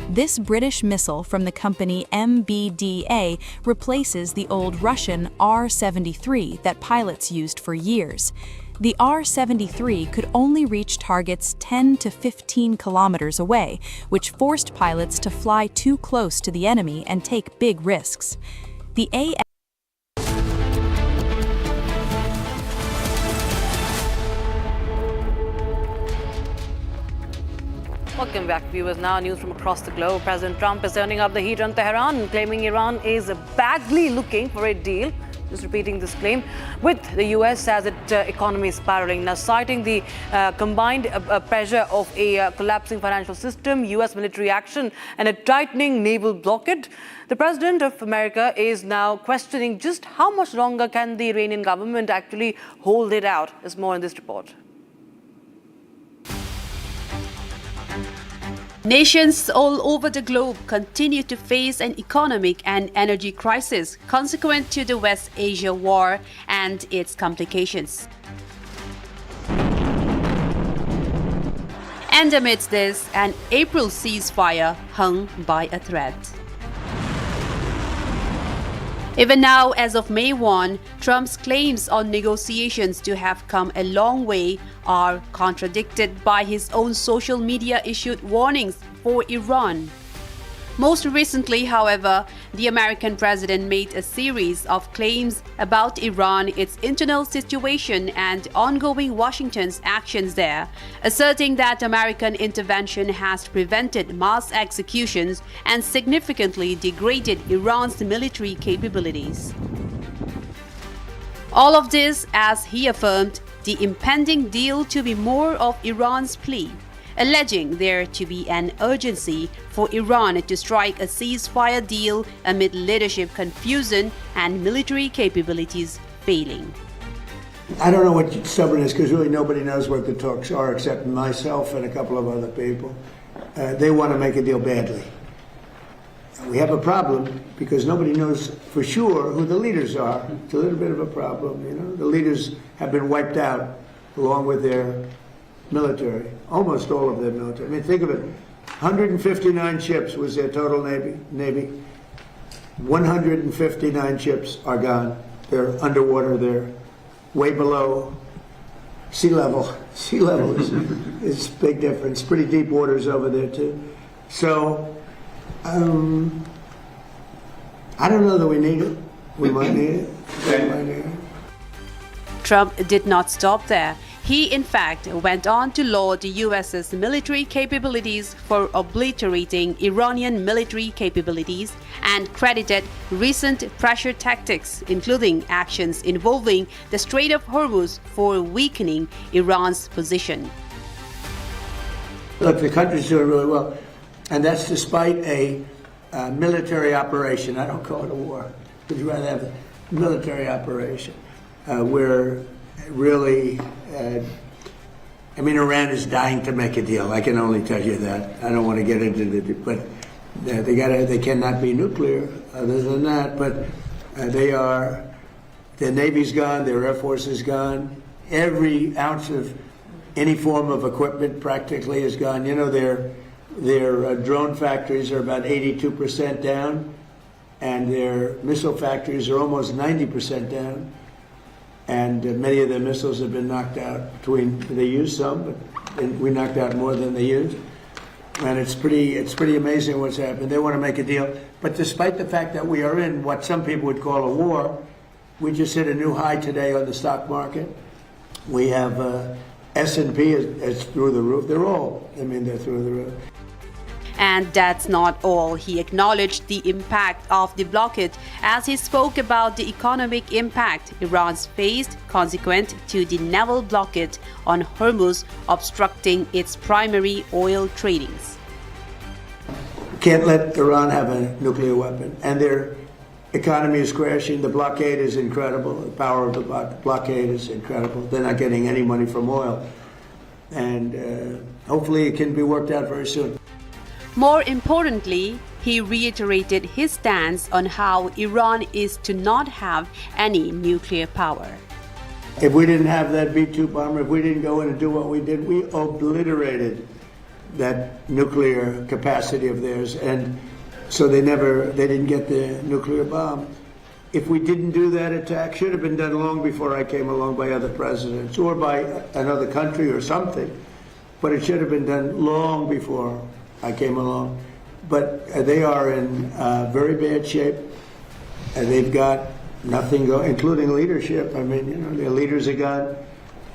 This British missile from the company MBDA replaces the old Russian R-73 that pilots used for years. The R-73 could only reach targets 10 to 15 kilometers away, which forced pilots to fly too close to the enemy and take big risks. The Welcome back, viewers. Now news from across the globe. President Trump is turning up the heat on Tehran, claiming Iran is badly looking for a deal. Just repeating this claim, with the US as its economy is spiraling. Now, citing the combined pressure of a collapsing financial system, US military action, and a tightening naval blockade, the President of America is now questioning just how much longer can the Iranian government actually hold it out. There's more in this report. Nations all over the globe continue to face an economic and energy crisis consequent to the West Asia war and its complications. And amidst this, an April ceasefire hung by a thread. Even now, as of May 1, Trump's claims on negotiations to have come a long way are contradicted by his own social media issued warnings for Iran. Most recently, however, the American president made a series of claims about Iran, its internal situation, and ongoing Washington's actions there, asserting that American intervention has prevented mass executions and significantly degraded Iran's military capabilities. All of this, as he affirmed, the impending deal to be more of Iran's plea, alleging there to be an urgency for Iran to strike a ceasefire deal amid leadership confusion and military capabilities failing. I don't know what stubborn is, because really nobody knows what the talks are except myself and a couple of other people. They want to make a deal badly. We have a problem because nobody knows for sure who the leaders are. It's a little bit of a problem, you know. The leaders have been wiped out along with their military, almost all of their military. I mean, think of it. 159 ships was their total Navy. 159 ships are gone. They're underwater. They're way below sea level. Sea level is a big difference. Pretty deep waters over there, too. So, I don't know that we need it. We might need it. We might need it. Trump did not stop there. He, in fact, went on to laud the US's military capabilities for obliterating Iranian military capabilities and credited recent pressure tactics, including actions involving the Strait of Hormuz, for weakening Iran's position. Look, the country's doing really well, and that's despite a military operation. I don't call it a war. Would you rather have a military operation where really, I mean, Iran is dying to make a deal. I can only tell you that. I don't want to get into it, but they cannot be nuclear. Other than that, but their Navy's gone, their Air Force is gone. Every ounce of any form of equipment practically is gone. You know, their drone factories are about 82% down, and their missile factories are almost 90% down. And many of their missiles have been knocked out. They used some, but we knocked out more than they used. And it's pretty amazing what's happened. They want to make a deal. But despite the fact that we are in what some people would call a war, we just hit a new high today on the stock market. We have S&P is through the roof. They're through the roof. And that's not all. He acknowledged the impact of the blockade as he spoke about the economic impact Iran's faced consequent to the naval blockade on Hormuz, obstructing its primary oil tradings. Can't let Iran have a nuclear weapon, and their economy is crashing. The blockade is incredible. The power of the blockade is incredible. They're not getting any money from oil, and hopefully it can be worked out very soon. More importantly, he reiterated his stance on how Iran is to not have any nuclear power. If we didn't have that B-2 bomber, if we didn't go in and do what we did, we obliterated that nuclear capacity of theirs, and so they didn't get the nuclear bomb. If we didn't do that attack, should have been done long before I came along by other presidents or by another country or something, but it should have been done long before I came along. But they are in very bad shape. They've got nothing going, including leadership. I mean, you know, their leaders are gone.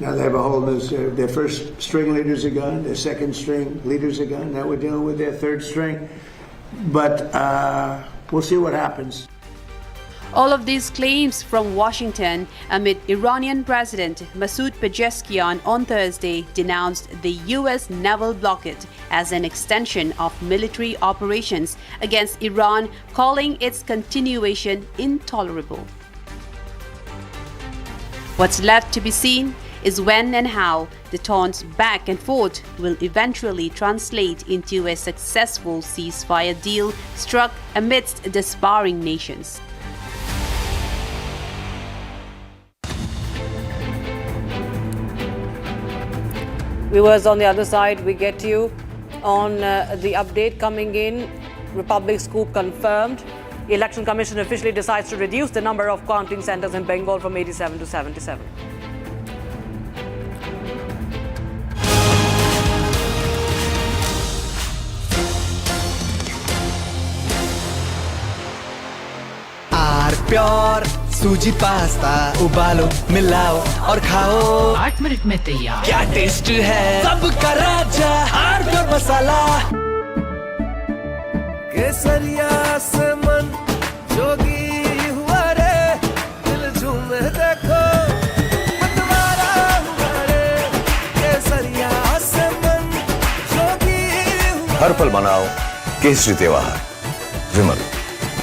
Now they have a whole new, their first string leaders are gone, their second string leaders are gone. Now we're dealing with their third string. But we'll see what happens. All of these claims from Washington amid Iranian President Masoud Pezeshkian on Thursday denounced the U.S. naval blockade as an extension of military operations against Iran, calling its continuation intolerable. What's left to be seen is when and how the taunts back and forth will eventually translate into a successful ceasefire deal struck amidst the sparring nations. Viewers, on the other side, we get you on the update coming in. Republic scoop confirmed. The Election Commission officially decides to reduce the number of counting centers in Bengal from 87 to 77. Pure suji pasta उबालो मिलाओ और खाओ 8 minute में तैयार क्या taste है सबका राजा आर प्योर मसाला केसरिया से मन जोगी हुआ रे दिल झूमे देखो मतवारा हुआ रे केसरिया से मन जोगी हर पल मनाओ केसरी त्योहार विमल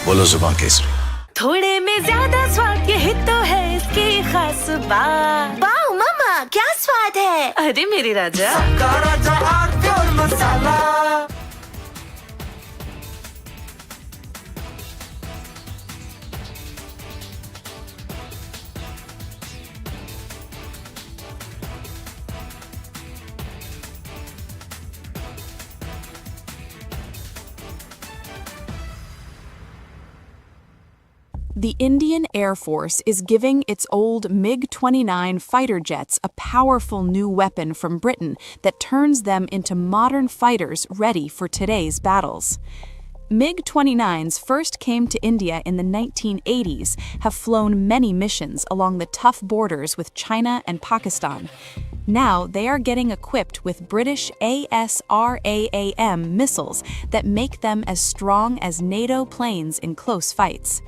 बोलो जुबान केसरी थोड़े में ज्यादा स्वाद यही तो है इसकी खास बात। वाओ मामा क्या स्वाद है। अरे मेरे राजा सबका राजा R pure masala. The Indian Air Force is giving its old MiG-29 fighter jets a powerful new weapon from Britain that turns them into modern fighters ready for today's battles. MiG-29s first came to India in the 1980s, have flown many missions along the tough borders with China and Pakistan. Now they are getting equipped with British ASRAAM missiles that make them as strong as NATO planes in close fights.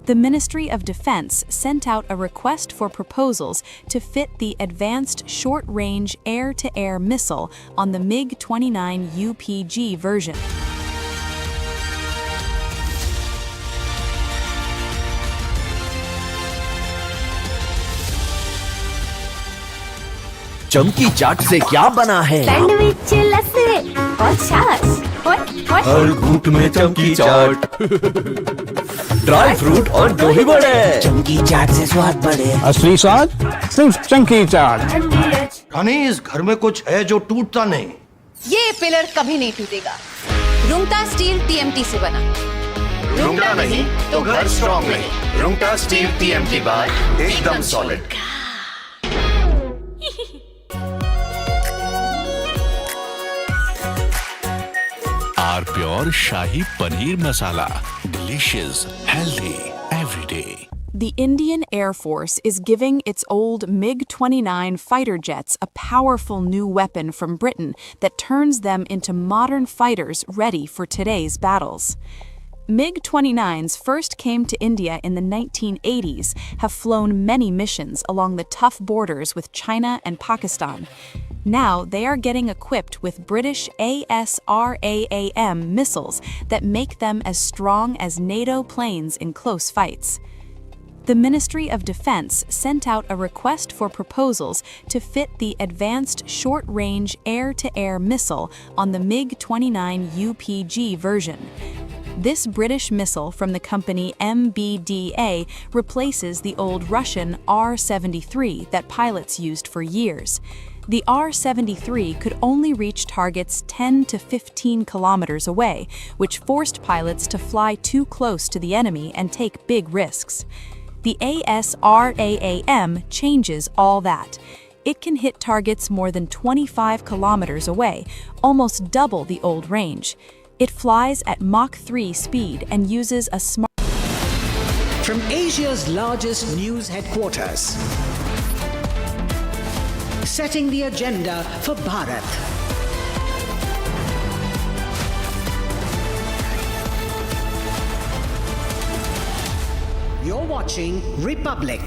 The Ministry of Defense sent out a request for proposals to fit the Advanced Short-Range Air-to-Air Missile on the MiG-29 UPG version. चमकी चाट से क्या बना है? Sandwich लस्सी और छाछ हर घूंट में चमकी चाट, ड्राई फ्रूट और दही बड़े। चमकी चाट से स्वाद बढ़े। असली स्वाद सिर्फ चंकी चाट। हनी, इस घर में कुछ है जो टूटता नहीं। ये पिलर कभी नहीं टूटेगा। रुंगटा स्टील TMT से बना। रुंगटा नहीं तो घर स्ट्रॉन्ग नहीं। रुंगटा स्टील TMT बार एकदम solid. Our pure shahi paneer masala, delicious, healthy every day. The Indian Air Force is giving its old MiG-29 fighter jets a powerful new weapon from Britain that turns them into modern fighters ready for today's battles. MiG-29s first came to India in the 1980s, have flown many missions along the tough borders with China and Pakistan. Now they are getting equipped with British ASRAAM missiles that make them as strong as NATO planes in close fights. The Ministry of Defense sent out a request for proposals to fit the Advanced Short-Range Air-to-Air Missile on the MiG-29 UPG version. This British missile from the company MBDA replaces the old Russian R-73 that pilots used for years. The R-73 could only reach targets 10 to 15 kilometers away, which forced pilots to fly too close to the enemy and take big risks. The ASRAAM changes all that. It can hit targets more than 25 kilometers away, almost double the old range. It flies at Mach 3 speed and uses a smart... From Asia's largest news headquarters, setting the agenda for Bharat. You're watching Republic.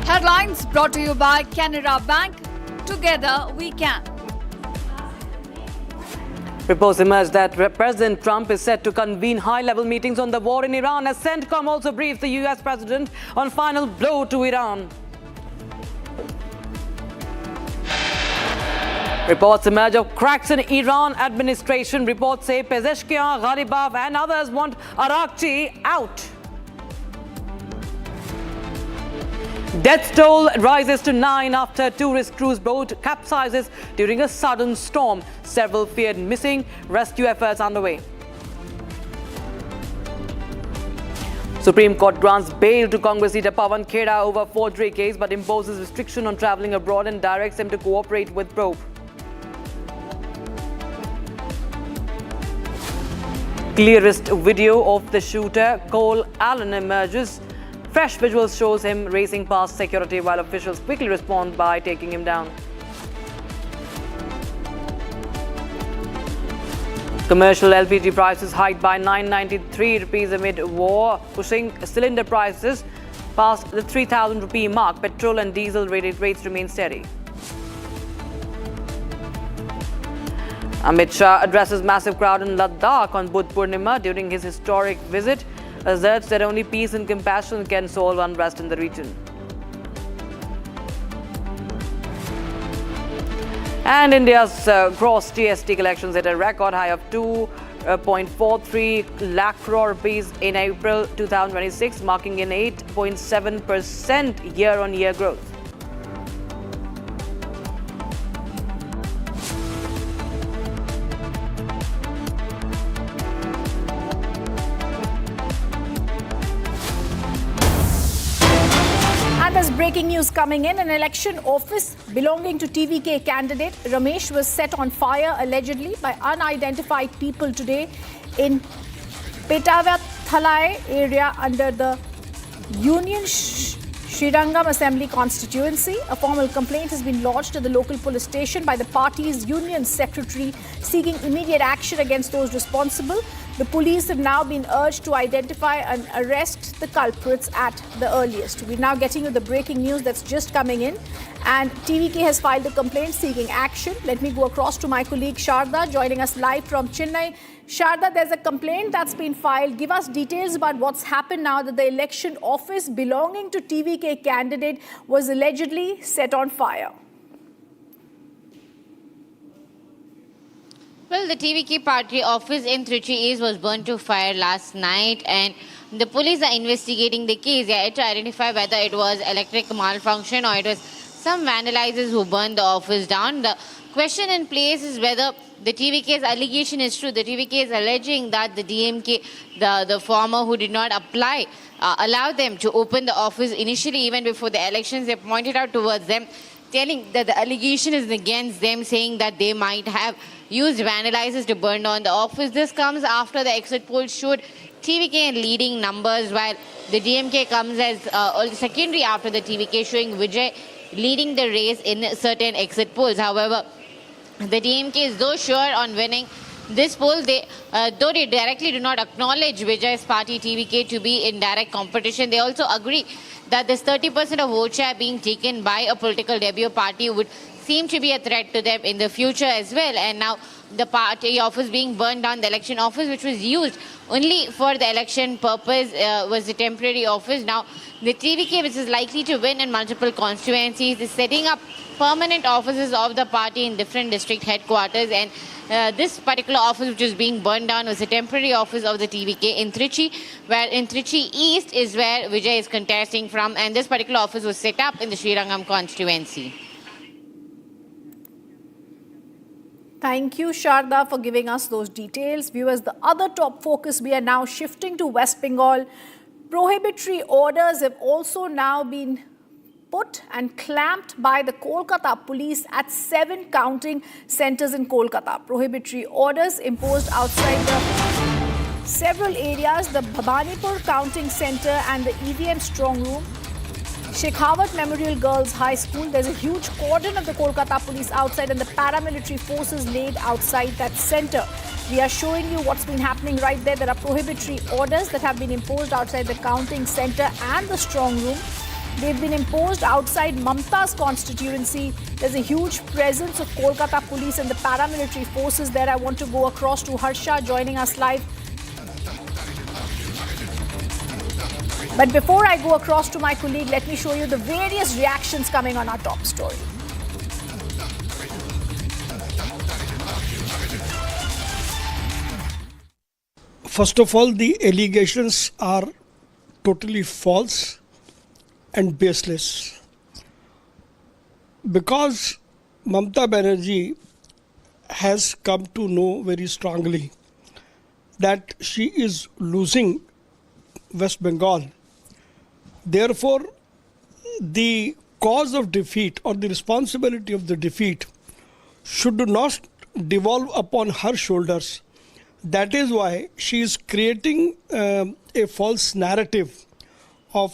Headlines brought to you by Canara Bank. Together we can. Reports emerge that President Trump is set to convene high-level meetings on the war in Iran as CENTCOM also briefed the US President on final blow to Iran. Reports emerge of cracks in Iran administration. Reports say Pezeshkian, Gharibaf and others want Arakchi out. Death toll rises to 9 after tourist cruise boat capsizes during a sudden storm. Several feared missing. Rescue efforts underway. Supreme Court grants bail to Congress leader Pawan Kheda over forgery case but imposes restriction on travelling abroad and directs him to cooperate with probe. Clearest video of the shooter, Cole Allen, emerges. Fresh visuals shows him racing past security while officials quickly respond by taking him down. Commercial LPG prices hiked by 993 rupees amid war, pushing cylinder prices past the 3,000 rupee mark. Petrol and diesel rates remain steady. Amit Shah addresses massive crowd in Ladakh on Budh Purnima during his historic visit. Asserts that only peace and compassion can solve unrest in the region. And India's gross GST collections hit a record high of 2.43 lakh crore rupees in April 2026, marking an 8.7% year-on-year growth. Viewers, breaking news coming in. An election office belonging to TVK candidate Ramesh was set on fire allegedly by unidentified people today in Petawathalai area under the Union Srirangam Assembly constituency. A formal complaint has been lodged at the local police station by the party's union secretary seeking immediate action against those responsible. The police have now been urged to identify and arrest the culprits at the earliest. We're now getting you the breaking news that's just coming in. And TVK has filed a complaint seeking action. Let me go across to my colleague Sharda joining us live from Chennai. Sharda, there's a complaint that's been filed. Give us details about what's happened now that the election office belonging to TVK candidate was allegedly set on fire. Well, the TVK party office in Trichy East was burnt to fire last night, and the police are investigating the case. They are yet to identify whether it was electric malfunction or it was some vandalizers who burned the office down. The question in place is whether the TVK's allegation is true. The TVK is alleging that the DMK, the former who did not apply, allowed them to open the office initially, even before the elections. They pointed out towards them, telling that the allegation is against them, saying that they might have used vandalizers to burn down the office. This comes after the exit polls showed TVK in leading numbers, while the DMK comes as secondary after the TVK, showing Vijay leading the race in certain exit polls. However, the DMK is though sure on winning this poll, though they directly do not acknowledge Vijay's party TVK to be in direct competition. They also agree that this 30% of vote share being taken by a political debut party would seem to be a threat to them in the future as well. And now the party office being burned down, the election office which was used only for the election purpose was a temporary office. Now the TVK, which is likely to win in multiple constituencies, is setting up permanent offices of the party in different district headquarters, and this particular office which is being burned down was a temporary office of the TVK in Trichy, where in Trichy East is where Vijay is contesting from, and this particular office was set up in the Srirangam constituency. Thank you, Sharda, for giving us those details. Viewers, the other top focus, we are now shifting to West Bengal. Prohibitory orders have also now been put and clamped by the Kolkata police at 7 counting centres in Kolkata. Prohibitory orders imposed outside the several areas, the Bhabanipur counting centre and the EVM Strongroom, Shekhawat Memorial Girls High School. There's a huge cordon of the Kolkata police outside and the paramilitary forces laid outside that centre. We are showing you what's been happening right there. There are prohibitory orders that have been imposed outside the counting centre and the strong room. They've been imposed outside Mamata's constituency. There's a huge presence of Kolkata police and the paramilitary forces there. I want to go across to Harsha joining us live. But before I go across to my colleague, let me show you the various reactions coming on our top story. First of all, the allegations are totally false and baseless, because Mamata Banerjee has come to know very strongly that she is losing West Bengal. Therefore, the cause of defeat or the responsibility of the defeat should not devolve upon her shoulders. That is why she is creating a false narrative of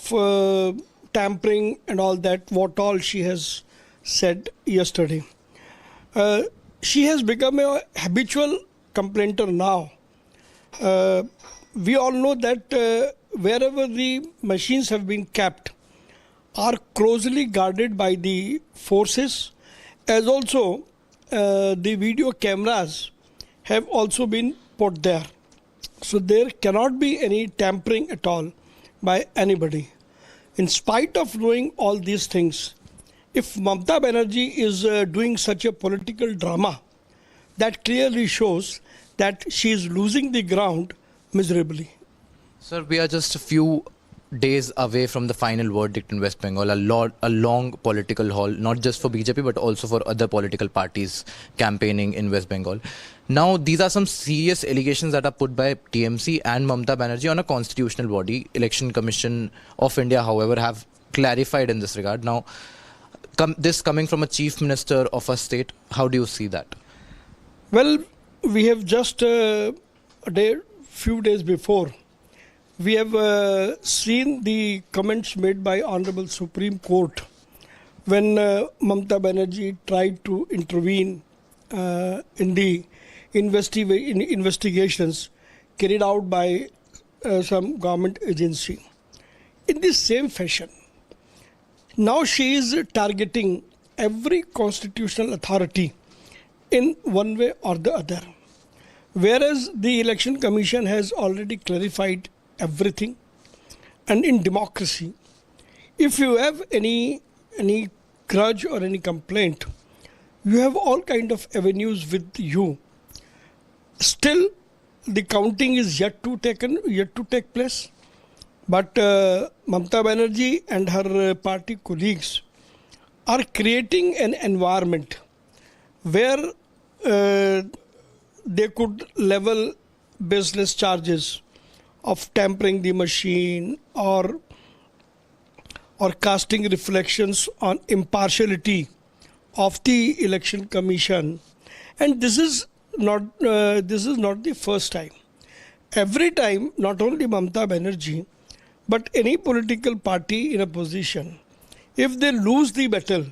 tampering and all that, what all she has said yesterday. She has become a habitual complainter now. We all know that wherever the machines have been kept are closely guarded by the forces, as also the video cameras have also been put there. So there cannot be any tampering at all by anybody. In spite of knowing all these things, if Mamata Banerjee is doing such a political drama, that clearly shows that she is losing the ground miserably. Sir, we are just a few days away from the final verdict in West Bengal, a long political haul, not just for BJP but also for other political parties campaigning in West Bengal. Now, these are some serious allegations that are put by TMC and Mamata Banerjee on a constitutional body. Election Commission of India, however, have clarified in this regard. Now, this coming from a Chief Minister of a state, how do you see that? Well, we have just few days before, we have seen the comments made by Honorable Supreme Court when Mamata Banerjee tried to intervene in the investigations carried out by some government agency. In the same fashion, now she is targeting every constitutional authority in one way or the other. Whereas the Election Commission has already clarified everything, and in democracy, if you have any grudge or any complaint, you have all kind of avenues with you. Still, the counting is yet to take place. But Mamata Banerjee and her party colleagues are creating an environment where they could level baseless charges of tampering the machine or casting reflections on impartiality of the Election Commission. And this is not the first time. Every time, not only Mamata Banerjee, but any political party in a position, if they lose the battle,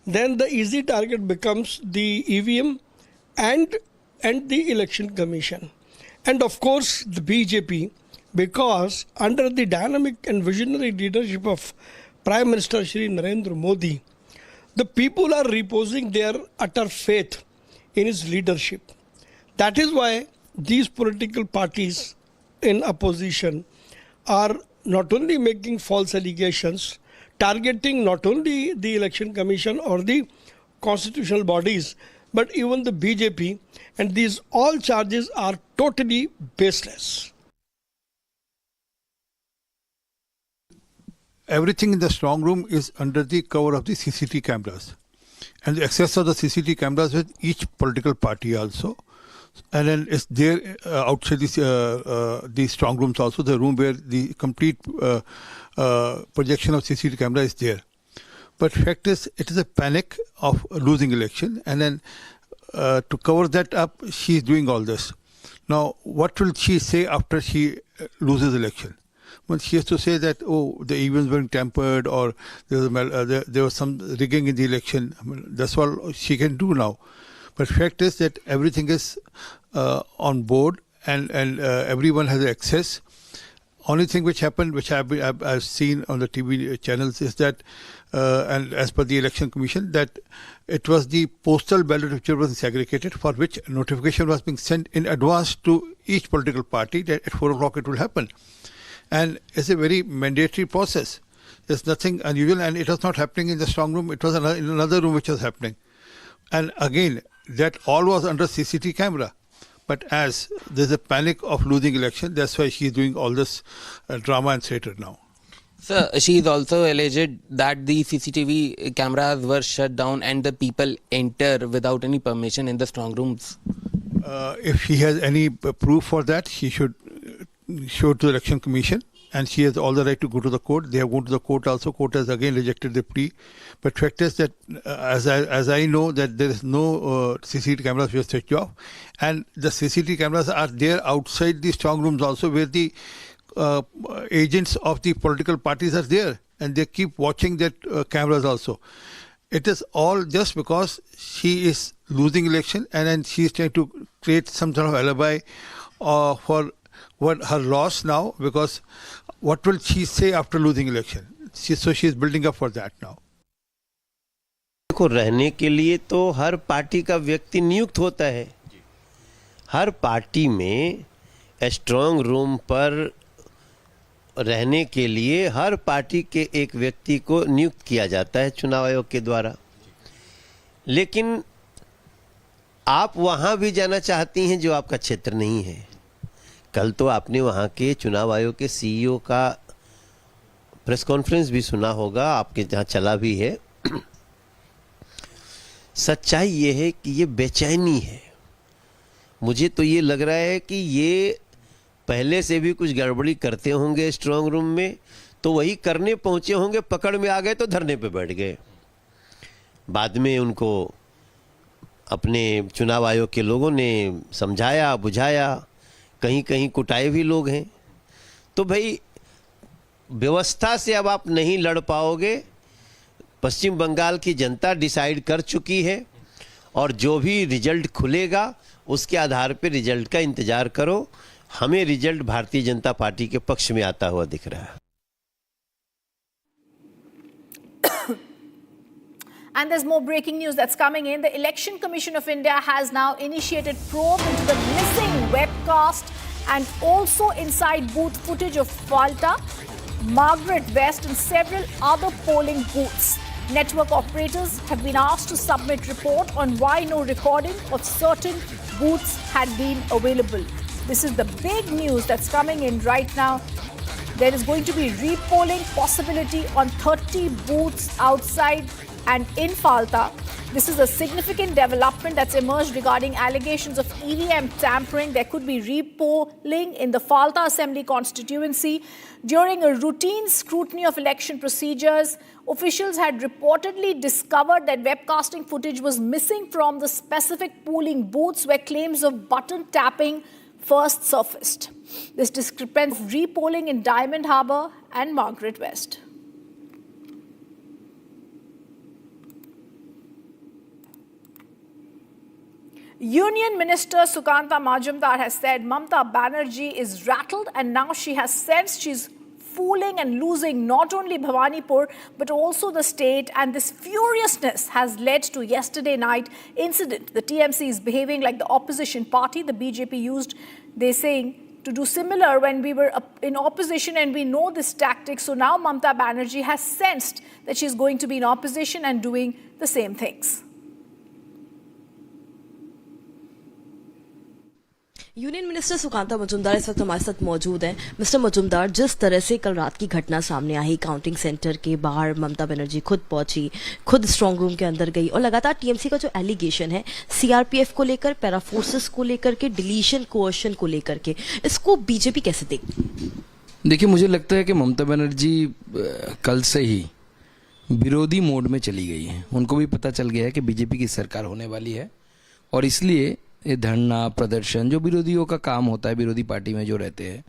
then the easy target becomes the EVM and the Election Commission. And of course, the BJP, because under the dynamic and visionary leadership of Prime Minister Shri Narendra Modi, the people are reposing their utter faith in his leadership. That is why these political parties in opposition are not only making false allegations, targeting not only the Election Commission or the constitutional bodies, but even the BJP, and these all charges are totally baseless. Everything in the strong room is under the cover of the CCTV cameras, and the access of the CCTV cameras with each political party also. And then it's there outside the strong rooms also, the room where the complete projection of CCTV camera is there. But fact is, it is a panic of losing election, and then to cover that up, she is doing all this. Now, what will she say after she loses election? Well, she has to say that, oh, the events were tampered, or there was some rigging in the election. I mean, that's all she can do now. But fact is that everything is on board, and everyone has access. Only thing which happened, which I've seen on the TV channels, is that, and as per the Election Commission, that it was the postal ballot which was segregated, for which notification was being sent in advance to each political party that at 4 o'clock it will happen. And it's a very mandatory process. There's nothing unusual, and it was not happening in the strong room. It was in another room which was happening. And again, that all was under CCTV camera. But as there's a panic of losing election, that's why she's doing all this drama and theatre now. Sir, she is also alleged that the CCTV cameras were shut down and the people enter without any permission in the strong rooms. If she has any proof for that, she should show it to the Election Commission, and she has all the right to go to the court. They have gone to the court also. Court has again rejected the plea. But fact is that, as I know, that there is no CCTV cameras which are switched off, and the CCTV cameras are there outside the strong rooms also, where the agents of the political parties are there, and they keep watching that cameras also. It is all just because she is losing election, and then she is trying to create some sort of alibi for what her loss now, because what will she say after losing election? So she is building up for that now. देखो, रहने के लिए तो हर party का व्यक्ति नियुक्त होता है. हर पार्टी में स्ट्रांग रूम पर रहने के लिए हर पार्टी के एक व्यक्ति को नियुक्त किया जाता है चुनाव आयोग के द्वारा. लेकिन आप वहां भी जाना चाहती हैं जो आपका क्षेत्र नहीं है. कल तो आपने वहां के चुनाव आयोग के सीईओ का प्रेस कॉन्फ्रेंस भी सुना होगा, आपके जहाँ चला भी है। सच्चाई ये है कि ये बेचैनी है। मुझे तो ये लग रहा है कि ये पहले से भी कुछ गड़बड़ी करते होंगे स्ट्रांग रूम में, तो वही करने पहुंचे होंगे, पकड़ में आ गए तो धरने पे बैठ गए। बाद में उनको अपने चुनाव आयोग के लोगों ने समझाया बुझाया, कहीं कहीं कुटाए भी लोग हैं। तो भाई व्यवस्था से अब आप नहीं लड़ पाओगे। पश्चिम बंगाल की जनता डिसाइड कर चुकी है और जो भी रिजल्ट खुलेगा उसके आधार पर रिजल्ट का इंतजार करो। हमें रिजल्ट भारतीय जनता पार्टी के पक्ष में आता हुआ दिख रहा है। And there's more breaking news that's coming in. The Election Commission of India has now initiated probe into the missing webcast and also inside booth footage of Falta, Margaret West and several other polling booths. Network operators have been asked to submit report on why no recording of certain booths had been available. This is the big news that's coming in right now. There is going to be repolling possibility on 30 booths outside and in Falta. This is a significant development that's emerged regarding allegations of EVM tampering. There could be repolling in the Falta Assembly constituency. During a routine scrutiny of election procedures, officials had reportedly discovered that webcasting footage was missing from the specific polling booths where claims of button tapping first surfaced. This discrepancy repolling in Diamond Harbour and Margaret West. Union Minister Sukanta Majumdar has said Mamata Banerjee is rattled and now she has sensed she's fooling and losing not only Bhawanipur but also the state, and this furiousness has led to yesterday night incident. The TMC is behaving like the opposition party. The BJP used, they saying, to do similar when we were in opposition, and we know this tactic. So now Mamata Banerjee has sensed that she's going to be in opposition and doing the same things. Union minister Sukanta Majumdar इस वक्त हमारे साथ मौजूद हैं। Mister Majumdar, जिस तरह से कल रात की घटना सामने आई, काउंटिंग सेंटर के बाहर ममता बनर्जी खुद पहुंची, खुद स्ट्रांग रूम के अंदर गई, और लगातार टीएमसी का जो एलिगेशन है सीआरपीएफ को लेकर, पैरा फोर्सेस को लेकर के, डिलीशन कोएशन को लेकर के, इसको बीजेपी कैसे देखती? देखिए, मुझे लगता है कि ममता बनर्जी कल से ही विरोधी मोड में चली गई है। उनको भी पता चल गया है कि बीजेपी की सरकार होने वाली है और इसलिए ये धरना प्रदर्शन जो विरोधियों का काम होता है, विरोधी पार्टी में जो रहते हैं,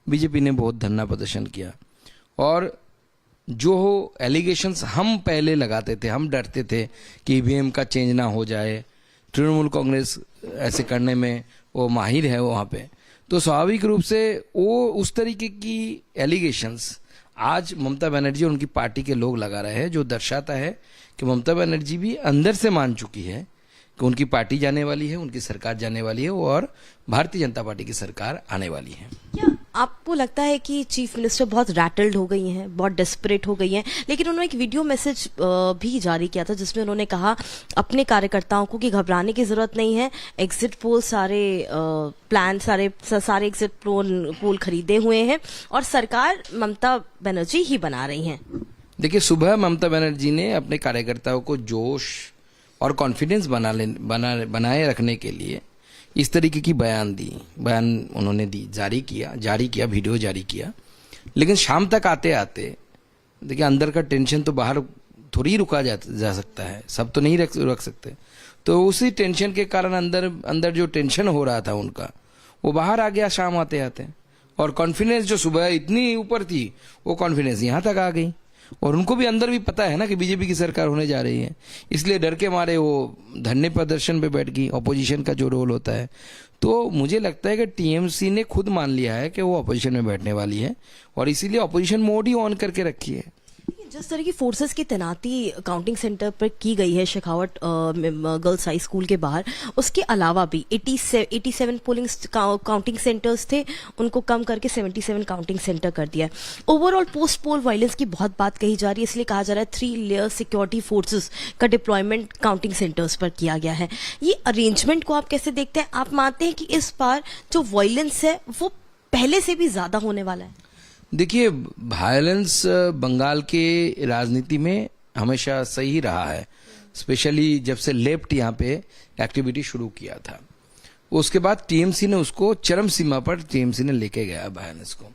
बीजेपी ने बहुत धरना प्रदर्शन किया। और जो एलिगेशंस हम पहले लगाते थे, हम डरते थे कि ईवीएम का चेंज ना हो जाए, तृणमूल कांग्रेस ऐसे करने में वो माहिर है वहाँ पे, तो स्वाभाविक रूप से वो उस तरीके की एलिगेशंस आज ममता बनर्जी और उनकी पार्टी के लोग लगा रहे हैं, जो दर्शाता है कि ममता बनर्जी भी अंदर से मान चुकी है कि उनकी पार्टी जाने वाली है, उनकी सरकार जाने वाली है और भारतीय जनता पार्टी की सरकार आने वाली है। क्या आपको लगता है कि चीफ मिनिस्टर बहुत रैटल्ड हो गई हैं, बहुत डेस्परेट हो गई हैं? लेकिन उन्होंने एक वीडियो मैसेज भी जारी किया था जिसमें उन्होंने कहा अपने कार्यकर्ताओं को कि घबराने की जरूरत नहीं है, एग्जिट पोल सारे प्लान सारे एग्जिट पोल खरीदे हुए हैं और सरकार ममता बनर्जी ही बना रही हैं। देखिए, सुबह ममता बनर्जी ने अपने कार्यकर्ताओं को जोश और कॉन्फिडेंस बनाए रखने के लिए इस तरीके की बयान उन्होंने जारी किया वीडियो जारी किया। लेकिन शाम तक आते आते देखिए, अंदर का टेंशन तो बाहर थोड़ी रुका जा सकता है, सब तो नहीं रख सकते। तो उसी टेंशन के कारण अंदर जो टेंशन हो रहा था उनका, वो बाहर आ गया शाम आते आते, और कॉन्फिडेंस जो सुबह इतनी ऊपर थी वो कॉन्फिडेंस यहाँ तक आ गई। और उनको भी अंदर भी पता है ना कि बीजेपी की सरकार होने जा रही है, इसलिए डर के मारे वो धरने प्रदर्शन पे बैठ गई। ऑपोजिशन का जो रोल होता है, तो मुझे लगता है कि टीएमसी ने खुद मान लिया है कि वो ऑपोजिशन में बैठने वाली है और इसीलिए ऑपोजिशन मोड ही ऑन करके रखी है। जिस तरह की फोर्सेस की तैनाती काउंटिंग सेंटर पर की गई है शेखावट गर्ल्स हाई स्कूल के बाहर, उसके अलावा भी 87 पोलिंग काउंटिंग सेंटर्स थे, उनको कम करके 77 काउंटिंग सेंटर कर दिया है। ओवरऑल पोस्ट पोल वायलेंस की बहुत बात कही जा रही है, इसलिए कहा जा रहा है 3 लेयर सिक्योरिटी फोर्सेस का डिप्लॉयमेंट काउंटिंग सेंटर्स पर किया गया है। ये अरेंजमेंट को आप कैसे देखते हैं? आप मानते हैं कि इस बार जो वायलेंस है वो पहले से भी ज्यादा होने वाला है? देखिए, वायलेंस बंगाल के राजनीति में हमेशा सही रहा है, स्पेशली जब से लेफ्ट यहाँ पे एक्टिविटी शुरू किया था। उसके बाद टीएमसी ने उसको चरम सीमा पर टीएमसी ने लेके गया वायलेंस को।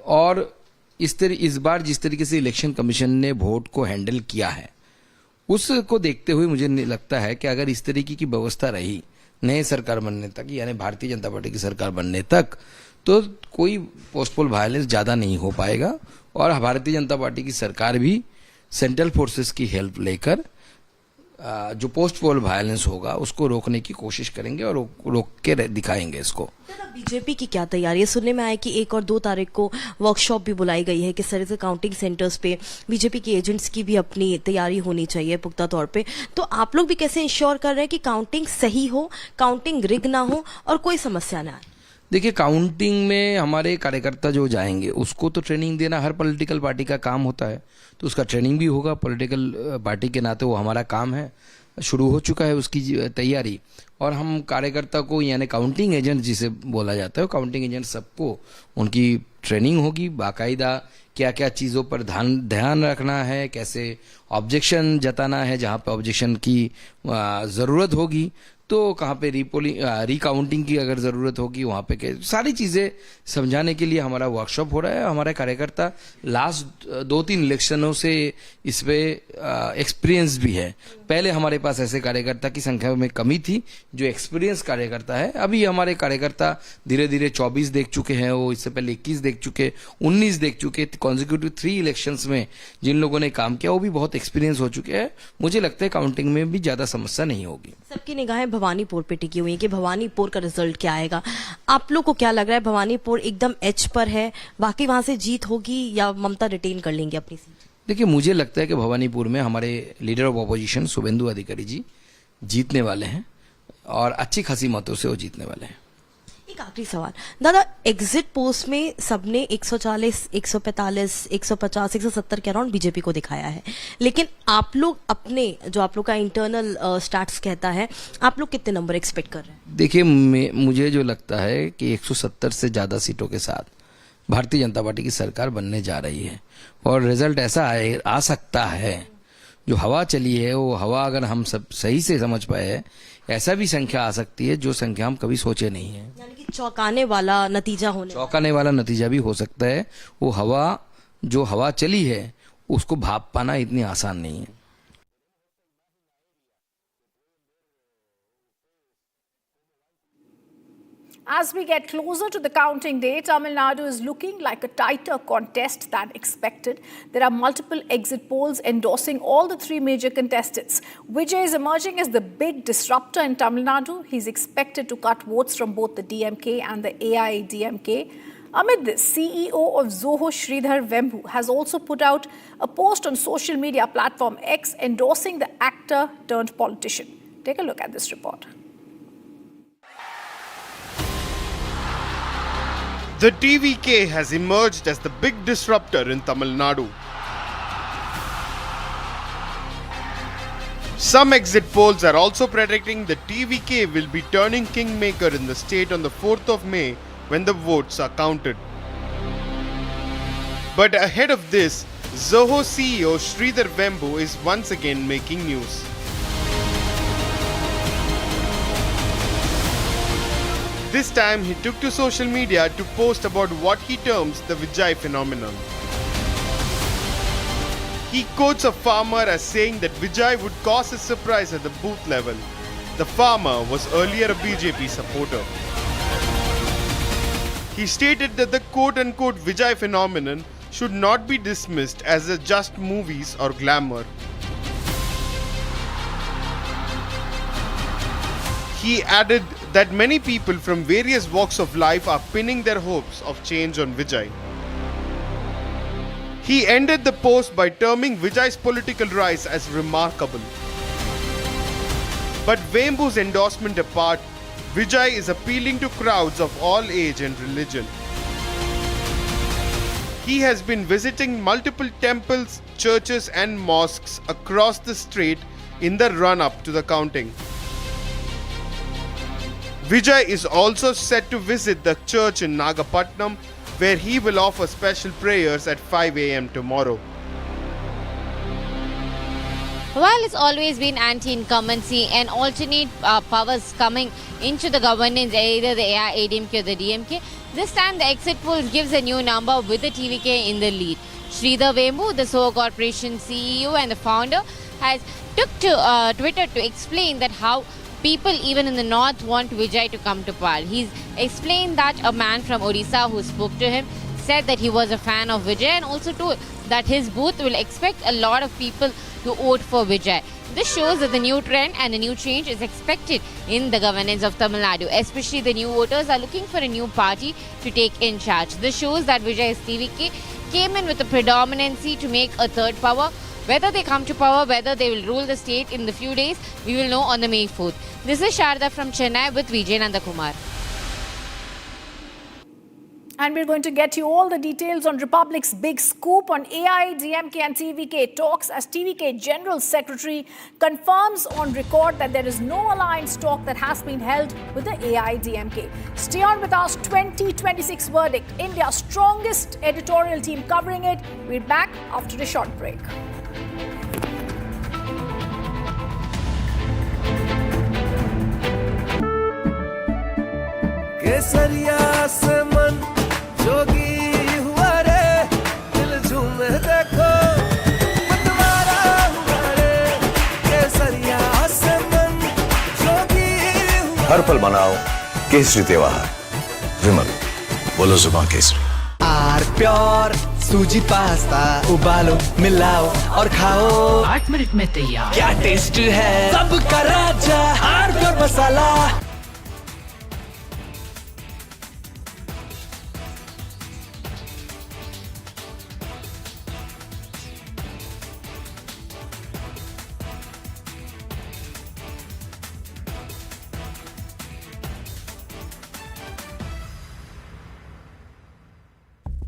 और इस बार जिस तरीके से इलेक्शन कमीशन ने वोट को हैंडल किया है, उसको देखते हुए मुझे लगता है कि अगर इस तरीके की व्यवस्था रही नए सरकार बनने तक, यानी भारतीय जनता पार्टी की सरकार बनने तक, तो कोई पोस्ट पोल वायलेंस ज्यादा नहीं हो पाएगा। और भारतीय जनता पार्टी की सरकार भी सेंट्रल फोर्सेस की हेल्प लेकर जो पोस्ट पोल वायलेंस होगा उसको रोकने की कोशिश करेंगे और रोक के दिखाएंगे इसको। बीजेपी की क्या तैयारी है? सुनने में आया कि 1 और 2 तारीख को वर्कशॉप भी बुलाई गई है कि सारे काउंटिंग सेंटर्स पे बीजेपी के एजेंट्स की भी अपनी तैयारी होनी चाहिए पुख्ता तौर पे। तो आप लोग भी कैसे इंश्योर कर रहे हैं कि काउंटिंग सही हो, काउंटिंग रिग ना हो और कोई समस्या ना आए? देखिए, काउंटिंग में हमारे कार्यकर्ता जो जाएंगे उसको तो ट्रेनिंग देना हर पॉलिटिकल पार्टी का काम होता है, तो उसका ट्रेनिंग भी होगा। पॉलिटिकल पार्टी के नाते वो हमारा काम है, शुरू हो चुका है उसकी तैयारी। और हम कार्यकर्ता को, यानी काउंटिंग एजेंट जिसे बोला जाता है, काउंटिंग एजेंट सबको उनकी ट्रेनिंग होगी बाकायदा, क्या क्या चीज़ों पर ध्यान रखना है, कैसे ऑब्जेक्शन जताना है जहाँ पे ऑब्जेक्शन की ज़रूरत होगी, तो कहाँ पे रिकाउंटिंग की अगर ज़रूरत होगी वहाँ पे सारी चीज़ें समझाने के लिए हमारा वर्कशॉप हो रहा है। हमारे कार्यकर्ता लास्ट 2-3 इलेक्शनों से इस पे एक्सपीरियंस भी है। पहले हमारे पास ऐसे कार्यकर्ता की संख्या में कमी थी जो एक्सपीरियंस कार्यकर्ता है। अभी हमारे कार्यकर्ता धीरे धीरे 24 देख चुके हैं, वो इससे पहले 21 देख चुके, 19 देख चुके, कॉन्जिक्यूटिव 3 इलेक्शंस में जिन लोगों ने काम किया वो भी बहुत एक्सपीरियंस हो चुके हैं। मुझे लगता है काउंटिंग में भी ज़्यादा समस्या नहीं होगी। सबकी निगाहें भवानीपुर पे टिकी हुई है कि भवानीपुर का रिजल्ट क्या आएगा। आप लोग को क्या लग रहा है, भवानीपुर एकदम एज पर है, बाकी वहां से जीत होगी या ममता रिटेन कर लेंगे अपनी सीट? देखिए, मुझे लगता है कि भवानीपुर में हमारे लीडर ऑफ ऑपोजिशन शुभेंदु अधिकारी जी जीतने वाले हैं और अच्छी खासी मतों से वो जीतने वाले हैं। एक आखिरी सवाल दादा, एग्जिट पोस्ट में सबने 140, 145, 150, 170 के अराउंड बीजेपी को दिखाया है, लेकिन आप लोग अपने जो आप लोग का इंटरनल स्टैट्स कहता है, आप लोग कितने नंबर एक्सपेक्ट कर रहे हैं? देखिए, मुझे जो लगता है कि 170 से ज्यादा सीटों के साथ भारतीय जनता पार्टी की सरकार बनने जा रही है और रिजल्ट ऐसा आ सकता है, जो हवा चली है वो हवा अगर हम सब सही से समझ पाए, ऐसा भी संख्या आ सकती है जो संख्या हम कभी सोचे नहीं है। यानी कि चौंकाने वाला नतीजा नतीजा भी हो सकता है। वो हवा जो हवा चली है उसको भाप पाना इतनी आसान नहीं है। As we get closer to the counting day, Tamil Nadu is looking like a tighter contest than expected. There are multiple exit polls endorsing all the 3 major contestants. Vijay is emerging as the big disruptor in Tamil Nadu. He's expected to cut votes from both the DMK and the AIADMK. Amid this, CEO of Zoho Sridhar Vembu has also put out a post on social media platform X endorsing the actor turned politician. Take a look at this report. The TVK has emerged as the big disruptor in Tamil Nadu. Some exit polls are also predicting the TVK will be turning kingmaker in the state on the 4th of May when the votes are counted. But ahead of this, Zoho CEO Sridhar Vembu is once again making news. This time he took to social media to post about what he terms the Vijay phenomenon. He quotes a farmer as saying that Vijay would cause a surprise at the booth level. The farmer was earlier a BJP supporter. He stated that the quote-unquote Vijay phenomenon should not be dismissed as just movies or glamour. He added that many people from various walks of life are pinning their hopes of change on Vijay. He ended the post by terming Vijay's political rise as remarkable. But Vembu's endorsement apart, Vijay is appealing to crowds of all age and religion. He has been visiting multiple temples, churches and mosques across the state in the run-up to the counting. Vijay is also set to visit the church in Nagapatnam, where he will offer special prayers at 5 a.m. tomorrow. While it's always been anti-incumbency and alternate powers coming into the governance, either the AIADMK or the DMK, this time the exit poll gives a new number with the TVK in the lead. Sridhar Vembu, the SOA Corporation CEO and the founder, has took to Twitter to explain that how people even in the north want Vijay to come to power. He's explained that a man from Odisha who spoke to him said that he was a fan of Vijay and also told that his booth will expect a lot of people to vote for Vijay. This shows that the new trend and the new change is expected in the governance of Tamil Nadu. Especially the new voters are looking for a new party to take in charge. This shows that Vijay's TVK came in with a predominancy to make a third power. Whether they come to power, whether they will rule the state in the few days, we will know on the May 4th. This is Sharda from Chennai with Vijay Nandakumar. And we're going to get you all the details on Republic's big scoop on AIADMK and TVK talks as TVK General Secretary confirms on record that there is no alliance talk that has been held with the AIADMK. Stay on with us. 2026 verdict, India's strongest editorial team covering it. We're back after a short break. केसरिया से मन जोगी हुआ रे दिल झूमे देखो मतवारा हुआ रे केसरिया से मन जोगी हुआ हर पल मनाओ केसरी त्योहार विमल बोलो जुबान केसरी आर प्योर सूजी पास्ता उबालो मिलाओ और खाओ 8 मिनट में तैयार क्या टेस्ट है सबका राजा R pure masala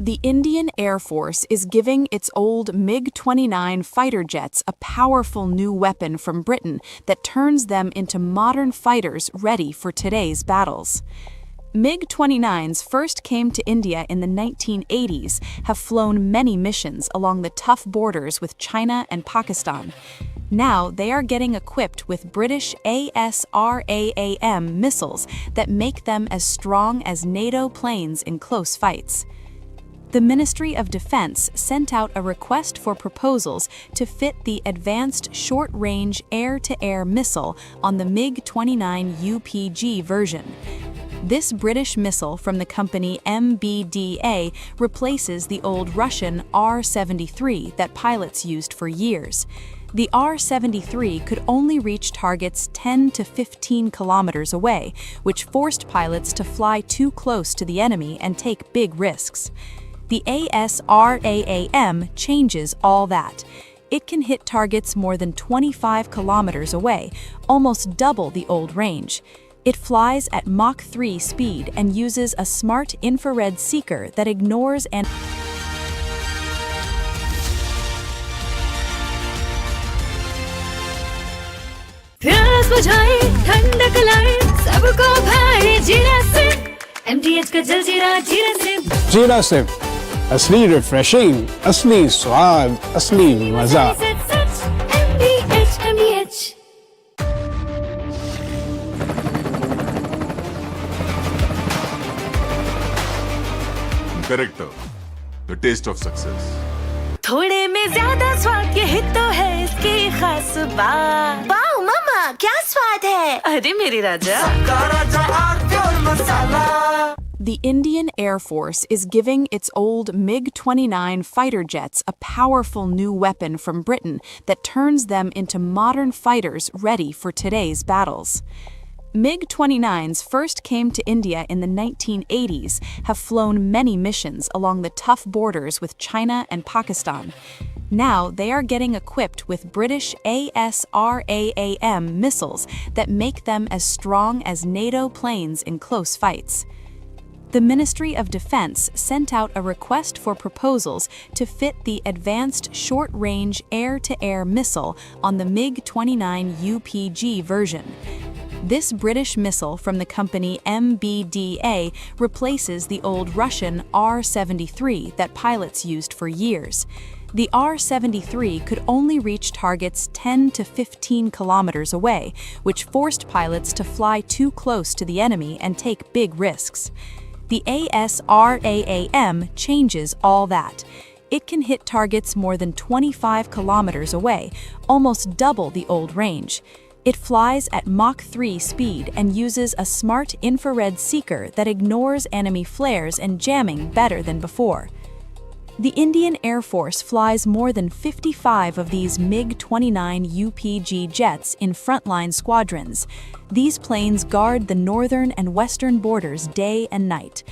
The Indian Air Force is giving its old MiG-29 fighter jets a powerful new weapon from Britain that turns them into modern fighters ready for today's battles. MiG-29s first came to India in the 1980s, have flown many missions along the tough borders with China and Pakistan. Now they are getting equipped with British ASRAAM missiles that make them as strong as NATO planes in close fights. The Ministry of Defense sent out a request for proposals to fit the Advanced Short-Range Air-to-Air Missile on the MiG-29 UPG version. This British missile from the company MBDA replaces the old Russian R-73 that pilots used for years. The R-73 could only reach targets 10 to 15 kilometers away, which forced pilots to fly too close to the enemy and take big risks. The ASRAAM changes all that. It can hit targets more than 25 kilometers away, almost double the old range. It flies at Mach 3 speed and uses a smart infrared seeker that ignores and जीरा से असली refreshing असली स्वाद असली मजा Character, the taste of success. थोड़े में ज्यादा स्वाद यही तो है इसकी खास बात। वाओ मामा क्या स्वाद है अरे मेरी राजा सबका राजा R pure masala. The Indian Air Force is giving its old MiG-29 fighter jets a powerful new weapon from Britain that turns them into modern fighters ready for today's battles. MiG-29s first came to India in the 1980s, have flown many missions along the tough borders with China and Pakistan. Now they are getting equipped with British ASRAAM missiles that make them as strong as NATO planes in close fights. The Ministry of Defense sent out a request for proposals to fit the Advanced Short-Range Air-to-Air Missile on the MiG-29 UPG version. This British missile from the company MBDA replaces the old Russian R-73 that pilots used for years. The R-73 could only reach targets 10 to 15 kilometers away, which forced pilots to fly too close to the enemy and take big risks. The ASRAAM changes all that. It can hit targets more than 25 kilometers away, almost double the old range. It flies at Mach 3 speed and uses a smart infrared seeker that ignores enemy flares and jamming better than before. The Indian Air Force flies more than 55 of these MiG-29 UPG jets in frontline squadrons. These planes guard the northern and western borders day and night.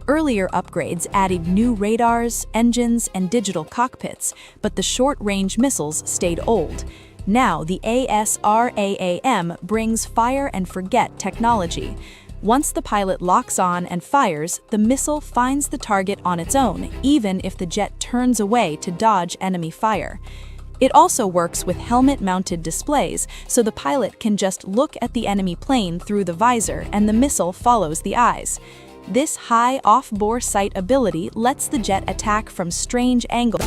Earlier upgrades added new radars, engines, and digital cockpits, but the short-range missiles stayed old. Now the ASRAAM brings fire-and-forget technology. Once the pilot locks on and fires, the missile finds the target on its own, even if the jet turns away to dodge enemy fire. It also works with helmet-mounted displays, so the pilot can just look at the enemy plane through the visor and the missile follows the eyes. This high off-bore sight ability lets the jet attack from strange angles.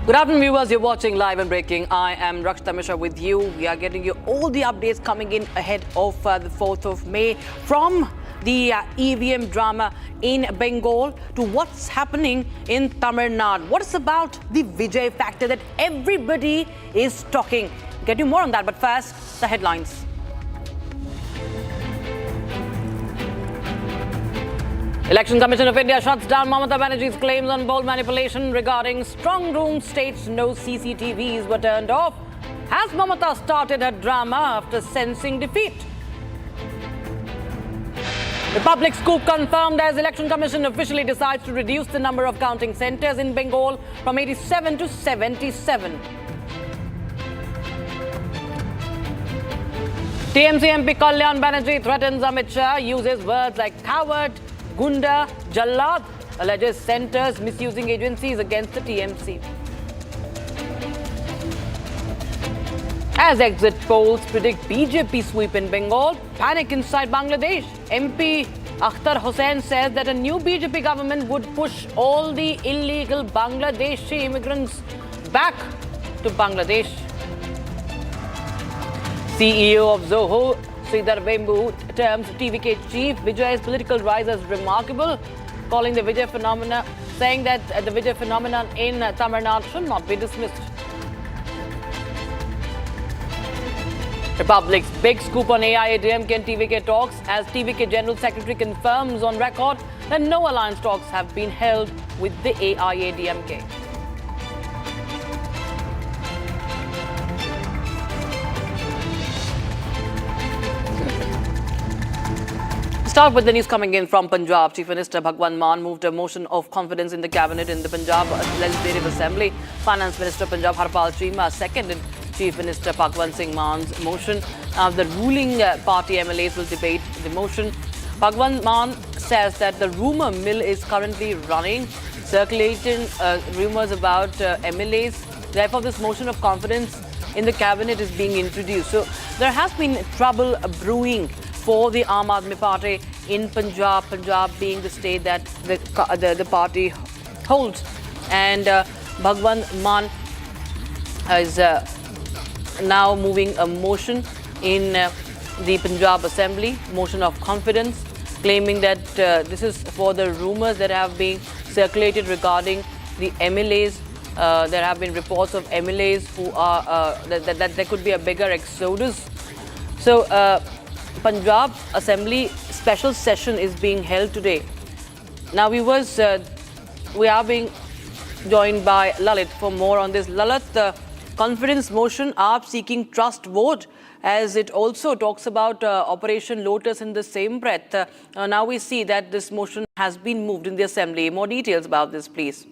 Good afternoon, viewers. You're watching Live and Breaking. I am Rakshita Mishra with you. We are getting you all the updates coming in ahead of the 4th of May from the EVM drama in Bengal to what's happening in Tamil Nadu. What is about the Vijay factor that everybody is talking? Get you more on that, but first, the headlines. Election Commission of India shuts down Mamata Banerjee's claims on poll manipulation regarding strong room states no CCTVs were turned off. Has Mamata started her drama after sensing defeat? Republic scoop confirmed as Election Commission officially decides to reduce the number of counting centres in Bengal from 87 to 77. TMC MP Kalyan Banerjee threatens Amit Shah, uses words like coward, Gunda, Jallad, alleges centres misusing agencies against the TMC. As exit polls predict BJP sweep in Bengal, panic inside Bangladesh. MP Akhtar Hussain says that a new BJP government would push all the illegal Bangladeshi immigrants back to Bangladesh. CEO of Zoho, Sridhar Vembu, terms TVK chief Vijay's political rise as remarkable, calling the Vijay phenomena, saying that the Vijay phenomenon in Tamil Nadu should not be dismissed. Republic's big scoop on AIADMK and TVK talks as TVK General Secretary confirms on record that no alliance talks have been held with the AIADMK. Start with the news coming in from Punjab. Chief Minister Bhagwant Mann moved a motion of confidence in the cabinet in the Punjab Legislative Assembly. Finance Minister Punjab Harpal Chima seconded Chief Minister Bhagwant Singh Mann's motion. The ruling party MLAs will debate the motion. Bhagwant Mann says that the rumour mill is currently running, circulating rumours about MLAs. Therefore, this motion of confidence in the cabinet is being introduced. So there has been trouble brewing for the Aam Aadmi Party in Punjab, Punjab being the state that the party holds. And Bhagwant Mann is now moving a motion in the Punjab Assembly, motion of confidence, claiming that this is for the rumours that have been circulated regarding the MLAs. There have been reports of MLAs who are, that there could be a bigger exodus. So, Punjab Assembly special session is being held today. Now, we are being joined by Lalit for more on this. Lalit, the confidence motion, AAP seeking trust vote, as it also talks about Operation Lotus in the same breath. Now we see that this motion has been moved in the Assembly. More details about this, please.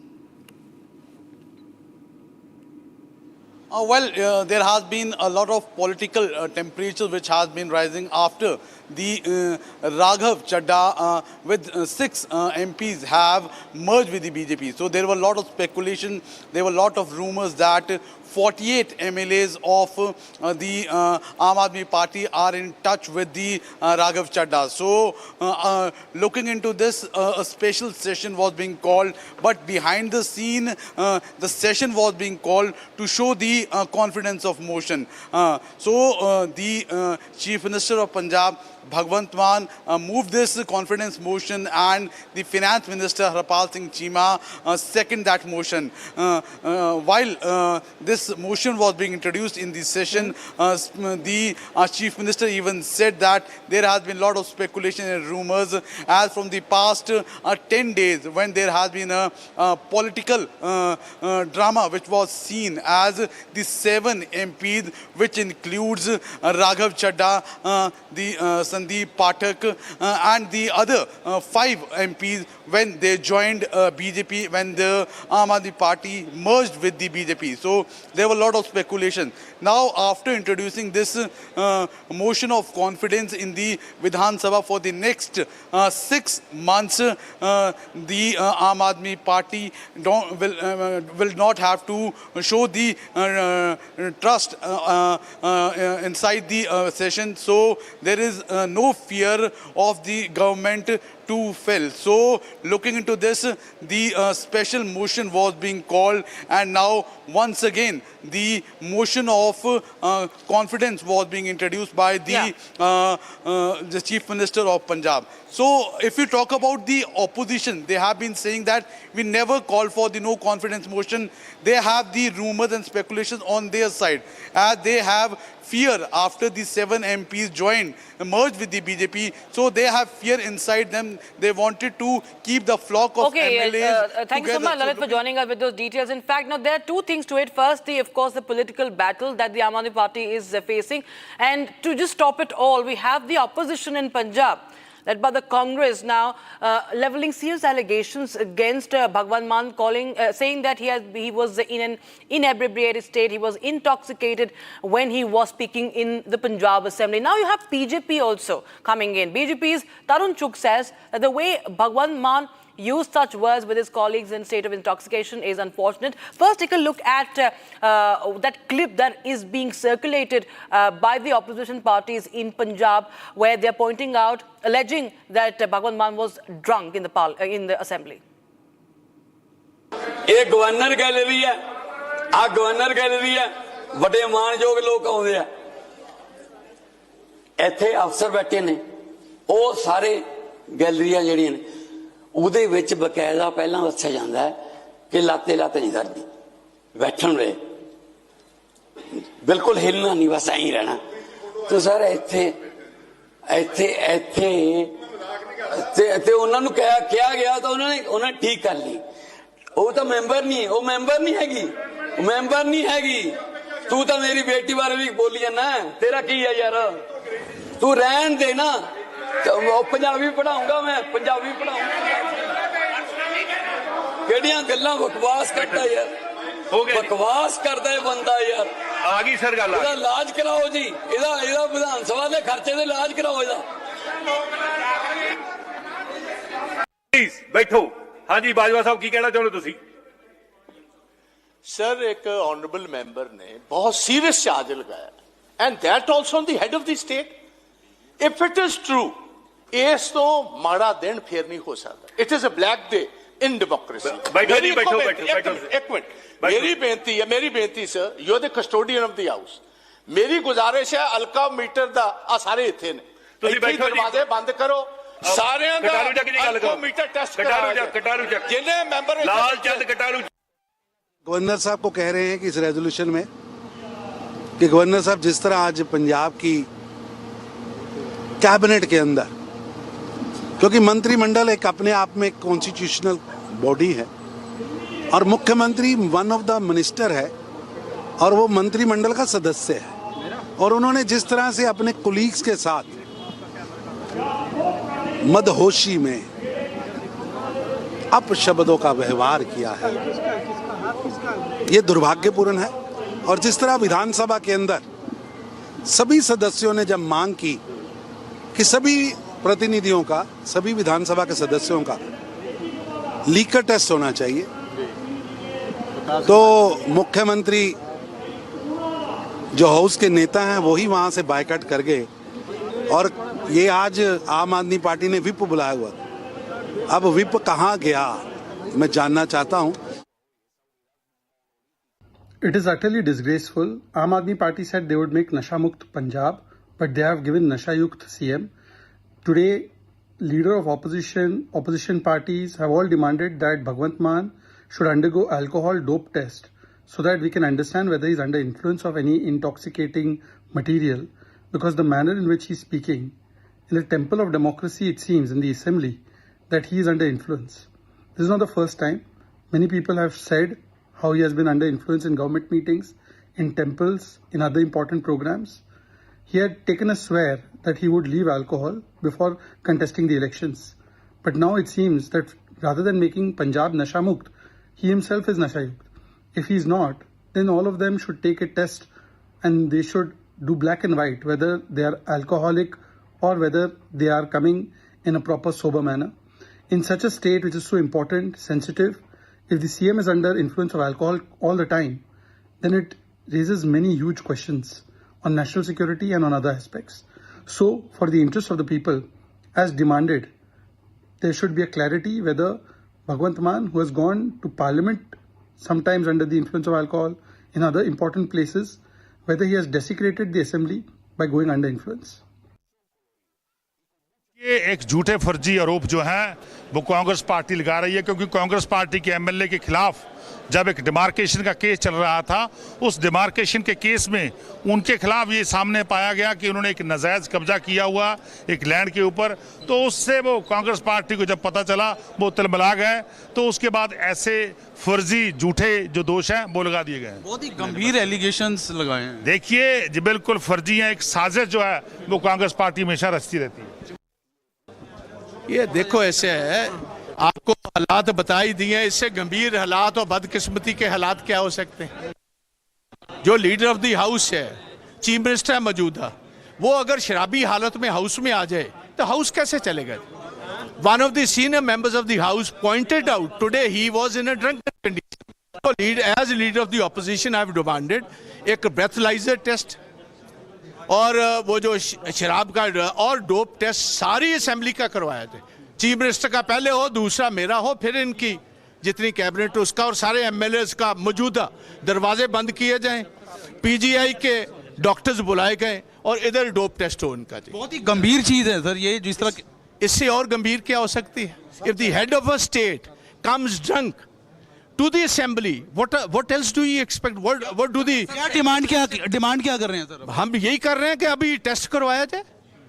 There has been a lot of political temperature which has been rising after the Raghav Chadha with 6 MPs have merged with the BJP. So there were a lot of speculation, there were a lot of rumors that 48 MLAs of the Aam Aadmi Party are in touch with the Raghav Chadha. So looking into this, a special session was being called, but behind the scene, the session was being called to show the confidence of motion. So the Chief Minister of Punjab, Bhagwant Mann, moved this confidence motion, and the Finance Minister Harpal Singh Cheema seconded that motion. While this motion was being introduced in the session, the Chief Minister even said that there has been a lot of speculation and rumors as from the past 10 days when there has been a political drama which was seen as the 7 MPs, which includes Raghav Chadha, the Sandeep Pathak and the other 5 MPs when they joined BJP, when the Aam Aadmi Party merged with the BJP. So there were a lot of speculation. Now, after introducing this motion of confidence in the Vidhan Sabha for the next 6 months, the Aam Aadmi Party will not have to show the trust inside the session. So there is no fear of the government to fail. So looking into this, the special motion was being called, and now once again the motion of confidence was being introduced by the Chief Minister of Punjab. So if you talk about the opposition, they have been saying that we never called for the no confidence motion. They have the rumors and speculations on their side, as they have fear after the 7 MPs merged with the BJP. So they have fear inside them. They wanted to keep the flock of MLAs thank you so much, Lalit, for joining us with those details. In fact, now there are 2 things to it. First, of course, the political battle that the Aam Aadmi Party is facing. And to just stop it all, we have the opposition in Punjab, led by the Congress, now levelling serious allegations against Bhagwant Mann, saying that he was in an inebriated state, he was intoxicated when he was speaking in the Punjab Assembly. Now you have BJP also coming in. BJP's Tarun Chugh says that the way Bhagwant Mann used such words with his colleagues in state of intoxication is unfortunate. First, take a look at that clip that is being circulated by the opposition parties in Punjab, where they're pointing out, alleging that Bhagwant Mann was drunk in the assembly. ये governor gallery है, आ governor gallery है, बड़े मानयोग लोग आउंदे आ, इत्थे अफसर बैठे ने, ਉਹ ਸਾਰੇ ਗੈਲਰੀਆਂ ਜਿਹੜੀਆਂ ਨੇ ਉਹਦੇ ਵਿੱਚ ਬਕਾਇਦਾ ਪਹਿਲਾਂ ਦੱਸਿਆ ਜਾਂਦਾ ਹੈ ਕਿ ਲਾਤੇ ਨਹੀਂ ਦਰਦੀ, ਬੈਠਣ ਵੇ ਬਿਲਕੁਲ ਹਿਲਣਾ ਨਹੀਂ, ਬਸ ਐਂ ਰਹਿਣਾ। ਤੇ ਸਰ ਇੱਥੇ ਤੇ ਉਹਨਾਂ ਨੂੰ ਕਿਹਾ ਗਿਆ ਤਾਂ ਉਹਨਾਂ ਨੇ ਠੀਕ ਕਰ ਲਈ। ਉਹ ਤਾਂ ਮੈਂਬਰ ਨਹੀਂ, ਉਹ ਮੈਂਬਰ ਨਹੀਂ ਹੈਗੀ, ਤੂੰ ਤਾਂ ਮੇਰੀ ਬੇਟੀ ਬਾਰੇ ਵੀ ਬੋਲੀ ਜਾਂਦਾ, ਤੇਰਾ ਕੀ ਹੈ ਯਾਰ, ਤੂੰ ਰਹਿਣ ਦੇ ਨਾ। पंजाबी पढ़ाऊंगा मैं, पंजाबी पढ़ाऊंगा। केड़ियां गल्लां बकवास करता यार, बकवास करता है बंदा यार। आ गई सर गल, इहदा इलाज कराओ जी, इहदा विधान सभा दे खर्चे दे इलाज कराओ इहदा। प्लीज बैठो। हाँ जी बाजवा साहब की कहना चाਹੁੰਦੇ ਤੁਸੀਂ? सर एक ऑनरेबल मेंबर ने बहुत सीरियस चार्ज लगाया, and that also on the head of the state. If it is true, इस तो माड़ा दिन फिर नहीं हो सकता। It is a black day in democracy. एक मिनट, मेरी बेनती sir, you are the custodian of the house. मेरी गुजारिश है अलका मीटर दा आ सारे इत्थे ने, दरवाजे बंद करो, सारे अलका मीटर टेस्ट कटारू जिन्हें मेंबर लाल चंद कटारू। गवर्नर साहब को कह रहे हैं कि इस रेजोल्यूशन में कि गवर्नर साहब जिस तरह आज पंजाब की कैबिनेट के अंदर, क्योंकि मंत्रिमंडल एक अपने आप में कॉन्स्टिट्यूशनल बॉडी है और मुख्यमंत्री वन ऑफ द मिनिस्टर है और वो मंत्रिमंडल का सदस्य है, और उन्होंने जिस तरह से अपने कोलीग्स के साथ मदहोशी में अपशब्दों का व्यवहार किया है, ये दुर्भाग्यपूर्ण है। और जिस तरह विधानसभा के अंदर सभी सदस्यों ने जब मांग की कि सभी प्रतिनिधियों का, सभी विधानसभा के सदस्यों का लीकर टेस्ट होना चाहिए, तो मुख्यमंत्री जो हाउस के नेता हैं वही वहां से बायकॉट कर गए और ये आज आम आदमी पार्टी ने विप बुलाया हुआ था। अब विप कहाँ गया मैं जानना चाहता हूं। It is utterly disgraceful. Aam Aadmi Party said they would make Nasha Mukt Punjab, but they have given Nasha Yukt CM. Today, leader of opposition parties have all demanded that Bhagwant Mann should undergo alcohol dope test so that we can understand whether he is under influence of any intoxicating material, because the manner in which he is speaking, in the temple of democracy it seems, in the assembly, that he is under influence. This is not the first time. Many people have said how he has been under influence in government meetings, in temples, in other important programs. He had taken a swear that he would leave alcohol before contesting the elections. But now it seems that rather than making Punjab Nasha Mukt, he himself is Nasha Yukt. If he is not, then all of them should take a test and they should do black and white whether they are alcoholic or whether they are coming in a proper sober manner. In such a state which is so important, sensitive, if the CM is under influence of alcohol all the time, then it raises many huge questions on national security and on other aspects. So, for the interest of the people, as demanded, there should be a clarity whether Bhagwant Mann, who has gone to parliament sometimes under the influence of alcohol in other important places, whether he has desecrated the assembly by going under influence. ये एक झूठे फर्जी आरोप जो हैं वो Congress party लगा रही है, क्योंकि कांग्रेस पार्टी के एमएलए के खिलाफ जब एक डिमार्केशन का केस चल रहा था, उस डिमार्केशन के केस में उनके खिलाफ ये सामने पाया गया कि उन्होंने एक नाजायज कब्जा किया हुआ एक लैंड के ऊपर। तो उससे वो कांग्रेस पार्टी को जब पता चला वो तिलमिला गए, तो उसके बाद ऐसे फर्जी झूठे जो दोष हैं वो लगा दिए गए। बहुत ही गंभीर एलिगेशंस लगाए हैं। देखिए जी, बिल्कुल फर्जी है, एक साजिश जो है वो कांग्रेस पार्टी हमेशा रचती रहती है। ये देखो ऐसे है, आपको हालात बताई दिए, इससे गंभीर हालात और बदकिस्मती के हालात क्या हो सकते हैं। जो लीडर ऑफ द हाउस है, चीफ मिनिस्टर है मौजूदा, वो अगर शराबी हालत में हाउस में आ जाए तो हाउस कैसे चलेगा। One of the senior members of the house pointed out today he was in a drunken condition. As leader of the opposition I have demanded एक ब्रेथलाइजर टेस्ट और वो जो शराब का और डोप टेस्ट सारी असेंबली का करवाया थे। चीफ मिनिस्टर का पहले हो, दूसरा मेरा हो, फिर इनकी जितनी कैबिनेट उसका और सारे एमएलएस का मौजूदा दरवाजे बंद किए जाएं, पीजीआई के डॉक्टर्स बुलाए गए और इधर डोप टेस्ट हो उनका। जी बहुत ही गंभीर चीज है सर ये, जिस तरह इससे और गंभीर क्या हो सकती है। If the head of a state comes drunk to the assembly, what else do you expect? What do the demand क्या कर रहे हैं सर? हम यही कर रहे हैं कि अभी टेस्ट करवाया जाए।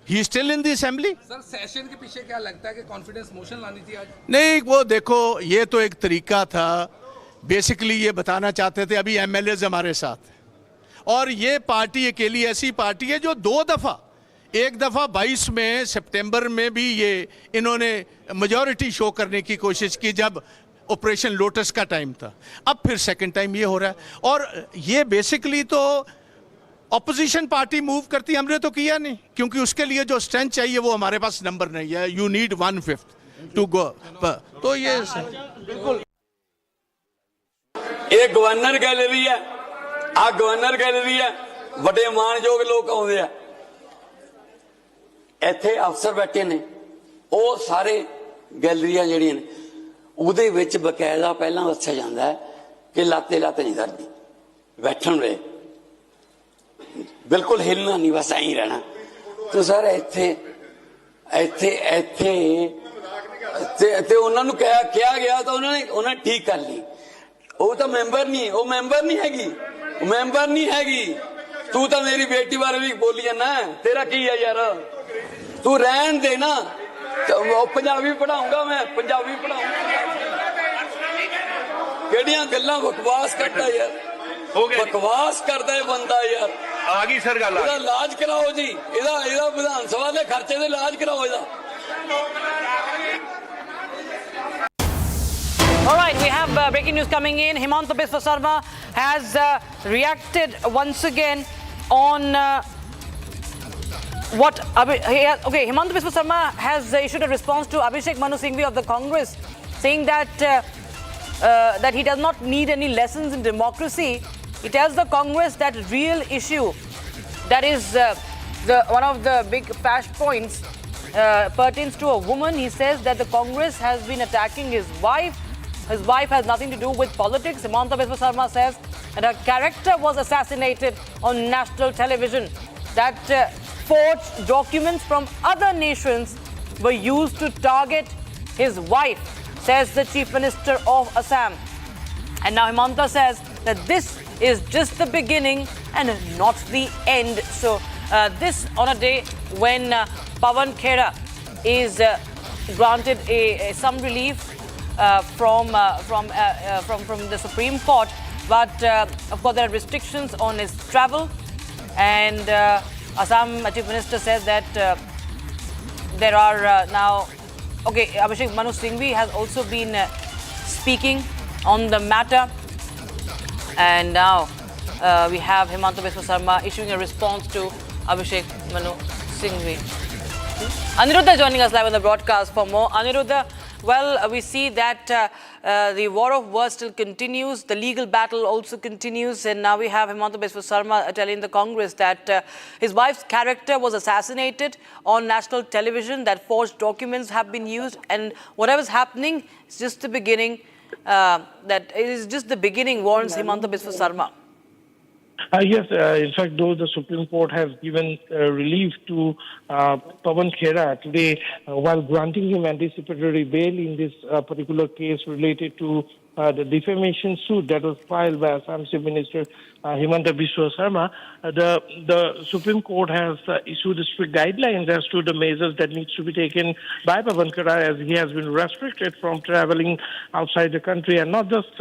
He is still in the assembly. Sir session के पीछे क्या लगता है कि कॉन्फिडेंस मोशन लानी थी आज? नहीं, वो देखो ये तो एक तरीका था। बेसिकली ये बताना चाहते थे अभी एमएलए हमारे साथ, और ये पार्टी अकेली ऐसी पार्टी है जो एक दफा 22 में सितंबर में भी ये इन्होंने मेजॉरिटी शो करने की कोशिश की जब ऑपरेशन लोटस का टाइम था। अब फिर सेकंड टाइम ये हो रहा है, और ये बेसिकली तो ऑपोजिशन पार्टी मूव करती, हमने तो किया नहीं, क्योंकि उसके लिए जो स्ट्रेंथ चाहिए वो हमारे पास नंबर नहीं है। You need 1/5 to go. तो ये बिल्कुल एक गवर्नर गैलरी है, आ गवर्नर गैलरी है, बड़े मानयोग लोग आउंदे आ, ਇੱਥੇ अफसर बैठे ने, ਉਹ ਸਾਰੇ ਗੈਲਰੀਆਂ ਜਿਹੜੀਆਂ ਨੇ ਉਹਦੇ ਵਿੱਚ ਬਕਾਇਦਾ ਪਹਿਲਾਂ ਦੱਸਿਆ ਜਾਂਦਾ ਹੈ ਕਿ ਲਾਤੇ ਨਹੀਂ ਕਰਦੀ, ਬੈਠਣ ਵੇ ਬਿਲਕੁਲ ਹਿਲਣਾ ਨਹੀਂ, ਬਸ ਐਂ ਰਹਿਣਾ। ਤੇ ਸਰ ਇੱਥੇ ਤੇ ਉਹਨਾਂ ਨੂੰ ਕਿਹਾ ਗਿਆ ਤਾਂ ਉਹਨਾਂ ਨੇ ਠੀਕ ਕਰ ਲਈ। ਉਹ ਤਾਂ ਮੈਂਬਰ ਨਹੀਂ ਹੈਗੀ। ਤੂੰ ਤਾਂ ਮੇਰੀ ਬੇਟੀ ਬਾਰੇ ਵੀ ਬੋਲੀ ਜਾਂਦਾ, ਤੇਰਾ ਕੀ ਹੈ ਯਾਰ, ਤੂੰ ਰਹਿਣ ਦੇ ਨਾ। ਪੰਜਾਬੀ ਪੜਾਉਂਗਾ ਮੈਂ, ਪੰਜਾਬੀ ਪੜਾਉਂਗਾ। ਕਿਹੜੀਆਂ ਗੱਲਾਂ ਬਕਵਾਸ ਕਰਦਾ ਯਾਰ, ਬਕਵਾਸ ਕਰਦਾ ਇਹ ਬੰਦਾ ਯਾਰ। ਆ ਗਈ ਸਰ ਗੱਲ, ਇਹਦਾ ਇਲਾਜ ਕਰਾਓ ਜੀ, ਇਹਦਾ ਵਿਧਾਨ ਸਭਾ ਦੇ ਖਰਚੇ ਦੇ ਇਲਾਜ ਕਰਾਓ ਇਹਦਾ। All right, we have breaking news coming in. Himanta Biswa Sarma has reacted once again on Himanta Biswa Sarma has issued a response to Abhishek Manu Singhvi of the Congress, saying that that he does not need any lessons in democracy. He tells the Congress that real issue, that is one of the big fash points, pertains to a woman. He says that the Congress has been attacking his wife. His wife has nothing to do with politics. Himanta Biswa Sarma says that her character was assassinated on national television, that forged documents from other nations were used to target his wife, says the Chief Minister of Assam. And now Himanta says that this is just the beginning and not the end. So this on a day when Pawan Khera is granted some relief from the Supreme Court, but of course there are restrictions on his travel, and Assam Chief Minister says that there are now. Abhishek Manu Singhvi has also been speaking on the matter, and now we have Himanta Biswa Sarma issuing a response to Abhishek Manu Singhvi. Aniruddha joining us live on the broadcast for more. Aniruddha, well, we see that the war of words still continues, the legal battle also continues, and now we have Himanta Biswa Sarma telling the Congress that his wife's character was assassinated on national television, that forged documents have been used, and whatever's happening is just the beginning, that it is just the beginning, warns Himanta Biswa Sarma. Yes, in fact, though the Supreme Court has given relief to Pawan Khera today while granting him anticipatory bail in this particular case related to the defamation suit that was filed by Assam Chief Minister Himanta Biswa Sarma, the Supreme Court has issued strict guidelines as to the measures that needs to be taken by Pawan Khera, as he has been restricted from traveling outside the country, and not just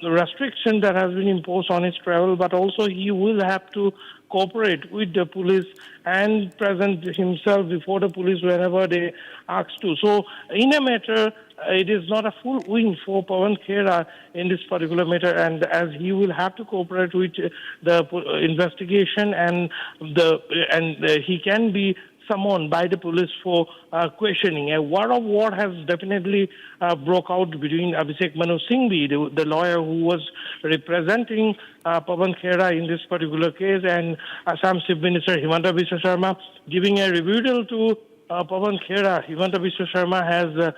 restriction that has been imposed on his travel, but also he will have to cooperate with the police and present himself before the police whenever they ask to. So, in a matter, it is not a full win for Pawan Khera in this particular matter, and as he will have to cooperate with the investigation, and he can be summoned by the police for questioning. A war of war has definitely broke out between Abhishek Manu Singhvi, the lawyer who was representing Pawan Khera in this particular case, and Assam Chief Minister Himanta Biswa Sarma, giving a rebuttal to Pawan Khera. Himanta Biswa Sarma has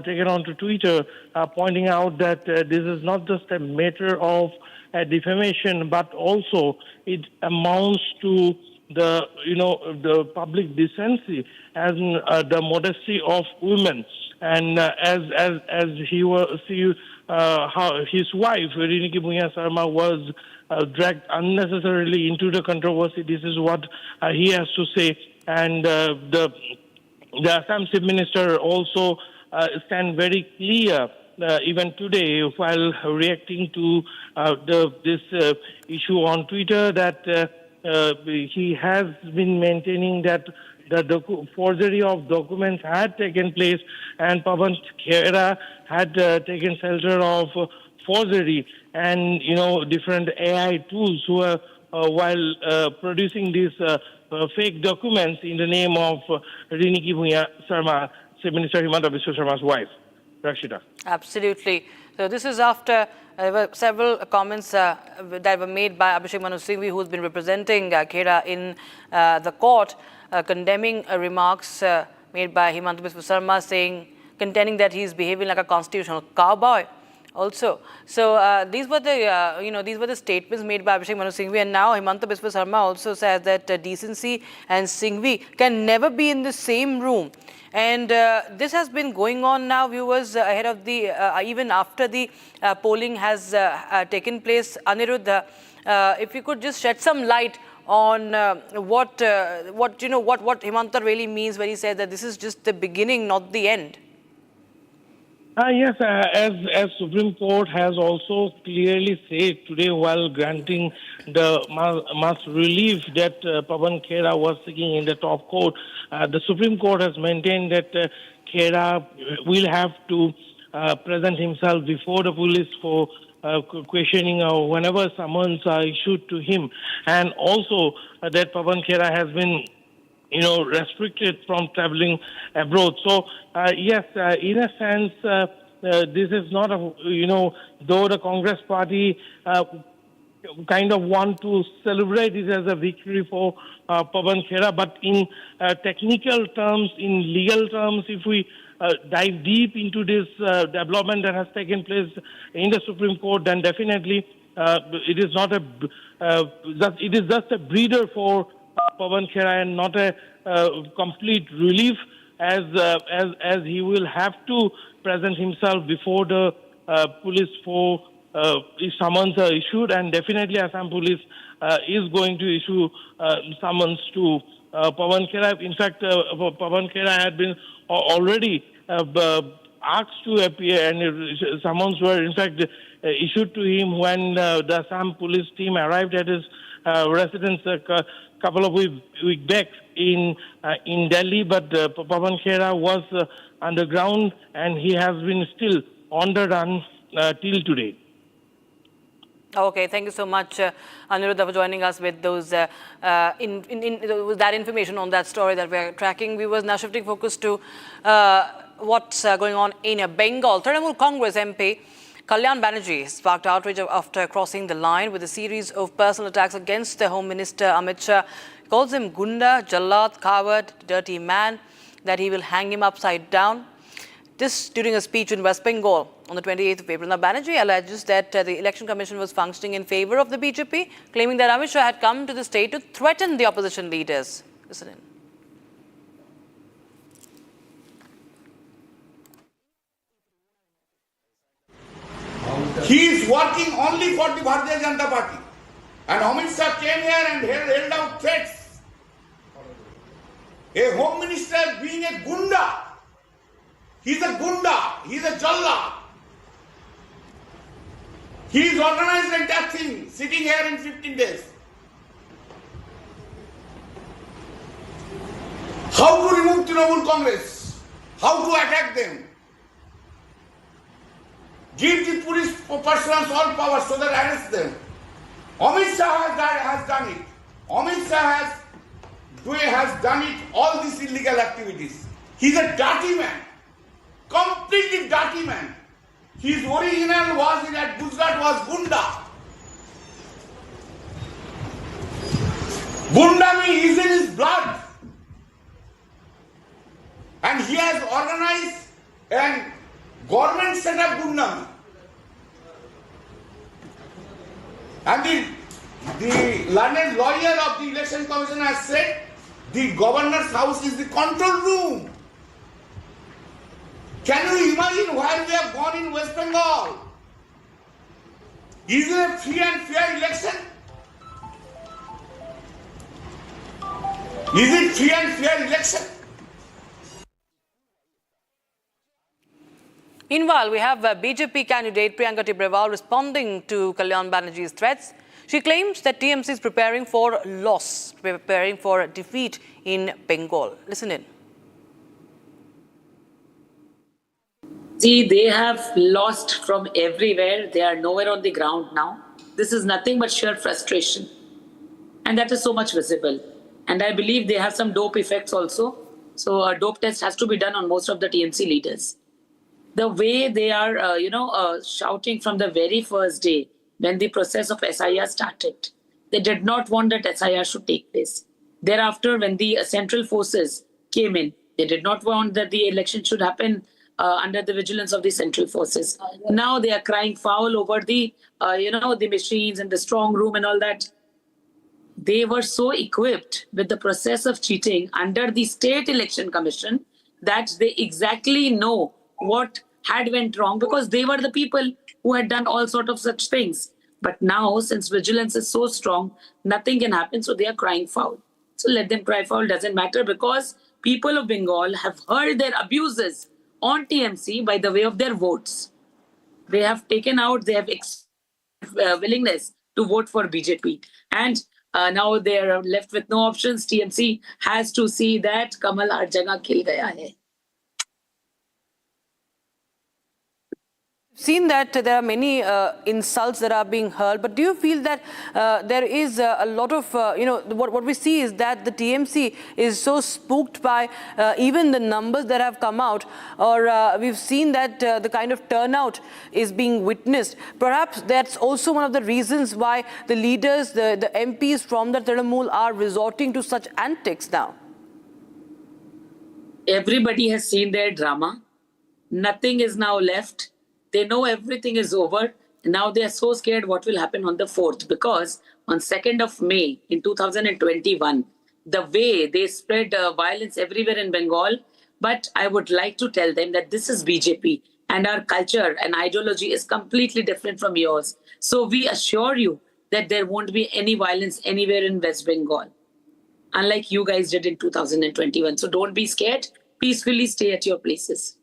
taken on to Twitter, pointing out that this is not just a matter of defamation, but also it amounts to the public decency and the modesty of women. And as he was, how his wife Riniki Bhuya Sarma was dragged unnecessarily into the controversy. This is what he has to say, and the Assam Chief Minister also stand very clear even today while reacting to this issue on Twitter, that he has been maintaining that the forgery of documents had taken place, and Pawan Khera had taken shelter of forgery and different AI tools who are while producing these fake documents in the name of Riniki Bhuya Sarma, Chief Minister Himanta Biswa Sarma's wife. Rakshita. Absolutely. So this is after there were several comments that were made by Abhishek Manu Singhvi, who has been representing Khera in the court, condemning remarks made by Himanta Biswa Sarma, contending that he is behaving like a constitutional cowboy. Also, so these were the these were the statements made by Abhishek Manu Singhvi, and now Himanta Biswa Sarma also says that decency and Singhvi can never be in the same room. And this has been going on now, viewers, ahead of the even after the polling has taken place. Aniruddha, if you could just shed some light on what Himanta really means when he says that this is just the beginning, not the end. Yes, as Supreme Court has also clearly said today while granting the mass relief that Pawan Khera was seeking in the top court, the Supreme Court has maintained that Khera will have to present himself before the police for questioning or whenever summons are issued to him, and also that Pawan Khera has been restricted from traveling abroad. So, yes, in a sense, this is not though the Congress party kind of want to celebrate it as a victory for Pawan Khera, but in technical terms, in legal terms, if we dive deep into this development that has taken place in the Supreme Court, then definitely it is not it is just a breather for Pawan Khera and not a complete relief, as he will have to present himself before the police for summons are issued, and definitely Assam police is going to issue summons to Pawan Khera. In fact, Pawan Khera had been already asked to appear, and summons were in fact issued to him when the Assam police team arrived at his residence a couple of weeks back in Delhi. But Pawan Khera was underground, and he has been still on the run till today. Okay, thank you so much, Aniruddha, for joining us with those that information on that story that we're tracking. We were now shifting focus to what's going on in Bengal. Trinamool Congress MP Kalyan Banerjee sparked outrage after crossing the line with a series of personal attacks against the Home Minister Amit Shah. He calls him Gunda, Jallat, coward, dirty man, that he will hang him upside down. This during a speech in West Bengal on the 28th of April. Now, Banerjee alleges that the Election Commission was functioning in favour of the BJP, claiming that Amit Shah had come to the state to threaten the opposition leaders. Listen in. He is working only for the Bharatiya Janata Party. And Amit Shah came here and held out threats. A Home Minister being a Gunda. He's a Gunda. He's a Jalla. He's organized the entire thing, sitting here in 15 days. How to remove Trinamool Congress? How to attack them? Give the police personnel all power so that arrest them. Amit Shah has done it. Amit Shah has done it, all these illegal activities. He's a dirty man. Completely dirty man. His original was in at Gujarat was Gunda. Gundami is in his blood. And he has organized and government set up Gundami. And the learned lawyer of the Election Commission has said the governor's house is the control room. Can you imagine where we have gone in West Bengal? Is it a free and fair election? Is it free and fair election? Meanwhile, we have BJP candidate Priyanka Tibrewal responding to Kalyan Banerjee's threats. She claims that TMC is preparing for loss, preparing for defeat in Bengal. Listen in. See, they have lost from everywhere. They are nowhere on the ground now. This is nothing but sheer frustration. And that is so much visible. And I believe they have some dope effects also. So a dope test has to be done on most of the TMC leaders. The way they are, shouting from the very first day when the process of SIR started, they did not want that SIR should take place. Thereafter, when the central forces came in, they did not want that the election should happen under the vigilance of the central forces. Now they are crying foul over the, the machines and the strong room and all that. They were so equipped with the process of cheating under the State Election Commission that they exactly know what had went wrong, because they were the people who had done all sort of such things. But now, since vigilance is so strong, nothing can happen, so they are crying foul. So let them cry foul, doesn't matter, because people of Bengal have heard their abuses on TMC by the way of their votes. They have taken out, they have willingness to vote for BJP. And now they are left with no options. TMC has to see that Kamal har jagah khil gaya hai. Seen that there are many insults that are being hurled, but do you feel that there is a lot of, what we see is that the TMC is so spooked by even the numbers that have come out, or we've seen that the kind of turnout is being witnessed. Perhaps that's also one of the reasons why the leaders, the MPs from the Trinamool are resorting to such antics now. Everybody has seen their drama. Nothing is now left. They know everything is over. Now they are so scared what will happen on the 4th, because on 2nd of May in 2021, the way they spread violence everywhere in Bengal. But I would like to tell them that this is BJP and our culture and ideology is completely different from yours. So we assure you that there won't be any violence anywhere in West Bengal, unlike you guys did in 2021. So don't be scared. Peacefully stay at your places.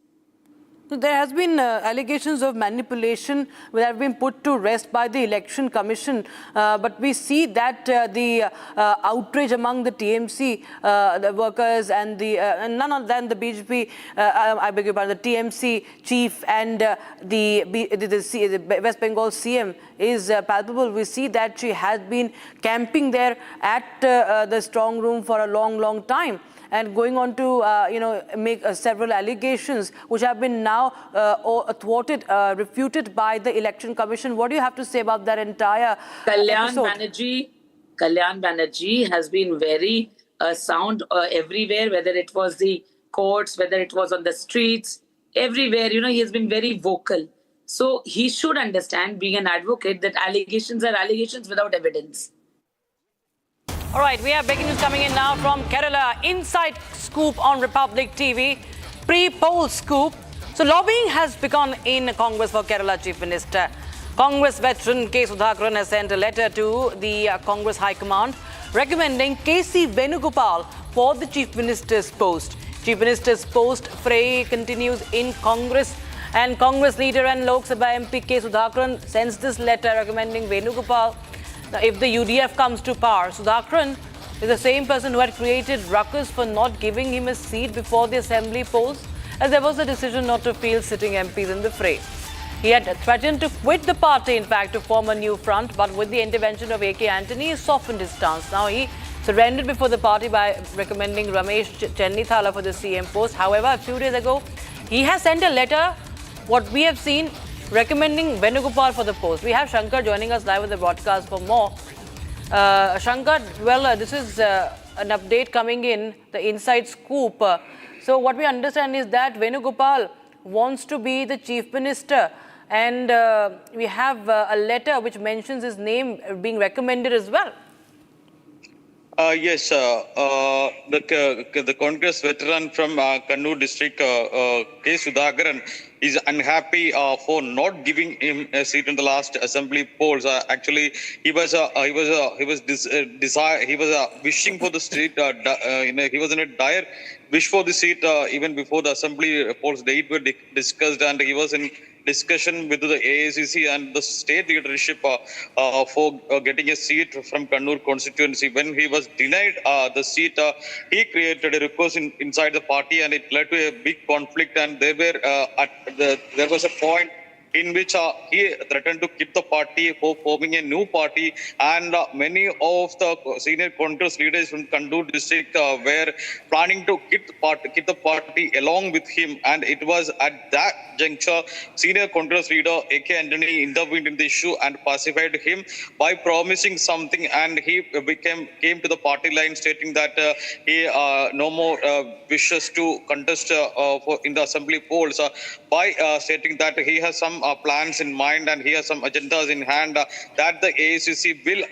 There has been allegations of manipulation that have been put to rest by the Election Commission, but we see that the outrage among the TMC, the workers and the none other than the BJP, I beg your pardon, the TMC chief and the West Bengal CM is palpable. We see that she has been camping there at the strong room for a long time, and going on to, make several allegations which have been now thwarted, refuted by the Election Commission. What do you have to say about that entire episode? Kalyan Banerjee has been very sound everywhere, whether it was the courts, whether it was on the streets, everywhere, he has been very vocal. So he should understand, being an advocate, that allegations are allegations without evidence. All right, we have breaking news coming in now from Kerala. Inside scoop on Republic TV. Pre-poll scoop. So lobbying has begun in Congress for Kerala Chief Minister. Congress veteran K. Sudhakaran has sent a letter to the Congress High Command recommending K.C. Venugopal for the Chief Minister's post. Chief Minister's post fray continues in Congress, and Congress leader and Lok Sabha MP K. Sudhakaran sends this letter recommending Venugopal. Now, if the UDF comes to power, Sudhakaran is the same person who had created ruckus for not giving him a seat before the assembly polls, as there was a decision not to field sitting MPs in the fray. He had threatened to quit the party, in fact, to form a new front, but with the intervention of A.K. Antony, he softened his stance. Now he surrendered before the party by recommending Ramesh Chennithala for the CM post. However, a few days ago, he has sent a letter, what we have seen, recommending Venugopal for the post. We have Shankar joining us live with the broadcast for more. Shankar, well, this is an update coming in, the inside scoop. So what we understand is that Venugopal wants to be the Chief Minister, and we have a letter which mentions his name being recommended as well. Yes, the Congress veteran from Kannur district, K. Sudhakaran, is unhappy for not giving him a seat in the last assembly polls. Actually, he was wishing for the seat. He was in a dire wish for the seat even before the assembly polls date were discussed, and he was in discussion with the AICC and the state leadership for getting a seat from Kannur constituency. When he was denied the seat, he created a ruckus inside the party, and it led to a big conflict. And there was a point in which he threatened to quit the party for forming a new party, and many of the senior Congress leaders from Kannur district were planning to quit the party along with him. And it was at that juncture, senior Congress leader A.K. Antony intervened in the issue and pacified him by promising something, and he came to the party line stating that he no more wishes to contest in the assembly polls, by stating that he has some plans in mind and he has some agendas in hand that the AICC will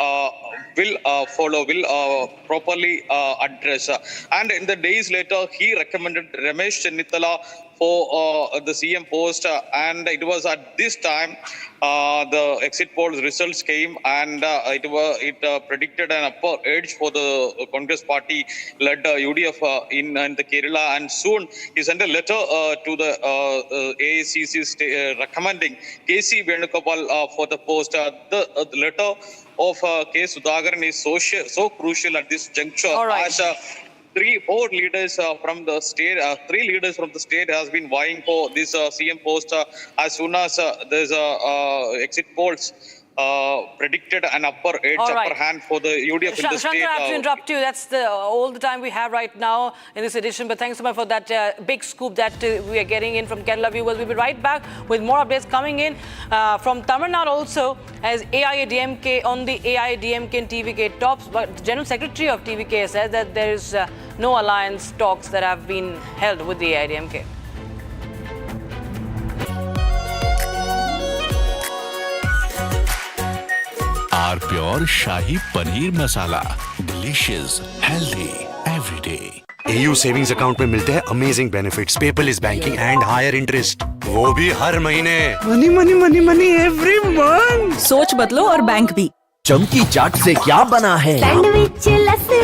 properly address. And in the days later, he recommended Ramesh Chennithala for the CM post, and it was at this time the exit polls results came, and it predicted an upper edge for the Congress party led UDF in the Kerala, and soon he sent a letter to the AICC recommending K.C. Venugopal for the post. The letter of K. Sudhakaran is so crucial at this juncture, as 4 leaders from the state, 3 leaders from the state has been vying for this CM post as soon as there's exit polls predicted an upper hand for the UDF in the state. Shankar, I have to interrupt you. That's all the time we have right now in this edition. But thanks so much for that big scoop that we are getting in from Kerala viewers. We'll be right back with more updates coming in from Tamil Nadu also, as AIADMK on the AIADMK and TVK tops. But the General Secretary of TVK says that there is no alliance talks that have been held with the AIADMK. Our pure shahi paneer masala, delicious, healthy every day. AU savings account में मिलते हैं amazing benefits, paperless banking and higher interest, वो भी हर महीने। Money money money money every month. सोच बदलो और बैंक भी। चमकी चाट से क्या बना है? सैंडविच, लस्सी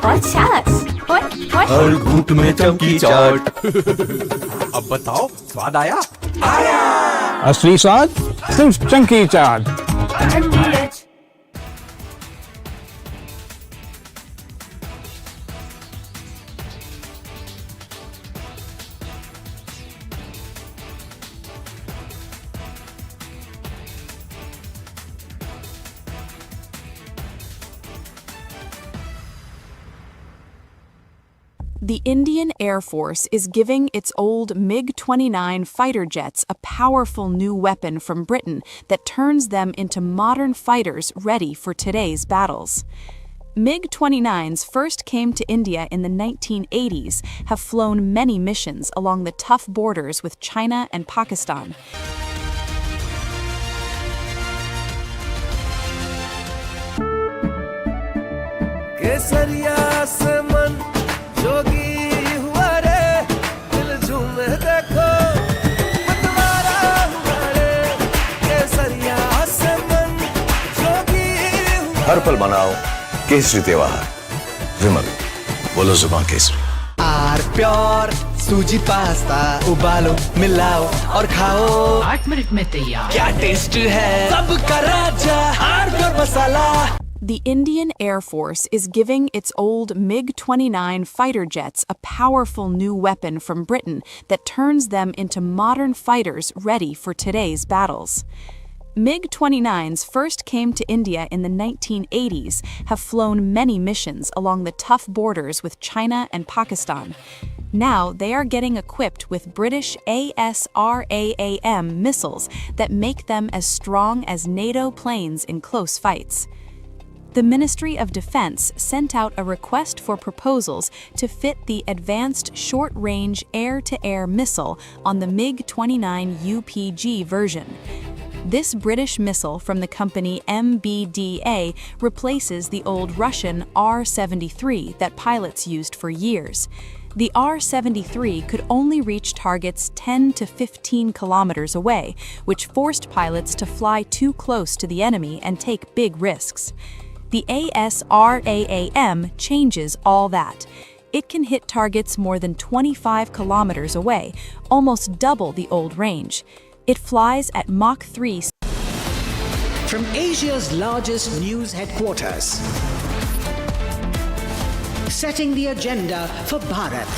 और छाछ और हर घूंट में चमकी चाट। अब बताओ स्वाद आया? आया। असली स्वाद सिर्फ चमकी चाट। The Indian Air Force is giving its old MiG-29 fighter jets a powerful new weapon from Britain that turns them into modern fighters ready for today's battles. MiG-29s first came to India in the 1980s, have flown many missions along the tough borders with China and Pakistan. हर पल मनाओ केसरी त्योहार, विमल बोलो जुबान केसरी। Our pure suji pasta, उबालो मिलाओ और खाओ, 8 मिनट में तैयार। क्या टेस्ट है, सबका राजा R pure masala. The Indian Air Force is giving its old MiG-29 fighter jets a powerful new weapon from Britain that turns them into modern fighters ready for today's battles. MiG-29s first came to India in the 1980s, have flown many missions along the tough borders with China and Pakistan. Now they are getting equipped with British ASRAAM missiles that make them as strong as NATO planes in close fights. The Ministry of Defense sent out a request for proposals to fit the Advanced Short-Range Air-to-Air Missile on the MiG-29 UPG version. This British missile from the company MBDA replaces the old Russian R-73 that pilots used for years. The R-73 could only reach targets 10 to 15 kilometers away, which forced pilots to fly too close to the enemy and take big risks. The ASRAAM changes all that. It can hit targets more than 25 kilometers away, almost double the old range. It flies at Mach 3. From Asia's largest news headquarters, setting the agenda for Bharat.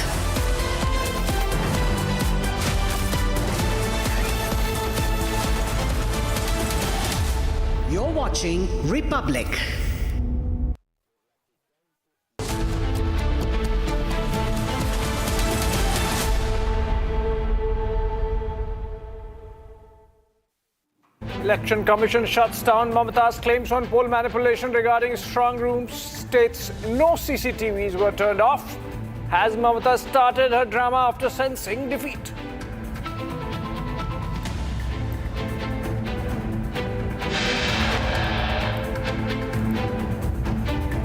You're watching Republic. Election Commission shuts down Mamata's claims on poll manipulation regarding strong rooms, states no CCTVs were turned off. Has Mamata started her drama after sensing defeat?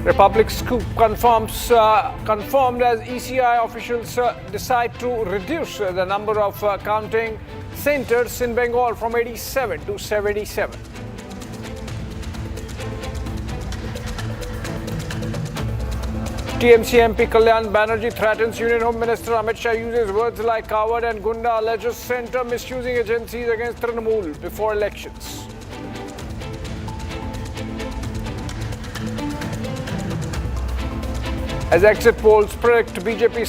Republic scoop confirmed as ECI officials decide to reduce the number of counting centers in Bengal from 87 to 77. TMC MP Kalyan Banerjee threatens Union Home Minister Amit Shah uses words like coward and Gunda, alleges centre misusing agencies against Trinamool before elections. As exit polls predict BJP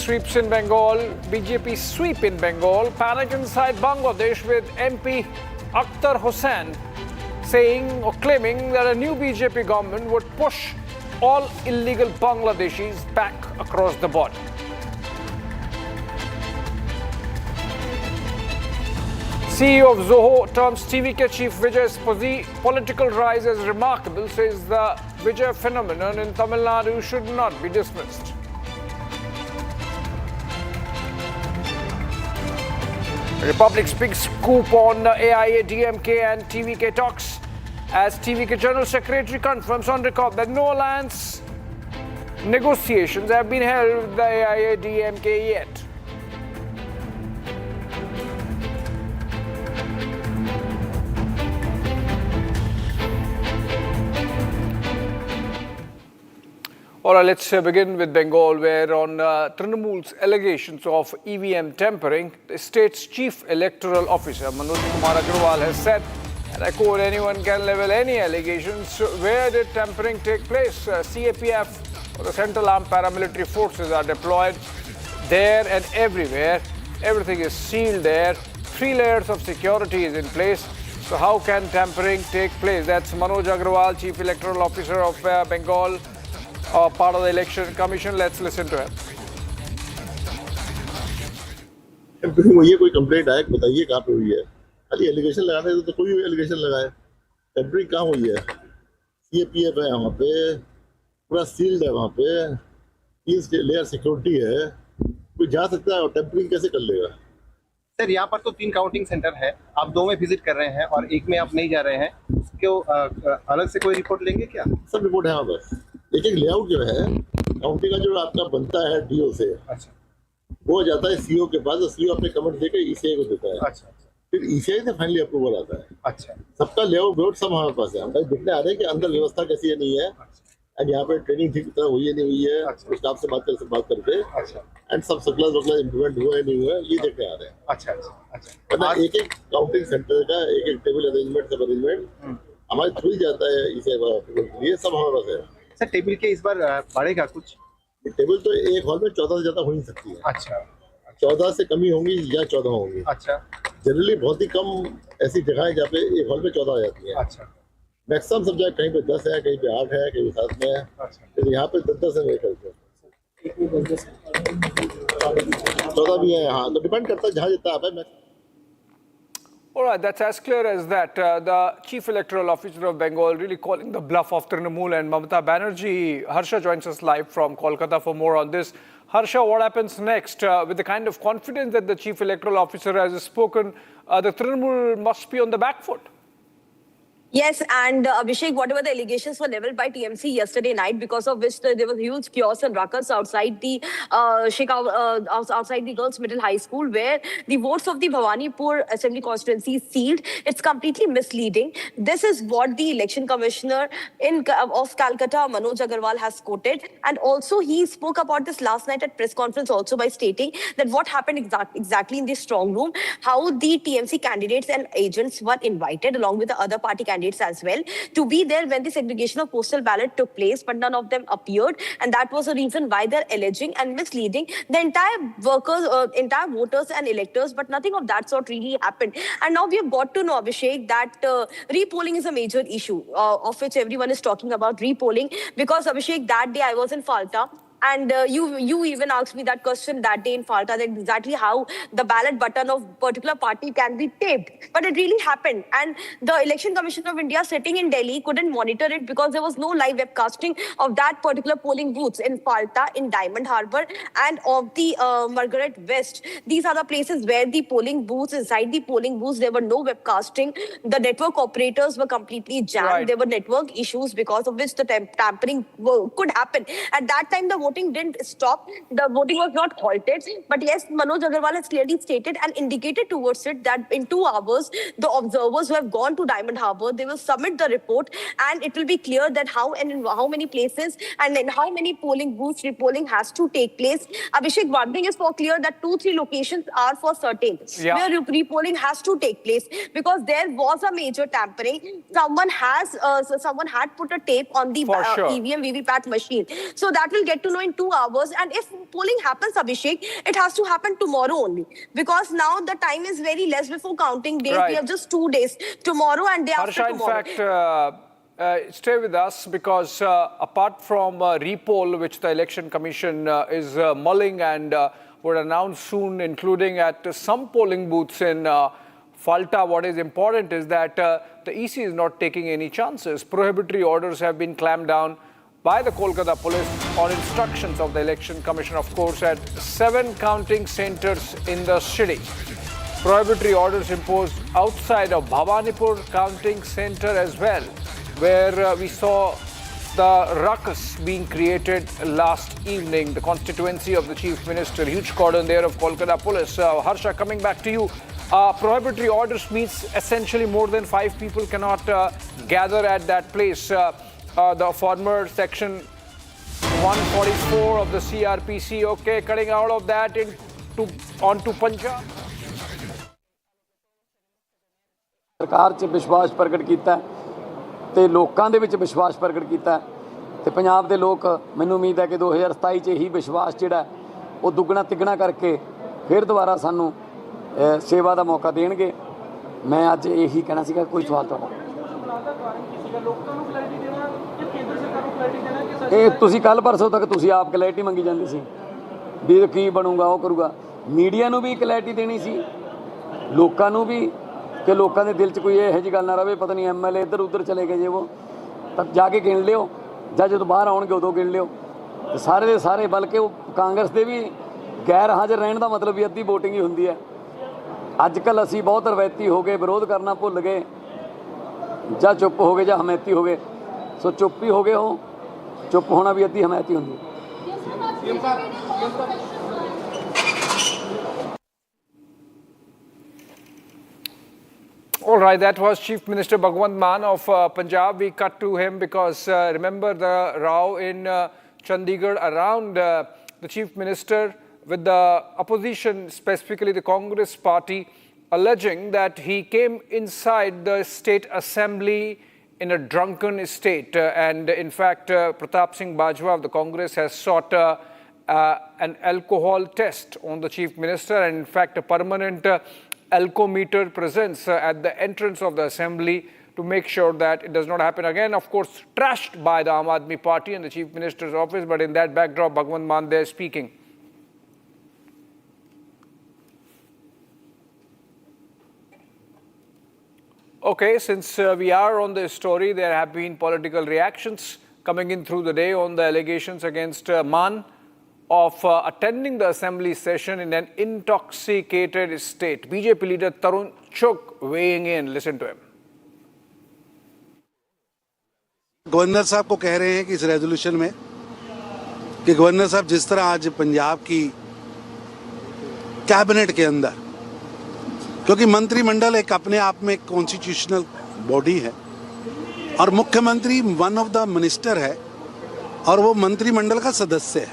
sweep in Bengal, panic inside Bangladesh with MP Akhtar Hussain saying or claiming that a new BJP government would push all illegal Bangladeshis back across the border. CEO of Zoho terms TVK chief Vijay's political rise as remarkable, says the Vijay phenomenon in Tamil Nadu should not be dismissed. Republic's big scoop on AIA, DMK and TVK talks as TVK General Secretary confirms on record that no alliance negotiations have been held with the AIA, DMK yet. All right, let's begin with Bengal, where on Trinamool's allegations of EVM tampering, the state's chief electoral officer, Manoj Kumar Agrawal, has said, and I quote, anyone can level any allegations. Where did tampering take place? CAPF, or the Central Armed Paramilitary Forces, are deployed there and everywhere. Everything is sealed there. 3 layers of security is in place. So how can tampering take place? That's Manoj Agrawal, chief electoral officer of Bengal, part of the election commission. Let's listen to him. ये कोई complaint आया, बताइए कहाँ पे हुई है? खाली allegation लगाने तो कोई भी एलिगेशन लगाए, टेम्परिंग कहाँ हुई है? CAPF है वहाँ पे, पूरा सील्ड है वहाँ पे, 3 लेयर सिक्योरिटी है, कोई जा सकता है और टेम्परिंग कैसे कर लेगा? सर यहाँ पर तो 3 काउंटिंग सेंटर है, आप 2 में विजिट कर रहे हैं और 1 में आप नहीं जा रहे हैं, उसको अलग से कोई रिपोर्ट लेंगे क्या? सब रिपोर्ट है वहाँ पर। एक लेआउट जो है काउंटिंग का जो आपका बनता है DO से, अच्छा, वो जाता है CO के पास, CO अपने कमेंट देकर ECI को देता है, अच्छा, फिर ECI से फाइनली अप्रूवल आता है, अच्छा, सबका लेआउट सब हमारे पास है। हम देखने आ रहे हैं कि अंदर व्यवस्था कैसी है नहीं है, एंड यहाँ पे ट्रेनिंग ठीक तरह हुई है नहीं हुई है, स्टाफ से बात करके, अच्छा, एंड सब सकला इम्प्लीमेंट हुआ है नहीं हुआ है, ये देखने आ रहे हैं। अच्छा अच्छा अच्छा, मतलब एक काउंटिंग सेंटर का एक टेबल अरेंजमेंट सब अरेंजमेंट हमारे थ्रू ही जाता है ECI अप्रूवल के लिए, सब हमारे पास है। सर टेबल के इस बार बढ़ेगा कुछ? टेबल तो एक हॉल में 14 से ज्यादा हो नहीं सकती है। अच्छा, 14 से कमी होंगी या 14 होंगी। अच्छा, जनरली बहुत ही कम ऐसी जगह है जहाँ पे एक हॉल में 14 आ जाती है। अच्छा, मैक्सिमम सब जगह कहीं पे 10 है, कहीं पे 8 है, कहीं पे 7 में है। अच्छा, तो यहाँ पे 10 है मेरे ख्याल से, 14 भी है। हाँ, तो डिपेंड करता है जहाँ जितना आप है। All right, that's as clear as that. The Chief Electoral Officer of Bengal really calling the bluff of Trinamool and Mamata Banerjee. Harsha joins us live from Kolkata for more on this. Harsha, what happens next? With the kind of confidence that the Chief Electoral Officer has spoken, the Trinamool must be on the back foot. Yes, and Abhishek, whatever the allegations were leveled by TMC yesterday night, because of which there was huge chaos and ruckus outside the outside the Girls' Middle High School, where the votes of the Bhawanipur Assembly constituency is sealed. It's completely misleading. This is what the election commissioner of Calcutta, Manoj Agrawal, has quoted, and also he spoke about this last night at press conference also by stating that what happened exactly in the strong room, how the TMC candidates and agents were invited along with the other party candidates as well to be there when the segregation of postal ballot took place, but none of them appeared, and that was the reason why they're alleging and misleading the entire voters and electors, but nothing of that sort really happened. And now we have got to know, Abhishek, that repolling is a major issue of which everyone is talking about, repolling, because Abhishek, that day I was in Falta, and you even asked me that question that day in Falta, that exactly how the ballot button of particular party can be taped. But it really happened. And the Election Commission of India sitting in Delhi couldn't monitor it because there was no live webcasting of that particular polling booths in Falta, in Diamond Harbour, and of the Margaret West. These are the places where the polling booths, inside the polling booths, there were no webcasting. The network operators were completely jammed. Right. There were network issues because of which the tampering could happen. At that time, the voting didn't stop. The voting was not halted. But yes, Manoj Agrawal has clearly stated and indicated towards it that in 2 hours, the observers who have gone to Diamond Harbour, they will submit the report, and it will be clear that how and in how many places and in how many polling booths repolling has to take place. Abhishek, one thing is for clear that 2-3 locations are for certain where repolling has to take place, because there was a major tampering. Someone had put a tape on the EVM VVPAT machine. So that will get to know know in 2 hours. And if polling happens, Abhishek, it has to happen tomorrow only. Because now the time is very less before counting days. Right. We have just 2 days, tomorrow and day Harsha, after tomorrow. in fact, stay with us because apart from repoll, which the Election Commission is mulling and would announce soon, including at some polling booths in Falta, what is important is that the EC is not taking any chances. Prohibitory orders have been clamped down by the Kolkata police on instructions of the Election Commission, of course, at 7 counting centers in the city. Prohibitory orders imposed outside of Bhabanipur counting center as well, where we saw the ruckus being created last evening, the constituency of the Chief Minister, huge cordon there of Kolkata police. Harsha, coming back to you, prohibitory orders means essentially more than 5 people cannot gather at that place. The former section 144 of the CRPC, okay, cutting out of that onto Punjab. ਸਰਕਾਰ 'ਚ ਵਿਸ਼ਵਾਸ ਪ੍ਰਗਟ ਕੀਤਾ ਤੇ ਲੋਕਾਂ ਦੇ ਵਿੱਚ ਵਿਸ਼ਵਾਸ ਪ੍ਰਗਟ ਕੀਤਾ ਤੇ ਪੰਜਾਬ ਦੇ ਲੋਕ ਮੈਨੂੰ ਉਮੀਦ ਹੈ ਕਿ 2027 'ਚ ਇਹੀ ਵਿਸ਼ਵਾਸ ਜਿਹੜਾ ਉਹ ਦੁੱਗਣਾ ਤਿੱਗਣਾ ਕਰਕੇ ਫਿਰ ਦੁਬਾਰਾ ਸਾਨੂੰ ਸੇਵਾ ਦਾ ਮੌਕਾ ਦੇਣਗੇ। ਮੈਂ ਅੱਜ ਇਹੀ ਕਹਿਣਾ ਸੀਗਾ। ਕੋਈ ਸਵਾਲ ਤੁਹਾਡਾ? ਇਹ ਤੁਸੀਂ ਕੱਲ ਪਰਸੋਂ ਤੱਕ ਤੁਸੀਂ ਆਪ ਕਲੈਰਿਟੀ ਮੰਗੀ ਜਾਂਦੇ ਸੀ ਵੀ ਕੀ ਬਣੂਗਾ ਉਹ ਕਰੂਗਾ। ਮੀਡੀਆ ਨੂੰ ਵੀ ਕਲੈਰਿਟੀ ਦੇਣੀ ਸੀ, ਲੋਕਾਂ ਨੂੰ ਵੀ, ਕਿ ਲੋਕਾਂ ਦੇ ਦਿਲ 'ਚ ਕੋਈ ਇਹੋ ਜਿਹੀ ਗੱਲ ਨਾ ਰਹੇ ਪਤਾ ਨਹੀਂ MLA ਇੱਧਰ ਉੱਧਰ ਚਲੇ ਗਏ ਜੇ ਉਹ ਤਾਂ ਜਾ ਕੇ ਗਿਣ ਲਿਓ ਜਾਂ ਜਦੋਂ ਬਾਹਰ ਆਉਣਗੇ ਉਦੋਂ ਗਿਣ ਲਿਓ। ਤੇ ਸਾਰੇ ਦੇ ਸਾਰੇ ਬਲਕਿ ਉਹ ਕਾਂਗਰਸ ਦੇ ਵੀ ਗੈਰ ਹਾਜ਼ਰ ਰਹਿਣ ਦਾ ਮਤਲਬ ਵੀ ਅੱਧੀ ਵੋਟਿੰਗ ਹੀ ਹੁੰਦੀ ਹੈ। ਅੱਜ ਕੱਲ੍ਹ ਅਸੀਂ ਬਹੁਤ ਰਵਾਇਤੀ ਹੋ ਗਏ, ਵਿਰੋਧ ਕਰਨਾ ਭੁੱਲ ਗਏ, ਜਾਂ ਚੁੱਪ ਹੋ ਗਏ ਜਾਂ ਹਮਾਇਤੀ ਹੋ ਗਏ। ਸੋ ਚੁੱਪ ਹੀ ਹੋ ਗਏ ਹੋ, ਚੁੱਪ ਹੋਣਾ ਵੀ ਅੱਧੀ ਹਮਾਇਤੀ ਹੁੰਦੀ ਹੈ। All right, that was Chief Minister Bhagwant Mann of Punjab. We cut to him because remember the row in Chandigarh around the Chief Minister with the opposition, specifically the Congress party, alleging that he came inside the state assembly in a drunken state. And in fact, Pratap Singh Bajwa of the Congress has sought an alcohol test on the Chief Minister, and in fact a permanent alcometer presence at the entrance of the assembly to make sure that it does not happen again. Of course, trashed by the Aam Aadmi Party and the Chief Minister's office, but in that backdrop, Bhagwant Mann there speaking. Okay, since we are on this story, there have been political reactions coming in through the day on the allegations against Mann of attending the assembly session in an intoxicated state. BJP leader Tarun Chugh weighing in. Listen to him. Governor साहब को कह रहे हैं कि इस resolution में कि governor साहब जिस तरह आज पंजाब की कैबिनेट के अंदर, क्योंकि मंत्रिमंडल एक अपने आप में कॉन्स्टिट्यूशनल बॉडी है और मुख्यमंत्री वन ऑफ द मिनिस्टर है और वो मंत्रिमंडल का सदस्य है,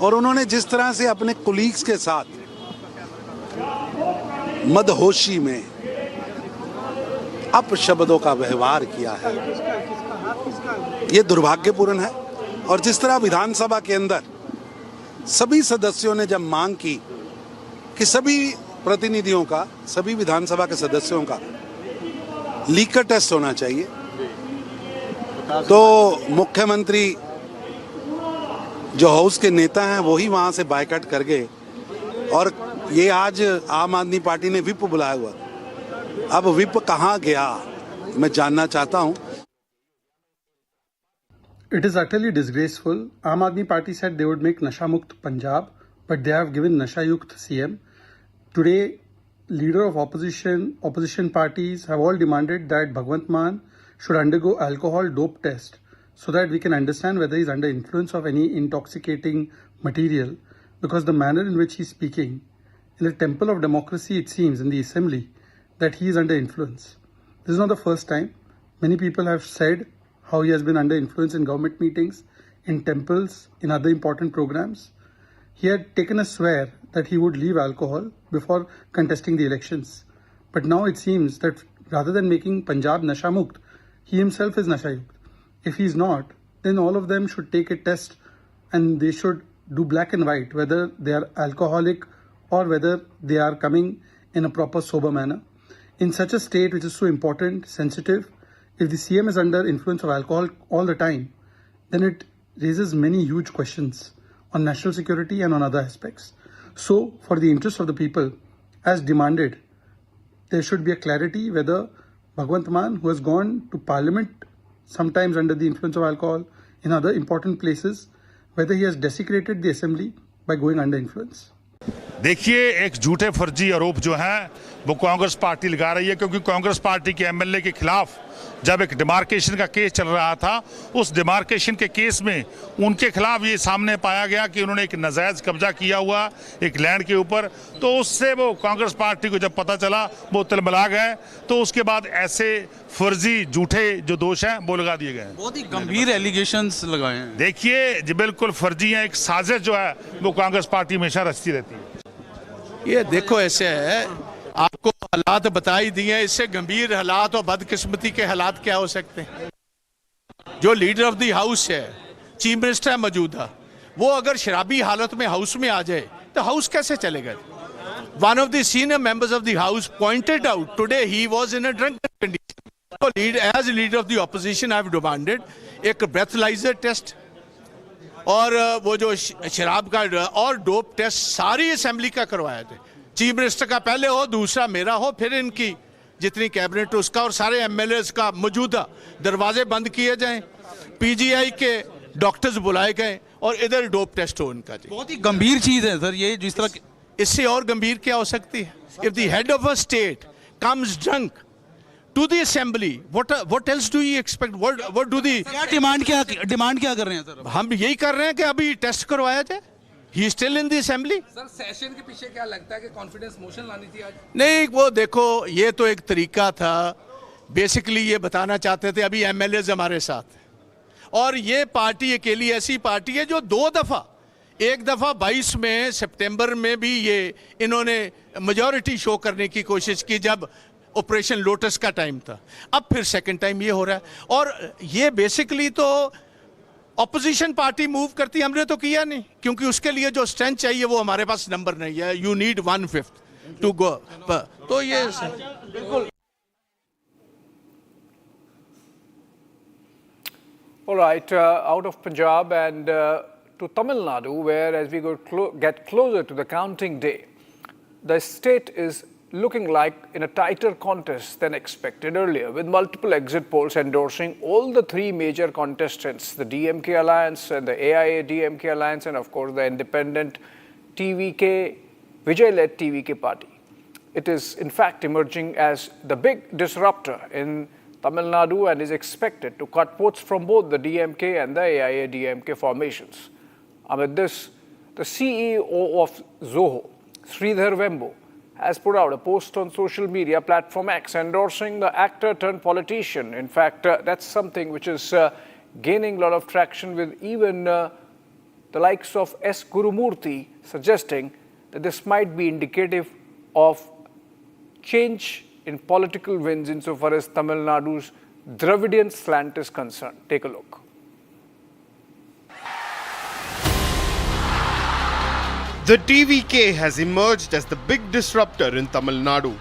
और उन्होंने जिस तरह से अपने कोलीग्स के साथ मदहोशी में अपशब्दों का व्यवहार किया है, ये दुर्भाग्यपूर्ण है। और जिस तरह विधानसभा के अंदर सभी सदस्यों ने जब मांग की कि सभी प्रतिनिधियों का, सभी विधानसभा के सदस्यों का लीकर टेस्ट होना चाहिए, तो मुख्यमंत्री जो हाउस के नेता हैं वही वहां से बायकॉट कर गए, और ये आज आम आदमी पार्टी ने विप बुलाया हुआ। अब विप कहां गया मैं जानना चाहता हूं। It is utterly disgraceful. Aam Aadmi Party said they would make Nasha Mukt Punjab, but they have given Nasha Yukt CM. Today, leader of opposition parties have all demanded that Bhagwant Mann should undergo alcohol dope test so that we can understand whether he is under influence of any intoxicating material, because the manner in which he is speaking, in the temple of democracy, it seems, in the assembly, that he is under influence. This is not the first time. Many people have said how he has been under influence in government meetings, in temples, in other important programs. He had taken a swear that he would leave alcohol before contesting the elections. But now it seems that rather than making Punjab Nasha Mukt, he himself is Nasha Yukt. If he is not, then all of them should take a test and they should do black and white whether they are alcoholic or whether they are coming in a proper sober manner. In such a state which is so important, sensitive, if the CM is under influence of alcohol all the time, then it raises many huge questions on national security and on other aspects. So, for the interest of the people, as demanded, there should be a clarity whether Bhagwant Mann, who has gone to Parliament sometimes under the influence of alcohol in other important places, whether he has desecrated the assembly by going under influence. देखिए, एक झूठे फर्जी आरोप जो हैं वो Congress party लगा रही है, क्योंकि कांग्रेस पार्टी के एमएलए के खिलाफ जब एक डिमार्केशन का केस चल रहा था, उस डिमार्केशन के केस में उनके खिलाफ ये सामने पाया गया कि उन्होंने एक नाजायज कब्जा किया हुआ एक लैंड के ऊपर। तो उससे वो कांग्रेस पार्टी को जब पता चला वो तिलमिला गए, तो उसके बाद ऐसे फर्जी झूठे जो दोष हैं वो लगा दिए गए। बहुत ही गंभीर एलिगेशंस लगाए हैं। देखिए जी, बिल्कुल फर्जी है, एक साजिश जो है वो कांग्रेस पार्टी हमेशा रचती रहती है। ये देखो, ऐसे है, आपको हालात बता ही दिए, इससे गंभीर हालात और बदकिस्मती के हालात क्या हो सकते हैं। जो लीडर ऑफ द हाउस है, चीफ मिनिस्टर है मौजूदा, वो अगर शराबी हालत में हाउस में आ जाए तो हाउस कैसे चलेगा। One of the senior members of the house pointed out today he was in a drunken condition. As leader of the opposition I have demanded एक ब्रेथलाइजर टेस्ट और वो जो शराब का और डोप टेस्ट सारी असेंबली का करवाया थे। चीफ मिनिस्टर का पहले हो, दूसरा मेरा हो, फिर इनकी जितनी कैबिनेट उसका और सारे एमएलएस का मौजूदा दरवाजे बंद किए जाएं, पीजीआई के डॉक्टर्स बुलाए गए और इधर डोप टेस्ट हो इनका। जी बहुत ही गंभीर चीज है सर ये, जिस तरह इससे और गंभीर क्या हो सकती है। If the head of a state comes drunk to the assembly, what else do you expect? What do the demand क्या कर रहे हैं सर? हम यही कर रहे हैं कि अभी टेस्ट करवाया जाए। He is still in the assembly. Sir, session के पीछे क्या लगता है कि कॉन्फिडेंस मोशन लानी थी आज? नहीं, वो देखो, ये तो एक तरीका था। बेसिकली ये बताना चाहते थे अभी एमएलएज हमारे साथ, और ये पार्टी अकेली ऐसी पार्टी है जो एक दफा 22 में सितंबर में भी ये इन्होंने मेजॉरिटी शो करने की कोशिश की जब ऑपरेशन लोटस का टाइम था। अब फिर सेकंड टाइम ये हो रहा है, और ये बेसिकली तो ऑपोजिशन पार्टी मूव करती, हमने तो किया नहीं, क्योंकि उसके लिए जो स्ट्रेंथ चाहिए वो हमारे पास नंबर नहीं है। You need 1/5 to go. तो ये बिल्कुल। All right, out of Punjab and to Tamil Nadu, where as we get closer to the counting day, the state is looking like in a tighter contest than expected earlier, with multiple exit polls endorsing all the three major contestants, the DMK alliance and the AIA-DMK alliance, and of course the independent TVK, Vijay-led TVK party. It is in fact emerging as the big disruptor in Tamil Nadu and is expected to cut votes from both the DMK and the AIA-DMK formations. Amid this, the CEO of Zoho, Sridhar Vembu, has put out a post on social media platform X endorsing the actor turned politician. In fact, that's something which is gaining a lot of traction with even the likes of S. Gurumurthy suggesting that this might be indicative of change in political winds insofar as Tamil Nadu's Dravidian slant is concerned. Take a look. The TVK has emerged as the big disruptor in Tamil Nadu.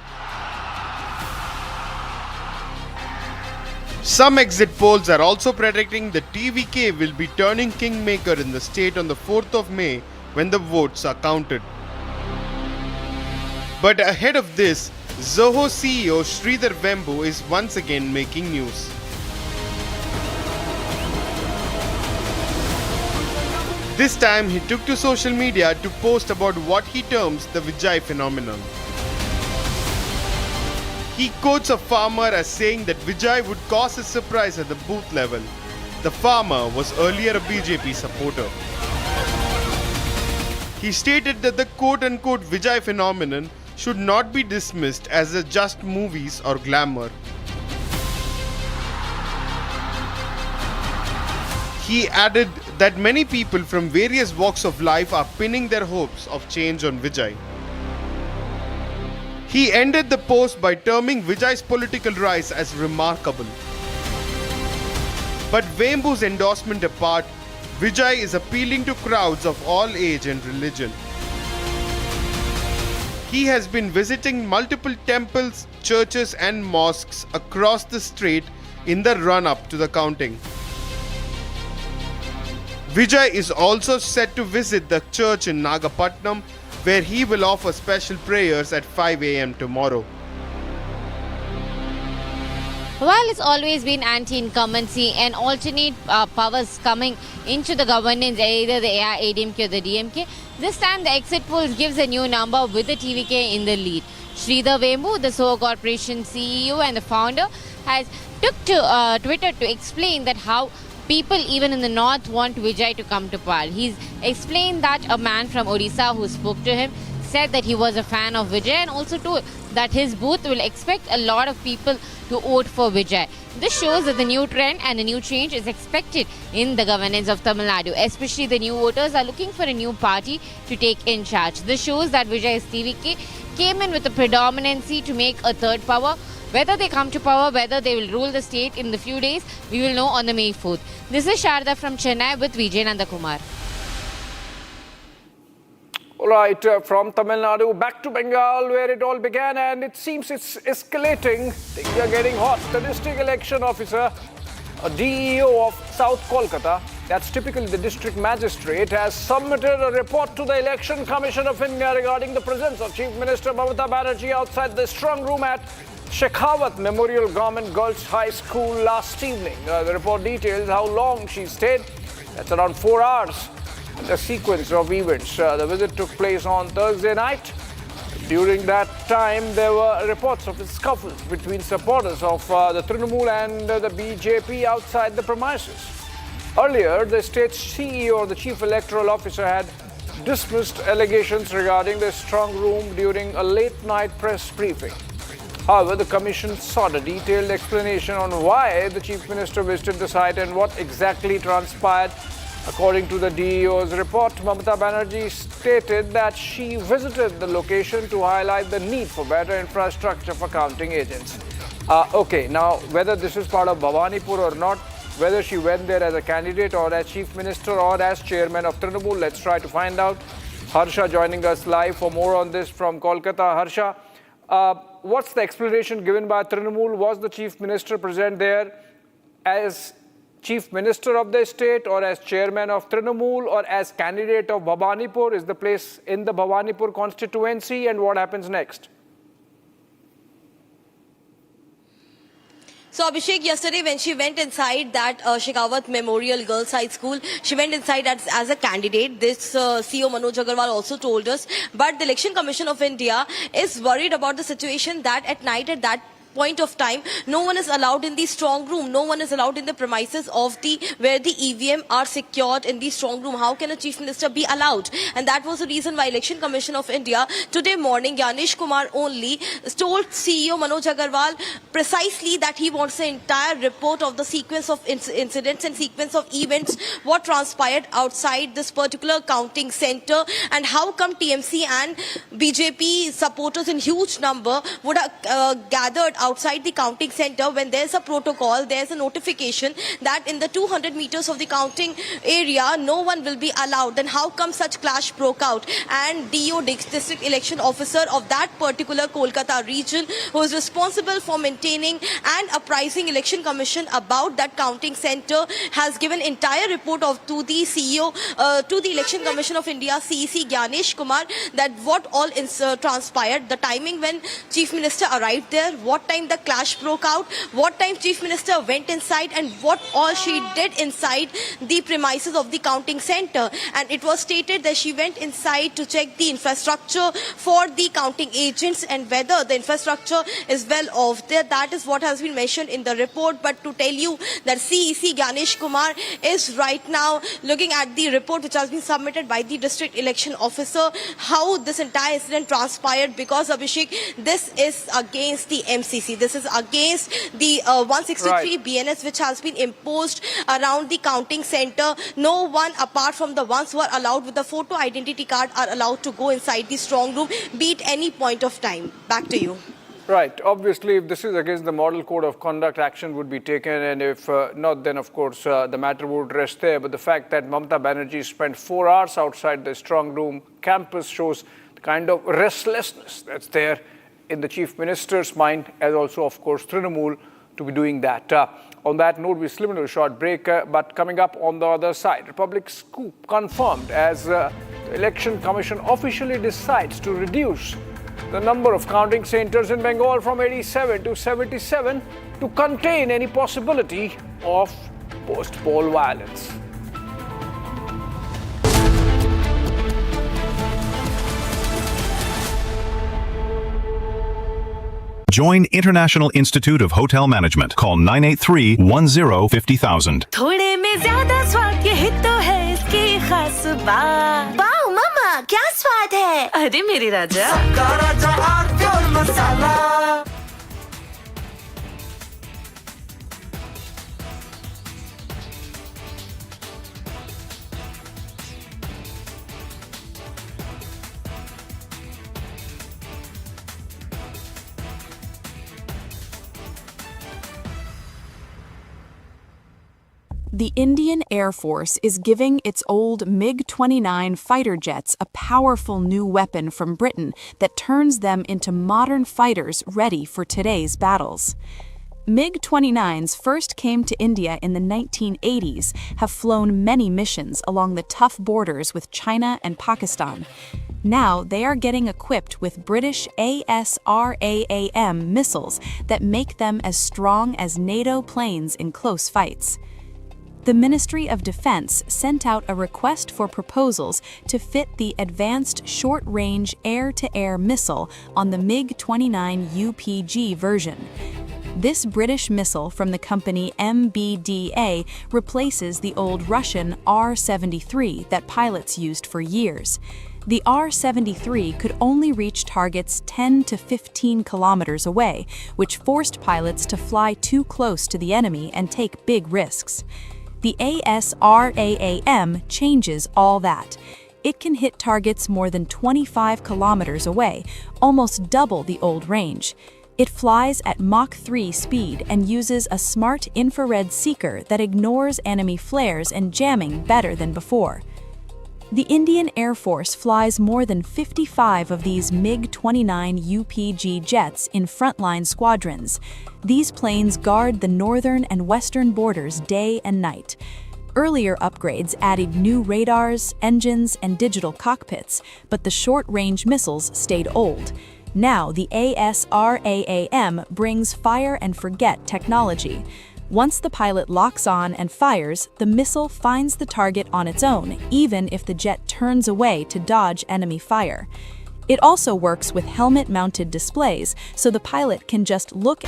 Some exit polls are also predicting the TVK will be turning kingmaker in the state on the 4th of May when the votes are counted. But ahead of this, Zoho CEO Sridhar Vembu is once again making news. This time he took to social media to post about what he terms the Vijay phenomenon. He quotes a farmer as saying that Vijay would cause a surprise at the booth level. The farmer was earlier a BJP supporter. He stated that the quote-unquote Vijay phenomenon should not be dismissed as just movies or glamour. He added that many people from various walks of life are pinning their hopes of change on Vijay. He ended the post by terming Vijay's political rise as remarkable. But Vembu's endorsement apart, Vijay is appealing to crowds of all age and religion. He has been visiting multiple temples, churches and mosques across the state in the run-up to the counting. Vijay is also set to visit the church in Nagapattinam, where he will offer special prayers at 5 a.m. tomorrow. While it's always been anti-incumbency and alternate powers coming into the governance, either the AIADMK or the DMK, this time the exit polls gives a new number with the TVK in the lead. Sridhar Vembu, the Soho Corporation CEO and the founder, has took to Twitter to explain that how people even in the north want Vijay to come to power. He's explained that a man from Odisha who spoke to him said that he was a fan of Vijay and also told that his booth will expect a lot of people to vote for Vijay. This shows that the new trend and a new change is expected in the governance of Tamil Nadu. Especially the new voters are looking for a new party to take in charge. This shows that Vijay's TVK came in with a predominancy to make a third power. Whether they come to power, whether they will rule the state in the few days, we will know on the May 4th. This is Sharda from Chennai with Vijay Nandakumar. All right, from Tamil Nadu back to Bengal, where it all began, and it seems it's escalating. Things are getting hot. The district election officer, a DEO of South Kolkata, that's typically the district magistrate, has submitted a report to the Election Commission of India regarding the presence of Chief Minister Mamata Banerjee outside the strong room at Shekhawat Memorial Government Girls High School last evening. The report details how long she stayed. That's around 4 hours. The sequence of events. The visit took place on Thursday night. During that time, there were reports of scuffles between supporters of the Trinamool and the BJP outside the premises. Earlier, the state's CEO, the Chief Electoral Officer, had dismissed allegations regarding the strong room during a late-night press briefing. However, the Commission sought a detailed explanation on why the Chief Minister visited the site and what exactly transpired. According to the DEO's report, Mamata Banerjee stated that she visited the location to highlight the need for better infrastructure for counting agents. Okay, now whether this is part of Bhabanipur or not, whether she went there as a candidate or as Chief Minister or as Chairman of Trinamool, let's try to find out. Harsha joining us live for more on this from Kolkata. Harsha, what's the explanation given by Trinamool? Was the Chief Minister present there as Chief Minister of the state or as Chairman of Trinamool or as candidate of Bhabanipur? Is the place in the Bhabanipur constituency, and what happens next? So Abhishek, yesterday when she went inside that Shekhawat Memorial Girls High School, she went inside as a candidate. This CEO Manoj Agarwal also told us. But the Election Commission of India is worried about the situation that at night at that point of time, no one is allowed in the strong room. No one is allowed in the premises of where the EVM are secured in the strong room. How can a Chief Minister be allowed? And that was the reason why Election Commission of India today morning, Ganesh Kumar only told CEO Manoj Agarwal precisely that he wants the entire report of the sequence of incidents and sequence of events, what transpired outside this particular counting center, and how come TMC and BJP supporters in huge number would have gathered outside the counting center when there's a protocol, there's a notification that in the 200 meters of the counting area, no one will be allowed. Then how come such clash broke out? And DO, District Election Officer of that particular Kolkata region, who is responsible for maintaining and apprising Election Commission about that counting center, has given entire report to the CEO, to the Election Commission of India, CEC Ganesh Kumar, that what all transpired, the timing when Chief Minister arrived there, what time the clash broke out, what time Chief Minister went inside, and what all she did inside the premises of the counting center. And it was stated that she went inside to check the infrastructure for the counting agents and whether the infrastructure is well off there. That is what has been mentioned in the report. But to tell you that CEC Ganesh Kumar is right now looking at the report which has been submitted by the district election officer, how this entire incident transpired, because Abhishek, this is against the MCC. This is against the 163 BNS which has been imposed around the counting center. No one apart from the ones who are allowed with the photo identity card are allowed to go inside the strong room, be it any point of time. Back to you. Right. Obviously, if this is against the model code of conduct, action would be taken, and if not, then of course the matter would rest there. But the fact that Mamata Banerjee spent 4 hours outside the strong room campus shows the kind of restlessness that's there in the Chief Minister's mind, as also, of course, Trinamool to be doing that. On that note, we slip into a short break, but coming up on the other side, Republic scoop confirmed as the Election Commission officially decides to reduce the number of counting centers in Bengal from 87 to 77 to contain any possibility of post-poll violence. Join International Institute of Hotel Management. Call 983-10-50,000. थोड़े में ज्यादा स्वाद ये ही तो है इसकी खास बात। वाओ मम्मा क्या स्वाद है। अरे मेरे राजा सबका राजा आरती और मसाला। The Indian Air Force is giving its old MiG-29 fighter jets a powerful new weapon from Britain that turns them into modern fighters ready for today's battles. MiG-29s first came to India in the 1980s, have flown many missions along the tough borders with China and Pakistan. Now they are getting equipped with British ASRAAM missiles that make them as strong as NATO planes in close fights. The Ministry of Defense sent out a request for proposals to fit the Advanced Short-Range Air-to-Air Missile on the MiG-29 UPG version. This British missile from the company MBDA replaces the old Russian R-73 that pilots used for years. The R-73 could only reach targets 10 to 15 kilometers away, which forced pilots to fly too close to the enemy and take big risks. The ASRAAM changes all that. It can hit targets more than 25 kilometers away, almost double the old range. It flies at Mach 3 speed and uses a smart infrared seeker that ignores enemy flares and jamming better than before. The Indian Air Force flies more than 55 of these MiG-29 UPG jets in frontline squadrons. These planes guard the northern and western borders day and night. Earlier upgrades added new radars, engines, and digital cockpits, but the short-range missiles stayed old. Now the ASRAAM brings fire-and-forget technology. Once the pilot locks on and fires, the missile finds the target on its own, even if the jet turns away to dodge enemy fire. It also works with helmet-mounted displays, so the pilot can just look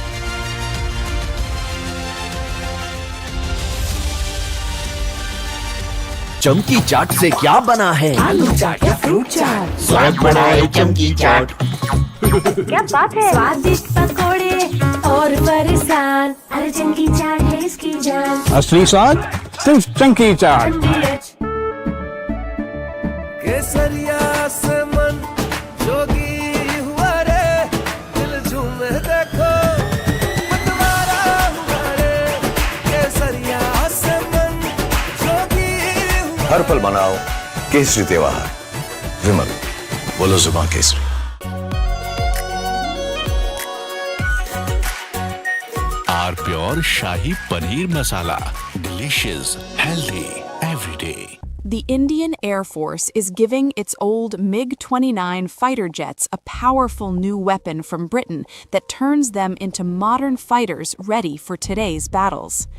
चमकी चाट से क्या बना है? आलू चाट या fruit चाट। स्वाद बनाए चमकी चाट। क्या बात है? स्वादिष्ट पकोड़े और फरसान। अरे चमकी चाट है इसकी जान। असली स्वाद सिर्फ चमकी चाट। केसरिया से मन जोगी हुआ रे, दिल झूमे देखो मतवारा हुआ रे। केसरिया से मन जोगी हुआ। हर पल मनाओ केसरी त्योहार। विमल बोलो जुबान केसरी। Our pure shahi paneer masala, delicious, healthy, every day. The Indian Air Force is giving its old MiG-29 fighter jets a powerful new weapon from Britain that turns them into modern fighters ready for today's battles.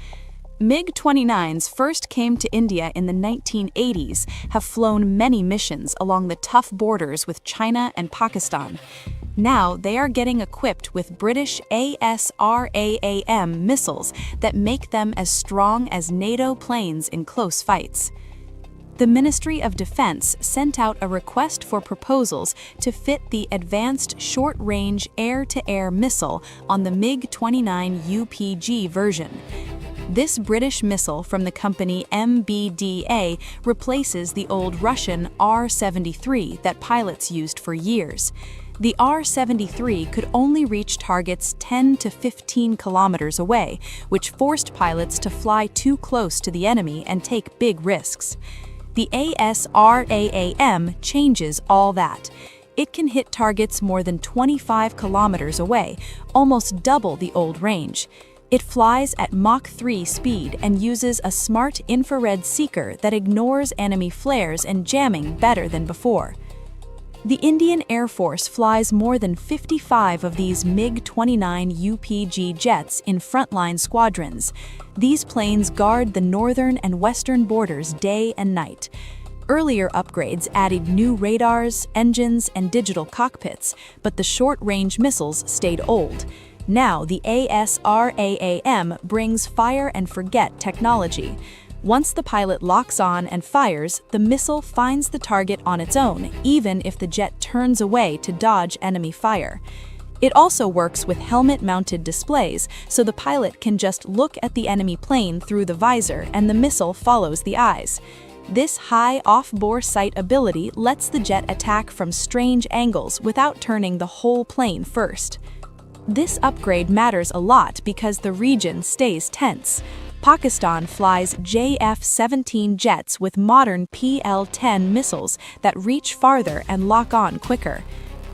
MiG-29s first came to India in the 1980s, have flown many missions along the tough borders with China and Pakistan. Now they are getting equipped with British ASRAAM missiles that make them as strong as NATO planes in close fights. The Ministry of Defense sent out a request for proposals to fit the Advanced Short-Range Air-to-Air Missile on the MiG-29 UPG version. This British missile from the company MBDA replaces the old Russian R-73 that pilots used for years. The R-73 could only reach targets 10 to 15 kilometers away, which forced pilots to fly too close to the enemy and take big risks. The ASRAAM changes all that. It can hit targets more than 25 kilometers away, almost double the old range. It flies at Mach 3 speed and uses a smart infrared seeker that ignores enemy flares and jamming better than before. The Indian Air Force flies more than 55 of these MiG-29 UPG jets in frontline squadrons. These planes guard the northern and western borders day and night. Earlier upgrades added new radars, engines, and digital cockpits, but the short-range missiles stayed old. Now the ASRAAM brings fire-and-forget technology. Once the pilot locks on and fires, the missile finds the target on its own, even if the jet turns away to dodge enemy fire. It also works with helmet-mounted displays, so the pilot can just look at the enemy plane through the visor and the missile follows the eyes. This high off-bore sight ability lets the jet attack from strange angles without turning the whole plane first. This upgrade matters a lot because the region stays tense. Pakistan flies JF-17 jets with modern PL-10 missiles that reach farther and lock on quicker.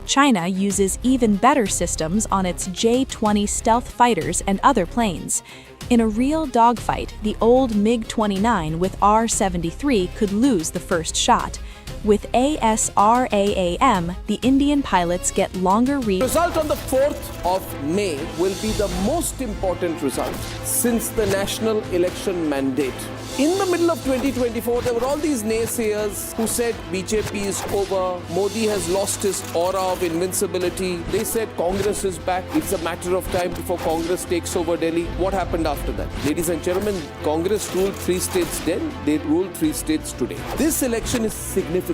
China uses even better systems on its J-20 stealth fighters and other planes. In a real dogfight, the old MiG-29 with R-73 could lose the first shot. With ASRAAM, the Indian pilots get longer reach. Result on the 4th of May will be the most important result since the national election mandate. In the middle of 2024, there were all these naysayers who said BJP is over, Modi has lost his aura of invincibility. They said Congress is back, it's a matter of time before Congress takes over Delhi. What happened after that? Ladies and gentlemen, Congress ruled 3 states then, they rule 3 states today. This election is significant.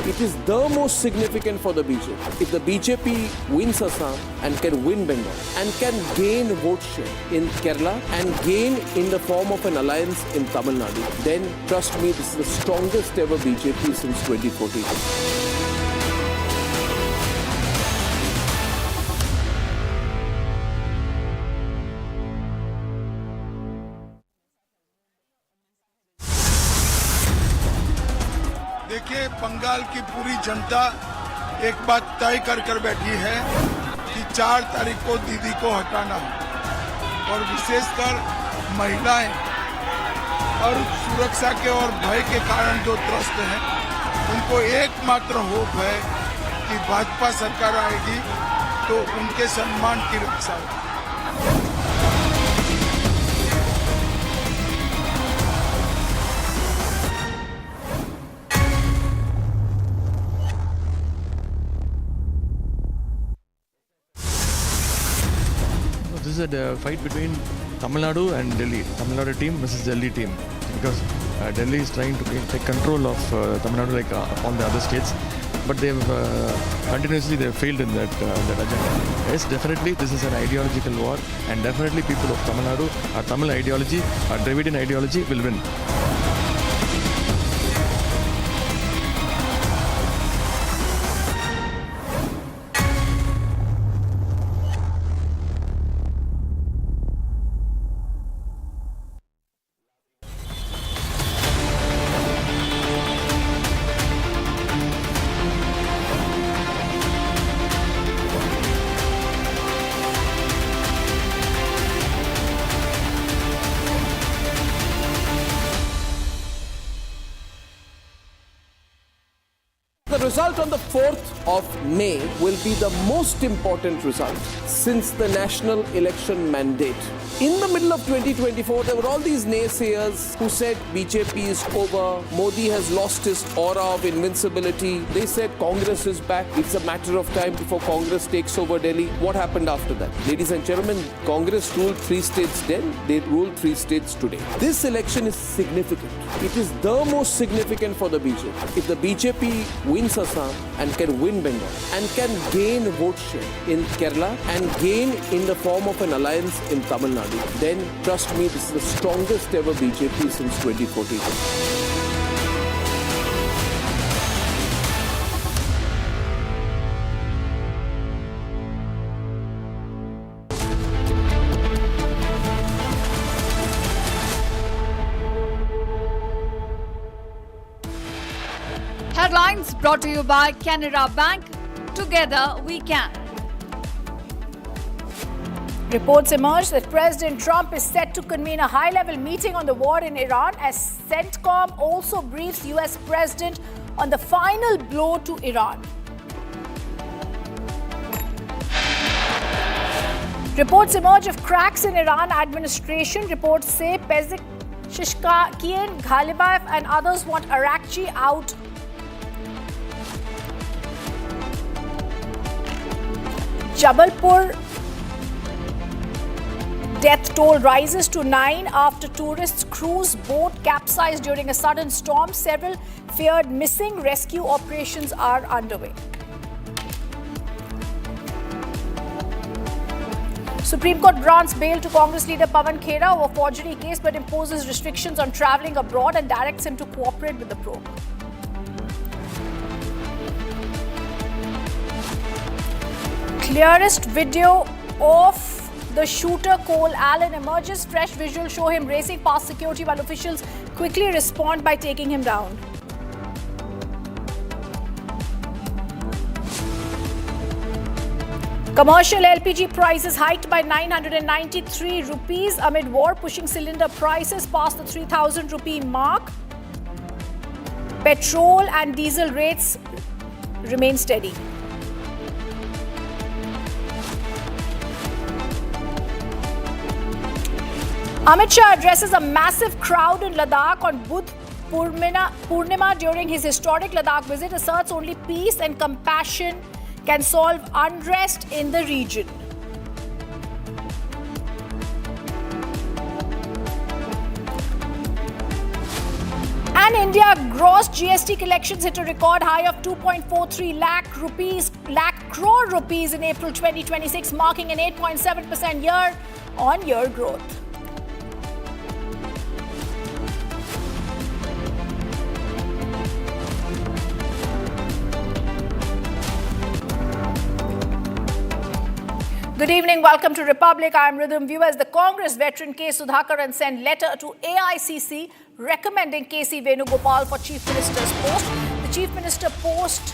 It is the most significant for the BJP. If the BJP wins Assam and can win Bengal and can gain vote share in Kerala and gain in the form of an alliance in Tamil Nadu, then trust me, this is the strongest ever BJP since 2014. देखिए, बंगाल की पूरी जनता एक बात तय कर बैठी है कि 4 तारीख को दीदी को हटाना है और विशेषकर महिलाएं और सुरक्षा के और भय के कारण जो त्रस्त हैं, उनको एकमात्र होप है कि भाजपा सरकार आएगी तो उनके सम्मान की रक्षा होगी। This is a fight between Tamil Nadu and Delhi. Tamil Nadu team versus Delhi team, because Delhi is trying to take control of Tamil Nadu like all the other states, but they've continuously failed in that agenda. Yes, definitely this is an ideological war, and definitely people of Tamil Nadu, our Tamil ideology, our Dravidian ideology will win. The result on the 4th of May will be the most important result since the national election mandate. In the middle of 2024, there were all these naysayers who said BJP is over, Modi has lost his aura of invincibility. They said Congress is back, it's a matter of time before Congress takes over Delhi. What happened after that? Ladies and gentlemen, Congress ruled 3 states then, they rule 3 states today. This election is significant. It is the most significant for the BJP. If the BJP wins Assam and can win Bengal and can gain vote share in Kerala and gain in the form of an alliance in Tamil Nadu, then trust me, this is the strongest ever BJP since 2014. Headlines brought to you by Canara Bank. Together we can. Reports emerge that President Trump is set to convene a high-level meeting on the war in Iran as CENTCOM also briefs US President on the final blow to Iran. Reports emerge of cracks in Iran administration. Reports say Pezeshkian, Ghalibayev and others want Arakchi out. Jabalpur death toll rises to 9 after tourists' cruise boat capsized during a sudden storm. Several feared missing. Rescue operations are underway. Supreme Court grants bail to Congress leader Pawan Khera over forgery case but imposes restrictions on travelling abroad and directs him to cooperate with the probe. Clearest video of the shooter Cole Allen emerges. Fresh visuals show him racing past security while officials quickly respond by taking him down. Commercial LPG prices hiked by 993 rupees amid war, pushing cylinder prices past the 3,000 rupee mark. Petrol and diesel rates remain steady. Amit Shah addresses a massive crowd in Ladakh on Budh Purnima during his historic Ladakh visit, asserts only peace and compassion can solve unrest in the region. And India gross GST collections hit a record high of 2.43 lakh crore rupees in April 2026, marking an 8.7% year-on-year growth. Good evening, welcome to Republic. I am Rhythm. Viewers, the Congress veteran K. Sudhakaran sent letter to AICC recommending KC Venugopal for Chief Minister's post. The Chief Minister post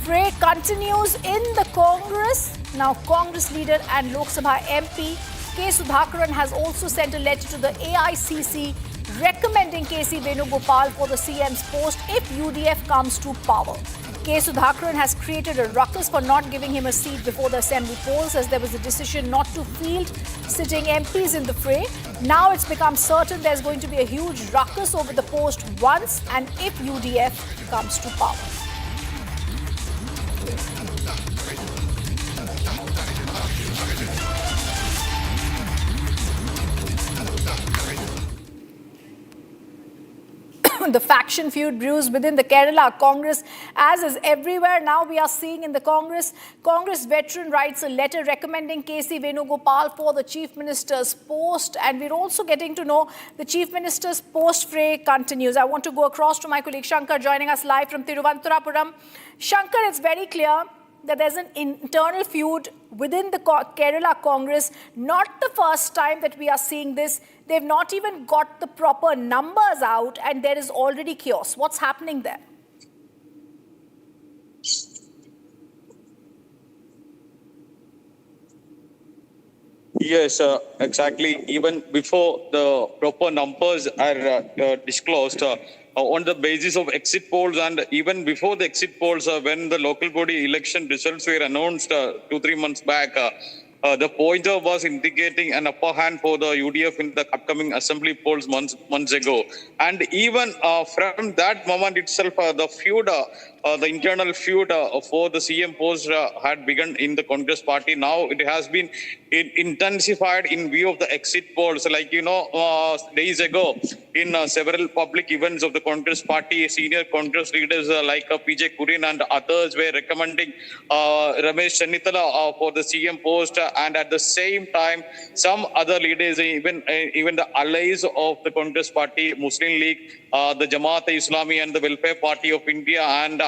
fray continues in the Congress. Now, Congress leader and Lok Sabha MP K. Sudhakaran has also sent a letter to the AICC recommending KC Venugopal for the CM's post if UDF comes to power. K. Sudhakaran has created a ruckus for not giving him a seat before the assembly polls, as there was a decision not to field sitting MPs in the fray. Now it's become certain there's going to be a huge ruckus over the post once and if UDF comes to power. The faction feud brews within the Kerala Congress, as is everywhere. Now we are seeing in the Congress veteran writes a letter recommending KC Venugopal for the Chief Minister's post, and we're also getting to know the Chief Minister's post fray continues. I want to go across to my colleague Shankar joining us live from Thiruvananthapuram. Shankar, it's very clear that there's an internal feud within the Kerala Congress. Not the first time that we are seeing this. They've not even got the proper numbers out and there is already chaos. What's happening there? Yes, exactly. Even before the proper numbers are disclosed, on the basis of exit polls and even before the exit polls, when the local body election results were announced 2-3 months back, the pointer was indicating an upper hand for the UDF in the upcoming assembly polls months ago. And even from that moment itself, the feud, the internal feud for the CM post had begun in the Congress party. Now it has been intensified in view of the exit polls. Like, days ago, in several public events of the Congress party, senior Congress leaders like PJ Kurin and others were recommending Ramesh Chennithala for the CM post. And at the same time, some other leaders, even the allies of the Congress party, Muslim League, the Jamaat Islami and the Welfare Party of India and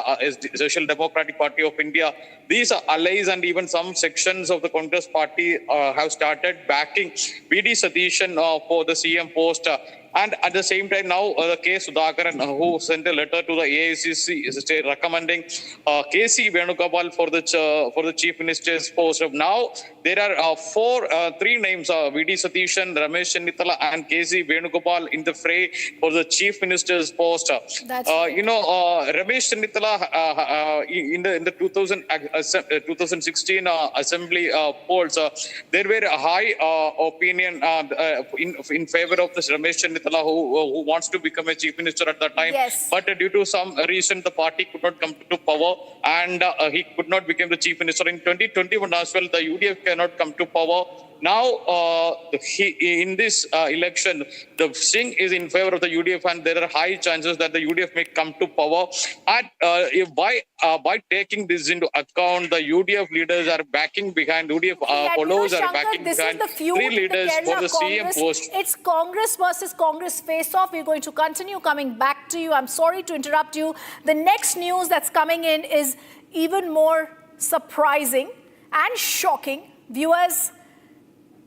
Social Democratic Party of India, these allies and even some sections of the Congress party have started backing V.D. Satheeshan for the CM post. And at the same time, now the K. Sudhakaran, who sent a letter to the AICC recommending K.C. Venugopal for the Chief Minister's post. Now there are three names: V.D. Satishan, Ramesh Chennithala, and K.C. Venugopal in the fray for the Chief Minister's post. Ramesh Chennithala in the 2016 Assembly polls, there were a high opinion in favor of this Ramesh Chennithala, who wants to become a Chief Minister at that time. Yes. But due to some reason, the party could not come to power, and he could not become the Chief Minister. In 2021 as well, the UDF cannot come to power. Now, in this election, the swing is in favor of the UDF, and there are high chances that the UDF may come to power. And by taking this into account, the UDF leaders are backing behind, UDF followers are backing behind three leaders for the CM post. It's Congress versus Congress face-off. We're going to continue coming back to you. I'm sorry to interrupt you. The next news that's coming in is even more surprising and shocking. Viewers,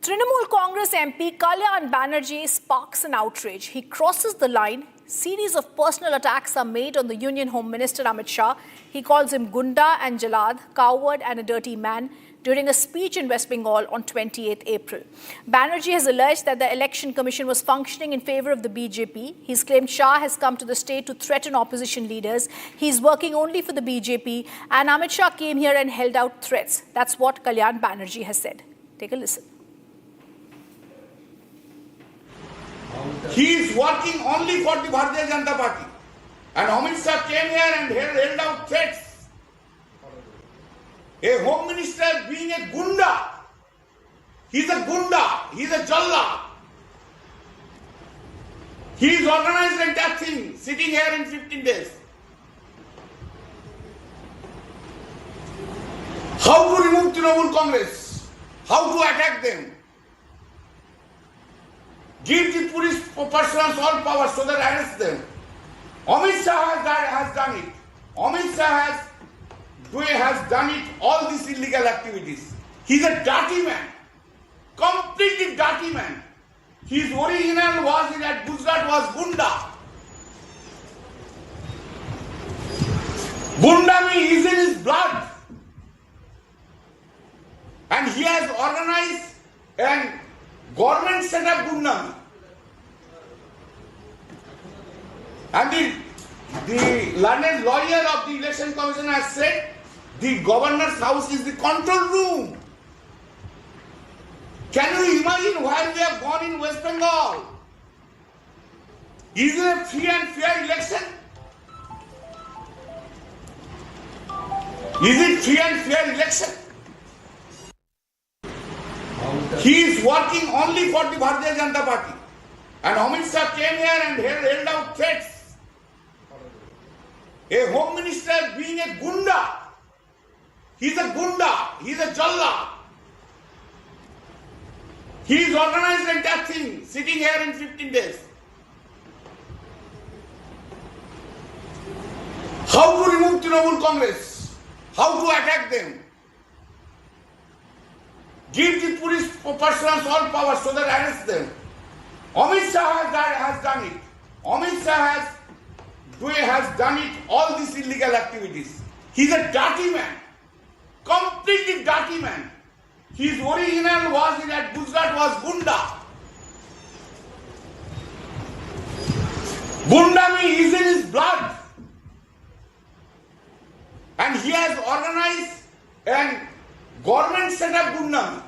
Trinamool Congress MP Kalyan Banerjee sparks an outrage. He crosses the line. Series of personal attacks are made on the Union Home Minister Amit Shah. He calls him Gunda and Jalad, coward and a dirty man, during a speech in West Bengal on 28th April. Banerjee has alleged that the Election Commission was functioning in favor of the BJP. He's claimed Shah has come to the state to threaten opposition leaders. He's working only for the BJP, and Amit Shah came here and held out threats. That's what Kalyan Banerjee has said. Take a listen. He is working only for the Bharatiya Janata Party. And Amit Shah came here and held out threats. A Home Minister being a Gunda. He's a Gunda. He's a Jalla. He's organized entire thing, sitting here in 15 days. How to remove Trinamool Congress? How to attack them? Give the police personnel all power so that arrest them. Amit Shah has done it. Amit Shah has done it, all these illegal activities. He's a dirty man. Completely dirty man. His original was at Gujarat was Gunda. Gunda means is in his blood. And he has organized and government set up Gunda. And the learned lawyer of the Election Commission has said the governor's house is the control room. Can you imagine where we have gone in West Bengal? Is it a free and fair election? Is it free and fair election? He is working only for the Bharatiya Janata Party. And Amit Shah came here and held out threats. A Home Minister being a Gunda. He's a Gunda. He's a Jalla. He's organized entire thing, sitting here in 15 days. How to remove Trinamool Congress? How to attack them? Give the police personnel all power so that arrest them. Amit Shah has done it. Amit Shah has done it, all these illegal activities. He's a dirty man. Completely dirty man. His original was at Gujarat was Gunda. Gunda means is in his blood. And he has organized and government set up Gunda.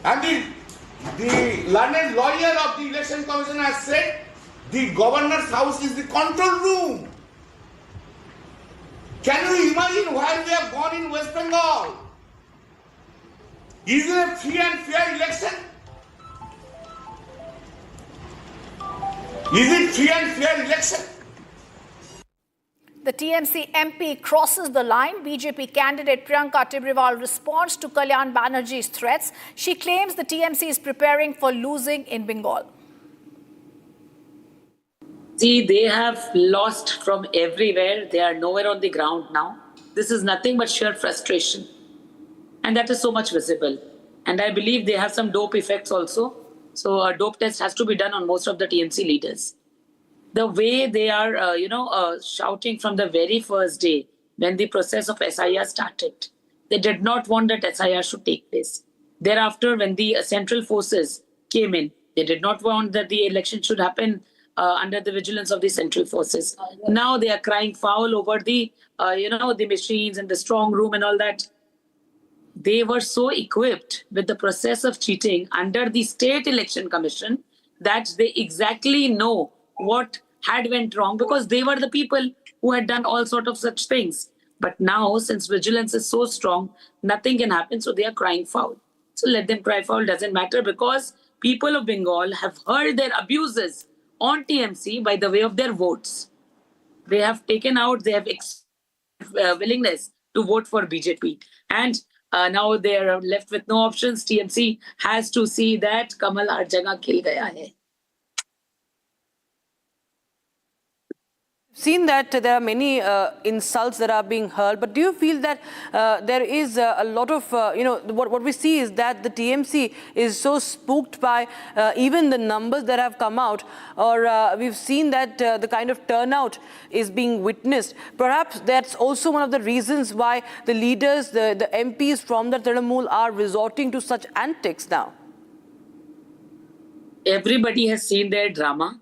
And the learned lawyer of the Election Commission has said the governor's house is the control room. Can you imagine where we have gone in West Bengal? Is it a free and fair election? Is it free and fair election? The TMC MP crosses the line. BJP candidate Priyanka Tibrewal responds to Kalyan Banerjee's threats. She claims the TMC is preparing for losing in Bengal. See, they have lost from everywhere. They are nowhere on the ground now. This is nothing but sheer frustration. And that is so much visible. And I believe they have some dope effects also. So a dope test has to be done on most of the TMC leaders. The way they are, shouting from the very first day when the process of SIR started, they did not want that SIR should take place. Thereafter, when the central forces came in, they did not want that the election should happen under the vigilance of the central forces. Now they are crying foul over the, the machines and the strong room and all that. They were so equipped with the process of cheating under the State Election Commission that they exactly know what had went wrong, because they were the people who had done all sort of such things. But now, since vigilance is so strong, nothing can happen, so they are crying foul. So let them cry foul, doesn't matter, because people of Bengal have heard their abuses on TMC by the way of their votes. They have taken out, they have willingness to vote for BJP. And now they are left with no options. TMC has to see that Kamal har jagah khil gaya hai. Seen that there are many insults that are being hurled, but do you feel that there is a lot of, what we see is that the TMC is so spooked by even the numbers that have come out, or we've seen that the kind of turnout is being witnessed. Perhaps that's also one of the reasons why the leaders, the MPs from the Trinamool are resorting to such antics now. Everybody has seen their drama.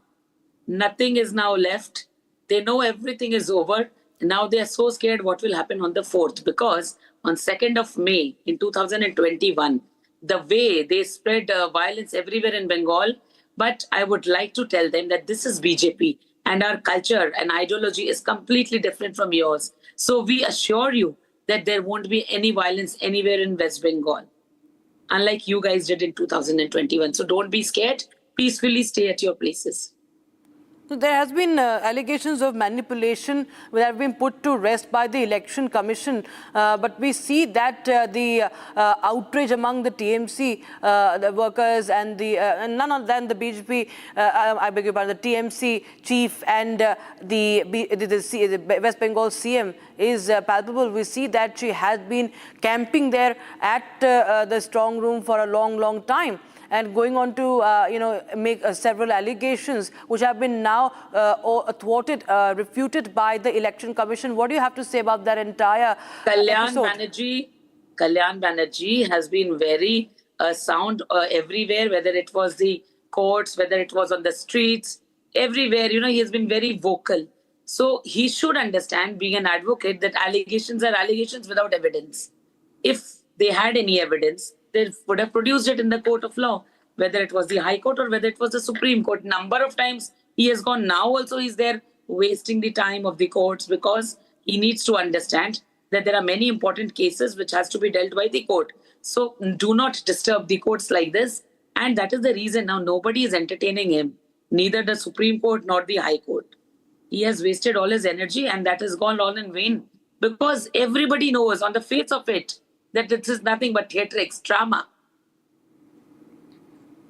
Nothing is now left. They know everything is over. Now they are so scared what will happen on the 4th, because on 2nd of May in 2021, the way they spread violence everywhere in Bengal. But I would like to tell them that this is BJP and our culture and ideology is completely different from yours. So we assure you that there won't be any violence anywhere in West Bengal, unlike you guys did in 2021. So don't be scared. Peacefully stay at your places. So there has been allegations of manipulation that have been put to rest by the Election Commission, but we see that the outrage among the TMC, the workers and the none other than the BJP, I beg your pardon, the TMC chief and the West Bengal CM is palpable. We see that she has been camping there at the strong room for a long time, and going on to, make several allegations which have been now thwarted, refuted by the Election Commission. What do you have to say about that entire episode? Kalyan Banerjee has been very sound everywhere, whether it was the courts, whether it was on the streets, everywhere, he has been very vocal. So he should understand, being an advocate, that allegations are allegations without evidence. If they had any evidence, they would have produced it in the court of law, whether it was the High Court or whether it was the Supreme Court. Number of times he has gone. Now also he's there wasting the time of the courts, because he needs to understand that there are many important cases which has to be dealt by the court. So do not disturb the courts like this. And that is the reason now nobody is entertaining him, neither the Supreme Court nor the High Court. He has wasted all his energy, and that has gone all in vain, because everybody knows on the face of it that this is nothing but theatrics, drama.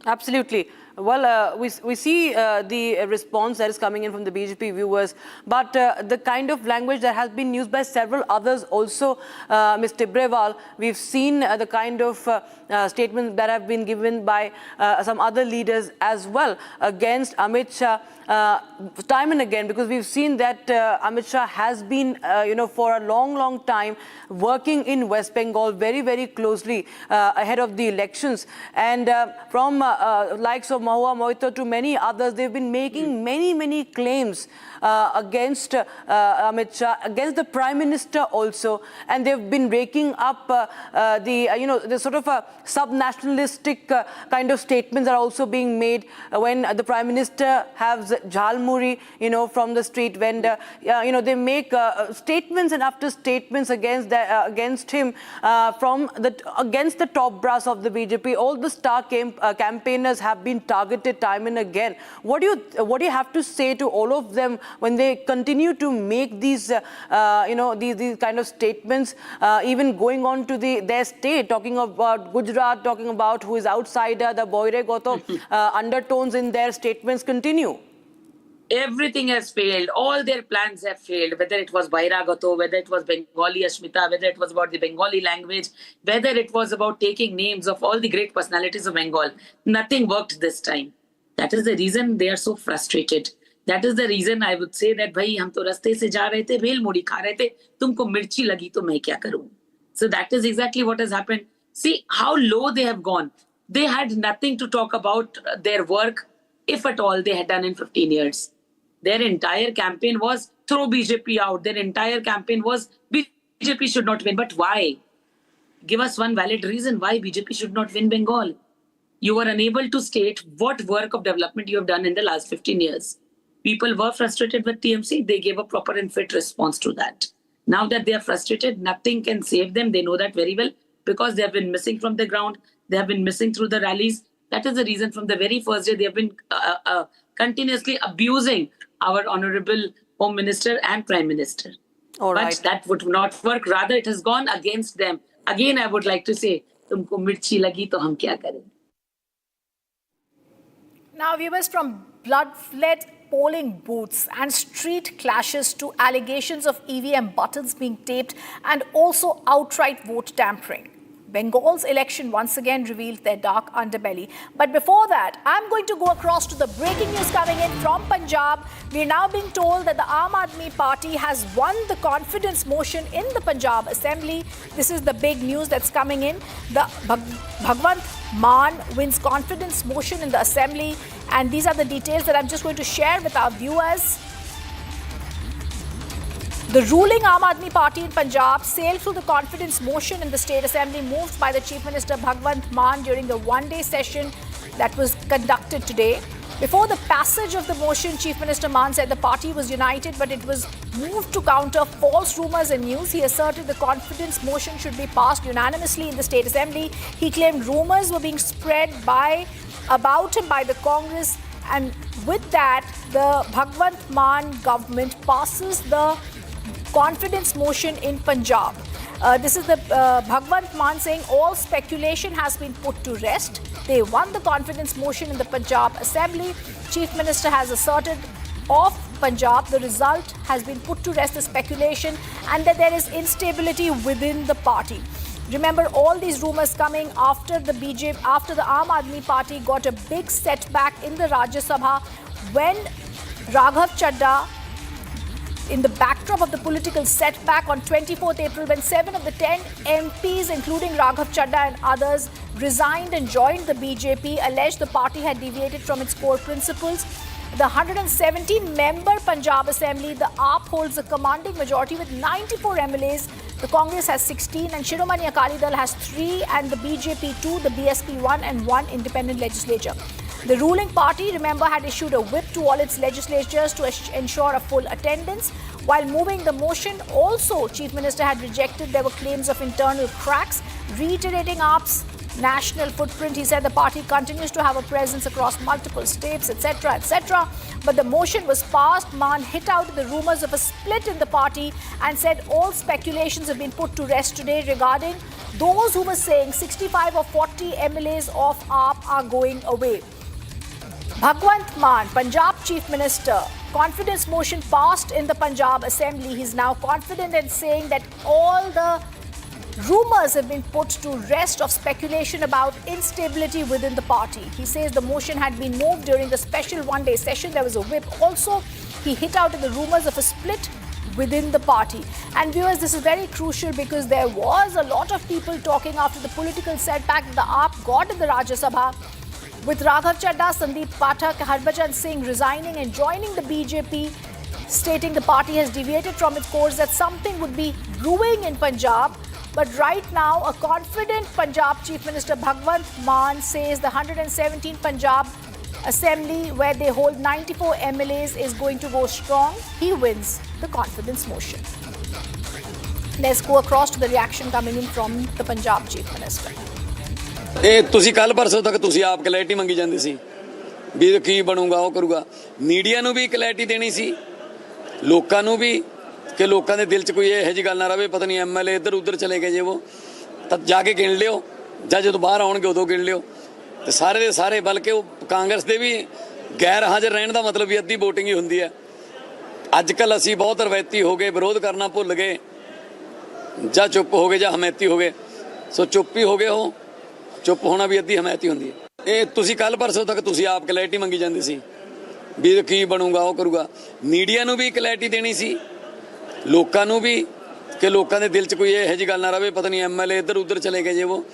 Absolutely. Well, we see the response that is coming in from the BJP viewers, but the kind of language that has been used by several others also, Ms. Tibrewal, we've seen the kind of statements that have been given by some other leaders as well against Amit Shah time and again, because we've seen that Amit Shah has been, for a long time working in West Bengal very closely ahead of the elections. And from likes of Mahua Moita to many others, they've been making many claims against Amit Shah, against the Prime Minister also, and they've been raking up the sort of a sub-nationalistic kind of statements are also being made when the Prime Minister has jhalmuri, from the street vendor. They make statements and after statements against him against the top brass of the BJP. All the star campaigners have been targeted time and again. What do you have to say to all of them when they continue to make these these kind of statements, even going on to their state, talking about Gujarat, talking about who is outsider, the Boire Goto undertones in their statements continue? Everything has failed. All their plans have failed, whether it was Bairagato, whether it was Bengali Ashmita, whether it was about the Bengali language, whether it was about taking names of all the great personalities of Bengal. Nothing worked this time. That is the reason they are so frustrated. That is the reason I would say that, bhai, hum to raste se ja rahe the, bhel mudi kha rahe the, tumko mirchi lagi to main kya karu? So that is exactly what has happened. See how low they have gone. They had nothing to talk about their work, if at all they had done in 15 years. Their entire campaign was throw BJP out. Their entire campaign was BJP should not win. But why? Give us one valid reason why BJP should not win Bengal. You were unable to state what work of development you have done in the last 15 years. People were frustrated with TMC. They gave a proper and fit response to that. Now that they are frustrated, nothing can save them. They know that very well because they have been missing from the ground. They have been missing through the rallies. That is the reason from the very first day they have been continuously abusing our Honorable Home Minister and Prime Minister. But that would not work. Rather, it has gone against them. Again, I would like to say, tumko mirchi lagi to hum kya kare? Now, viewers, from blood-led polling booths and street clashes to allegations of EVM buttons being taped and also outright vote tampering, Bengal's election once again revealed their dark underbelly. But before that, I'm going to go across to the breaking news coming in from Punjab. We're now being told that the Aam Aadmi Party has won the confidence motion in the Punjab Assembly. This is the big news that's coming in. The Bhagwant Mann wins confidence motion in the Assembly. And these are the details that I'm just going to share with our viewers. The ruling Aam Aadmi Party in Punjab sailed through the confidence motion in the State Assembly moved by the Chief Minister Bhagwant Mann during the one-day session that was conducted today. Before the passage of the motion, Chief Minister Mann said the party was united, but it was moved to counter false rumours and news. He asserted the confidence motion should be passed unanimously in the State Assembly. He claimed rumours were being spread about him by the Congress, and with that, the Bhagwant Mann government passes the confidence motion in Punjab. This is the Bhagwant Mann saying all speculation has been put to rest. They won the confidence motion in the Punjab Assembly. Chief Minister has asserted of Punjab the result has been put to rest the speculation and that there is instability within the party. Remember all these rumours coming after the Aam Aadmi Party got a big setback in the Rajya Sabha when Raghav Chadha, in the backdrop of the political setback on 24th April, when 7 of the 10 MPs, including Raghav Chadha and others, resigned and joined the BJP, alleged the party had deviated from its core principles. The 117-member Punjab Assembly, the AAP holds a commanding majority with 94 MLAs. The Congress has 16 and Shiromani Akali Dal has 3 and the BJP 2, the BSP 1 and 1 independent legislature. The ruling party, remember, had issued a whip to all its legislatures to ensure a full attendance. While moving the motion, also Chief Minister had rejected there were claims of internal cracks, reiterating AAP's national footprint. He said the party continues to have a presence across multiple states, etc., etc. But the motion was passed. Mann hit out the rumours of a split in the party and said all speculations have been put to rest today regarding those who were saying 65 or 40 MLAs of AAP are going away. Bhagwant Mann, Punjab Chief Minister, confidence motion passed in the Punjab Assembly. He's now confident in saying that all the rumours have been put to rest of speculation about instability within the party. He says the motion had been moved during the special one-day session. There was a whip. Also, he hit out at the rumours of a split within the party. And viewers, this is very crucial because there was a lot of people talking after the political setback that the AAP got in the Rajya Sabha, with Raghav Chadha, Sandeep Pathak, Harbhajan Singh resigning and joining the BJP, stating the party has deviated from its course, that something would be brewing in Punjab. But right now, a confident Punjab Chief Minister Bhagwant Mann says the 117 Punjab Assembly, where they hold 94 MLAs, is going to go strong. He wins the confidence motion. Let's go across to the reaction coming in from the Punjab Chief Minister. ਇਹ ਤੁਸੀਂ ਕੱਲ ਪਰਸੋਂ ਤੱਕ ਤੁਸੀਂ ਆਪ clarity ਮੰਗੀ ਜਾਂਦੇ ਸੀ ਵੀ ਕੀ ਬਣੂਗਾ ਉਹ ਕਰੂਗਾ ਮੀਡੀਆ ਨੂੰ ਵੀ ਕਲੈਰਿਟੀ ਦੇਣੀ ਸੀ ਲੋਕਾਂ ਨੂੰ ਵੀ ਕਿ ਲੋਕਾਂ ਦੇ ਦਿਲ 'ਚ ਕੋਈ ਇਹੋ ਜਿਹੀ ਗੱਲ ਨਾ ਰਵੇ ਪਤਾ ਨਹੀਂ ਐਮਐਲਏ ਇੱਧਰ ਉੱਧਰ ਚਲੇ ਗਏ ਜੇ ਉਹ ਤਾਂ ਜਾ ਕੇ ਗਿਣ ਲਿਓ ਜਾਂ ਜਦੋਂ ਬਾਹਰ ਆਉਣਗੇ ਉਦੋਂ ਗਿਣ ਲਿਓ ਤੇ ਸਾਰੇ ਦੇ ਸਾਰੇ ਬਲਕਿ ਉਹ ਕਾਂਗਰਸ ਦੇ ਵੀ ਗੈਰ ਹਾਜ਼ਰ ਰਹਿਣ ਦਾ ਮਤਲਬ ਵੀ ਅੱਧੀ VOTING ਹੀ ਹੁੰਦੀ ਹੈ। ਅੱਜ ਕੱਲ੍ਹ ਅਸੀਂ ਬਹੁਤ ਰਵਾਇਤੀ ਹੋ ਗਏ, ਵਿਰੋਧ ਕਰਨਾ ਭੁੱਲ ਗਏ, ਜਾਂ ਚੁੱਪ ਹੋ ਗਏ ਜਾਂ ਹਮਾਇਤੀ ਹੋ ਗਏ। ਸੋ ਚੁੱਪ ਹੀ ਹੋ ਗਏ ਹੋ, ਚੁੱਪ ਹੋਣਾ ਵੀ ਅੱਧੀ ਹਮਾਇਤੀ ਹੁੰਦੀ ਹੈ। ਇਹ ਤੁਸੀਂ ਕੱਲ ਪਰਸੋਂ ਤੱਕ ਤੁਸੀਂ ਆਪ ਕਲੈਰਿਟੀ ਮੰਗੀ ਜਾਂਦੀ ਸੀ ਵੀ ਕੀ ਬਣੂਗਾ, ਉਹ ਕਰੂਗਾ। ਮੀਡੀਆ ਨੂੰ ਵੀ ਕਲੈਰਿਟੀ ਦੇਣੀ ਸੀ, ਲੋਕਾਂ ਨੂੰ ਵੀ, ਕਿ ਲੋਕਾਂ ਦੇ ਦਿਲ 'ਚ ਕੋਈ ਇਹੋ ਜਿਹੀ ਗੱਲ ਨਾ ਰਵੇ ਪਤਾ ਨਹੀਂ MLA ਇੱਧਰ ਉੱਧਰ ਚਲੇ ਗਏ ਜੇ ਉਹ,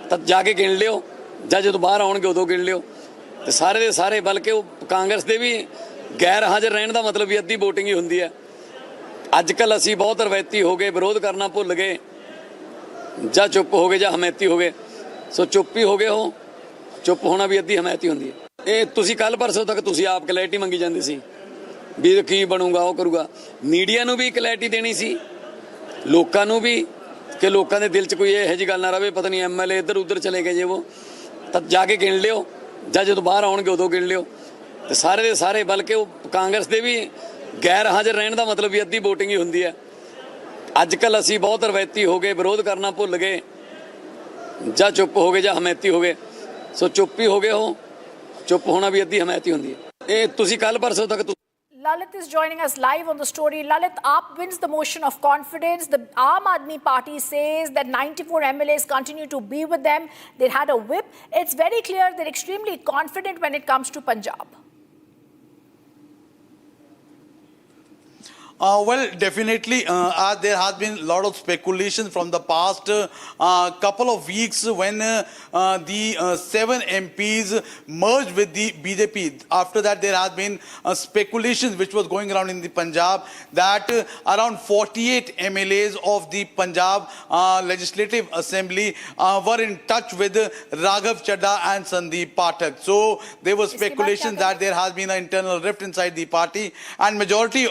ਤਾਂ ਜਾ ਕੇ ਗਿਣ ਲਿਓ, ਜਾਂ ਜਦੋਂ ਬਾਹਰ ਆਉਣਗੇ ਉਦੋਂ ਗਿਣ ਲਿਓ। ਤੇ ਸਾਰੇ ਦੇ ਸਾਰੇ, ਬਲਕਿ ਉਹ ਕਾਂਗਰਸ ਦੇ ਵੀ ਗੈਰ ਹਾਜ਼ਰ ਰਹਿਣ ਦਾ ਮਤਲਬ ਵੀ ਅੱਧੀ VOTING ਹੀ ਹੁੰਦੀ ਹੈ। ਅੱਜ ਕੱਲ੍ਹ ਅਸੀਂ ਬਹੁਤ ਰਵਾਇਤੀ ਹੋ ਗਏ, ਵਿਰੋਧ ਕਰਨਾ ਭੁੱਲ ਗਏ, ਜਾਂ ਚੁੱਪ ਹੋ ਗਏ ਜਾਂ ਹਮਾਇਤੀ ਹੋ ਗਏ। ਸੋ ਚੁੱਪ ਹੀ ਹੋ ਗਏ ਹੋ, ਚੁੱਪ ਹੋਣਾ ਵੀ ਅੱਧੀ ਹਮਾਇਤੀ ਹੁੰਦੀ ਹੈ। ਇਹ ਤੁਸੀਂ ਕੱਲ ਪਰਸੋਂ ਤੱਕ ਤੁਸੀਂ ਆਪ ਕਲੈਰਿਟੀ ਮੰਗੀ ਜਾਂਦੀ ਸੀ ਵੀ ਕੀ ਬਣੂਗਾ, ਉਹ ਕਰੂਗਾ। ਮੀਡੀਆ ਨੂੰ ਵੀ ਕਲੈਰਿਟੀ ਦੇਣੀ ਸੀ, ਲੋਕਾਂ ਨੂੰ ਵੀ, ਕਿ ਲੋਕਾਂ ਦੇ ਦਿਲ 'ਚ ਕੋਈ ਇਹੋ ਜਿਹੀ ਗੱਲ ਨਾ ਰਵੇ ਪਤਾ ਨਹੀਂ MLA ਇੱਧਰ ਉੱਧਰ ਚਲੇ ਗਏ ਜੇ ਉਹ, ਤਾਂ ਜਾ ਕੇ ਗਿਣ ਲਿਓ, ਜਾਂ ਜਦੋਂ ਬਾਹਰ ਆਉਣਗੇ ਉਦੋਂ ਗਿਣ ਲਿਓ। ਤੇ ਸਾਰੇ ਦੇ ਸਾਰੇ, ਬਲਕਿ ਉਹ ਕਾਂਗਰਸ ਦੇ ਵੀ ਗੈਰ ਹਾਜ਼ਰ ਰਹਿਣ ਦਾ ਮਤਲਬ ਵੀ ਅੱਧੀ VOTING ਹੀ ਹੁੰਦੀ ਹੈ। ਅੱਜ ਕੱਲ੍ਹ ਅਸੀਂ ਬਹੁਤ ਰਵਾਇਤੀ ਹੋ ਗਏ, ਵਿਰੋਧ ਕਰਨਾ ਭੁੱਲ ਗਏ, ਜਾਂ ਚੁੱਪ ਹੋ ਗਏ ਜਾਂ ਹਮਾਇਤੀ ਹੋ ਗਏ। ਸੋ ਚੁੱਪ ਹੀ ਹੋ ਗਏ ਹੋ, ਚੁੱਪ ਹੋਣਾ ਵੀ ਅੱਧੀ ਹਮਾਇਤੀ ਹੁੰਦੀ ਹੈ। ਇਹ ਤੁਸੀਂ ਕੱਲ ਪਰਸੋਂ ਤੱਕ Lalit is joining us live on the story. Lalit, AAP wins the motion of confidence. The Aam Aadmi Party says that 94 MLAs continue to be with them. They had a whip. It's very clear they're extremely confident when it comes to Punjab. Well, definitely, there has been a lot of speculation from the past couple of weeks when the 7 MPs merged with the BJP. After that, there has been speculation which was going around in the Punjab that around 48 MLAs of the Punjab Legislative Assembly were in touch with Raghav Chadha and Sandeep Pathak. So there was speculation that there has been an internal rift inside the party, and majority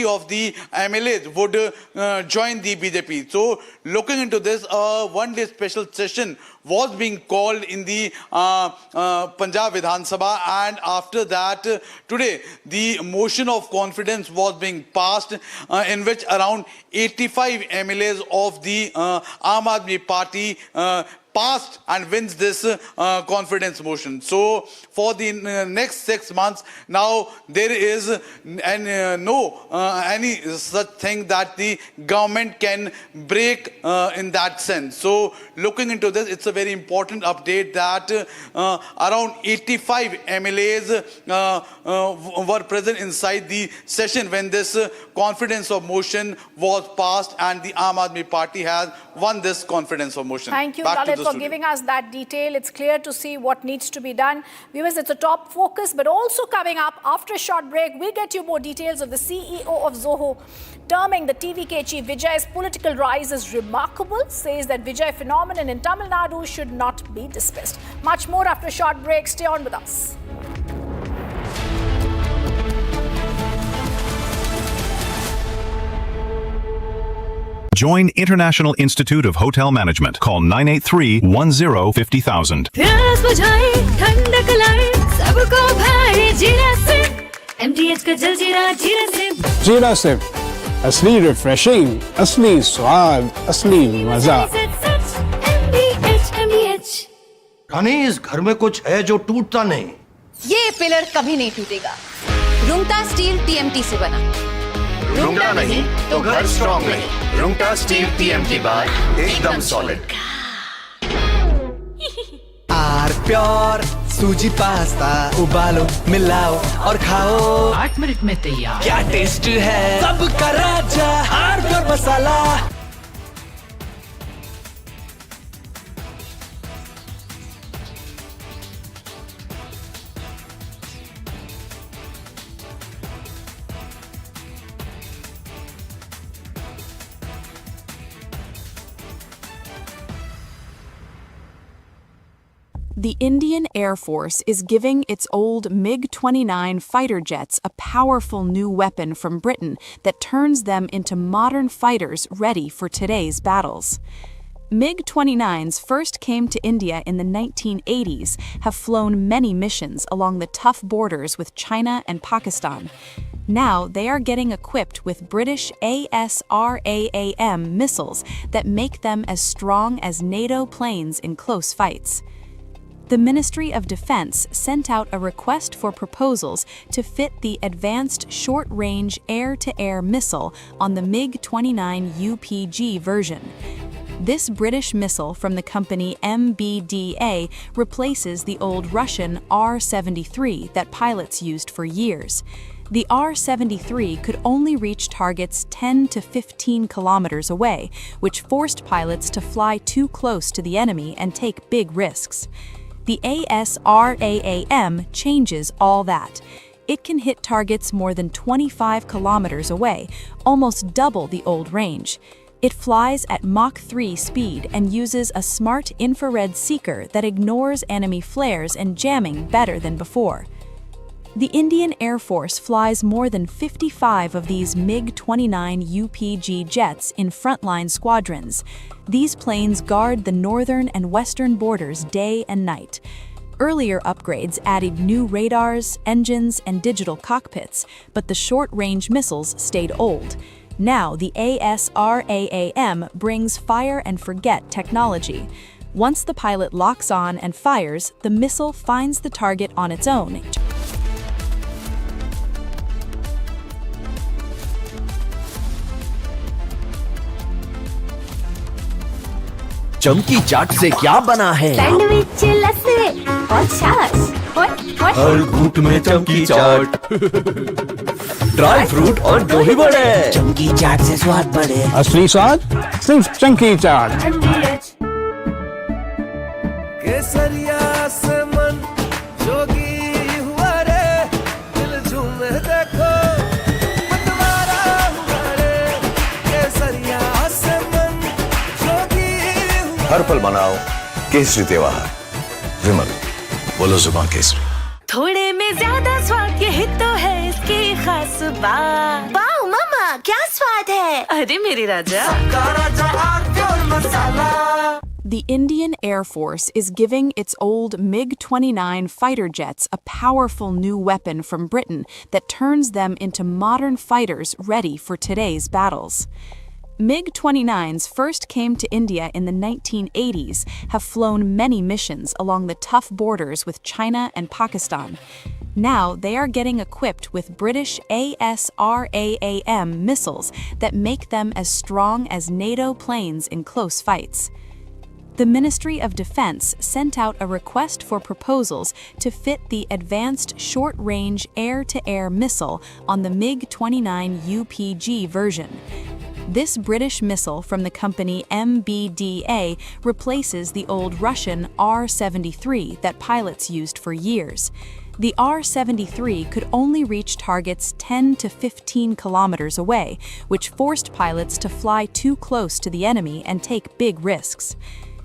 of the MLAs would join the BJP. So looking into this, one-day special session was being called in the Punjab Vidhan Sabha, and after that today the motion of confidence was being passed in which around 85 MLAs of the Aam Aadmi Party passed and wins this confidence motion. So for the next 6 months now, there is any such thing that the government can break in that sense. So looking into this, it's a very important update that around 85 MLAs were present inside the session when this confidence of motion was passed, and the Aam Aadmi Party has won this confidence of motion. Thank you, Lalit, for giving us that detail. It's clear to see what needs to be done. Viewers, it's a top focus, but also coming up after a short break, we'll get you more details of the CEO of Zoho terming the TVK chief Vijay's political rise as remarkable, says that Vijay phenomenon in Tamil Nadu should not be dismissed. Much more after a short break. Stay on with us. Join International Institute of Hotel Management. Call 983-10-50,000. प्यास बुझाए ठंडक लाए सबको भाए जीरा से MTH का जल जीरा जीरा से जीरा सिप असली रिफ्रेशिंग, असली स्वाद, असली मजा। MTH रानी, इस घर में कुछ है जो टूटता नहीं। ये पिलर कभी नहीं टूटेगा। रुंगटा स्टील TMT से बना। रुंगटा नहीं तो घर स्ट्रॉन्ग नहीं। रुंगटा स्टील TMT बार एकदम solid. Our pure suji pasta उबालो, मिलाओ और खाओ। 8 मिनट में तैयार। क्या टेस्ट है सबका राजा R pure masala. The Indian Air Force is giving its old MiG-29 fighter jets a powerful new weapon from Britain that turns them into modern fighters ready for today's battles. MiG-29s first came to India in the 1980s, have flown many missions along the tough borders with China and Pakistan. Now they are getting equipped with British ASRAAM missiles that make them as strong as NATO planes in close fights. The Ministry of Defense sent out a request for proposals to fit the Advanced Short-Range Air-to-Air Missile on the MiG-29 UPG version. This British missile from the company MBDA replaces the old Russian R-73 that pilots used for years. The R-73 could only reach targets 10 to 15 kilometers away, which forced pilots to fly too close to the enemy and take big risks. The ASRAAM changes all that. It can hit targets more than 25 kilometers away, almost double the old range. It flies at Mach 3 speed and uses a smart infrared seeker that ignores enemy flares and jamming better than before. The Indian Air Force flies more than 55 of these MiG-29 UPG jets in frontline squadrons. These planes guard the northern and western borders day and night. Earlier upgrades added new radars, engines, and digital cockpits, but the short-range missiles stayed old. Now the ASRAAM brings fire-and-forget technology. Once the pilot locks on and fires, the missile finds the target on its own. चमकी चाट से क्या बना है? Sandwich लस्सी और छाछ हर घूंट में चमकी चाट ड्राई फ्रूट और दही बड़े चमकी चाट से स्वाद बढ़े असली स्वाद सिर्फ चंकी चाट केसरिया से मन जोगी हुआ रे दिल झूमे देखो मतवारा हुआ रे केसरिया से मन जोगी हुआ हर पल मनाओ केसरी त्योहार विमल बोलो जुबान केसरी थोड़े में ज्यादा स्वाद यही तो है इसकी खास बात वाओ मामा क्या स्वाद है अरे मेरे राजा The Indian Air Force is giving its old MiG-29 fighter jets a powerful new weapon from Britain that turns them into modern fighters ready for today's battles. MiG-29s first came to India in the 1980s, have flown many missions along the tough borders with China and Pakistan. Now they are getting equipped with British ASRAAM missiles that make them as strong as NATO planes in close fights. The Ministry of Defense sent out a request for proposals to fit the Advanced Short-Range Air-to-Air Missile on the MiG-29 UPG version. This British missile from the company MBDA replaces the old Russian R-73 that pilots used for years. The R-73 could only reach targets 10 to 15 kilometers away, which forced pilots to fly too close to the enemy and take big risks.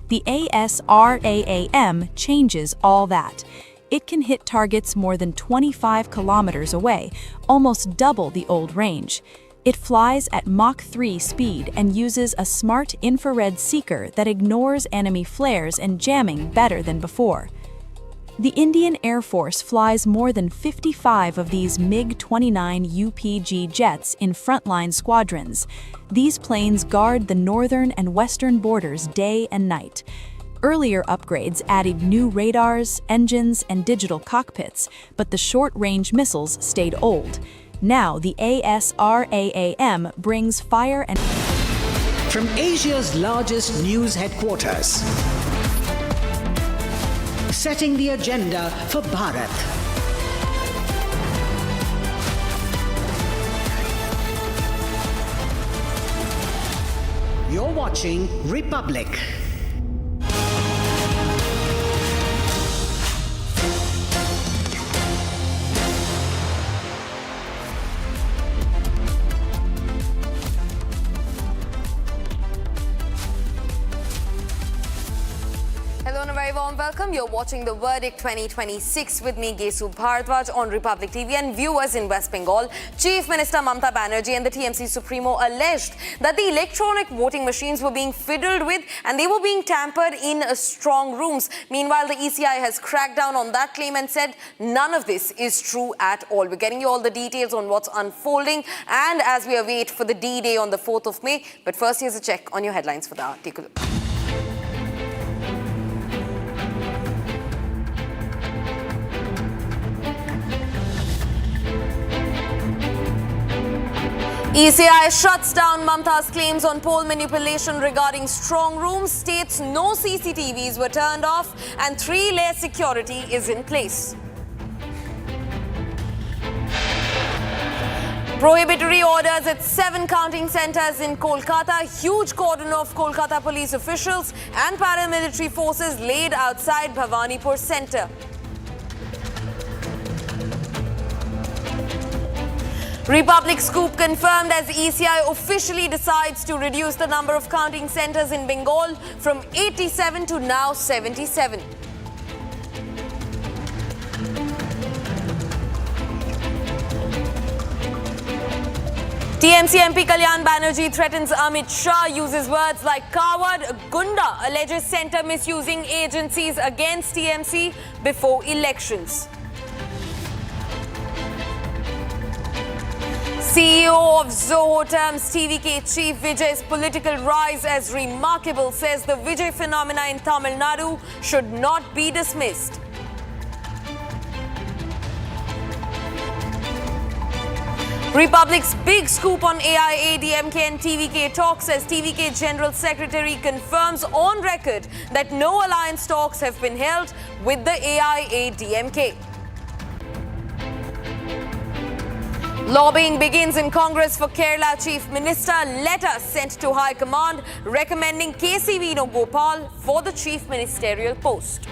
The ASRAAM changes all that. It can hit targets more than 25 kilometers away, almost double the old range. It flies at Mach 3 speed and uses a smart infrared seeker that ignores enemy flares and jamming better than before. The Indian Air Force flies more than 55 of these MiG-29 UPG jets in frontline squadrons. These planes guard the northern and western borders day and night. Earlier upgrades added new radars, engines, and digital cockpits, but the short-range missiles stayed old. Now the ASRAAM brings fire and... From Asia's largest news headquarters, setting the agenda for Bharat. You're watching Republic. Hello and a very warm welcome. You're watching The Verdict 2026 with me, Gesu Bharadwaj, on Republic TV, and viewers in West Bengal. Chief Minister Mamata Banerjee and the TMC Supremo alleged that the electronic voting machines were being fiddled with and they were being tampered in strong rooms. Meanwhile, the ECI has cracked down on that claim and said none of this is true at all. We're getting you all the details on what's unfolding and as we await for the D-Day on the 4th of May. But first, here's a check on your headlines for the hour. Take a look. ECI shuts down Mamata's claims on poll manipulation regarding strong rooms, states no CCTVs were turned off and 3-layer security is in place. Prohibitory orders at 7 counting centres in Kolkata. Huge cordon of Kolkata police officials and paramilitary forces laid outside Bhawanipur centre. Republic scoop confirmed as ECI officially decides to reduce the number of counting centres in Bengal from 87 to now 77. TMC MP Kalyan Banerjee threatens Amit Shah, uses words like coward, gunda, alleges centre misusing agencies against TMC before elections. CEO of Zoho terms TVK Chief Vijay's political rise as remarkable, says the Vijay phenomena in Tamil Nadu should not be dismissed. Republic's big scoop on AIADMK and TVK talks, as TVK General Secretary confirms on record that no alliance talks have been held with the AIADMK. Lobbying begins in Congress for Kerala Chief Minister. Letter sent to High Command recommending KC Venugopal for the Chief Ministerial post.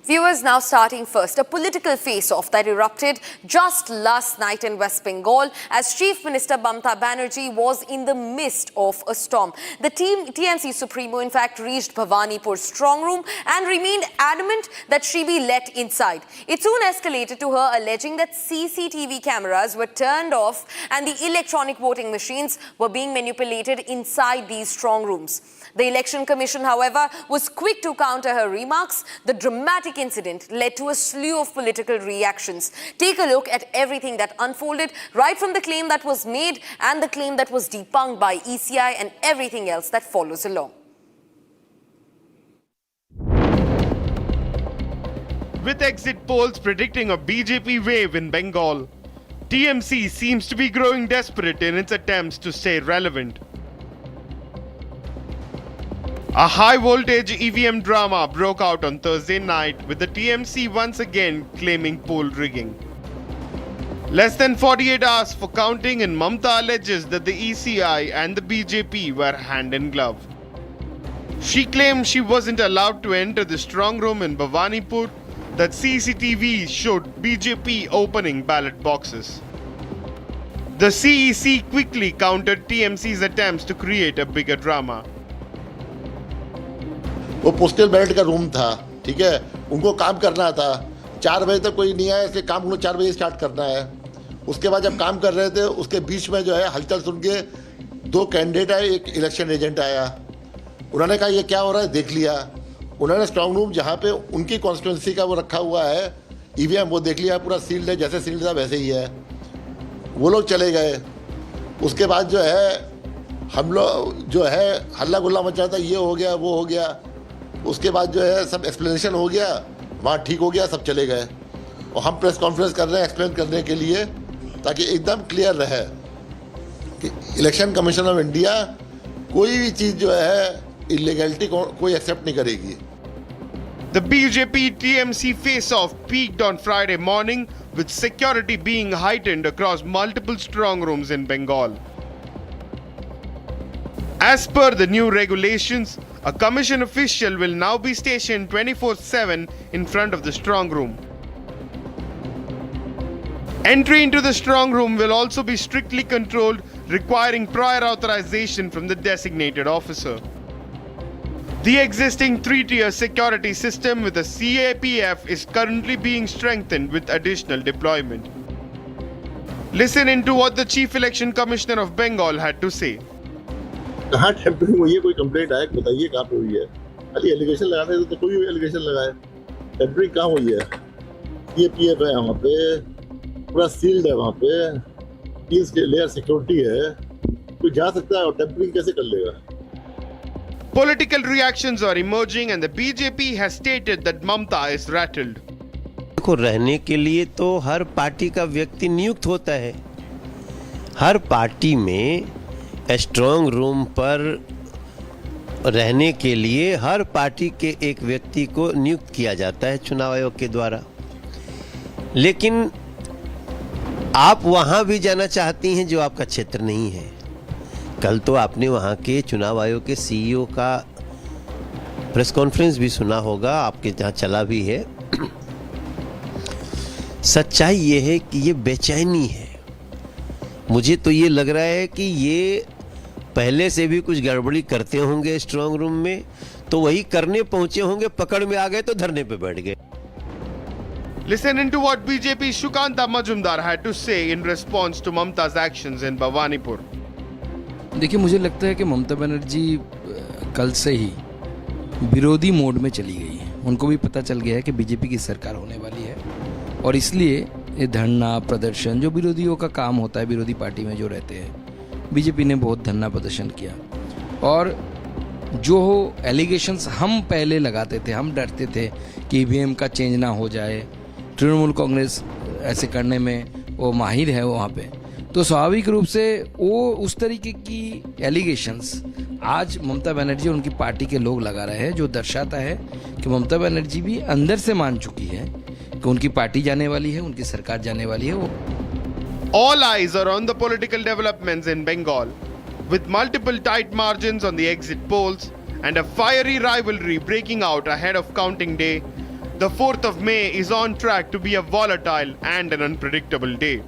Viewers, now starting first, a political face-off that erupted just last night in West Bengal as Chief Minister Mamata Banerjee was in the midst of a storm. The TMC Supremo, in fact, reached Bhawanipur Strongroom and remained adamant that she be let inside. It soon escalated to her alleging that CCTV cameras were turned off and the electronic voting machines were being manipulated inside these strong rooms. The Election Commission, however, was quick to counter her remarks. The dramatic incident led to a slew of political reactions. Take a look at everything that unfolded, right from the claim that was made and the claim that was debunked by ECI and everything else that follows along. With exit polls predicting a BJP wave in Bengal, TMC seems to be growing desperate in its attempts to stay relevant. A high-voltage EVM drama broke out on Thursday night, with the TMC once again claiming poll rigging. Less than 48 hours for counting, and Mamata alleges that the ECI and the BJP were hand in glove. She claimed she wasn't allowed to enter the strong room in Bhabanipur, that CCTV showed BJP opening ballot boxes. The CEC quickly countered TMC's attempts to create a bigger drama. वो postal ballot का room था, ठीक है, उनको काम करना था। 4 बजे तक कोई नहीं आया, इसलिए काम उनको 4 बजे स्टार्ट करना है। उसके बाद जब काम कर रहे थे, उसके बीच में जो है हलचल सुन के 2 कैंडिडेट आए, एक इलेक्शन एजेंट आया। उन्होंने कहा ये क्या हो रहा है, देख लिया। उन्होंने स्ट्रांग रूम जहाँ पे उनकी कॉन्स्टिट्यूंसी का वो रखा हुआ है ईवीएम, वो देख लिया, पूरा सील्ड है, जैसे सील्ड था वैसे ही है। वो लोग चले गए। उसके बाद जो है हम लोग जो है हल्ला गुल्ला मचा था, ये हो गया वो हो गया। उसके बाद जो है सब एक्सप्लेनेशन हो गया, वहाँ ठीक हो गया, सब चले गए। और हम प्रेस कॉन्फ्रेंस कर रहे हैं एक्सप्लेन करने के लिए, ताकि एकदम क्लियर रहे कि इलेक्शन कमीशन ऑफ इंडिया कोई भी चीज़ जो है इलीगैलिटी कोई एक्सेप्ट नहीं करेगी। The BJP-TMC face-off peaked on Friday morning, with security being heightened across multiple strong rooms in Bengal. As per the new regulations, a commission official will now be stationed 24/7 in front of the strong room. Entry into the strong room will also be strictly controlled, requiring prior authorization from the designated officer. The existing 3-tier security system with the CAPF is currently being strengthened with additional deployment. Listen into what the Chief Election Commissioner of Bengal had to say. कहाँ tampering हुई है, कोई complaint आया, बताइए कहाँ पे हुई है। खाली एलिगेशन लगाने तो कोई एलिगेशन लगाए, टेम्परिंग कहाँ हुई है। CAPF है वहाँ पे, पूरा सील्ड है वहाँ पे, 3 लेयर सिक्योरिटी है, कोई जा सकता है और टेम्परिंग कैसे कर लेगा। Political reactions are emerging and the BJP has stated that Mamata is rattled. देखो, रहने के लिए तो हर पार्टी का व्यक्ति नियुक्त होता है. हर पार्टी में स्ट्रांग रूम पर रहने के लिए हर पार्टी के एक व्यक्ति को नियुक्त किया जाता है चुनाव आयोग के द्वारा. लेकिन आप वहां भी जाना चाहती हैं जो आपका क्षेत्र नहीं है. कल तो आपने वहां के चुनाव आयोग के सीईओ का प्रेस कॉन्फ्रेंस भी सुना होगा, आपके जहां चला भी है. सच्चाई ये है कि ये बेचैनी है. मुझे तो ये लग रहा है कि ये पहले से भी कुछ गड़बड़ी करते होंगे स्ट्रांग रूम में, तो वही करने पहुंचे होंगे, पकड़ में आ गए तो धरने पे बैठ गए. Listen into what BJP Shukanta Majumdar had to say in response to Mamata's actions in Bhawanipur. देखिए, मुझे लगता है कि ममता बनर्जी कल से ही विरोधी मोड में चली गई है. उनको भी पता चल गया है कि बीजेपी की सरकार होने वाली है और इसलिए ये धरना प्रदर्शन जो विरोधियों का काम होता है, विरोधी पार्टी में जो रहते हैं, बीजेपी ने बहुत धरना प्रदर्शन किया. और जो एलिगेशंस हम पहले लगाते थे, हम डरते थे कि ईवीएम का चेंज ना हो जाए, तृणमूल कांग्रेस ऐसे करने में वो माहिर है वहाँ पे, तो स्वाभाविक रूप से वो उस तरीके की एलिगेशंस आज ममता बनर्जी और उनकी पार्टी के लोग लगा रहे हैं, जो दर्शाता है कि ममता बनर्जी भी अंदर से मान चुकी है कि उनकी पार्टी जाने वाली है, उनकी सरकार जाने वाली है. All eyes are on the political developments in Bengal, with multiple tight margins on the exit polls and a fiery rivalry breaking out ahead of counting day. The 4th of May is on track to be a volatile and an unpredictable day.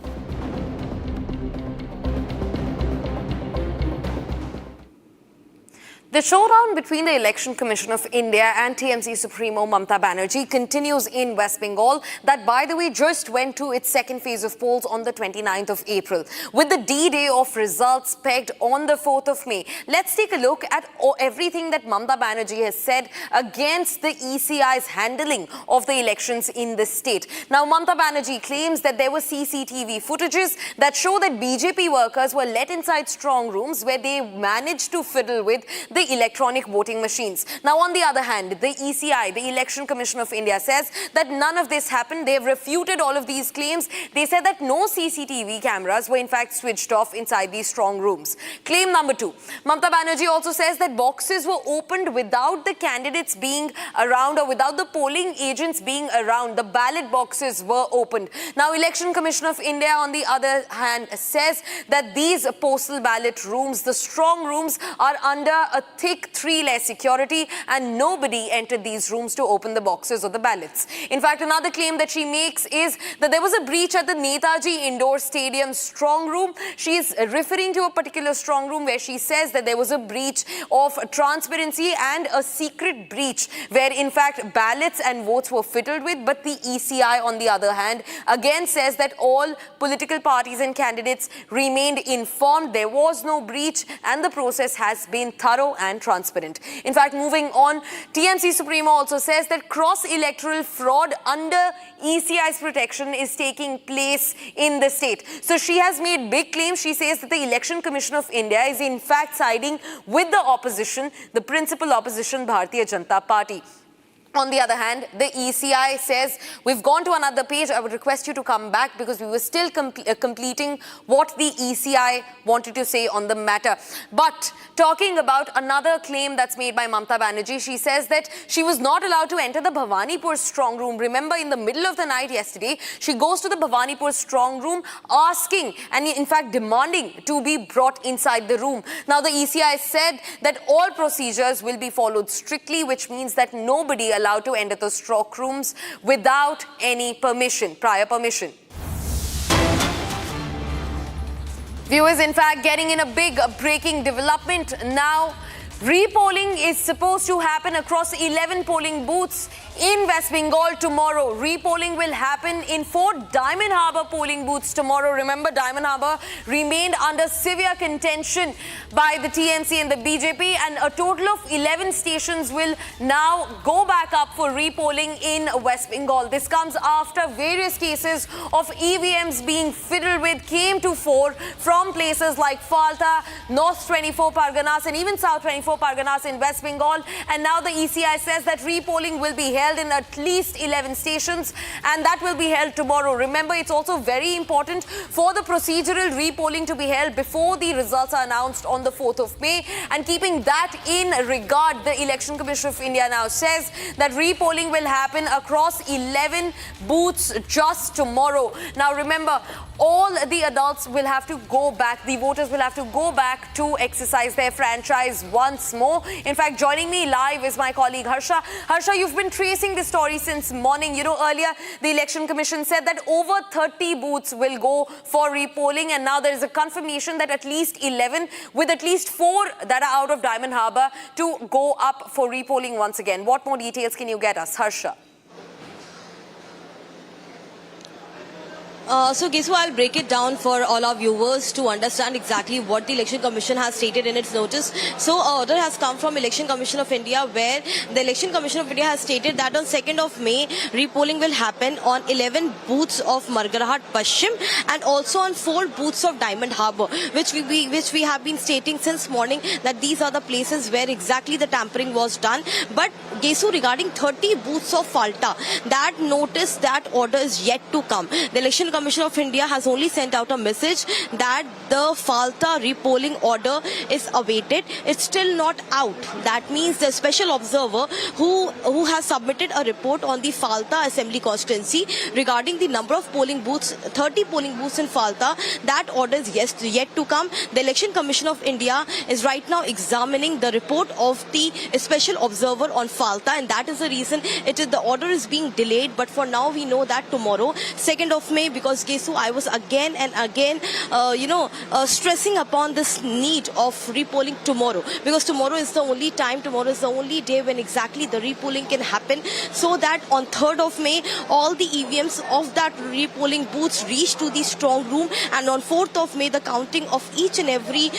The showdown between the Election Commission of India and TMC Supremo Mamata Banerjee continues in West Bengal. That, by the way, just went to its second phase of polls on the 29th of April, with the D-Day of results pegged on the 4th of May. Let's take a look at everything that Mamata Banerjee has said against the ECI's handling of the elections in the state. Now, Mamata Banerjee claims that there were CCTV footages that show that BJP workers were let inside strong rooms where they managed to fiddle with the electronic voting machines. Now, on the other hand, the ECI, the Election Commission of India, says that none of this happened. They have refuted all of these claims. They said that no CCTV cameras were in fact switched off inside these strong rooms. Claim number 2. Mamata Banerjee also says that boxes were opened without the candidates being around or without the polling agents being around. The ballot boxes were opened. Now, Election Commission of India, on the other hand, says that these postal ballot rooms, the strong rooms, are under a thick 3-layer security and nobody entered these rooms to open the boxes or the ballots. In fact, another claim that she makes is that there was a breach at the Netaji Indoor Stadium strong room. She is referring to a particular strong room where she says that there was a breach of transparency and a secret breach where in fact ballots and votes were fiddled with. But the ECI, on the other hand, again says that all political parties and candidates remained informed. There was no breach and the process has been thorough and transparent. In fact, moving on, TMC Supremo also says that cross-electoral fraud under ECI's protection is taking place in the state. So she has made big claims. She says that the Election Commission of India is in fact siding with the opposition, the principal opposition, Bharatiya Janata Party. On the other hand, the ECI says, we've gone to another page. I would request you to come back because we were still completing what the ECI wanted to say on the matter. But talking about another claim that's made by Mamata Banerjee, she says that she was not allowed to enter the Bhawanipur strong room. Remember, in the middle of the night yesterday, she goes to the Bhawanipur strong room asking and in fact demanding to be brought inside the room. Now, the ECI said that all procedures will be followed strictly, which means that nobody allowed to enter the strong rooms without any permission, prior permission. Viewers, in fact, getting in a big breaking development now. Repolling is supposed to happen across 11 polling booths In West Bengal tomorrow, repolling will happen in 4 Diamond Harbour polling booths tomorrow. Remember, Diamond Harbour remained under severe contention by the TMC and the BJP, and a total of 11 stations will now go back up for repolling in West Bengal. This comes after various cases of EVMs being fiddled with came to fore from places like Falta, North 24 Parganas and even South 24 Parganas in West Bengal. And now the ECI says that repolling will be held in at least 11 stations, and that will be held tomorrow. Remember, it's also very important for the procedural repolling to be held before the results are announced on the 4th of May. And keeping that in regard, the Election Commission of India now says that repolling will happen across 11 booths just tomorrow. Now remember, all the adults will have to go back, the voters will have to go back to exercise their franchise once more. In fact, joining me live is my colleague Harsha. Harsha, you've been tracing this story since morning. You know, earlier the Election Commission said that over 30 booths will go for repolling, and now there is a confirmation that at least 11, with at least 4 that are out of Diamond Harbour, to go up for repolling once again. What more details can you get us, Harsha? So, Gesu, I'll break it down for all our viewers to understand exactly what the Election Commission has stated in its notice. So, an order has come from Election Commission of India, where the Election Commission of India has stated that on 2nd of May, repolling will happen on 11 booths of Margarhat Paschim and also on 4 booths of Diamond Harbour, which we have been stating since morning that these are the places where exactly the tampering was done. But, Gesu, regarding 30 booths of Falta, that notice, that order is yet to come. The Election Commission of India has only sent out a message that the Falta repolling order is awaited. It's still not out. That means the special observer who has submitted a report on the Falta Assembly constituency regarding the number of polling booths, 30 polling booths in Falta, that order is yet to come. The Election Commission of India is right now examining the report of the special observer on Falta, and that is the reason the order is being delayed. But for now, we know that tomorrow, 2nd of May, because Gesu, I was again and again, stressing upon this need of repolling tomorrow, because tomorrow is the only time, tomorrow is the only day when exactly the repolling can happen, so that on 3rd of May, all the EVMs of that repolling booths reach to the strong room, and on 4th of May, the counting of each and every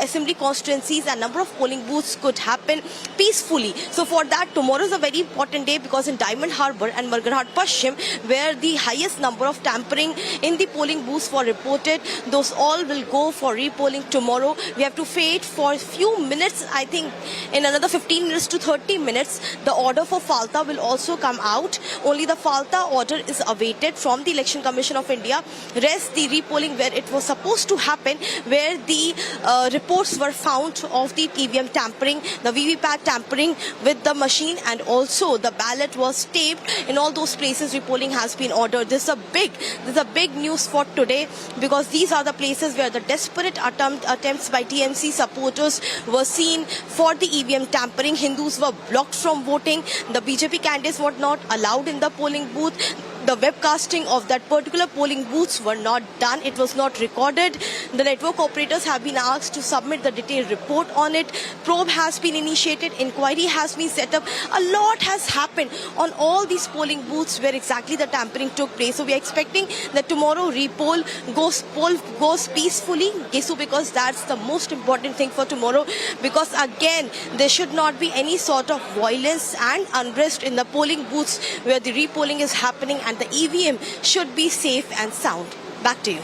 assembly constituencies and number of polling booths could happen peacefully. So for that, tomorrow is a very important day, because in Diamond Harbour and Margarhat Paschim, where the highest number of tampering in the polling booths were reported, those all will go for repolling tomorrow. We have to wait for a few minutes. I think in another 15 minutes to 30 minutes, the order for Falta will also come out. Only the Falta order is awaited from the Election Commission of India. Rest, the repolling where it was supposed to happen, where the reports were found of the EVM tampering, the VVPAT tampering with the machine, and also the ballot was taped. In all those places, repolling has been ordered. This is a big news for today, because these are the places where the desperate attempts by TMC supporters were seen for the EVM tampering. Hindus were blocked from voting. The BJP candidates were not allowed in the polling booth. The webcasting of that particular polling booths were not done. It was not recorded. The network operators have been asked to submit the detailed report on it. Probe has been initiated. Inquiry has been set up. A lot has happened on all these polling booths where exactly the tampering took place. So we are expecting that tomorrow repoll goes peacefully, Gesu, because that's the most important thing for tomorrow. Because again, there should not be any sort of violence and unrest in the polling booths where the repolling is happening, and the EVM should be safe and sound. Back to you.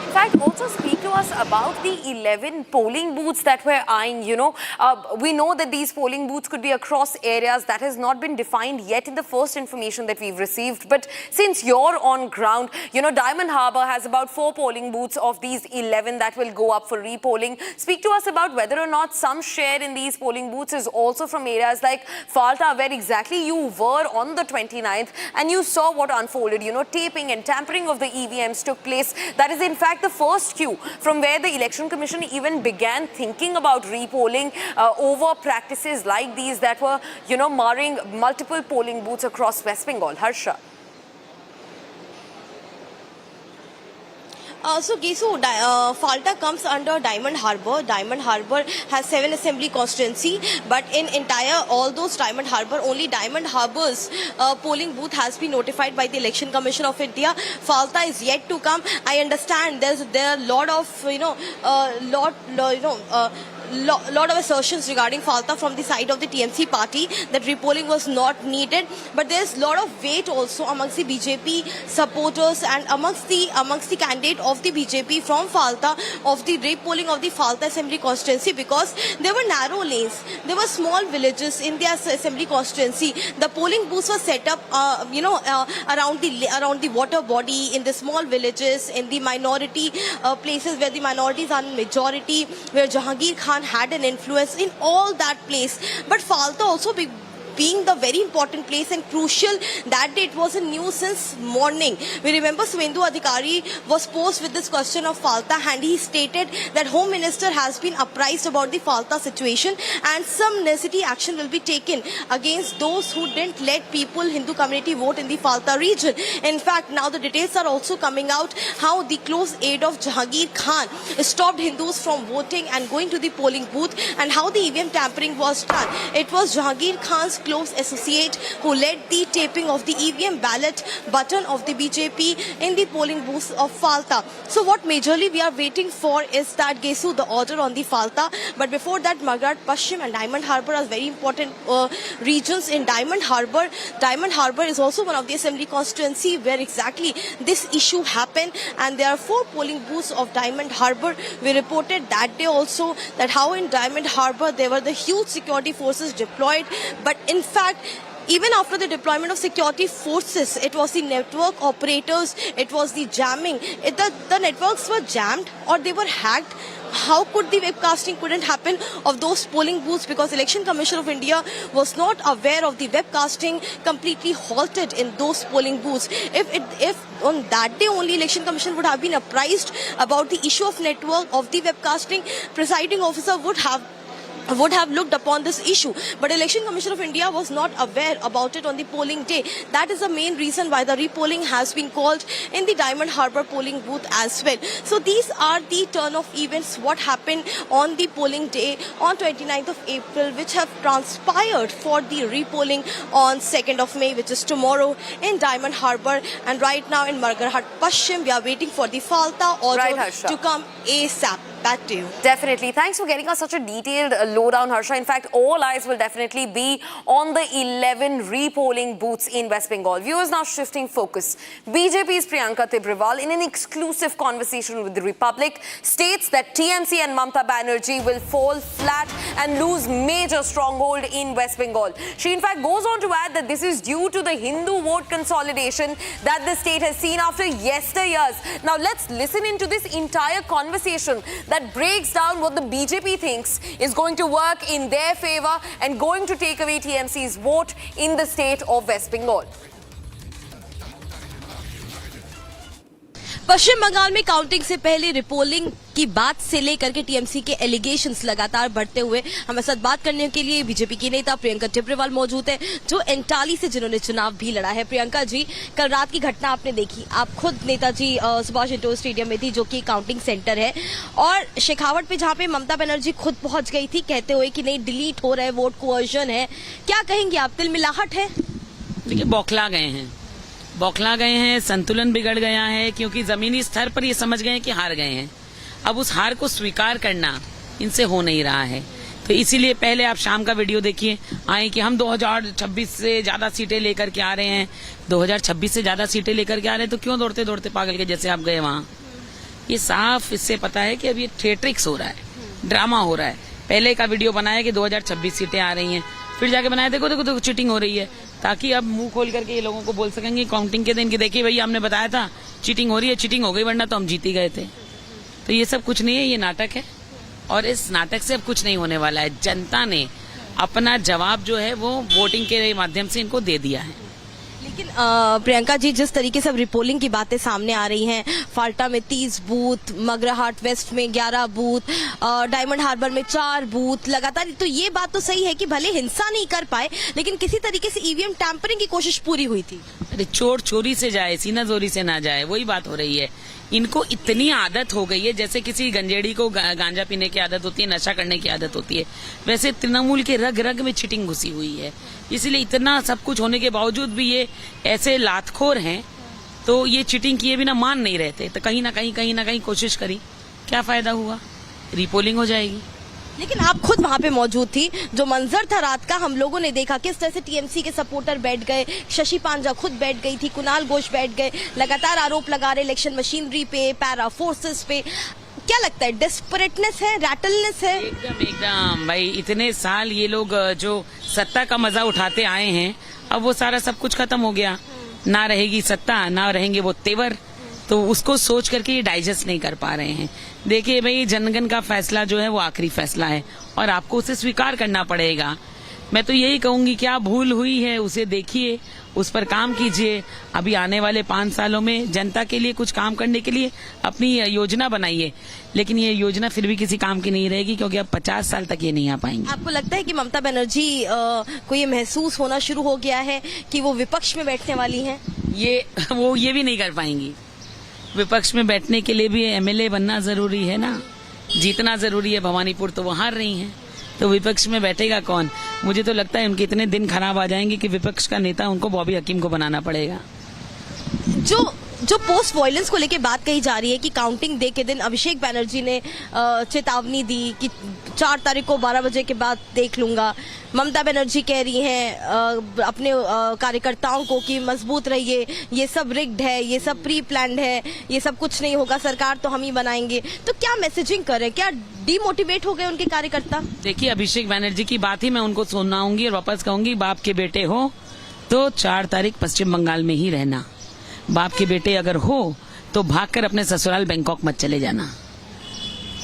In fact, also speak to us about the 11 polling booths that we're eyeing. We know that these polling booths could be across areas. That has not been defined yet in the first information that we've received. But since you're on ground, Diamond Harbour has about 4 polling booths of these 11 that will go up for repolling. Speak to us about whether or not some share in these polling booths is also from areas like Falta, where exactly you were on the 29th and you saw what unfolded. Taping and tampering of the EVMs took place. That is, in fact, the first cue from where the Election Commission even began thinking about repolling over practices like these that were, marring multiple polling booths across West Bengal. Harsha. So Gesu, Falta comes under Diamond Harbour. Diamond Harbour has 7 assembly constituency, but in entire all those Diamond Harbour, only Diamond Harbour's polling booth has been notified by the Election Commission of India. Falta is yet to come. I understand there are a lot of lot of assertions regarding Falta from the side of the TMC party that repolling was not needed, but there's a lot of weight also amongst the BJP supporters and amongst the candidate of the BJP from Falta of the repolling of the Falta assembly constituency, because there were narrow lanes, there were small villages in the assembly constituency. The polling booths were set up around the water body, in the small villages, in the minority places where the minorities are in majority, where Jahangir Khan had an influence in all that place. But Falta also being the very important place and crucial, that day it was in news since morning. We remember Suvendu Adhikari was posed with this question of Falta, and he stated that Home Minister has been apprised about the Falta situation and some necessity action will be taken against those who didn't let people, Hindu community, vote in the Falta region. In fact, now the details are also coming out how the close aide of Jahangir Khan stopped Hindus from voting and going to the polling booth, and how the EVM tampering was done. It was Jahangir Khan's close associate who led the taping of the EVM ballot button of the BJP in the polling booths of Falta. So what majorly we are waiting for is that Gesu, the order on the Falta. But before that, Margaret Pashchim and Diamond Harbour are very important regions in Diamond Harbour. Diamond Harbour is also one of the assembly constituency where exactly this issue happened, and there are 4 polling booths of Diamond Harbour. We reported that day also that how in Diamond Harbour there were the huge security forces deployed, but in fact, even after the deployment of security forces, it was the network operators, it was the jamming. The networks were jammed or they were hacked. How could the webcasting couldn't happen of those polling booths? Because Election Commission of India was not aware of the webcasting, completely halted in those polling booths. If on that day only Election Commission would have been apprised about the issue of network, of the webcasting, presiding officer would have looked upon this issue. But Election Commission of India was not aware about it on the polling day. That is the main reason why the repolling has been called in the Diamond Harbour polling booth as well. So these are the turn of events, what happened on the polling day on 29th of April, which have transpired for the repolling on 2nd of May, which is tomorrow in Diamond Harbour. And right now in Margaret Pashchim, we are waiting for the Falta order to come ASAP. Back to you. Definitely. Thanks for getting us such a detailed lowdown, Harsha. In fact, all eyes will definitely be on the 11 repolling booths in West Bengal. Viewers, now shifting focus. BJP's Priyanka Tibrewal, in an exclusive conversation with the Republic, states that TMC and Mamata Banerjee will fall flat and lose major stronghold in West Bengal. She in fact goes on to add that this is due to the Hindu vote consolidation that the state has seen after yesteryears. Now let's listen into this entire conversation that breaks down what the BJP thinks is going to work in their favor and going to take away TMC's vote in the state of West Bengal. पश्चिम बंगाल में counting से पहले repolling की बात से लेकर के TMC के allegations लगातार बढ़ते हुए हमारे साथ बात करने के लिए बीजेपी की नेता प्रियंका टिब्रेवाल मौजूद है, जो एंटाली से जिन्होंने चुनाव भी लड़ा है। प्रियंका जी, कल रात की घटना आपने देखी, आप खुद नेताजी सुभाष इंडोर स्टेडियम में थी, जो कि काउंटिंग सेंटर है, और शेखावट पे जहां पे ममता बनर्जी खुद पहुंच गई थी, कहते हुए कि नहीं डिलीट हो रहा है, वोट कोअर्जन है। क्या कहेंगे आप, तिलमिलाहट है? देखिए, बौखला गए हैं, संतुलन बिगड़ गया है, क्योंकि जमीनी स्तर पर ये समझ गए हैं कि हार गए हैं। अब उस हार को स्वीकार करना इनसे हो नहीं रहा है। तो इसीलिए पहले आप शाम का वीडियो देखिए, आए कि हम 2026 से ज्यादा सीटें लेकर के आ रहे हैं, 2026 से ज्यादा सीटें लेकर के आ रहे हैं, तो क्यों दौड़ते दौड़ते पागल के जैसे आप गए वहां? ये साफ इससे पता है कि अब ये थिएट्रिक्स हो रहा है, ड्रामा हो रहा है। पहले का वीडियो बनाया कि 2026 सीटें आ रही हैं, फिर जाके बनाया देखो चीटिंग हो रही है, ताकि अब मुंह खोल करके ये लोगों को बोल सकेंगे काउंटिंग के दिन कि देखिए भैया हमने बताया था चीटिंग हो रही है, चीटिंग हो गई, वरना तो हम जीत ही गए थे। तो ये सब कुछ नहीं है, ये नाटक है, और इस नाटक से अब कुछ नहीं होने वाला है। जनता ने अपना जवाब जो है वो वोटिंग के माध्यम से इनको दे दिया है। लेकिन प्रियंका जी, जिस तरीके से अब रिपोलिंग की बातें सामने आ रही हैं, फाल्टा में 30 बूथ, मगराहाट वेस्ट में 11 बूथ, डायमंड हार्बर में 4 बूथ लगातार, तो ये बात तो सही है कि भले हिंसा नहीं कर पाए, लेकिन किसी तरीके से ईवीएम टैंपरिंग की कोशिश पूरी हुई थी। अरे चोर चोरी से जाए, सीना जोरी से ना जाए, वही बात हो रही है। इनको इतनी आदत हो गई है, जैसे किसी गंजेड़ी को गांजा पीने की आदत होती है, नशा करने की आदत होती है, वैसे तृणमूल के रग रग में चीटिंग घुसी हुई है। इसलिए इतना सब कुछ होने के बावजूद भी ये ऐसे लातखोर हैं, तो ये चीटिंग किए बिना मान नहीं रहते। तो कहीं ना कहीं कोशिश करी, क्या फायदा हुआ? रिपोलिंग हो जाएगी। लेकिन आप खुद वहाँ पे मौजूद थी, जो मंजर था रात का हम लोगों ने देखा, किस तरह से टीएमसी के सपोर्टर बैठ गए, शशि पांजा खुद बैठ गई थी, कुणाल घोष बैठ गए, लगातार आरोप लगा रहे इलेक्शन मशीनरी पे, पैरा फोर्सेस पे। क्या लगता है, डेस्परेटनेस है, रैटलनेस है? एकदम भाई, इतने साल ये लोग जो सत्ता का मजा उठाते आए हैं, अब वो सारा सब कुछ खत्म हो गया। ना रहेगी सत्ता, ना रहेंगे वो तेवर, तो उसको सोच करके ये डाइजेस्ट नहीं कर पा रहे हैं। देखिए भाई, जनगण का फैसला जो है वो आखिरी फैसला है और आपको उसे स्वीकार करना पड़ेगा। मैं तो यही कहूंगी, क्या भूल हुई है उसे देखिए, उस पर काम कीजिए। अभी आने वाले 5 सालों में जनता के लिए कुछ काम करने के लिए अपनी योजना बनाइए, लेकिन ये योजना फिर भी किसी काम की नहीं रहेगी, क्योंकि अब 50 साल तक ये नहीं आ पाएंगे। आपको लगता है कि ममता बनर्जी को ये महसूस होना शुरू हो गया है कि वो विपक्ष में बैठने वाली हैं? वो ये भी नहीं कर पाएंगी। विपक्ष में बैठने के लिए भी एमएलए बनना जरूरी है ना, जीतना जरूरी है। भवानीपुर तो वो हार रही हैं, तो विपक्ष में बैठेगा कौन? मुझे तो लगता है उनके इतने दिन खराब आ जाएंगे कि विपक्ष का नेता उनको बॉबी हकीम को बनाना पड़ेगा। जो पोस्ट वायलेंस को लेके बात कही जा रही है कि काउंटिंग डे के दिन अभिषेक बैनर्जी ने चेतावनी दी कि 4 तारीख को 12 बजे के बाद देख लूंगा। ममता बनर्जी कह रही हैं अपने कार्यकर्ताओं को कि मजबूत रहिए, ये सब रिग्ड है, ये सब प्री प्लान्ड है, ये सब कुछ नहीं होगा, सरकार तो हम ही बनाएंगे। तो क्या मैसेजिंग कर रहे हैं? क्या डीमोटिवेट हो गए उनके कार्यकर्ता? देखिए, अभिषेक बैनर्जी की बात ही मैं उनको सुनाऊंगी और वापस कहूंगी, बाप के बेटे हो तो 4 तारीख पश्चिम बंगाल में ही रहना। बाप के बेटे अगर हो तो भागकर अपने ससुराल बैंकॉक मत चले जाना।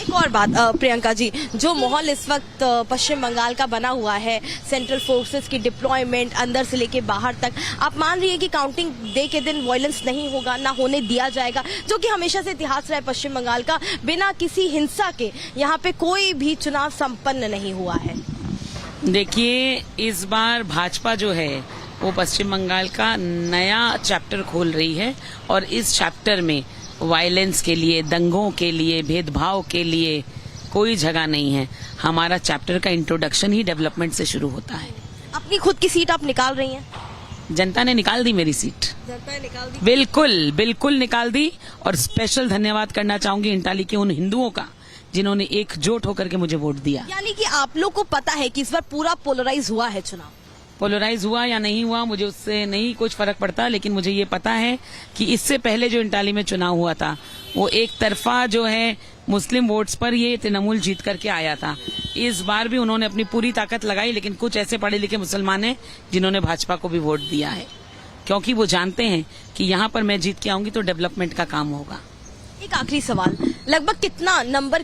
एक और बात प्रियंका जी, जो माहौल इस वक्त पश्चिम बंगाल का बना हुआ है, सेंट्रल फोर्सेस की डिप्लॉयमेंट अंदर से लेके बाहर तक, आप मान रही है कि काउंटिंग डे के दिन वायलेंस नहीं होगा, ना होने दिया जाएगा, जो कि हमेशा से इतिहास रहा है पश्चिम बंगाल का, बिना किसी हिंसा के यहाँ पे कोई भी चुनाव संपन्न नहीं हुआ है? देखिए, इस बार भाजपा जो है वो पश्चिम बंगाल का नया चैप्टर खोल रही है और इस चैप्टर में वायलेंस के लिए, दंगों के लिए, भेदभाव के लिए कोई जगह नहीं है। हमारा चैप्टर का इंट्रोडक्शन ही डेवलपमेंट से शुरू होता है। अपनी खुद की सीट आप निकाल रही हैं? जनता ने निकाल दी मेरी सीट, जनता ने निकाल दी? बिल्कुल निकाल दी। और स्पेशल धन्यवाद करना चाहूंगी इंटाली के उन हिंदुओं का जिन्होंने एकजुट होकर के मुझे वोट दिया। यानी कि आप लोग को पता है कि इस बार पूरा पोलराइज हुआ है चुनाव? पोलराइज हुआ या नहीं हुआ मुझे उससे नहीं कुछ फर्क पड़ता, लेकिन मुझे ये पता है कि इससे पहले जो इंटाली में चुनाव हुआ था वो एक तरफा जो है मुस्लिम वोट्स पर ये तृणमूल जीत करके आया था। इस बार भी उन्होंने अपनी पूरी ताकत लगाई, लेकिन कुछ ऐसे पढ़े लिखे मुसलमान हैं जिन्होंने भाजपा को भी वोट दिया है, क्योंकि वो जानते हैं कि यहाँ पर मैं जीत के आऊंगी तो डेवलपमेंट का काम होगा। एक आखिरी सवाल, लगभग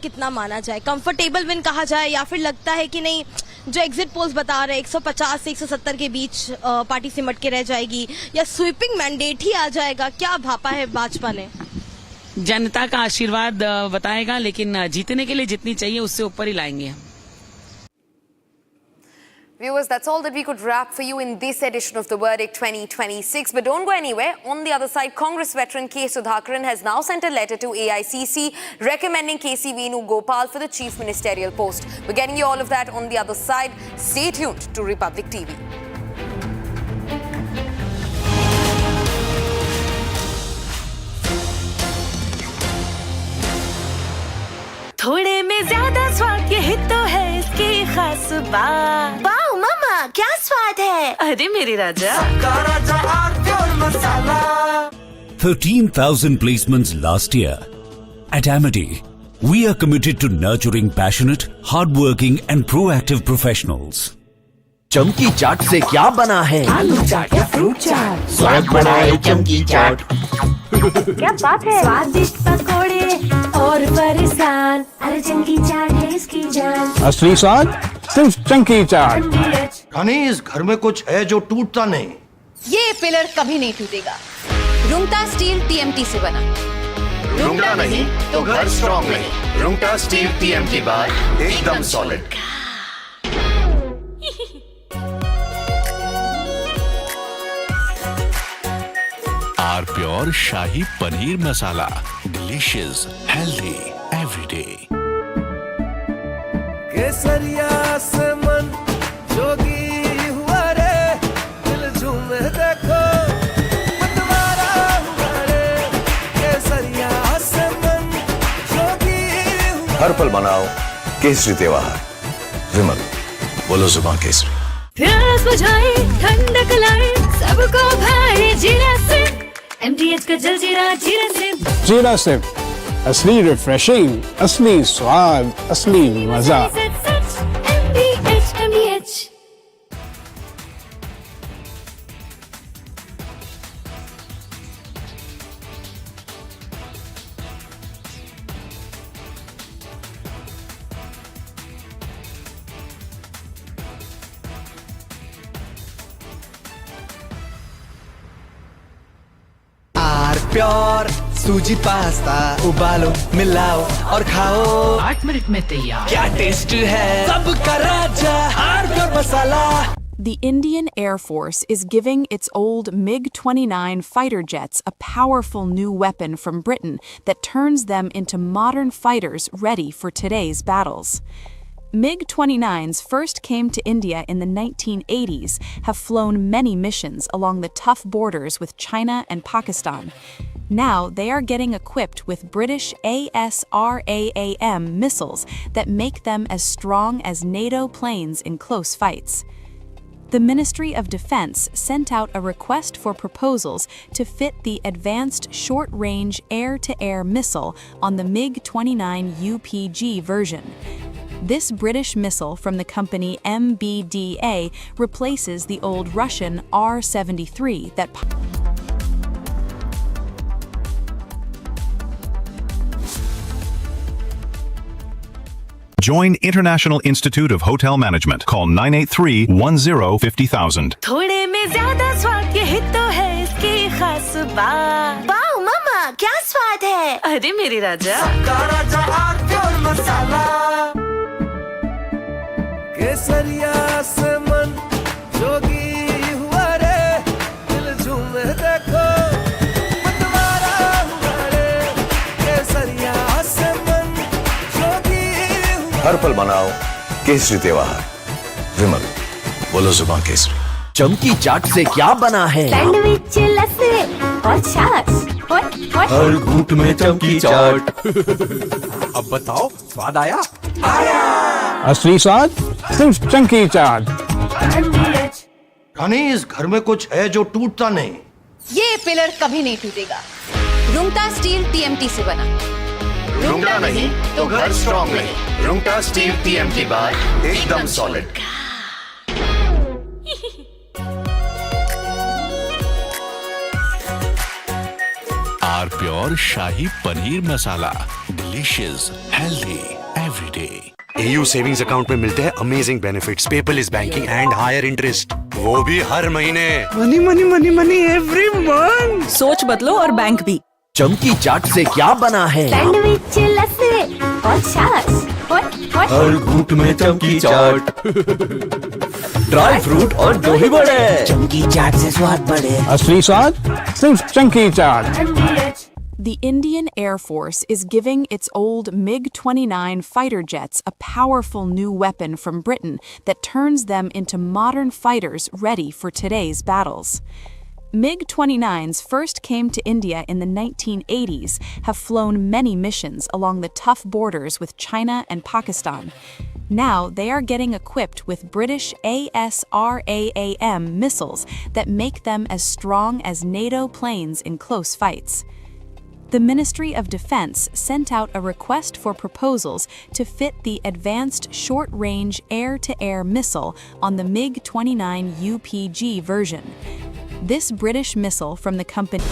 कितना माना जाए, कंफर्टेबल विन कहा जाए, या फिर लगता है कि नहीं, जो एग्जिट पोल्स बता रहे हैं 150 से 170 के बीच पार्टी सिमट के रह जाएगी, या स्वीपिंग मैंडेट ही आ जाएगा? क्या भापा है भाजपा ने? जनता का आशीर्वाद बताएगा, लेकिन जीतने के लिए जितनी चाहिए उससे ऊपर ही लाएंगे हम। Viewers, that's all that we could wrap for you in this edition of The Verdict 2026. But don't go anywhere. On the other side, Congress veteran K. Sudhakaran has now sent a letter to AICC recommending KC Venugopal for the chief ministerial post. We're getting you all of that on the other side. Stay tuned to Republic TV. थोड़े में ज्यादा स्वाद, यही तो है इसकी खास बात। वाओ मामा, क्या स्वाद है! अरे मेरे राजा, राजा और मसाला। 13,000 placements last year. At Amity, we are committed to nurturing passionate, hardworking and proactive professionals. चमकी चाट से क्या बना है? आलू चाट या फ्रूट चाट, स्वाद बढ़ाए चमकी चाट। क्या बात है! स्वादिष्ट पकोड़े और फरसान, अरे चमकी चाट है इसकी जान। असली स्वाद सिर्फ चंकी चाट। यानी इस घर में कुछ है जो टूटता नहीं। ये पिलर कभी नहीं टूटेगा। रुंगटा स्टील TMT से बना। रुंगटा नहीं तो घर स्ट्रॉन्ग नहीं। रुंगटा स्टील TMT बार एकदम solid. Our pure shahi paneer masala, delicious, healthy every day. केसरिया से मन जोगी हुआ रे, दिल झूमे देखो मतवारा हुआ रे, केसरिया से मन जोगी हुआ। हर पल मनाओ केसरी त्योहार। विमल, बोलो जुबान केसरी। प्यास बुझाए, ठंडक लाए, सबको भाए जीरा से। MTH का जल जीरा, जीरा से। जीरा से असली रिफ्रेशिंग, असली स्वाद, असली मजा। MTH। प्योर सूजी पास्ता उबालो मिलाओ और खाओ 8 मिनट में तैयार। क्या टेस्ट है सबका राजा R pure masala. The Indian Air Force is giving its old MiG-29 fighter jets a powerful new weapon from Britain that turns them into modern fighters ready for today's battles. MiG-29s first came to India in the 1980s, have flown many missions along the tough borders with China and Pakistan. Now they are getting equipped with British ASRAAM missiles that make them as strong as NATO planes in close fights. The Ministry of Defense sent out a request for proposals to fit the Advanced Short-Range Air-to-Air Missile on the MiG-29 UPG version. This British missile from the company MBDA replaces the old Russian R-73 that Join International Institute of Hotel Management. Call 983-10-50,000. थोड़े में ज्यादा स्वाद ये ही तो है इसकी खास बात। वाओ मामा क्या स्वाद है। अरे मेरे राजा सबका राजा आर प्योर मसाला। केसरिया से मन जोगी हुआ रे, दिल झूमे देखो मतवारा हुआ रे, केसरिया से मन जोगी हुआ। हर पल मनाओ केसरी त्योहार। विमल, बोलो जुबान केसरी। चमकी चाट से क्या बना है? सैंडविच लस्सी और छाछ हर घूंट में चमकी चाट। अब बताओ स्वाद आया? असली स्वाद सिर्फ चंकी चाट। रानी, इस घर में कुछ है जो टूटता नहीं। ये पिलर कभी नहीं टूटेगा। रुंगटा स्टील TMT से बना। रुंगटा नहीं तो घर स्ट्रॉन्ग नहीं। रुंगटा स्टील TMT बार एकदम solid. Our pure shahi paneer masala, delicious, healthy every day. AU savings account में मिलते हैं amazing benefits, paperless banking and higher interest, वो भी हर महीने। Money money money money every month. सोच बदलो और बैंक भी। चमकी चाट से क्या बना है? सैंडविच लस्सी और छाछ हर घूंट में चमकी चाट। ड्राई फ्रूट और दही बड़े। चमकी चाट से स्वाद बढ़े। असली स्वाद सिर्फ chunky chaat. The Indian Air Force is giving its old MiG-29 fighter jets a powerful new weapon from Britain that turns them into modern fighters ready for today's battles. MiG-29s first came to India in the 1980s, have flown many missions along the tough borders with China and Pakistan. Now they are getting equipped with British ASRAAM missiles that make them as strong as NATO planes in close fights. The Ministry of Defense sent out a request for proposals to fit the Advanced Short-Range Air-to-Air Missile on the MiG-29 UPG version. This British missile from the company.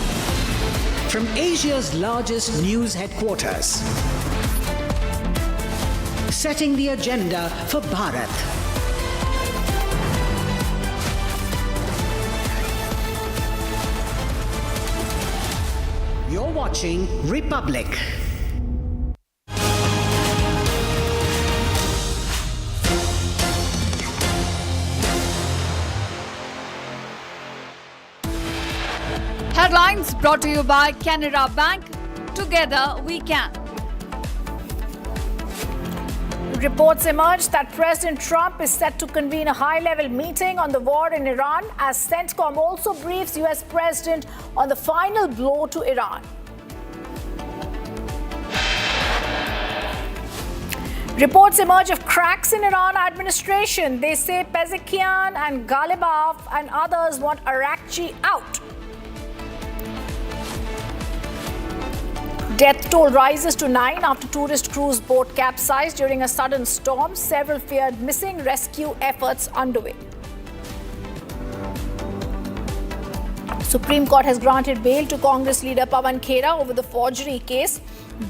From Asia's largest news headquarters, setting the agenda for Bharat. You're watching Republic. Headlines brought to you by Canara Bank. Together we can. Reports emerge that President Trump is set to convene a high-level meeting on the war in Iran as CENTCOM also briefs US President on the final blow to Iran. Reports emerge of cracks in Iran administration. They say Pezeshkian and Ghalibaf and others want Arakchi out. Death toll rises to 9 after tourist cruise boat capsized during a sudden storm. Several feared missing. Rescue efforts underway. Supreme Court has granted bail to Congress leader Pawan Khera over the forgery case,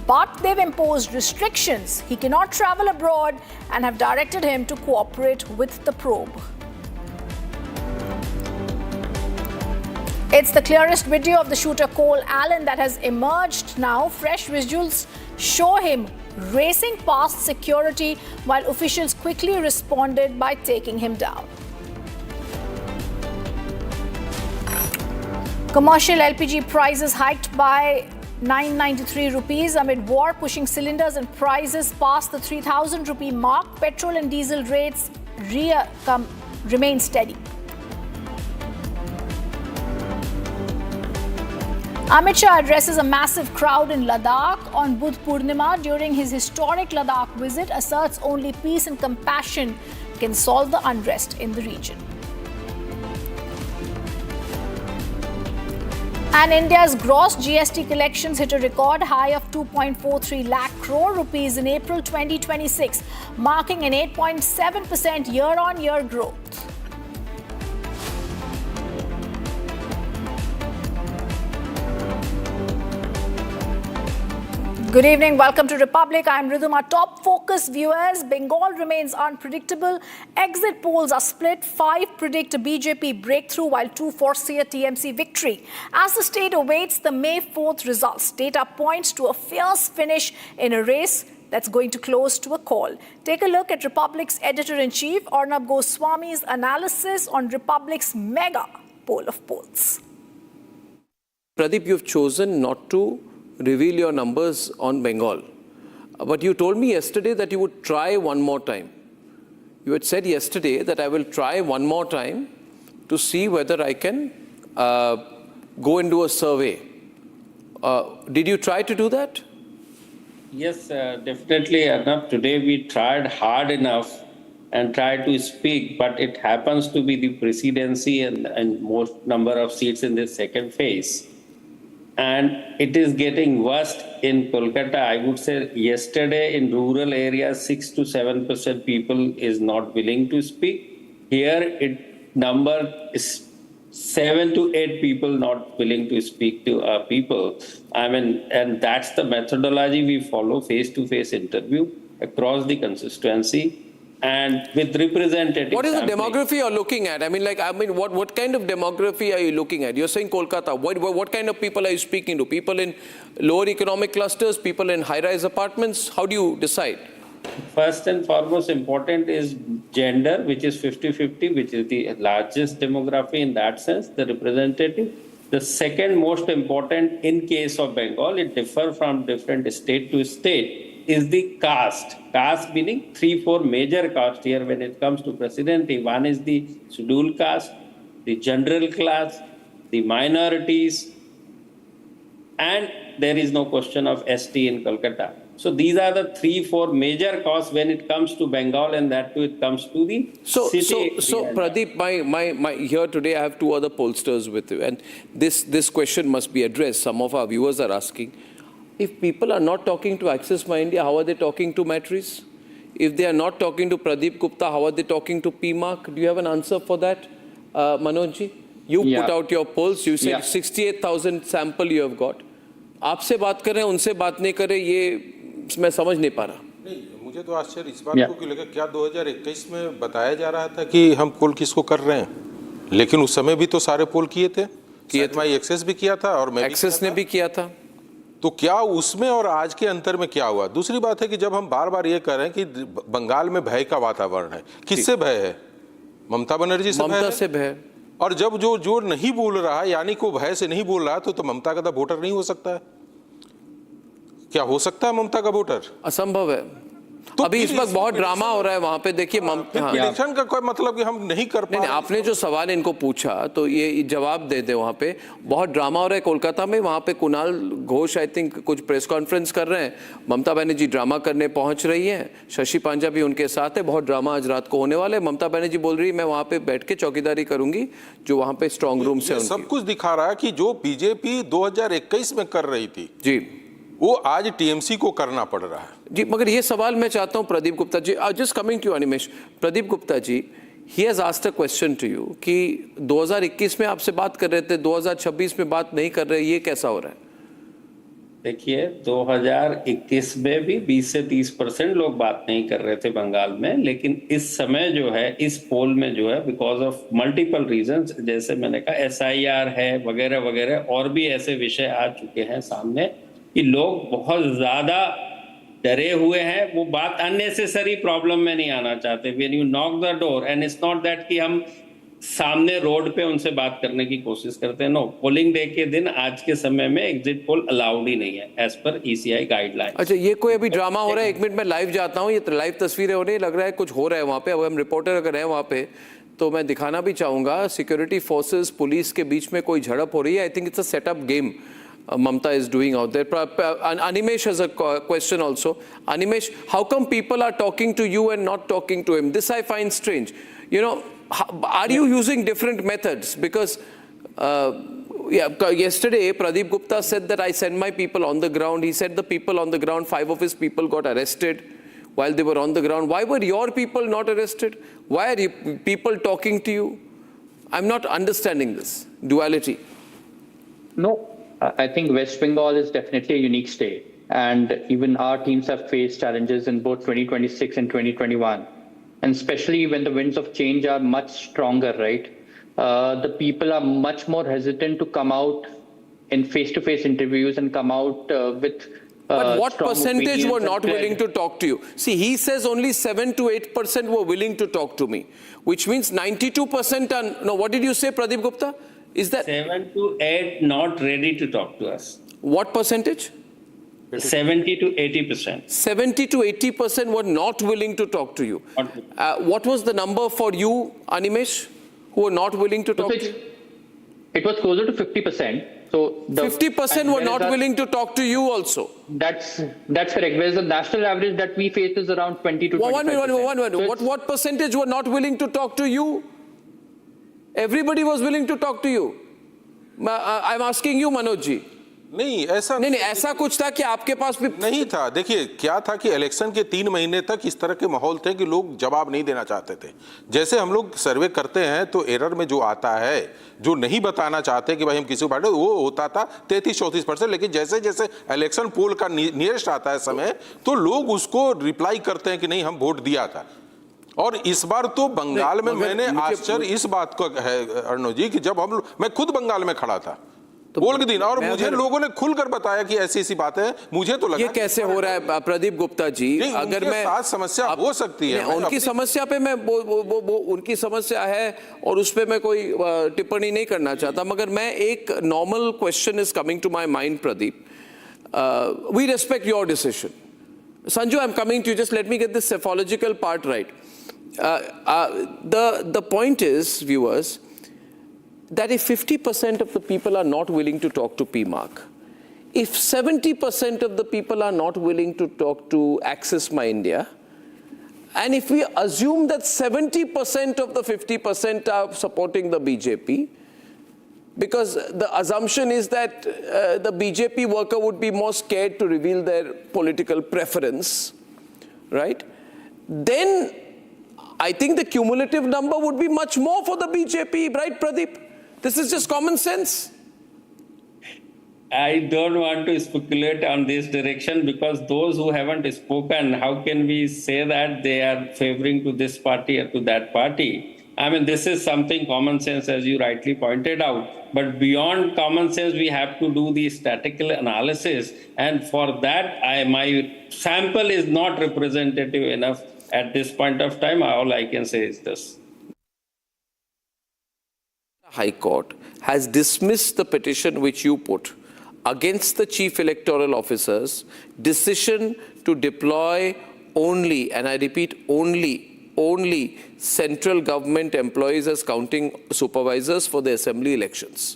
but they've imposed restrictions. He cannot travel abroad and have directed him to cooperate with the probe. It's the clearest video of the shooter Cole Allen that has emerged now. Fresh visuals show him racing past security while officials quickly responded by taking him down. Commercial LPG prices hiked by 993 rupees amid war pushing cylinders and prices past the 3,000 rupee mark. Petrol and diesel rates remain steady. Amit Shah addresses a massive crowd in Ladakh on Budh Purnima during his historic Ladakh visit, asserts only peace and compassion can solve the unrest in the region. And India's gross GST collections hit a record high of 2.43 lakh crore rupees in April 2026, marking an 8.7% year-on-year growth. Good evening. Welcome to Republic. I'm Ridhuma. Top focus viewers. Bengal remains unpredictable. Exit polls are split. 5 predict a BJP breakthrough while 2 foresee a TMC victory. As the state awaits the May 4th results, data points to a fierce finish in a race that's going to close to a call. Take a look at Republic's editor-in-chief, Arnab Goswami's analysis on Republic's mega poll of polls. Pradeep, you've chosen not to reveal your numbers on Bengal. But you told me yesterday that you would try one more time. You had said yesterday that I will try one more time to see whether I can go and do a survey. Did you try to do that? Yes, definitely, Arnab. Today we tried hard enough and tried to speak, but it happens to be the presidency and most number of seats in the second phase. And it is getting worse in Kolkata. I would say yesterday in rural areas, 6 to 7% people is not willing to speak. Here, number is 7 to 8 people not willing to speak to people. And that's the methodology we follow, face-to-face interview across the constituency. And with representative. What is the demography you're looking at? What kind of demography are you looking at? You're saying Kolkata. What kind of people are you speaking to? People in lower economic clusters, people in high-rise apartments? How do you decide? First and foremost important is gender, which is 50-50, which is the largest demography in that sense, the representative. The second most important in case of Bengal, it differs from different state to state, is the caste. Caste meaning 3-4 major castes here when it comes to presidency. One is the scheduled caste, the general class, the minorities, and there is no question of ST in Kolkata. So these are the 3-4 major castes when it comes to Bengal, and that too it comes to the city. So Pradeep, my here today I have 2 other pollsters with you, and this question must be addressed. Some of our viewers are asking, if people are not talking to Access My India, how are they talking to Matriz? If they are not talking to Pradeep Gupta, how are they talking to PMark? Do you have an answer for that, Manojji? You put out your polls, you said 68,000 sample you have got. आपसे बात कर रहे हैं, उनसे बात नहीं कर रहे, ये मैं समझ नहीं पा रहा। नहीं, मुझे तो आश्चर्य इस बात को लेकर, क्या 2021 में बताया जा रहा था कि हम पोल किसको कर रहे हैं, लेकिन उस समय भी तो सारे पोल किए थे, माई एक्सेस भी किया था और मैं एक्सेस ने भी किया था। तो क्या उसमें और आज के अंतर में क्या हुआ? दूसरी बात है कि जब हम बार बार ये कह रहे हैं कि बंगाल में भय का वातावरण है, किससे भय है? ममता बनर्जी से ममता से भय। और जब जो नहीं बोल रहा है, यानी को भय से नहीं बोल रहा, तो ममता का तो वोटर नहीं हो सकता है। क्या हो सकता है ममता का वोटर? असंभव है। तो अभी इस वक्त बहुत ड्रामा हो रहा है वहां पे। देखिए प्रेडिक्शन का कोई मतलब कि हम नहीं कर पा रहे। आपने जो सवाल इनको पूछा तो ये जवाब दे दे। वहां पे बहुत ड्रामा हो रहा है कोलकाता में। वहां पे कुणाल घोष आई थिंक कुछ प्रेस कॉन्फ्रेंस कर रहे हैं, ममता बनर्जी ड्रामा करने पहुंच रही हैं, शशि पांजा भी उनके साथ है। बहुत ड्रामा आज रात को होने वाला है। ममता बनर्जी बोल रही है मैं वहां पे बैठ के चौकीदारी करूंगी, जो वहां पे स्ट्रॉन्ग रूम से सब कुछ दिखा रहा है कि जो बीजेपी 2021 में कर रही थी जी, वो आज टीएमसी को करना पड़ रहा है जी। मगर ये सवाल मैं चाहता हूं Pradeep Gupta ji, just coming to Animesh, Pradeep Gupta ji, he has asked a question to you कि 2021 में आपसे बात कर रहे थे, 2026 में बात नहीं कर रहे, ये कैसा हो रहा है? देखिए 2021 में भी 20 से 30% लोग बात नहीं कर रहे थे बंगाल में, लेकिन इस समय जो है इस पोल में जो है बिकॉज ऑफ मल्टीपल रीजंस, जैसे मैंने कहा SIR है वगैरह वगैरह, और भी ऐसे विषय आ चुके हैं सामने कि लोग बहुत ज्यादा डरे हुए हैं। वो बात अननेसेसरी प्रॉब्लम में नहीं आना चाहते। When you knock the door and it's not that कि हम सामने रोड पे उनसे बात करने की कोशिश करते हैं। नो, पोलिंग डे के दिन आज के समय में एग्जिट पोल अलाउड ही नहीं है एज पर ECI गाइडलाइन। अच्छा, ये कोई अभी ड्रामा हो रहा है? 1 मिनट में लाइव जाता हूँ, ये लाइव तस्वीरें हो रही है, लग रहा है कुछ हो रहा है वहाँ पे। अब हम रिपोर्टर अगर हैं वहाँ पे तो मैं दिखाना भी चाहूंगा। सिक्योरिटी फोर्सेस पुलिस के बीच में कोई झड़प हो रही है। I think it's a setup game Mamata is doing out there. Animesh has a question also. Animesh, how come people are talking to you and not talking to him? This I find strange. You know, are you using different methods? Because yesterday Pradeep Gupta said that I send my people on the ground. He said the people on the ground, 5 of his people got arrested while they were on the ground. Why were your people not arrested? Why are people talking to you? I'm not understanding this duality. No. I think West Bengal is definitely a unique state, and even our teams have faced challenges in both 2026 and 2021, and especially when the winds of change are much stronger, right? The people are much more hesitant to come out in face-to-face interviews and come out with but what percentage were not willing to talk to you? See, he says only 7 to 8% were willing to talk to me, which means 92% are, no, what did you say, Pradeep Gupta? Is that 7 to 8 not ready to talk to us? What percentage? 70 to 80%. 70 to 80% were not willing to talk to you. What was the number for you, Animesh, who were not willing to talk to you? It was closer to 50%. So 50% were not willing to talk to you also. That's correct. Whereas the national average that we face is around 20 to 25%. One minute. What percentage were not willing to talk to you? Everybody was willing to talk to you. I'm asking you, Manoj ji. नहीं ऐसा कुछ था कि आपके पास भी नहीं था। देखिए क्या था कि इलेक्शन के 3 महीने तक इस तरह के माहौल थे कि लोग जवाब नहीं देना चाहते थे। जैसे हम लोग सर्वे करते हैं तो एरर में जो आता है, जो नहीं बताना चाहते कि भाई हम किसी को बांटे, वो होता था 33-34%। लेकिन जैसे जैसे इलेक्शन पोल का नियरेस्ट आता है समय, तो लोग उसको रिप्लाई करते हैं कि नहीं हम वोट दिया था। और इस बार तो बंगाल में मैंने आश्चर्य इस बात को है अर्णव जी कि जब मैं खुद बंगाल में खड़ा था पोल के दिन, और मुझे लोगों ने खुलकर बताया कि ऐसी ऐसी बात है। मुझे तो लगा ये कैसे हो रहा है प्रदीप गुप्ता जी? अगर मैं साथ समस्या हो सकती है, उनकी समस्या पे मैं उनकी समस्या है और उस पे मैं कोई टिप्पणी नहीं करना चाहता, मगर मैं एक normal question is coming to my mind Pradeep. We respect your decision, Sanju, I'm coming to you. Just let me get this psephological part right. The point is, viewers, that if 50% of the people are not willing to talk to PMark, if 70% of the people are not willing to talk to Access My India, and if we assume that 70% of the 50% are supporting the BJP, because the assumption is that the BJP worker would be more scared to reveal their political preference, right? Then I think the cumulative number would be much more for the BJP, right, Pradeep? This is just common sense. I don't want to speculate on this direction because those who haven't spoken, how can we say that they are favoring to this party or to that party? I mean, this is something common sense, as you rightly pointed out. But beyond common sense, we have to do the statistical analysis. And for that, my sample is not representative enough at this point of time. All I can say is this. High Court has dismissed the petition which you put against the chief electoral officer's decision to deploy only, and I repeat, only central government employees as counting supervisors for the assembly elections.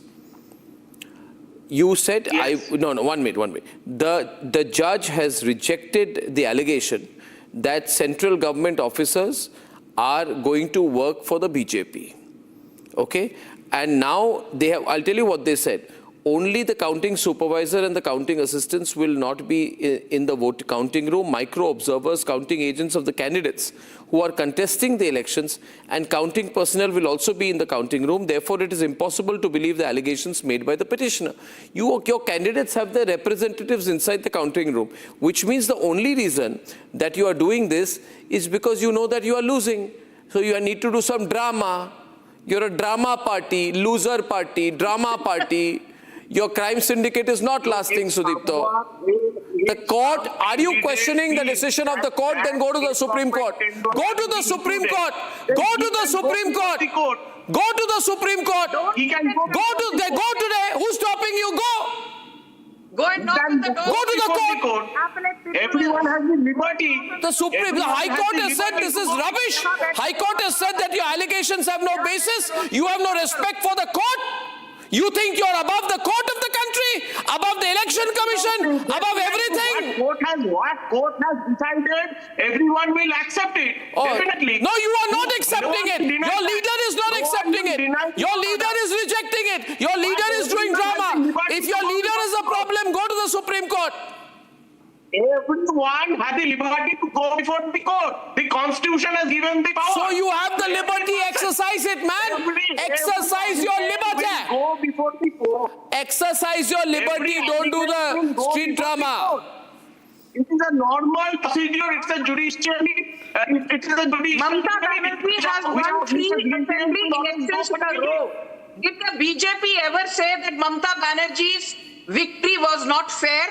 You said, yes. No, one minute. The judge has rejected the allegation that central government officers are going to work for the BJP. Okay? And now they have, I'll tell you what they said. Only the counting supervisor and the counting assistants will not be in the vote counting room. Micro observers, counting agents of the candidates who are contesting the elections, and counting personnel will also be in the counting room. Therefore, it is impossible to believe the allegations made by the petitioner. Your candidates have their representatives inside the counting room, which means the only reason that you are doing this is because you know that you are losing. So you need to do some drama. You're a drama party, loser party, drama party. Your crime syndicate is not lasting, Sudipto. The court, are you questioning the decision of the court? Then go to the Supreme Court. Go to the Supreme Court. Go to the Supreme Court. Go to the Supreme Court. Go today. Who's stopping you? Go. Go and knock on the door. Go to the court. Everyone has the liberty. The High Court has said this is rubbish. High Court has said that your allegations have no basis. You have no respect for the court. You think you're above the court of the country, above the election commission, above everything? What court has decided, everyone will accept it. Definitely. No, you are not accepting it. Your leader is not accepting it. Your leader is rejecting it. Your leader is doing drama. If your leader is a problem, go to the Supreme Court. Everyone has the liberty to go before the court. The Constitution has given the power. So you have the liberty, exercise it, man. Exercise your liberty. Go before the court. Exercise your liberty. Don't do the street drama. It is a normal procedure. It's a judiciary. It is a judiciary. Mamata Banerjee has won 3 assembly elections in a row. Did the BJP ever say that Mamata Banerjee's victory was not fair?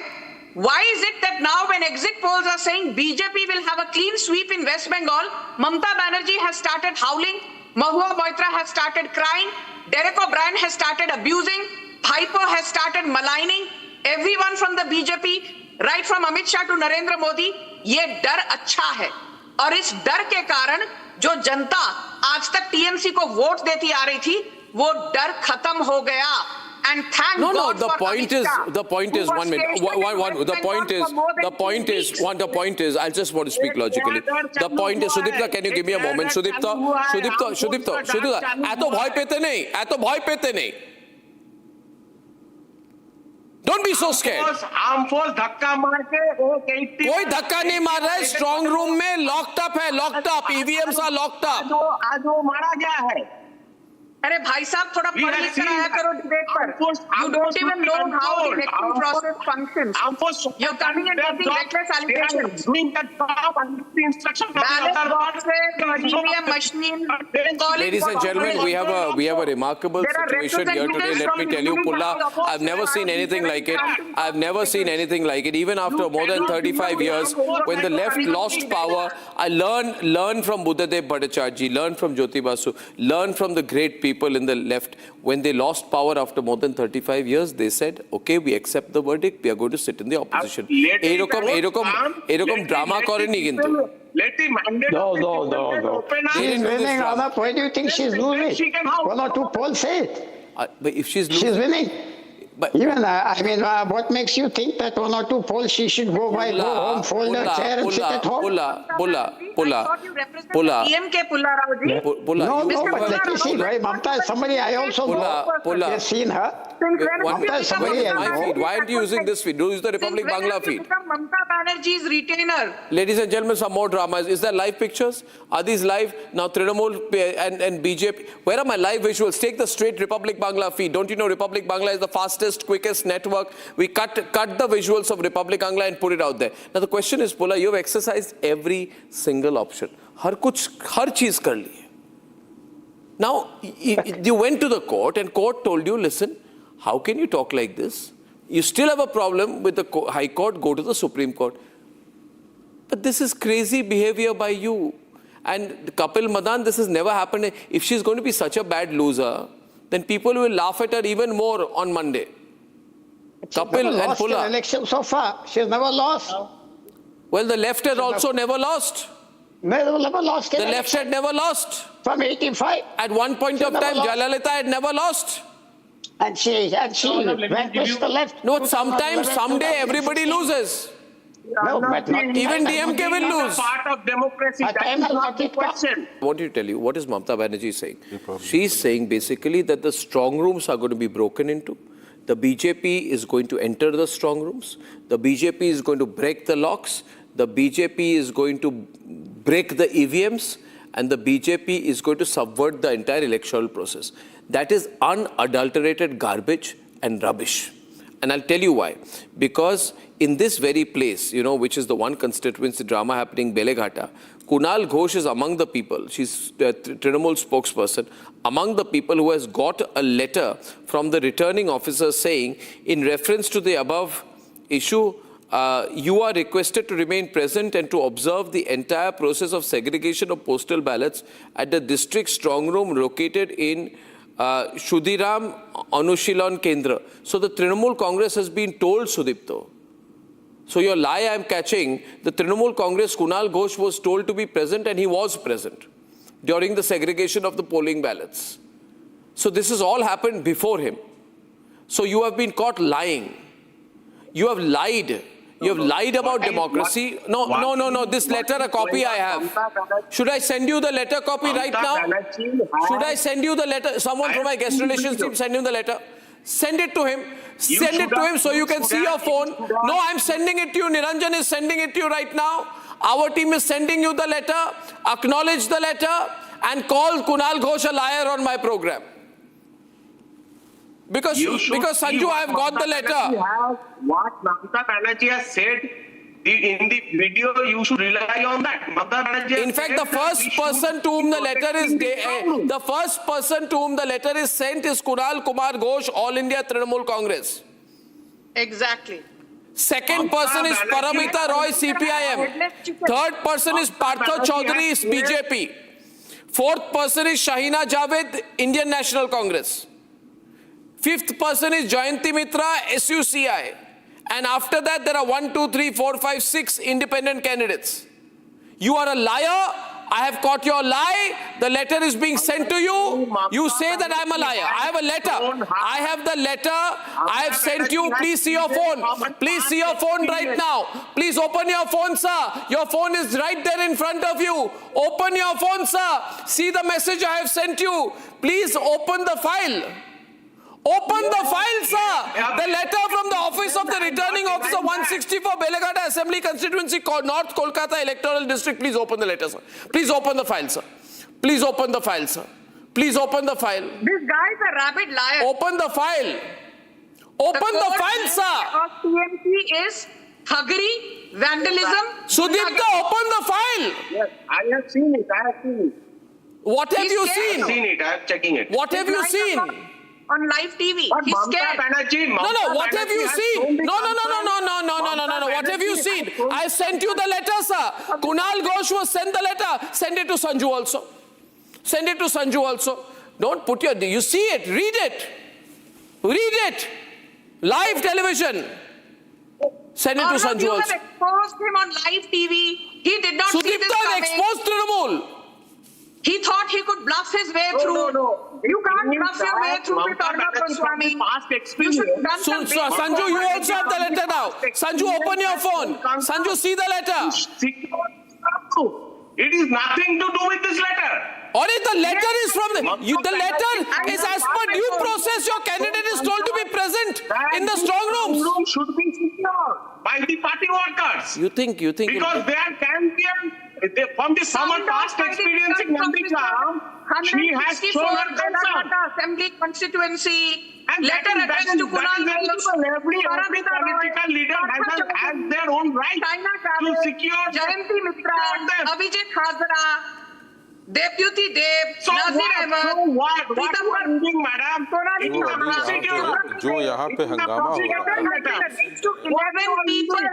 Why is it that now when exit polls are saying BJP will have a clean sweep in West Bengal, Mamata Banerjee has started howling, Mahua Moitra has started crying, Derek O'Brien has started abusing, Piper has started maligning, everyone from the BJP, right from Amit Shah to Narendra Modi, ये डर अच्छा है. और इस डर के कारण जो जनता आज तक TMC को वोट देती आ रही थी, वो डर खत्म हो गया. And thank God the point is, 1 minute. The point is, I just want to speak logically. The point is, Sudipta, can you give me a moment? Sudipta, एतो भय पेते नहीं. Don't be so scared. Armed force धक्का मार के कोई धक्का नहीं मार रहा है. स्ट्रॉन्ग रूम में लॉक्ड अप है, locked up. EVMs are locked up. आज वो मारा गया है. अरे भाई साहब थोड़ा पढ़ लिख कर आया करो डिबेट पर. You don't even know how the electoral process functions. You're coming and making reckless allegations. Ballot boxes, EVM machine. Ladies and gentlemen, we have a remarkable situation here today. Let me tell you, Pulla, I've never seen anything like it. I've never seen anything like it. Even after more than 35 years, when the left lost power, I learn from Buddhadev Bhattacharjee, learn from Jyoti Basu, learn from the great people in the left. When they lost power after more than 35 years, they said, okay, we accept the verdict, we are going to sit in the opposition. Erokom drama kore nahi kintu. Let the mandate No. She's winning, Anna. Why do you think she's losing? 1 or 2 polls say it. But if she's losing... She's winning. But even, what makes you think that 1 or 2 polls she should go home, fold her chair and sit at home? Pulla. TMK Pulla Rao ji. No, but let me see, right? Mamata is somebody I also know. I've seen her. Mamata is somebody I know. Why aren't you using this feed? Use the Republic Bangla feed. Mamata Banerjee's retainer. Ladies and gentlemen, some more dramas. Is there live pictures? Are these live? Now Trinamool and BJP. Where are my live visuals? Take the straight Republic Bangla feed. Don't you know Republic Bangla is the fastest, quickest network? We cut the visuals of Republic Bangla and put it out there. Now the question is, Pulla, you have exercised every single option. हर चीज कर ली. Now you went to the court and court told you, listen, how can you talk like this? You still have a problem with the High Court, go to the Supreme Court. But this is crazy behavior by you. And Kapil Madan, this has never happened. If she's going to be such a bad loser, then people will laugh at her even more on Monday. Kapil and lost Pula. an election so far. She's never lost. Well, the left had also never lost. Never lost. The left had never lost. From 85. At one point of time, Jayalalitha had never lost. And she vanquished the left. No, sometimes, someday, everybody loses. No, but not even DMK will lose. Part of democracy. That is not the question. I want to tell you, what is Mamata Banerjee saying? She's saying basically that the strong rooms are going to be broken into. The BJP is going to enter the strong rooms. The BJP is going to break the locks. The BJP is going to break the EVMs. And the BJP is going to subvert the entire electoral process. That is unadulterated garbage and rubbish. And I'll tell you why. Because in this very place, you know, which is the one constituency drama happening, Beleghata, Kunal Ghosh is among the people. She's the Trinamool spokesperson. Among the people who has got a letter from the returning officer saying, in reference to the above issue, you are requested to remain present and to observe the entire process of segregation of postal ballots at the district strong room located in Shudiram Anushilon Kendra. So the Trinamool Congress has been told, Sudipto. So your lie I am catching, the Trinamool Congress, Kunal Ghosh was told to be present and he was present during the segregation of the polling ballots. So this has all happened before him. So you have been caught lying. You have lied. You have lied about democracy. No. This letter, a copy I have. Should I send you the letter copy right now? Should I send you the letter? Someone from my guest relations team send him the letter. Send it to him. Send it to him so you can see your phone. No, I'm sending it to you. Niranjan is sending it to you right now. Our team is sending you the letter. Acknowledge the letter and call Kunal Ghosh a liar on my program. Because Sanju, I have got the letter. What Mamata Banerjee has said in the video, you should rely on that. Mamata Banerjee. In fact, the first person to whom the letter is sent is Kunal Kumar Ghosh, All India Trinamool Congress. Exactly. Second person is Paramita Roy, CPIM. Third person is Partha Chaudhary, BJP. Fourth person is Shahina Javed, Indian National Congress. Fifth person is Jayanti Mitra, SUCI. And after that, there are 1, 2, 3, 4, 5, 6 independent candidates. You are a liar. I have caught your lie. The letter is being sent to you. You say that I am a liar. I have a letter. I have the letter. I have sent you. Please see your phone. Please see your phone right now. Please open your phone, sir. Your phone is right there in front of you. Open your phone, sir. See the message I have sent you. Please open the file. Open the file, sir. The letter from the office of the returning officer, 164 Beleghata Assembly Constituency, North Kolkata Electoral District. Please open the letter, sir. Please open the file, sir. Please open the file, sir. Please open the file. This guy is a rabid liar. Open the file. Open the file, sir. Of TMC is thuggery, vandalism. Sudipta, open the file. Yes, I have seen it. What have you seen? I have seen it. I am checking it. What have you seen? On live TV. He's scared. No, what have you seen? No. What have you seen? I sent you the letter, sir. Kunal Ghosh was sent the letter. Send it to Sanju also. Send it to Sanju also. Don't put your... You see it. Read it. Read it. Live television. Send it to Sanju You also. have exposed him on live TV. He did not see this Sudipta coming. exposed Trinamool. He thought he could bluff his way through. No. You can't bluff your way through with Arnab Goswami. You should have done some Sanju, you also have the letter now. Sanju, open your phone. Sanju, see the letter. It is nothing to do with this letter. Or if the letter is from the letter is as per due process. Your candidate is told to be present in the strong rooms. Room should be secured by the party workers. You think because there can be from the summer past experience in Nandikam, she has shown her concern. Assembly constituency and letter addressed to Kunal Ghosh. Every political leader has their own right to secure Jayanti Mitra, Abhijit Hazara, Deputy Dev, Nazir Ahmed, Pritam Reading, Madam. जो यहाँ पे हंगामा हो रहा है 11 people.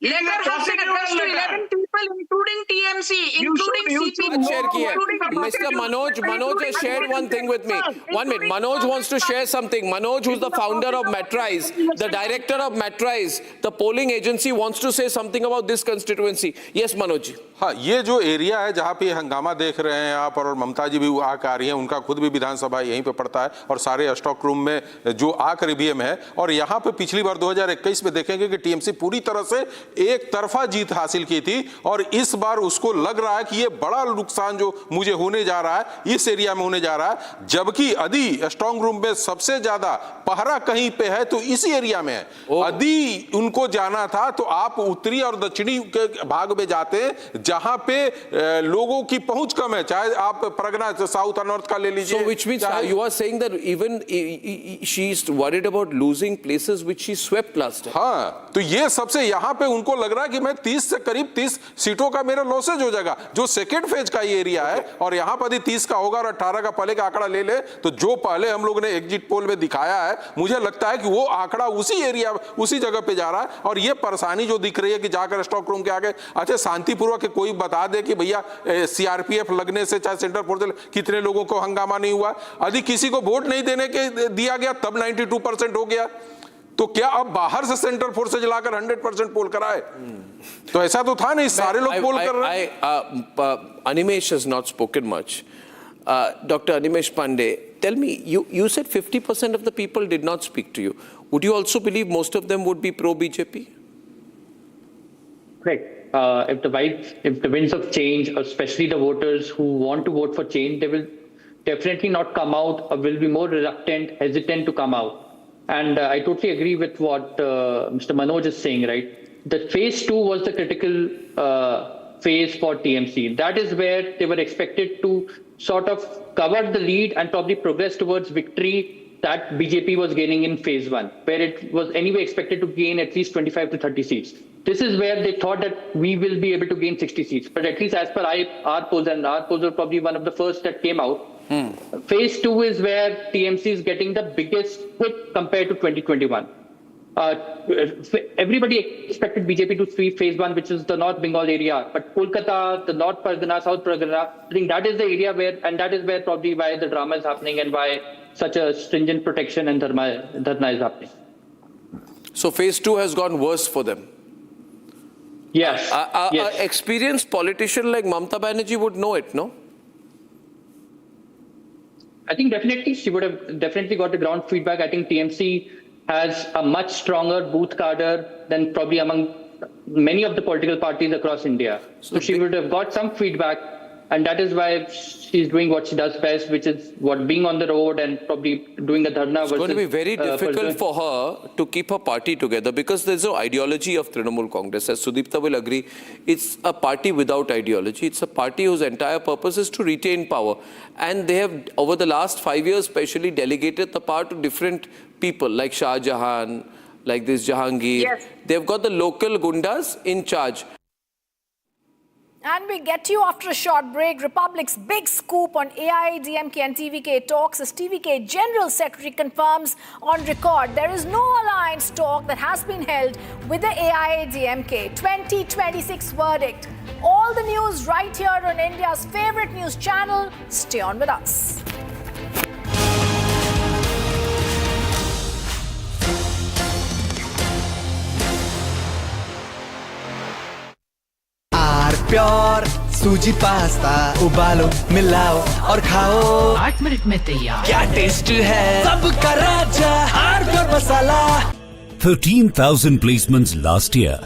Letter has been addressed to 11 people, including TMC, including CP. Share kiya. Mr. Manoj has shared one thing with me. 1 minute. Manoj wants to share something. Manoj, who's the founder of Matrise, the director of Matrise, the polling agency, wants to say something about this constituency. Yes, Manoj. हाँ, ये जो area है जहाँ पे हंगामा देख रहे हैं आप, और ममता जी भी आकर आ रही हैं, उनका खुद भी विधानसभा यहीं पे पड़ता है, और सारे स्टॉक रूम में जो आकर ईवीएम है, और यहाँ पे पिछली बार 2021 में देखेंगे कि टीएमसी पूरी तरह से एक तरफा जीत हासिल की थी, और इस बार उसको लग रहा है कि ये बड़ा नुकसान जो मुझे होने जा रहा है इस एरिया में होने जा रहा है, जबकि अदी स्ट्रांग रूम में सबसे ज्यादा पहरा कहीं पे है तो इसी एरिया में है। अदी उनको जाना था तो आप उत्तरी और दक्षिणी के भाग में जाते जहां पे लोगों की पहुंच कम है, चाहे आप परगना साउथ और नॉर्थ का ले लीजिए। So which means you are saying that even she is worried about losing places which she swept last time. हाँ, तो ये सबसे यहाँ पे उनको लग रहा है कि मैं 30 से करीब 30 सीटों का मेरा लॉसेज हो जाएगा, जो सेकेंड फेज का ये एरिया है, और यहाँ पर यदि 30 का होगा और 18 का पहले का आंकड़ा ले ले तो जो पहले हम लोग ने एग्जिट पोल में दिखाया है, मुझे लगता है कि वो आंकड़ा उसी एरिया उसी जगह पे जा रहा है। और ये परेशानी जो दिख रही है कि जाकर स्टॉक रूम के आगे अच्छा शांतिपूर्वक कोई बता दे कि भैया सीआरपीएफ लगने से चाहे सेंट्रल फोर्स कितने लोगों को हंगामा नहीं हुआ, यदि किसी को वोट नहीं देने के दिया गया तब 92% हो गया, तो क्या अब बाहर से सेंट्रल फोर्सेज लाकर 100% पोल कराए? तो ऐसा तो था नहीं, सारे लोग पोल कर रहे हैं। Animesh has not spoken much. Dr. Animesh Pandey, tell me, you said 50% of the people did not speak to you. Would you also believe most of them would be pro-BJP? Correct. If the winds of change, especially the voters who want to vote for change, they will definitely not come out, or will be more reluctant, hesitant to come out. And I totally agree with what Mr. Manoj is saying, right? The phase 2 was the critical phase for TMC. That is where they were expected to sort of cover the lead and probably progress towards victory that BJP was gaining in phase 1, where it was anyway expected to gain at least 25 to 30 seats. This is where they thought that we will be able to gain 60 seats. But at least as per our polls, and our polls were probably one of the first that came out, phase 2 is where TMC is getting the biggest hit compared to 2021. Everybody expected BJP to sweep phase 1, which is the North Bengal area, but Kolkata, the North Pargana, South Pargana, I think that is the area where, and that is where probably why the drama is happening and why such a stringent protection and Dharna is happening. So phase 2 has gone worse for them. Yes. An experienced politician like Mamata Banerjee would know it, no? I think definitely she would have definitely got the ground feedback. I think TMC has a much stronger booth cadre than probably among many of the political parties across India. So she would have got some feedback, and that is why she's doing what she does best, which is being on the road and probably doing the Dharna. It's going to be very difficult for her to keep her party together because there's no ideology of Trinamool Congress. As Sudipta will agree, it's a party without ideology. It's a party whose entire purpose is to retain power. And they have, over the last 5 years especially, delegated the power to different people like Shah Jahan, like this Jahangir. Yes. They've got the local gundas in charge. And we get to you after a short break. Republic's big scoop on AIADMK and TVK talks as TVK General Secretary confirms on record there is no alliance talk that has been held with the AIADMK. 2026 verdict. All the news right here on India's favorite news channel. Stay on with us. Pure suji pasta उबालो मिलाओ और खाओ 8 minute में तैयार। क्या taste है सबका राजा pure masala. 13,000 placements last year.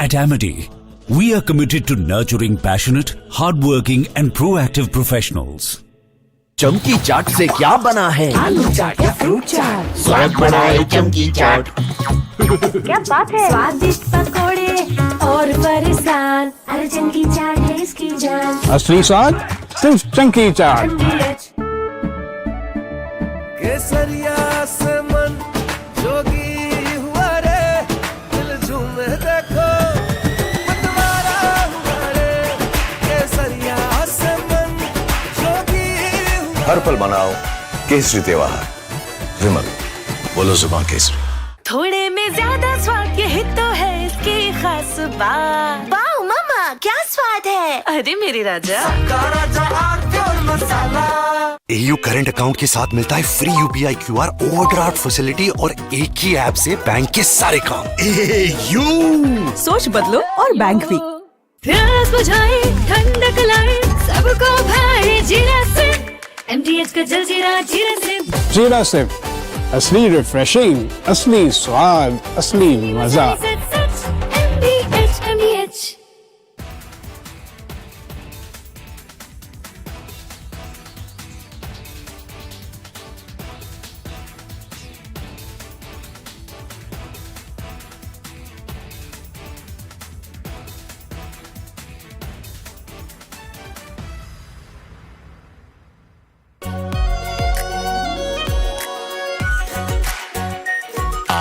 At Amity, we are committed to nurturing passionate, hardworking and proactive professionals. चमकी चाट से क्या बना है? आलू चाट या फ्रूट चाट, स्वाद बनाए चमकी चाट। क्या बात है? स्वादिष्ट पकोड़े और परेशान, अरे चमकी चाट है इसकी जान। असली स्वाद सिर्फ चमकी चाट। केसरिया से मन जोगी हुआ रे, दिल झूमे देखो मतवारा हुआ रे। केसरिया से मन जोगी हुआ। हर पल मनाओ केसरी त्योहार। विमल, बोलो जुबान केसरी। थोड़े में ज्यादा स्वाद, यही तो है इसकी खास स्वाद वाओ मम्मा क्या स्वाद है अरे मेरे राजा AU करंट अकाउंट के साथ मिलता है free UPI QR overdraft facility और एक ही ऐप से बैंक के सारे काम। AU सोच बदलो और बैंक भी। प्यास बुझाए ठंडक लाए सबको भाए जीरा से MTH का जलजीरा जीरा से जीरा से असली रिफ्रेशिंग, असली स्वाद, असली मजा। MTH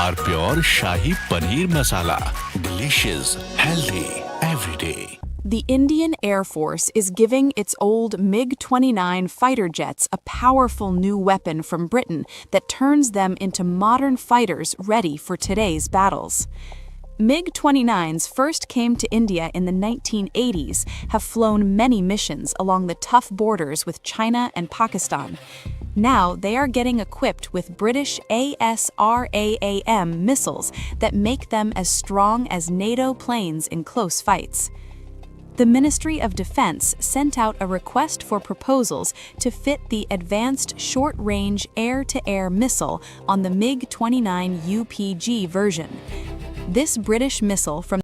Our pure Shahi Paneer Masala. Delicious, healthy, every day. The Indian Air Force is giving its old MiG-29 fighter jets a powerful new weapon from Britain that turns them into modern fighters ready for today's battles. MiG-29s first came to India in the 1980s, have flown many missions along the tough borders with China and Pakistan. Now they are getting equipped with British ASRAAM missiles that make them as strong as NATO planes in close fights. The Ministry of Defense sent out a request for proposals to fit the Advanced Short-Range Air-to-Air Missile on the MiG-29 UPG version. This British missile from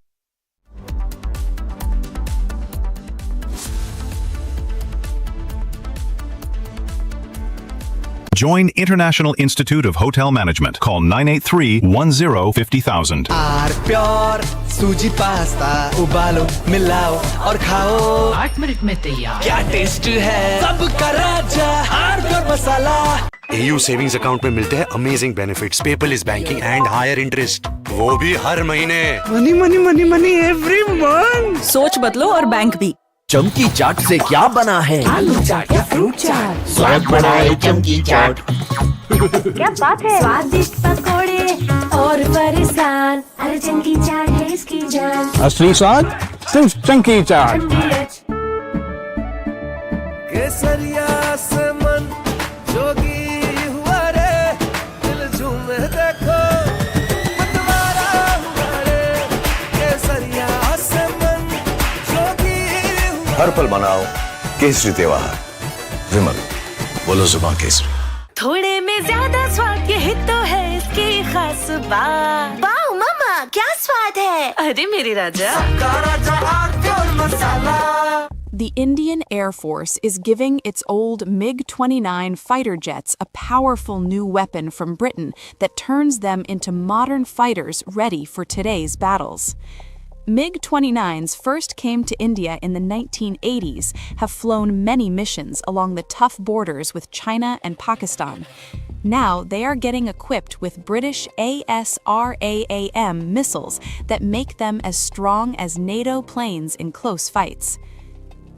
Join International Institute of Hotel Management. Call 983-10-50,000. Our pure suji pasta उबालो मिलाओ और खाओ 8 minute में तैयार। क्या taste है सबका राजा R pure masala. AU savings account में मिलते हैं amazing benefits, paperless banking and higher interest, वो भी हर महीने। Money money money money every month. सोच बदलो और बैंक भी। चमकी चाट से क्या बना है? आलू चाट या फ्रूट चाट स्वाद बढ़ाए चमकी चाट। क्या बात है स्वादिष्ट पकोड़े और फरसान अरे चमकी चाट है इसकी जान। असली स्वाद सिर्फ चंकी चाट। केसरिया से मन जोगी हुआ रे दिल झूमे देखो मतवारा हुआ रे केसरिया से मन जोगी हर पल मनाओ केसरी त्योहार। विमल बोलो जुबान केसरी। थोड़े में ज्यादा स्वाद यही तो है इसकी खास बात वाओ मम्मा क्या स्वाद है अरे मेरे राजा The Indian Air Force is giving its old MiG-29 fighter jets a powerful new weapon from Britain that turns them into modern fighters ready for today's battles. MiG-29s first came to India in the 1980s, have flown many missions along the tough borders with China and Pakistan. Now they are getting equipped with British ASRAAM missiles that make them as strong as NATO planes in close fights.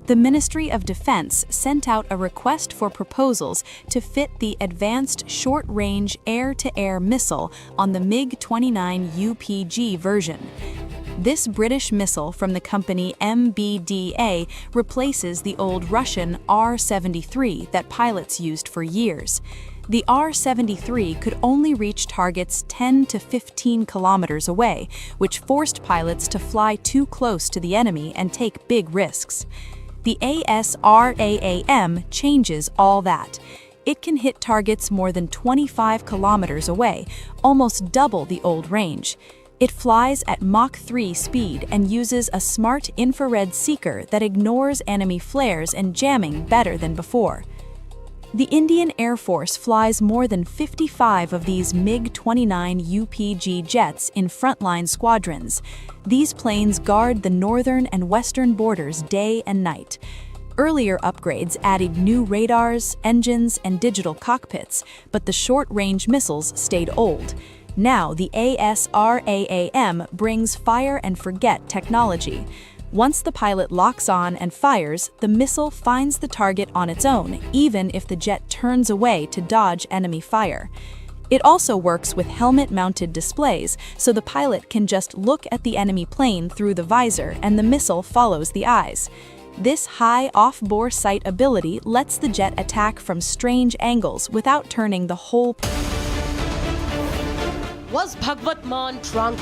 The Ministry of Defense sent out a request for proposals to fit the Advanced Short-Range Air-to-Air Missile on the MiG-29 UPG version. This British missile from the company MBDA replaces the old Russian R-73 that pilots used for years. The R-73 could only reach targets 10 to 15 kilometers away, which forced pilots to fly too close to the enemy and take big risks. The ASRAAM changes all that. It can hit targets more than 25 kilometers away, almost double the old range. It flies at Mach 3 speed and uses a smart infrared seeker that ignores enemy flares and jamming better than before. The Indian Air Force flies more than 55 of these MiG-29 UPG jets in frontline squadrons. These planes guard the northern and western borders day and night. Earlier upgrades added new radars, engines, and digital cockpits, but the short-range missiles stayed old. Now the ASRAAM brings fire-and-forget technology. Once the pilot locks on and fires, the missile finds the target on its own, even if the jet turns away to dodge enemy fire. It also works with helmet-mounted displays, so the pilot can just look at the enemy plane through the visor and the missile follows the eyes. This high off-bore sight ability lets the jet attack from strange angles without turning the whole... Was Bhagwat Maan drunk?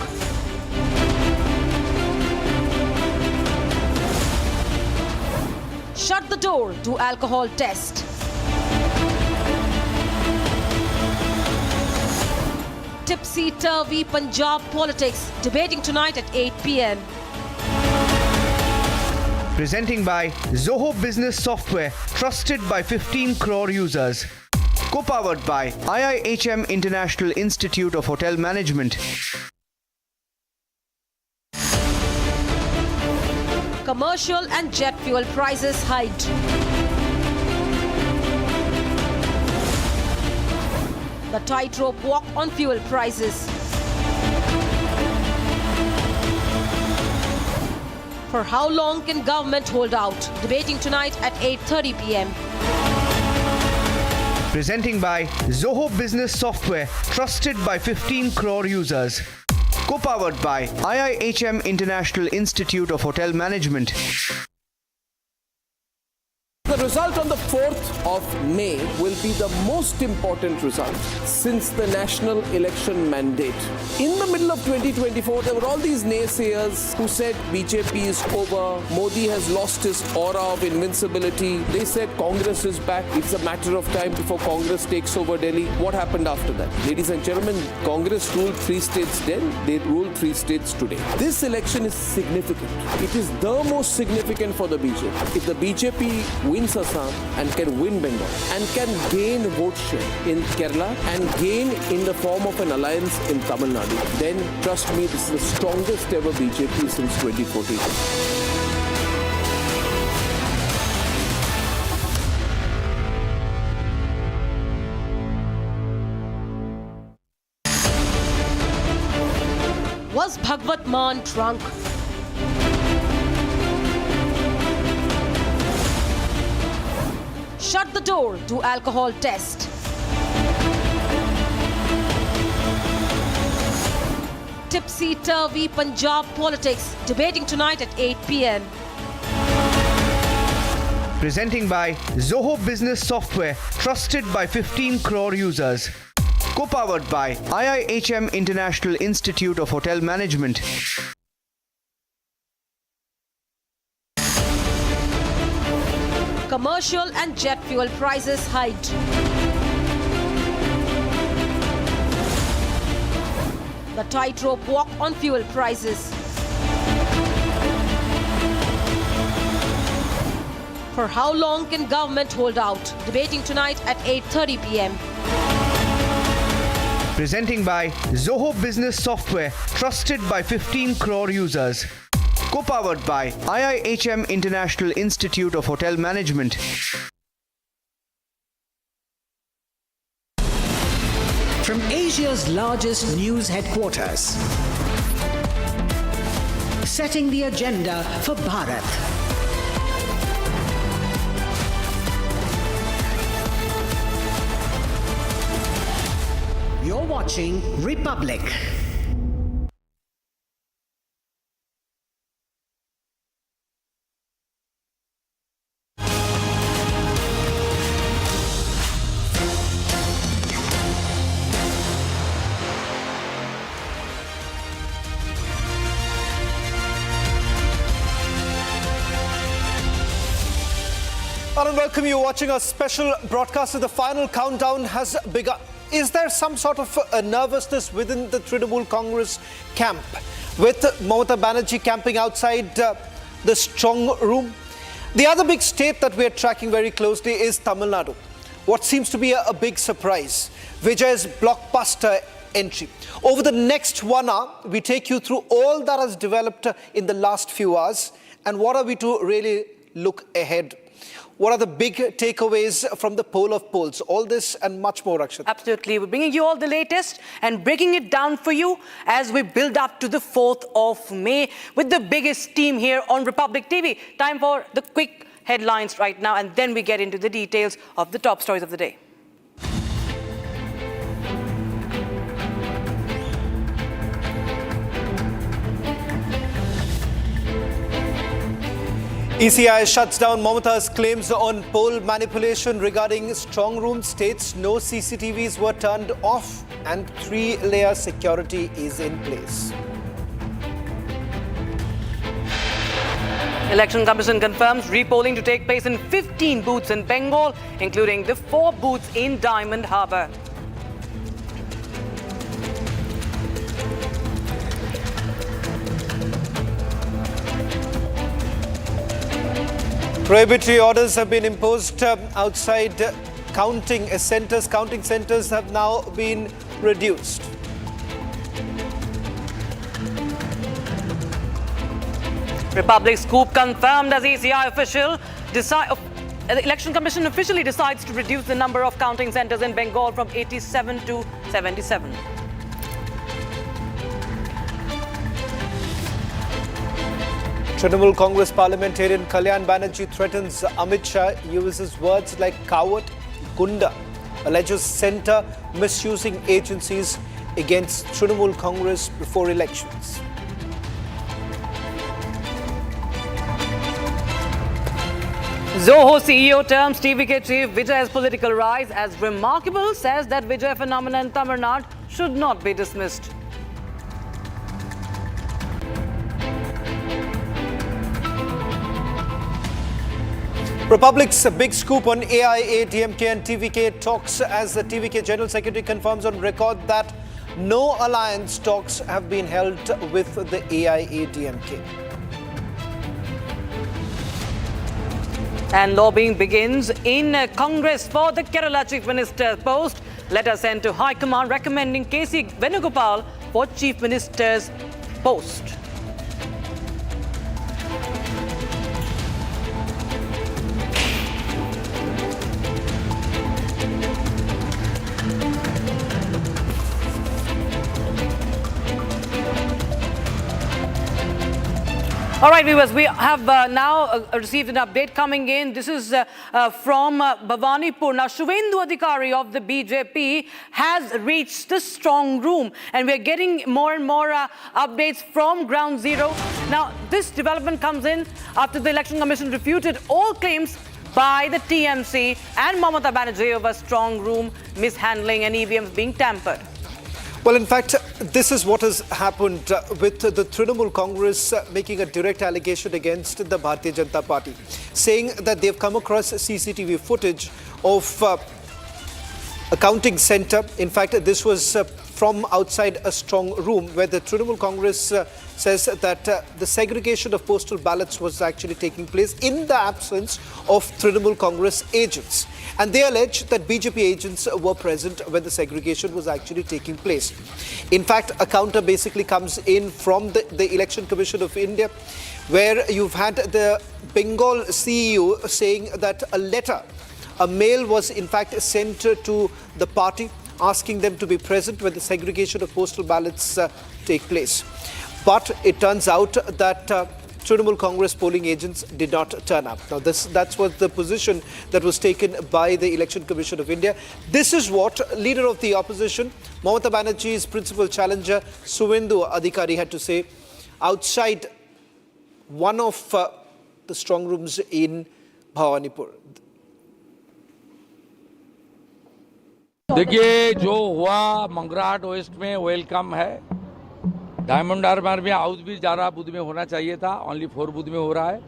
Shut the door to alcohol test. Tipsy-turvy Punjab politics debating tonight at 8 p.m. Presenting by Zoho Business Software, trusted by 15 crore users. Co-powered by IIHM International Institute of Hotel Management. Commercial and jet fuel prices hiked. The tightrope walk on fuel prices. For how long can government hold out? Debating tonight at 8:30 p.m. Presenting by Zoho Business Software, trusted by 15 crore users. Co-powered by IIHM International Institute of Hotel Management. The result on the 4th of May will be the most important result since the national election mandate. In the middle of 2024, there were all these naysayers who said BJP is over, Modi has lost his aura of invincibility. They said Congress is back, it's a matter of time before Congress takes over Delhi. What happened after that? Ladies and gentlemen, Congress ruled 3 states then, they ruled 3 states today. This election is significant. It is the most significant for the BJP. If the BJP wins Assam and can win Bengal and can gain vote share in Kerala and gain in the form of an alliance in Tamil Nadu, then trust me, this is the strongest ever BJP since 2014. Was Bhagwat Maan drunk? Shut the door to alcohol test. Tipsy-turvy Punjab politics debating tonight at 8 p.m. Presenting by Zoho Business Software, trusted by 15 crore users. Co-powered by IIHM International Institute of Hotel Management. Commercial and jet fuel prices hiked. The tightrope walk on fuel prices. For how long can government hold out? Debating tonight at 8:30 p.m. Presenting by Zoho Business Software, trusted by 15 crore users. Co-powered by IIHM International Institute of Hotel Management. From Asia's largest news headquarters, setting the agenda for Bharat. You're watching Republic. And welcome you watching a special broadcast as the final countdown has begun. Is there some sort of nervousness within the Trinamool Congress camp with Mamata Banerjee camping outside the strong room? The other big state that we are tracking very closely is Tamil Nadu. What seems to be a big surprise, Vijay's blockbuster entry. Over the next 1 hour, we take you through all that has developed in the last few hours and what are we to really look ahead. What are the big takeaways from the poll of polls? All this and much more, Akshat. Absolutely. We're bringing you all the latest and breaking it down for you as we build up to the 4th of May with the biggest team here on Republic TV. Time for the quick headlines right now, and then we get into the details of the top stories of the day. ECI shuts down Mamata's claims on poll manipulation regarding strong room, states no CCTVs were turned off and 3-layer security is in place. Election Commission confirms repolling to take place in 15 booths in Bengal, including the 4 booths in Diamond Harbour. Prohibitory orders have been imposed outside counting centres. Counting centres have now been reduced. Republic scoop confirmed as ECI official. The Election Commission officially decides to reduce the number of counting centres in Bengal from 87 to 77. Trinamool Congress parliamentarian Kalyan Banerjee threatens Amit Shah, uses words like coward, gunda, alleges centre misusing agencies against Trinamool Congress before elections. Zoho CEO terms TVK chief Vijay's political rise as remarkable, says that Vijay phenomenon in Tamil Nadu should not be dismissed. Republic's big scoop on AIA-DMK and TVK talks as the TVK General Secretary confirms on record that no alliance talks have been held with the AIA-DMK. And lobbying begins in Congress for the Kerala Chief Minister post. Letter sent to High Command recommending KC Venugopal for Chief Minister's post. All right, viewers, we have now received an update coming in. This is from Bhavanipur. Now, Suvendu Adhikari of the BJP has reached the strong room, and we're getting more and more updates from ground zero. Now, this development comes in after the Election Commission refuted all claims by the TMC and Mamata Banerjee of a strong room mishandling and EVMs being tampered. Well, in fact, this is what has happened with the Trinamool Congress making a direct allegation against the Bharatiya Janata Party, saying that they've come across CCTV footage of a counting centre. In fact, this was from outside a strong room where the Trinamool Congress says that the segregation of postal ballots was actually taking place in the absence of Trinamool Congress agents. And they allege that BJP agents were present when the segregation was actually taking place. In fact, a counter basically comes in from the Election Commission of India, where you've had the Bengal CEO saying that a mail was in fact sent to the party asking them to be present when the segregation of postal ballots take place. But it turns out that Trinamool Congress polling agents did not turn up. Now, that's what the position that was taken by the Election Commission of India. This is what leader of the opposition, Mamata Banerjee's principal challenger, Suvendu Adhikari, had to say outside one of the strong rooms in Bhawanipur. देखिए, जो हुआ मंगराट waste में welcome है। Diamond harbour में house भी ज़्यादा बुध में होना चाहिए था, ओनली 4 बुध में हो रहा है,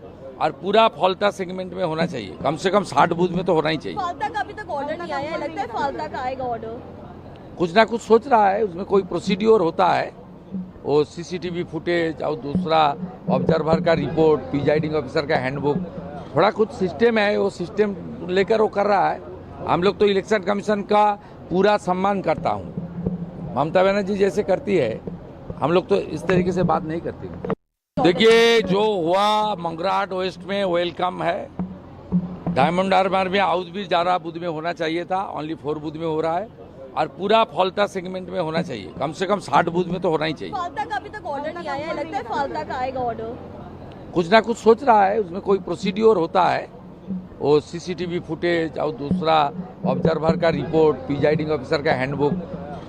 और पूरा फॉल्टा सेगमेंट में होना चाहिए, कम से कम 60 बुध में तो होना ही चाहिए। फाल्टा का अभी तक ऑर्डर नहीं आया है, लगता है फाल्टा का आएगा ऑर्डर। कुछ ना कुछ सोच रहा है, उसमें कोई प्रोसीड्योर होता है, वो सीसीटीवी फुटेज और दूसरा ऑब्जर्वर का रिपोर्ट, प्रिजाइडिंग ऑफिसर का हैंडबुक, थोड़ा कुछ सिस्टम है, वो सिस्टम लेकर वो कर रहा है। हम लोग तो इलेक्शन कमीशन का पूरा सम्मान करता हूँ, ममता बनर्जी जैसे करती है, हम लोग तो इस तरीके से बात नहीं करते। देखिए, जो हुआ मंगराट वेस्ट में वेलकम है। डायमंड हार्बर में हाउस भी ज़्यादा बुध में होना चाहिए था, ओनली 4 बुध में हो रहा है, और पूरा फॉल्टा सेगमेंट में होना चाहिए, कम से कम 60 बुध में तो होना ही चाहिए। फाल्टा का अभी तक ऑर्डर नहीं आया है, लगता है फाल्टा का आएगा ऑर्डर। कुछ ना कुछ सोच रहा है, उसमें कोई प्रोसीड्योर होता है, वो सीसीटीवी फुटेज और दूसरा ऑब्जर्वर का रिपोर्ट, प्रिजाइडिंग ऑफिसर का हैंडबुक,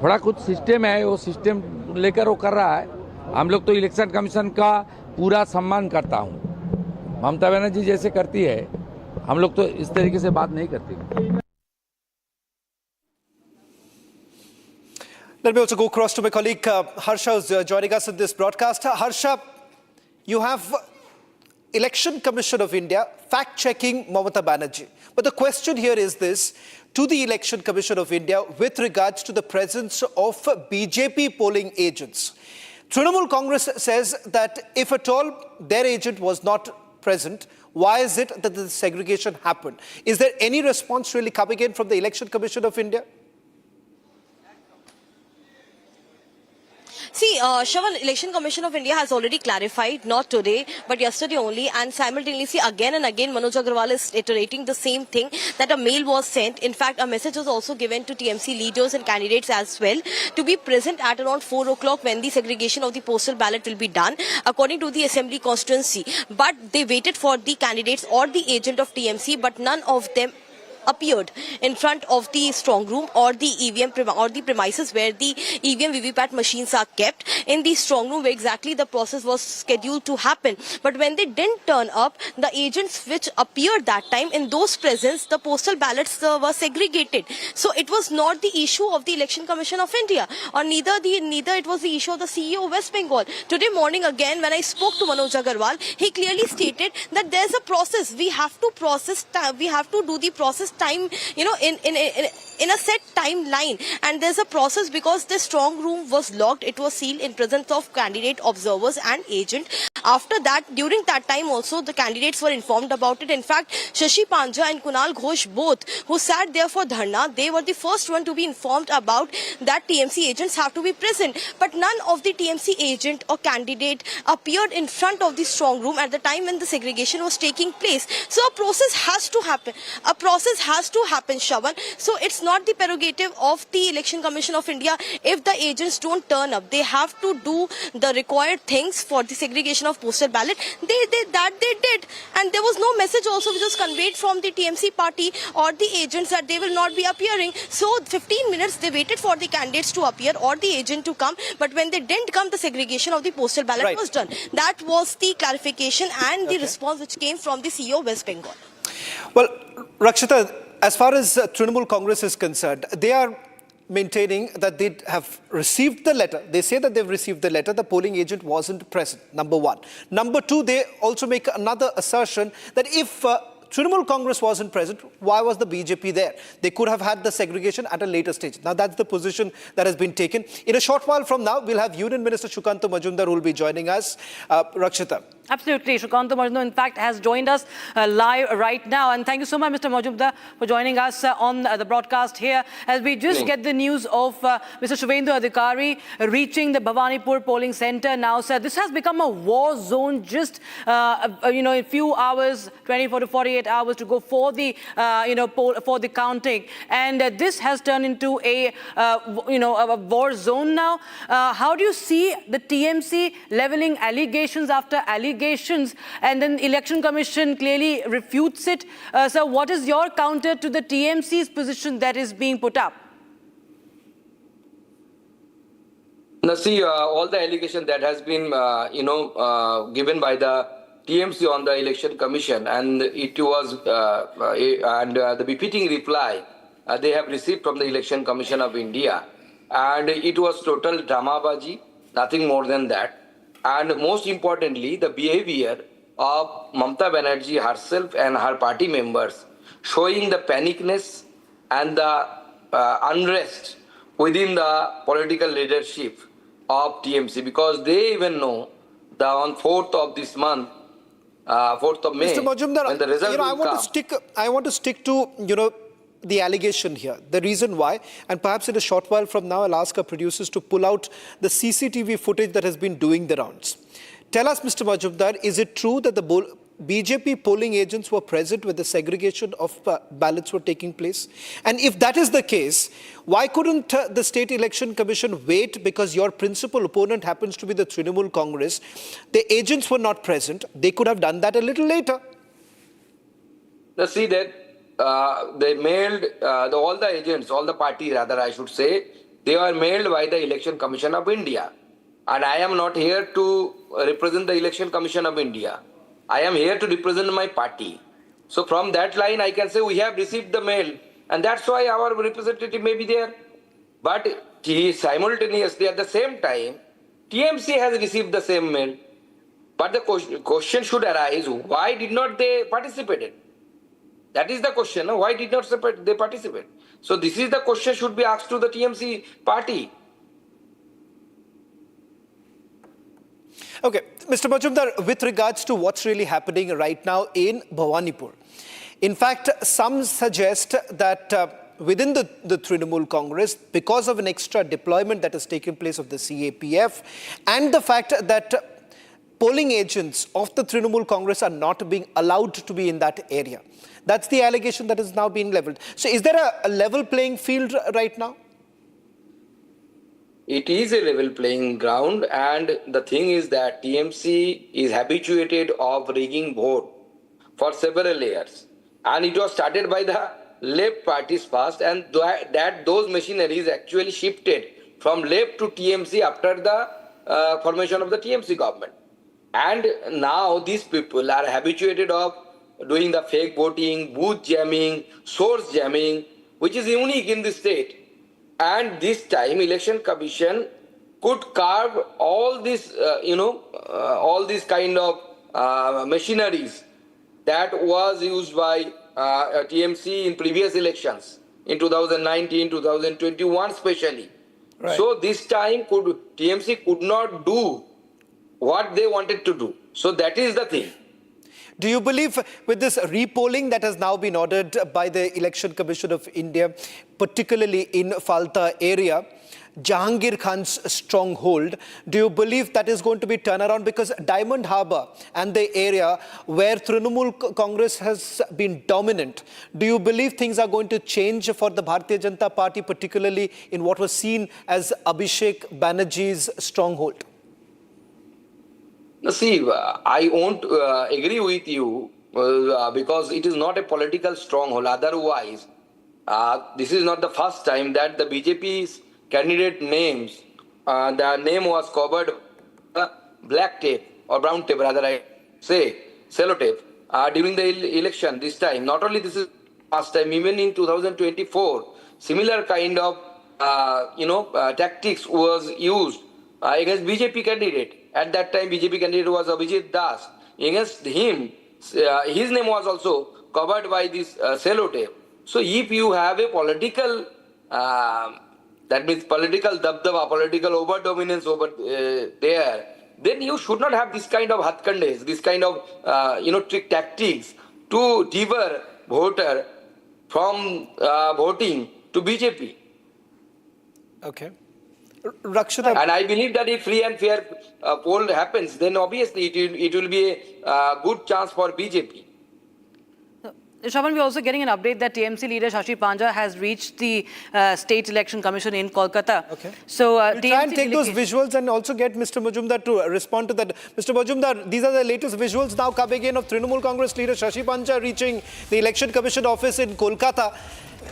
थोड़ा कुछ सिस्टम है, वो सिस्टम लेकर वो कर रहा है। हम लोग तो इलेक्शन कमीशन का पूरा सम्मान करता हूँ, ममता बनर्जी जैसे करती है, हम लोग तो इस तरीके से बात नहीं करते. Let me also go across to my colleague Harsha, who's joining us in this broadcast. Harsha, you have Election Commission of India fact-checking Mamata Banerjee. But the question here is this, to the Election Commission of India with regards to the presence of BJP polling agents. Trinamool Congress says that if at all their agent was not present, why is it that the segregation happened? Is there any response really coming in from the Election Commission of India? See, Shravan, Election Commission of India has already clarified, not today, but yesterday only, and simultaneously again and again Manoj Agarwal is iterating the same thing, that a mail was sent. In fact, a message was also given to TMC leaders and candidates as well to be present at around 4 o'clock when the segregation of the postal ballot will be done, according to the Assembly constituency. But they waited for the candidates or the agent of TMC, but none of them appeared in front of the strong room or the EVM or the premises where the EVM VVPAT machines are kept. In the strong room where exactly the process was scheduled to happen. But when they didn't turn up, the agents which appeared that time, in those presence, the postal ballots were segregated. So it was not the issue of the Election Commission of India, or neither it was the issue of the CEO of West Bengal. Today morning again, when I spoke to Manoj Agarwal, he clearly stated that there's a process. We have to process, we have to do the process time, in a set timeline, and there's a process because the strong room was locked. It was sealed in presence of candidate, observers and agent. After that, during that time also, the candidates were informed about it. In fact, Shashi Panja and Kunal Ghosh both, who sat there for Dharna, they were the first one to be informed about that TMC agents have to be present. But none of the TMC agent or candidate appeared in front of the strong room at the time when the segregation was taking place. So a process has to happen. A process has to happen, Shravan. So it's not the prerogative of the Election Commission of India if the agents don't turn up. They have to do the required things for the segregation of postal ballot. They did. And there was no message also which was conveyed from the TMC party or the agents that they will not be appearing. So 15 minutes they waited for the candidates to appear or the agent to come. But when they didn't come, the segregation of the postal ballot was done. That was the clarification and the response which came from the CEO of West Bengal. Well, Rakshita, as far as Trinamool Congress is concerned, they are maintaining that they have received the letter. They say that they've received the letter. The polling agent wasn't present, number one. Number two, they also make another assertion that if Trinamool Congress wasn't present, why was the BJP there? They could have had the segregation at a later stage. Now, that's the position that has been taken. In a short while from now, we'll have Union Minister Sukanta Majumdar who will be joining us. Rakshita. Absolutely. Sukanta Majumdar, in fact, has joined us live right now. And thank you so much, Mr. Majumdar, for joining us on the broadcast here. As we just get the news of Mr. Shubhendu Adhikari reaching the Bhabanipur polling center now, sir, this has become a war zone just, a few hours, 24 to 48 hours to go for the, for the counting. And this has turned into a war zone now. How do you see the TMC leveling allegations after allegations, and then Election Commission clearly refutes it? So what is your counter to the TMC's position that is being put up? Now see, all the allegation that has been, given by the TMC on the Election Commission, and it was, the befitting reply they have received from the Election Commission of India, and it was total dramabaji, nothing more than that. And most importantly, the behavior of Mamata Banerjee herself and her party members, showing the panicness and the unrest within the political leadership of TMC, because they even know that on 4th of this month, 4th of May, Mr. Majumdar, when the result will I want to stick to, the allegation here, the reason why, and perhaps in a short while from now, I'll ask our producers to pull out the CCTV footage that has been doing the rounds. Tell us, Mr. Majumdar, is it true that the BJP polling agents were present when the segregation of ballots were taking place? And if that is the case, why couldn't the State Election Commission wait, because your principal opponent happens to be the Trinamool Congress? The agents were not present. They could have done that a little later. Now see that they mailed all the agents, all the parties rather I should say, they were mailed by the Election Commission of India. And I am not here to represent the Election Commission of India. I am here to represent my party. So from that line, I can say we have received the mail, and that's why our representative may be there. But simultaneously, at the same time, TMC has received the same mail. But the question should arise, why did not they participate? That is the question. No? Why did not they participate? So this is the question should be asked to the TMC party. Okay, Mr. Majumdar, with regards to what's really happening right now in Bhawanipur, in fact, some suggest that within the Trinamool Congress, because of an extra deployment that has taken place of the CAPF and the fact that polling agents of the Trinamool Congress are not being allowed to be in that area. That's the allegation that is now being leveled. So is there a level playing field right now? It is a level playing ground, and the thing is that TMC is habituated of rigging vote for several years. And it was started by the left parties first, and those machineries actually shifted from left to TMC after the formation of the TMC government. And now these people are habituated of doing the fake voting, booth jamming, source jamming, which is unique in the state. And this time, Election Commission could carve all this, all these kind of machineries that was used by TMC in previous elections, in 2019, 2021 especially. Right. So this time, TMC could not do what they wanted to do. So that is the thing. Do you believe with this repolling that has now been ordered by the Election Commission of India, particularly in Falta area, Jahangir Khan's stronghold, do you believe that is going to be turned around? Because Diamond Harbour and the area where Trinamool Congress has been dominant, do you believe things are going to change for the Bharatiya Janata Party, particularly in what was seen as Abhishek Banerjee's stronghold? See, I won't agree with you because it is not a political stronghold. Otherwise, this is not the first time that the BJP's candidate names, the name was covered black tape or brown tape, rather I say, sellotape, during the election this time. Not only this is last time, even in 2024, similar kind of, tactics was used against BJP candidate. At that time, BJP candidate was Abhijit Das. Against him, his name was also covered by this sellotape. So if you have a political, that means political dabdaba, political over-dominance over there, then you should not have this kind of hatkandes, this kind of, trick tactics to deter voter from voting to BJP. Okay. Rakshita. And I believe that if free and fair poll happens, then obviously it will be a good chance for BJP. Shravan, we're also getting an update that TMC leader Shashi Panja has reached the State Election Commission in Kolkata. Okay. So we'll try and take those visuals and also get Mr. Majumdar to respond to that. Mr. Majumdar, these are the latest visuals now coming in of Trinamool Congress leader Shashi Panja reaching the Election Commission office in Kolkata.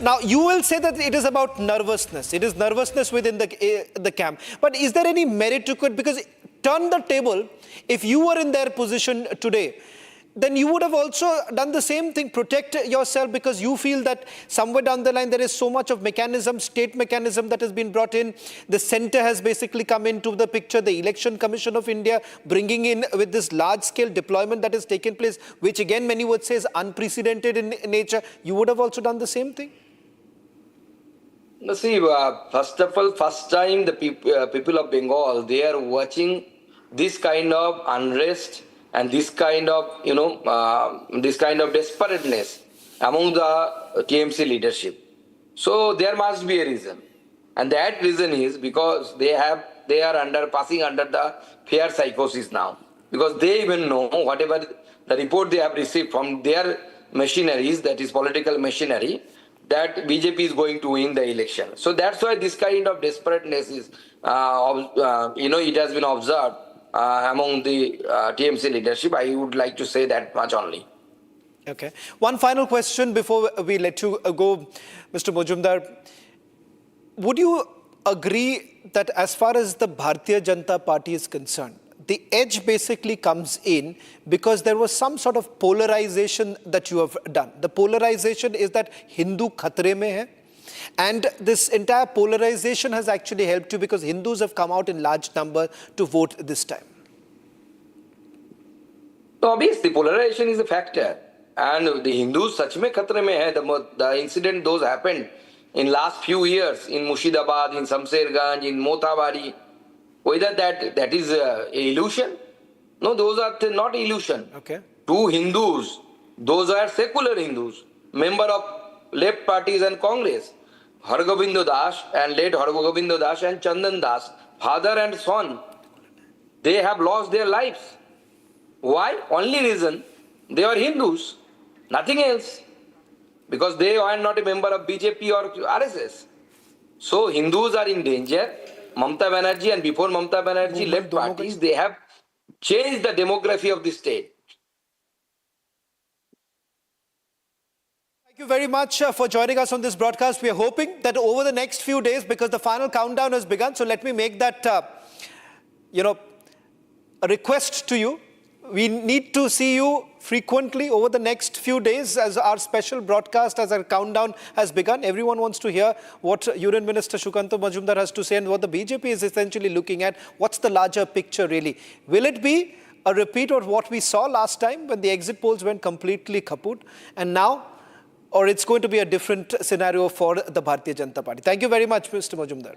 Now, you will say that it is about nervousness. It is nervousness within the camp. But is there any merit to it? Because turn the table, if you were in their position today, then you would have also done the same thing, protect yourself, because you feel that somewhere down the line there is so much of mechanism, state mechanism that has been brought in. The centre has basically come into the picture, the Election Commission of India bringing in with this large-scale deployment that has taken place, which again many would say is unprecedented in nature. You would have also done the same thing? No, see, first of all, first time the people of Bengal, they are watching this kind of unrest and this kind of, desperateness among the TMC leadership. So there must be a reason. And that reason is because they are passing under the fear psychosis now. Because they even know whatever the report they have received from their machineries, that is political machinery, that BJP is going to win the election. So that's why this kind of desperateness is, it has been observed among the TMC leadership. I would like to say that much only. Okay. One final question before we let you go, Mr. Majumdar. Would you agree that as far as the Bharatiya Janata Party is concerned, the edge basically comes in because there was some sort of polarization that you have done. The polarization is that Hindu khatre mein hai. And this entire polarization has actually helped you because Hindus have come out in large number to vote this time. So obviously, polarization is a factor. And the Hindus such mein khatre mein hai. The incident those happened in last few years in Murshidabad, in Samserganj, in Mothabari. Whether that is a illusion? No, those are not illusion. Okay. Two Hindus, those are secular Hindus, member of left parties and Congress. Hargobind Das and late Hargobind Das and Chandan Das, father and son, they have lost their lives. Why? Only reason, they are Hindus, nothing else. Because they are not a member of BJP or RSS. So Hindus are in danger. Mamata Banerjee and before Mamata Banerjee left parties, they have changed the demography of the state. Thank you very much for joining us on this broadcast. We are hoping that over the next few days, because the final countdown has begun, so let me make that, a request to you. We need to see you frequently over the next few days as our special broadcast, as our countdown has begun. Everyone wants to hear what Union Minister Sukhanto Majumdar has to say and what the BJP is essentially looking at. What's the larger picture really? Will it be a repeat of what we saw last time when the exit polls went completely kaput? And now, or it's going to be a different scenario for the Bharatiya Janata Party? Thank you very much, Mr. Majumdar.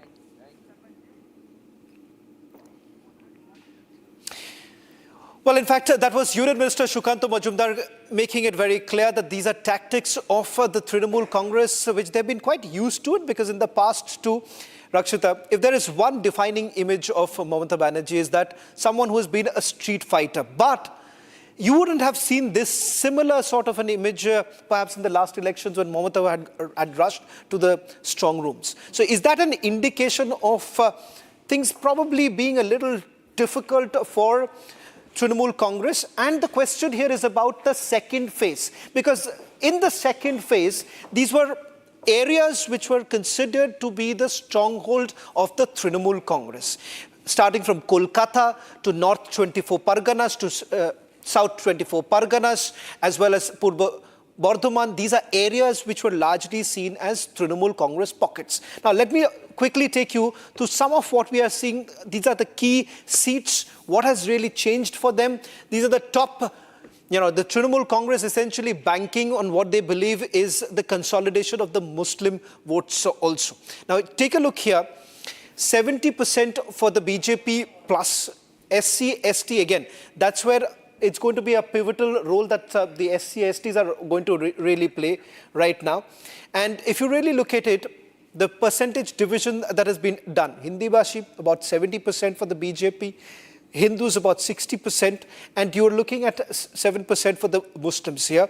Well, in fact, that was Union Minister Sukhanto Majumdar making it very clear that these are tactics of the Trinamool Congress, which they've been quite used to it, because in the past too, Rakshita, if there is one defining image of Mamata Banerjee is that someone who has been a street fighter. But you wouldn't have seen this similar sort of an image perhaps in the last elections when Mamata had rushed to the strong rooms. So is that an indication of things probably being a little difficult for Trinamool Congress? And the question here is about the second phase, because in the second phase, these were areas which were considered to be the stronghold of the Trinamool Congress, starting from Kolkata to North 24 Parganas to South 24 Parganas, as well as Purba Bardhaman. These are areas which were largely seen as Trinamool Congress pockets. Now, let me quickly take you to some of what we are seeing. These are the key seats. What has really changed for them? These are the top, the Trinamool Congress essentially banking on what they believe is the consolidation of the Muslim votes also. Now, take a look here. 70% for the BJP plus SC, ST again. That's where it's going to be a pivotal role that the SC, STs are going to really play right now. And if you really look at it, the percentage division that has been done, Hindi Bhashi, about 70% for the BJP, Hindus about 60%, and you're looking at 7% for the Muslims here,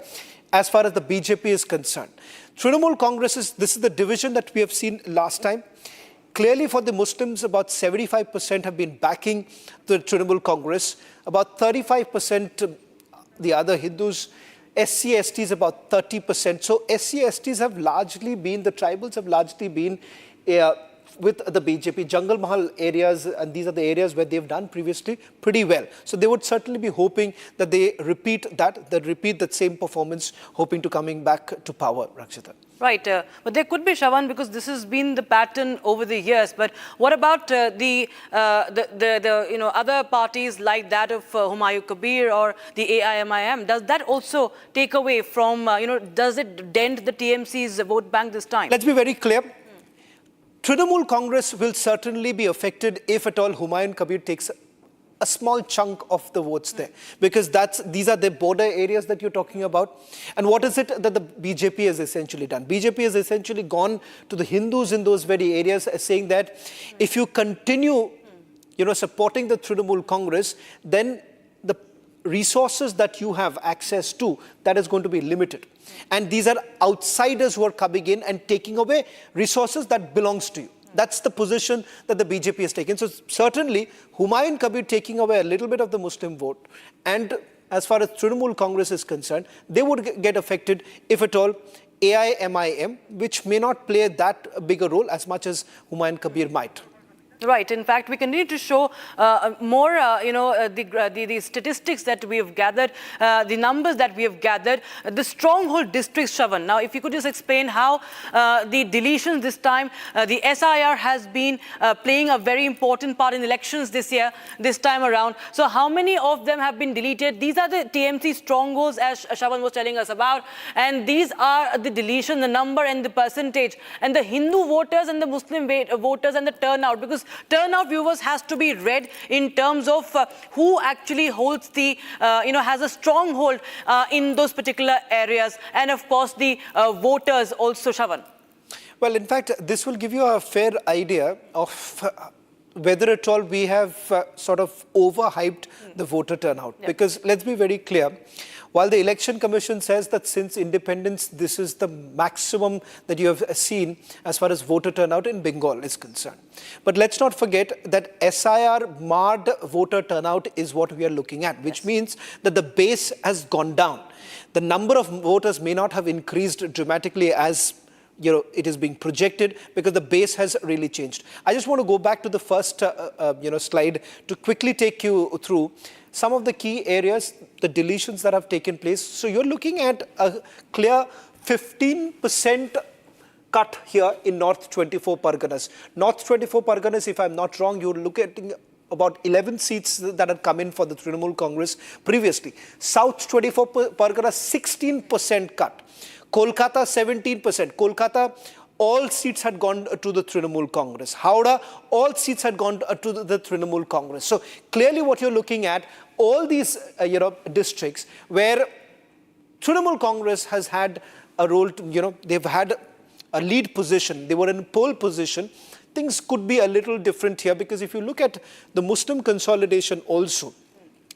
as far as the BJP is concerned. Trinamool Congress this is the division that we have seen last time. Clearly for the Muslims, about 75% have been backing the Trinamool Congress, about 35% the other Hindus, SC, STs about 30%. So SC, STs have largely been, the tribals have largely been with the BJP. Jungle Mahal areas, and these are the areas where they've done previously pretty well. So they would certainly be hoping that they repeat that same performance, hoping to coming back to power, Rakshita. Right, but there could be, Shravan, because this has been the pattern over the years. But what about the other parties like that of Humayun Kabir or the AIMIM? Does that also take away from, does it dent the TMC's vote bank this time? Let's be very clear. Trinamool Congress will certainly be affected if at all Humayun Kabir takes a small chunk of the votes there, because these are the border areas that you're talking about. And what is it that the BJP has essentially done? BJP has essentially gone to the Hindus in those very areas, saying that if you continue, supporting the Trinamool Congress, then the resources that you have access to, that is going to be limited. And these are outsiders who are coming in and taking away resources that belongs to you. That's the position that the BJP has taken. So certainly, Humayun Kabir taking away a little bit of the Muslim vote. And as far as Trinamool Congress is concerned, they would get affected, if at all, AIMIM, which may not play that big a role as much as Humayun Kabir might. Right. In fact, we continue to show more, the statistics that we have gathered, the numbers that we have gathered, the stronghold districts, Shravan. Now, if you could just explain how the deletions this time, the SIR has been playing a very important part in elections this time around. So how many of them have been deleted? These are the TMC strongholds, as Shravan was telling us about. And these are the deletion, the number and the percentage. And the Hindu voters and the Muslim voters and the turnout. Because turnout, viewers, has to be read in terms of who actually holds the, has a stronghold in those particular areas, and of course the voters also, Shravan. Well, in fact, this will give you a fair idea of whether at all we have sort of overhyped the voter turnout. Yeah. Because let's be very clear. While the Election Commission says that since independence, this is the maximum that you have seen as far as voter turnout in Bengal is concerned. But let's not forget that SIR marred voter turnout is what we are looking at, which means that the base has gone down. The number of voters may not have increased dramatically as it is being projected, because the base has really changed. I just want to go back to the first slide to quickly take you through some of the key areas, the deletions that have taken place. So you're looking at a clear 15% cut here in North 24 Parganas. North 24 Parganas, if I'm not wrong, you're looking at about 11 seats that had come in for the Trinamool Congress previously. South 24 Parganas, 16% cut. Kolkata, 17%. Kolkata, all seats had gone to the Trinamool Congress. Howrah, all seats had gone to the Trinamool Congress. So clearly what you're looking at, all these districts where Trinamool Congress has had a role, they've had a lead position, they were in pole position. Things could be a little different here, because if you look at the Muslim consolidation also,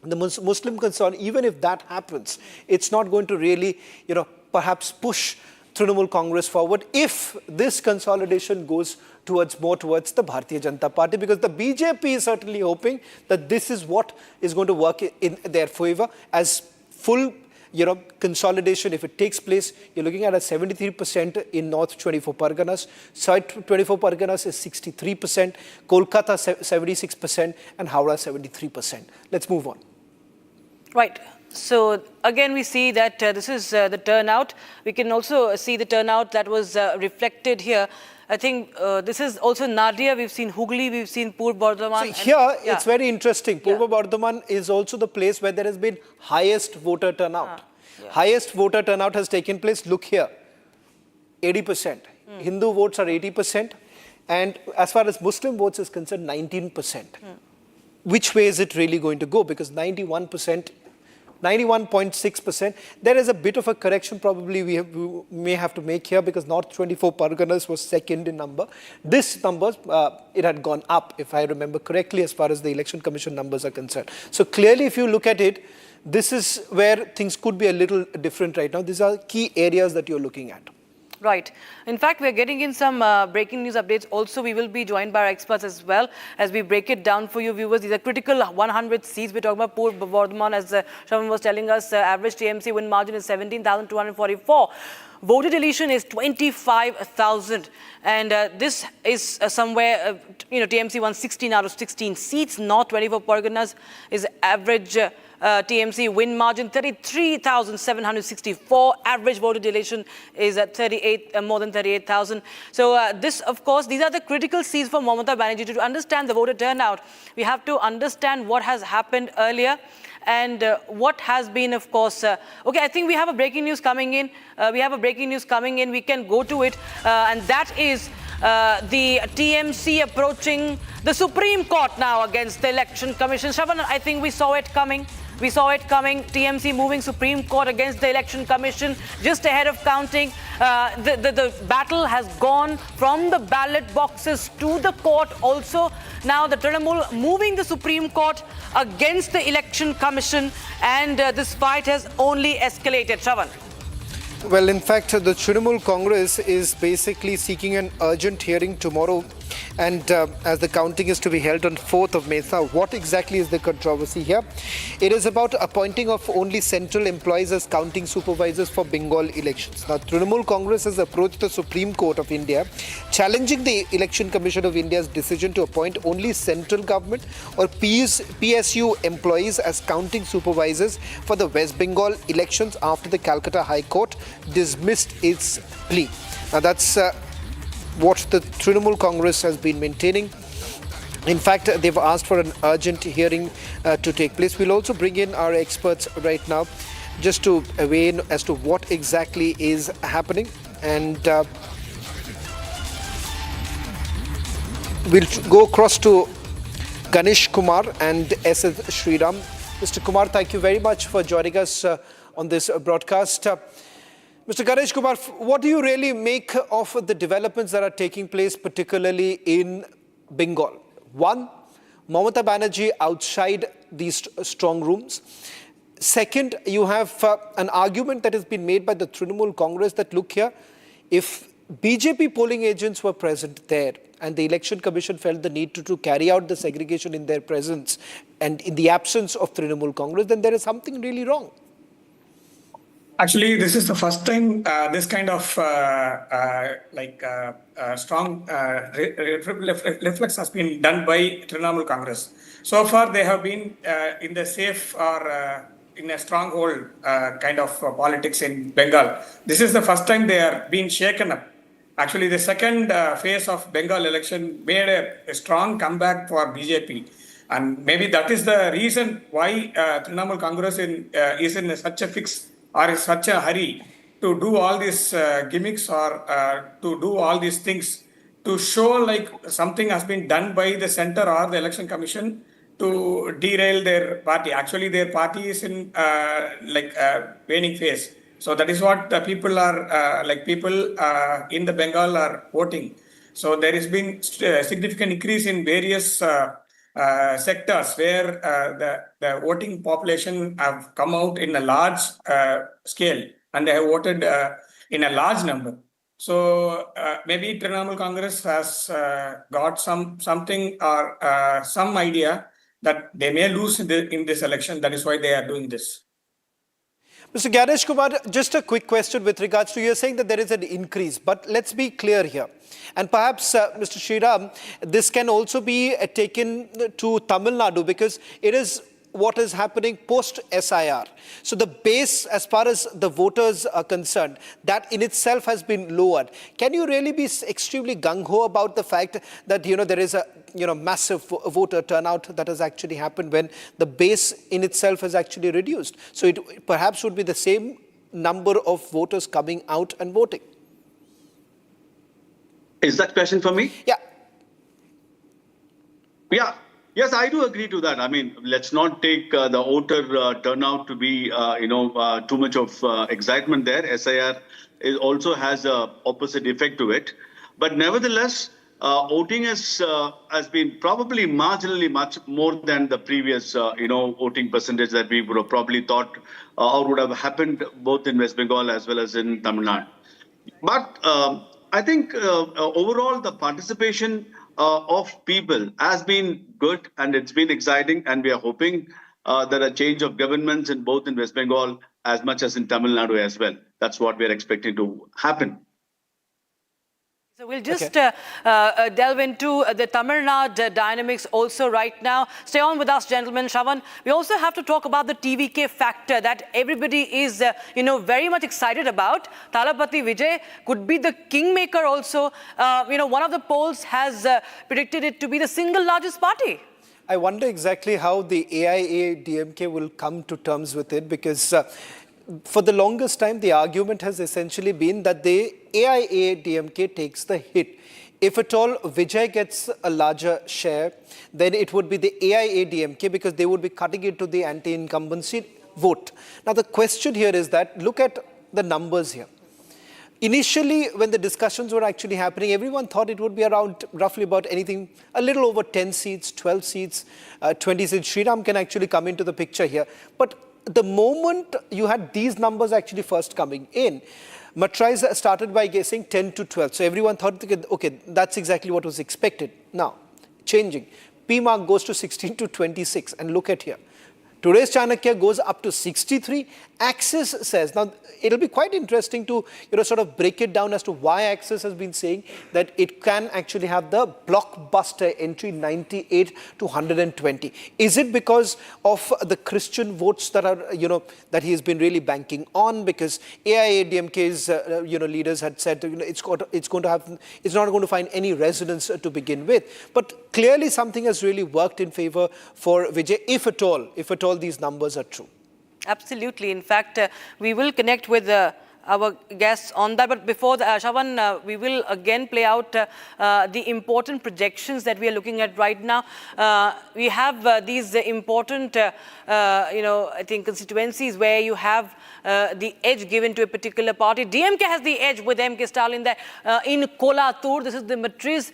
the Muslim consolidation, even if that happens, it's not going to really, perhaps push Trinamool Congress forward if this consolidation goes more towards the Bharatiya Janata Party, because the BJP is certainly hoping that this is what is going to work in their favor as full consolidation. If it takes place, you're looking at a 73% in North 24 Parganas, South 24 Parganas is 63%, Kolkata 76%, and Howrah 73%. Let's move on. Right. So again, we see that this is the turnout. We can also see the turnout that was reflected here. I think this is also Nadia. We've seen Hooghly, we've seen Purba Bardhaman. So here, it's very interesting. Purba Bardhaman is also the place where there has been highest voter turnout. Highest voter turnout has taken place. Look here, 80%. Hindu votes are 80%. And as far as Muslim votes is concerned, 19%. Which way is it really going to go? Because 91.6%. There is a bit of a correction probably we may have to make here, because North 24 Parganas was second in number. This number, it had gone up, if I remember correctly, as far as the Election Commission numbers are concerned. So clearly, if you look at it, this is where things could be a little different right now. These are key areas that you're looking at. Right. In fact, we're getting in some breaking news updates. Also, we will be joined by our experts as well as we break it down for you viewers. These are critical 100 seats. We're talking about Purba Bardhaman, as Shravan was telling us. Average TMC win margin is 17,244. Voter deletion is 25,000. And this is somewhere, TMC won 16 out of 16 seats. North 24 Parganas is average TMC win margin 33,764. Average voter deletion is at more than 38,000. So this, of course, these are the critical seats for Mamata Banerjee. To understand the voter turnout, we have to understand what has happened earlier and what has been, of course. Okay, I think we have a breaking news coming in. We can go to it, and that is the TMC approaching the Supreme Court now against the Election Commission. Shravan, I think we saw it coming. TMC moving Supreme Court against the Election Commission just ahead of counting. The battle has gone from the ballot boxes to the court also. Now the Trinamool moving the Supreme Court against the Election Commission, and this fight has only escalated. Shravan. Well, in fact, the Trinamool Congress is basically seeking an urgent hearing tomorrow And as the counting is to be held on 4th of May. Now, what exactly is the controversy here? It is about appointing of only central employees as counting supervisors for Bengal elections. Now, Trinamool Congress has approached the Supreme Court of India, challenging the Election Commission of India's decision to appoint only central government or PSU employees as counting supervisors for the West Bengal elections after the Calcutta High Court dismissed its plea. Now, that's what the Trinamool Congress has been maintaining. In fact, they've asked for an urgent hearing to take place. We'll also bring in our experts right now just to weigh in as to what exactly is happening. And we'll go across to Ganesh Kumar and S.S. Sriram. Mr. Kumar, thank you very much for joining us on this broadcast. Mr. Ganesh Kumar, what do you really make of the developments that are taking place, particularly in Bengal? One, Mamata Banerjee outside these strong rooms. Second, you have an argument that has been made by the Trinamool Congress that, look here, if BJP polling agents were present there and the Election Commission felt the need to carry out the segregation in their presence and in the absence of Trinamool Congress, then there is something really wrong. Actually, this is the first time this kind of strong reflex has been done by Trinamool Congress. So far, they have been in the safe or in a stronghold kind of politics in Bengal. This is the first time they are being shaken up. Actually, the second phase of Bengal election made a strong comeback for BJP. And maybe that is the reason why Trinamool Congress is in such a fix or in such a hurry to do all these gimmicks or to do all these things to show like something has been done by the center or the election commission to derail their party. Actually, their party is in waning phase. So that is what the people are in the Bengal are voting. So there has been significant increase in various sectors where the voting population have come out in a large scale and they have voted in a large number. So maybe Trinamool Congress has got something or some idea that they may lose in this election. That is why they are doing this. Mr. Ganesh Kumar, just a quick question with regards to, you're saying that there is an increase, but let's be clear here. And perhaps, Mr. Sriram, this can also be taken to Tamil Nadu because it is what is happening post-SIR. So the base, as far as the voters are concerned, that in itself has been lowered. Can you really be extremely gung-ho about the fact that, there is a, massive voter turnout that has actually happened when the base in itself has actually reduced? So it perhaps would be the same number of voters coming out and voting. Is that question for me? Yeah. Yeah. Yes, I do agree to that. I mean, let's not take the voter turnout to be, too much of excitement there. SIR also has an opposite effect to it. But nevertheless, voting has been probably marginally much more than the previous, voting percentage that we would have probably thought or would have happened both in West Bengal as well as in Tamil Nadu. But I think overall the participation of people has been good and it's been exciting, and we are hoping that a change of governments in both in West Bengal as much as in Tamil Nadu as well. That's what we are expecting to happen. So we'll just delve into the Tamil Nadu dynamics also right now. Stay on with us, gentlemen. Shravan, we also have to talk about the TVK factor that everybody is, very much excited about. Thalapathy Vijay could be the kingmaker also. One of the polls has predicted it to be the single largest party. I wonder exactly how the AIA-DMK will come to terms with it, because for the longest time, the argument has essentially been that the AIA-DMK takes the hit. If at all Vijay gets a larger share, then it would be the AIA-DMK because they would be cutting into the anti-incumbency vote. Now, the question here is that, look at the numbers here. Initially, when the discussions were actually happening, everyone thought it would be around roughly about anything, a little over 10 seats, 12 seats, 20 seats. Sriram can actually come into the picture here. But the moment you had these numbers actually first coming in, Matrais started by guessing 10 to 12. So everyone thought, okay, that's exactly what was expected. Now, changing. P-mark goes to 16 to 26. And look at here. Today's Chanakya goes up to 63. Axis says, now it'll be quite interesting to sort of break it down as to why Axis has been saying that it can actually have the blockbuster entry 98 to 120. Is it because of the Christian votes that are, that he has been really banking on? Because AIADMK's, leaders had said, it's not going to find any resonance to begin with. But clearly something has really worked in favor for Vijay, if at all these numbers are true. Absolutely. In fact, we will connect with our guests on that. But before Shavan, we will again play out the important projections that we are looking at right now. We have these important, I think, constituencies where you have the edge given to a particular party. DMK has the edge with M.K. Stalin there. In Kolathur, this is the Matrais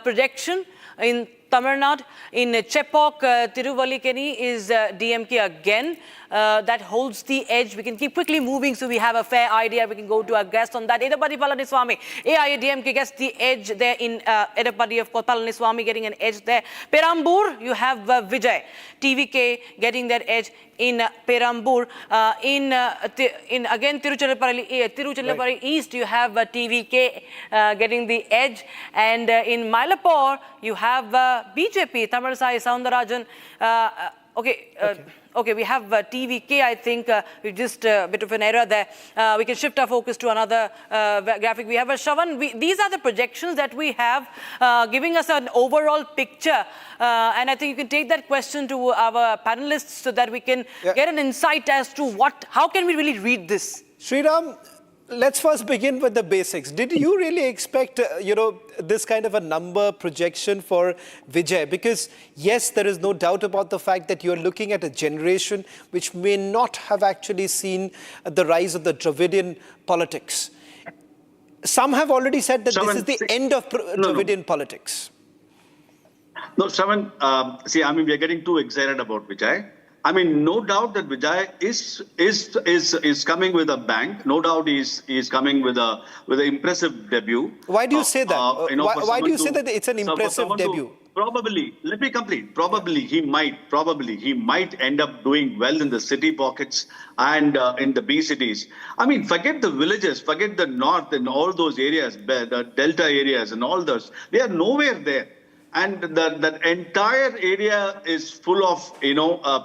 projection. In Tamil Nadu, in Cheppok, Tiruvallikeni is DMK again. That holds the edge. We can keep quickly moving so we have a fair idea. We can go to our guest on that. Edapadi Palaniswamy, AIADMK gets the edge there in Edapadi, of course, Palaniswamy getting an edge there. Perambur, you have Vijay, TVK getting that edge in Perambur. In again Tiruchirappalli right. East, you have TVK getting the edge. And in Mylapore, you have BJP, Tamilisai Soundarajan. Okay, we have TVK, I think. We just a bit of an error there. We can shift our focus to another graphic. We have a Shavan. These are the projections that we have, giving us an overall picture. And I think you can take that question to our panelists so that we can get an insight as to how can we really read this? Sriram, let's first begin with the basics. Did you really expect, this kind of a number projection for Vijay? Because yes, there is no doubt about the fact that you're looking at a generation which may not have actually seen the rise of the Dravidian politics. Some have already said that this is the end of Dravidian politics. No, Shravan, we are getting too excited about Vijay. No doubt that Vijay is coming with a bang. No doubt he is coming with an impressive debut. Why do you say that? Why do you say that it's an impressive debut? Probably, let me complete. Probably he might end up doing well in the city pockets and in the B cities. Forget the villages, forget the north and all those areas, the delta areas and all those. They are nowhere there. And that entire area is full of,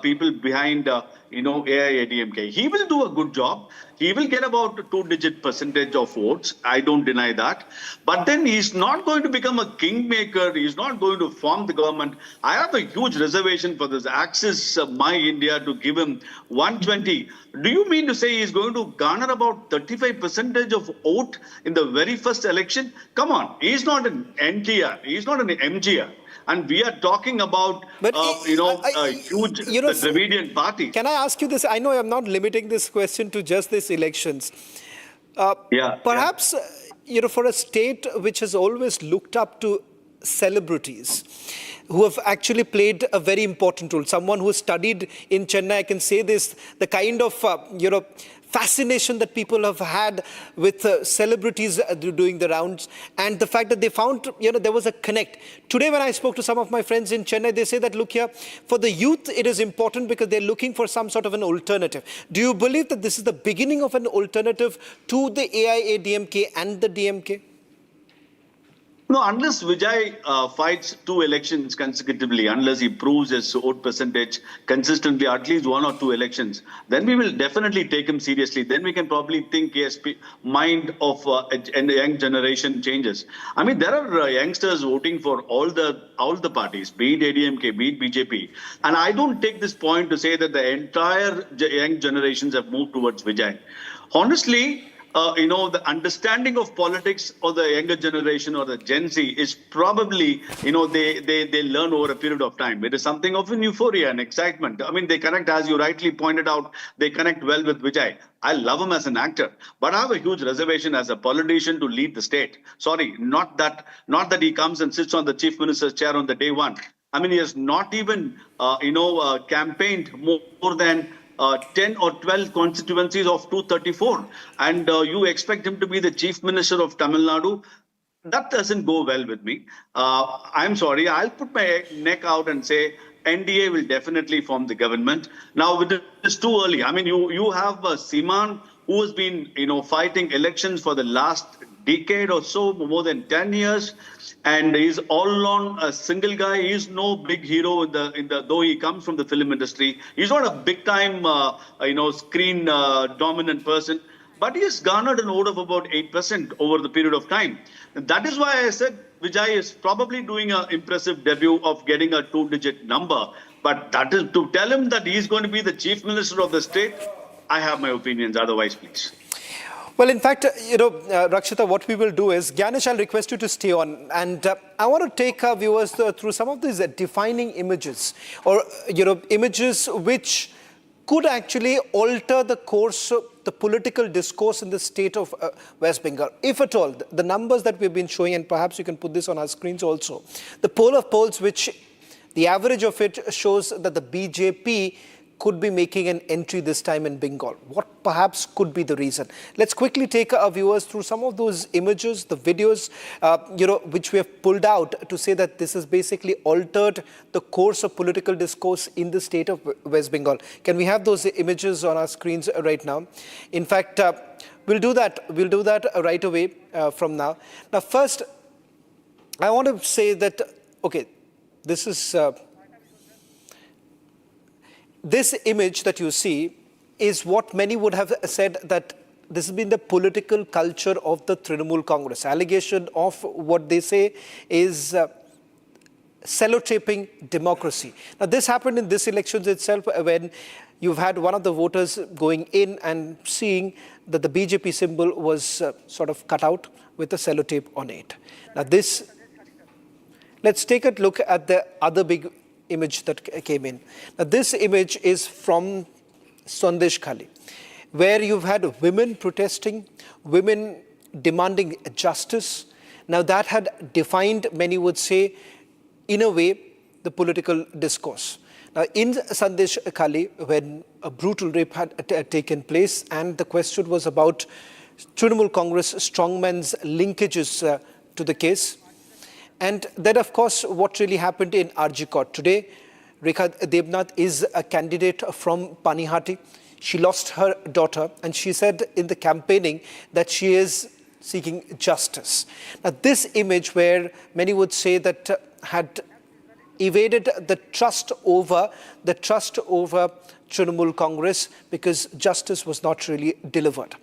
people behind, AIADMK. He will do a good job. He will get about a 2-digit percentage of votes. I don't deny that. But then he's not going to become a kingmaker. He's not going to form the government. I have a huge reservation for this Axis My India to give him 120. Do you mean to say he's going to garner about 35% of vote in the very first election? Come on. He's not an NTR. He's not an MGR. And we are talking about, a huge the Dravidian party. Can I ask you this? I know I'm not limiting this question to just these elections. Perhaps, for a state which has always looked up to celebrities who have actually played a very important role, someone who studied in Chennai, I can say this, the kind of, fascination that people have had with celebrities doing the rounds, and the fact that they found, there was a connect. Today, when I spoke to some of my friends in Chennai, they say that, look here, for the youth, it is important because they're looking for some sort of an alternative. Do you believe that this is the beginning of an alternative to the AIADMK and the DMK? No, unless Vijay fights 2 elections consecutively, unless he proves his vote percentage consistently, at least 1 or 2 elections, then we will definitely take him seriously. Then we can probably think, yes, mind of a young generation changes. There are youngsters voting for all the parties, be it ADMK, be it BJP. And I don't take this point to say that the entire young generations have moved towards Vijay. Honestly, the understanding of politics of the younger generation or the Gen Z is probably, they learn over a period of time. It is something of an euphoria and excitement. They connect, as you rightly pointed out, they connect well with Vijay. I love him as an actor, but I have a huge reservation as a politician to lead the state. Sorry, not that he comes and sits on the Chief Minister's chair on the day one. He has not even, campaigned more than 10 or 12 constituencies of 234. And you expect him to be the Chief Minister of Tamil Nadu. That doesn't go well with me. I'm sorry. I'll put my neck out and say NDA will definitely form the government. Now, it's too early. I mean, you have Seeman, who has been, fighting elections for the last decade or so, more than 10 years, and he's all along a single guy. He's no big hero though he comes from the film industry. He's not a big time, screen dominant person, but he has garnered an vote of about 8% over the period of time. And that is why I said Vijay is probably doing an impressive debut of getting a 2-digit number. But that is to tell him that he's going to be the Chief Minister of the state. I have my opinions. Otherwise, please. Well, in fact, Rakshita, what we will do is, Ganesh, I'll request you to stay on. And I want to take our viewers through some of these defining images or, images which could actually alter the course of the political discourse in the state of West Bengal. If at all, the numbers that we've been showing, and perhaps you can put this on our screens also, the poll of polls, which the average of it shows that the BJP could be making an entry this time in Bengal. What perhaps could be the reason? Let's quickly take our viewers through some of those images, the videos, which we have pulled out to say that this has basically altered the course of political discourse in the state of West Bengal. Can we have those images on our screens right now? In fact, we'll do that. We'll do that right away from now. Now, first, I want to say that, okay, this is... This image that you see is what many would have said that this has been the political culture of the Trinamool Congress. Allegation of what they say is sellotaping democracy. Now, this happened in this elections itself when you've had one of the voters going in and seeing that the BJP symbol was sort of cut out with a sellotape on it. Now, let's take a look at the other big image that came in. Now, this image is from Sandesh Khali, where you've had women protesting, women demanding justice. Now, that had defined, many would say, in a way, the political discourse. Now, in Sandesh Khali, when a brutal rape had taken place, and the question was about Trinamool Congress strongmen's linkages to the case. And then, of course, what really happened in RG Court. Today, Rekha Debnath is a candidate from Panihati. She lost her daughter, and she said in the campaigning that she is seeking justice. Now, this image where many would say that had evaded the trust over Trinamool Congress because justice was not really delivered.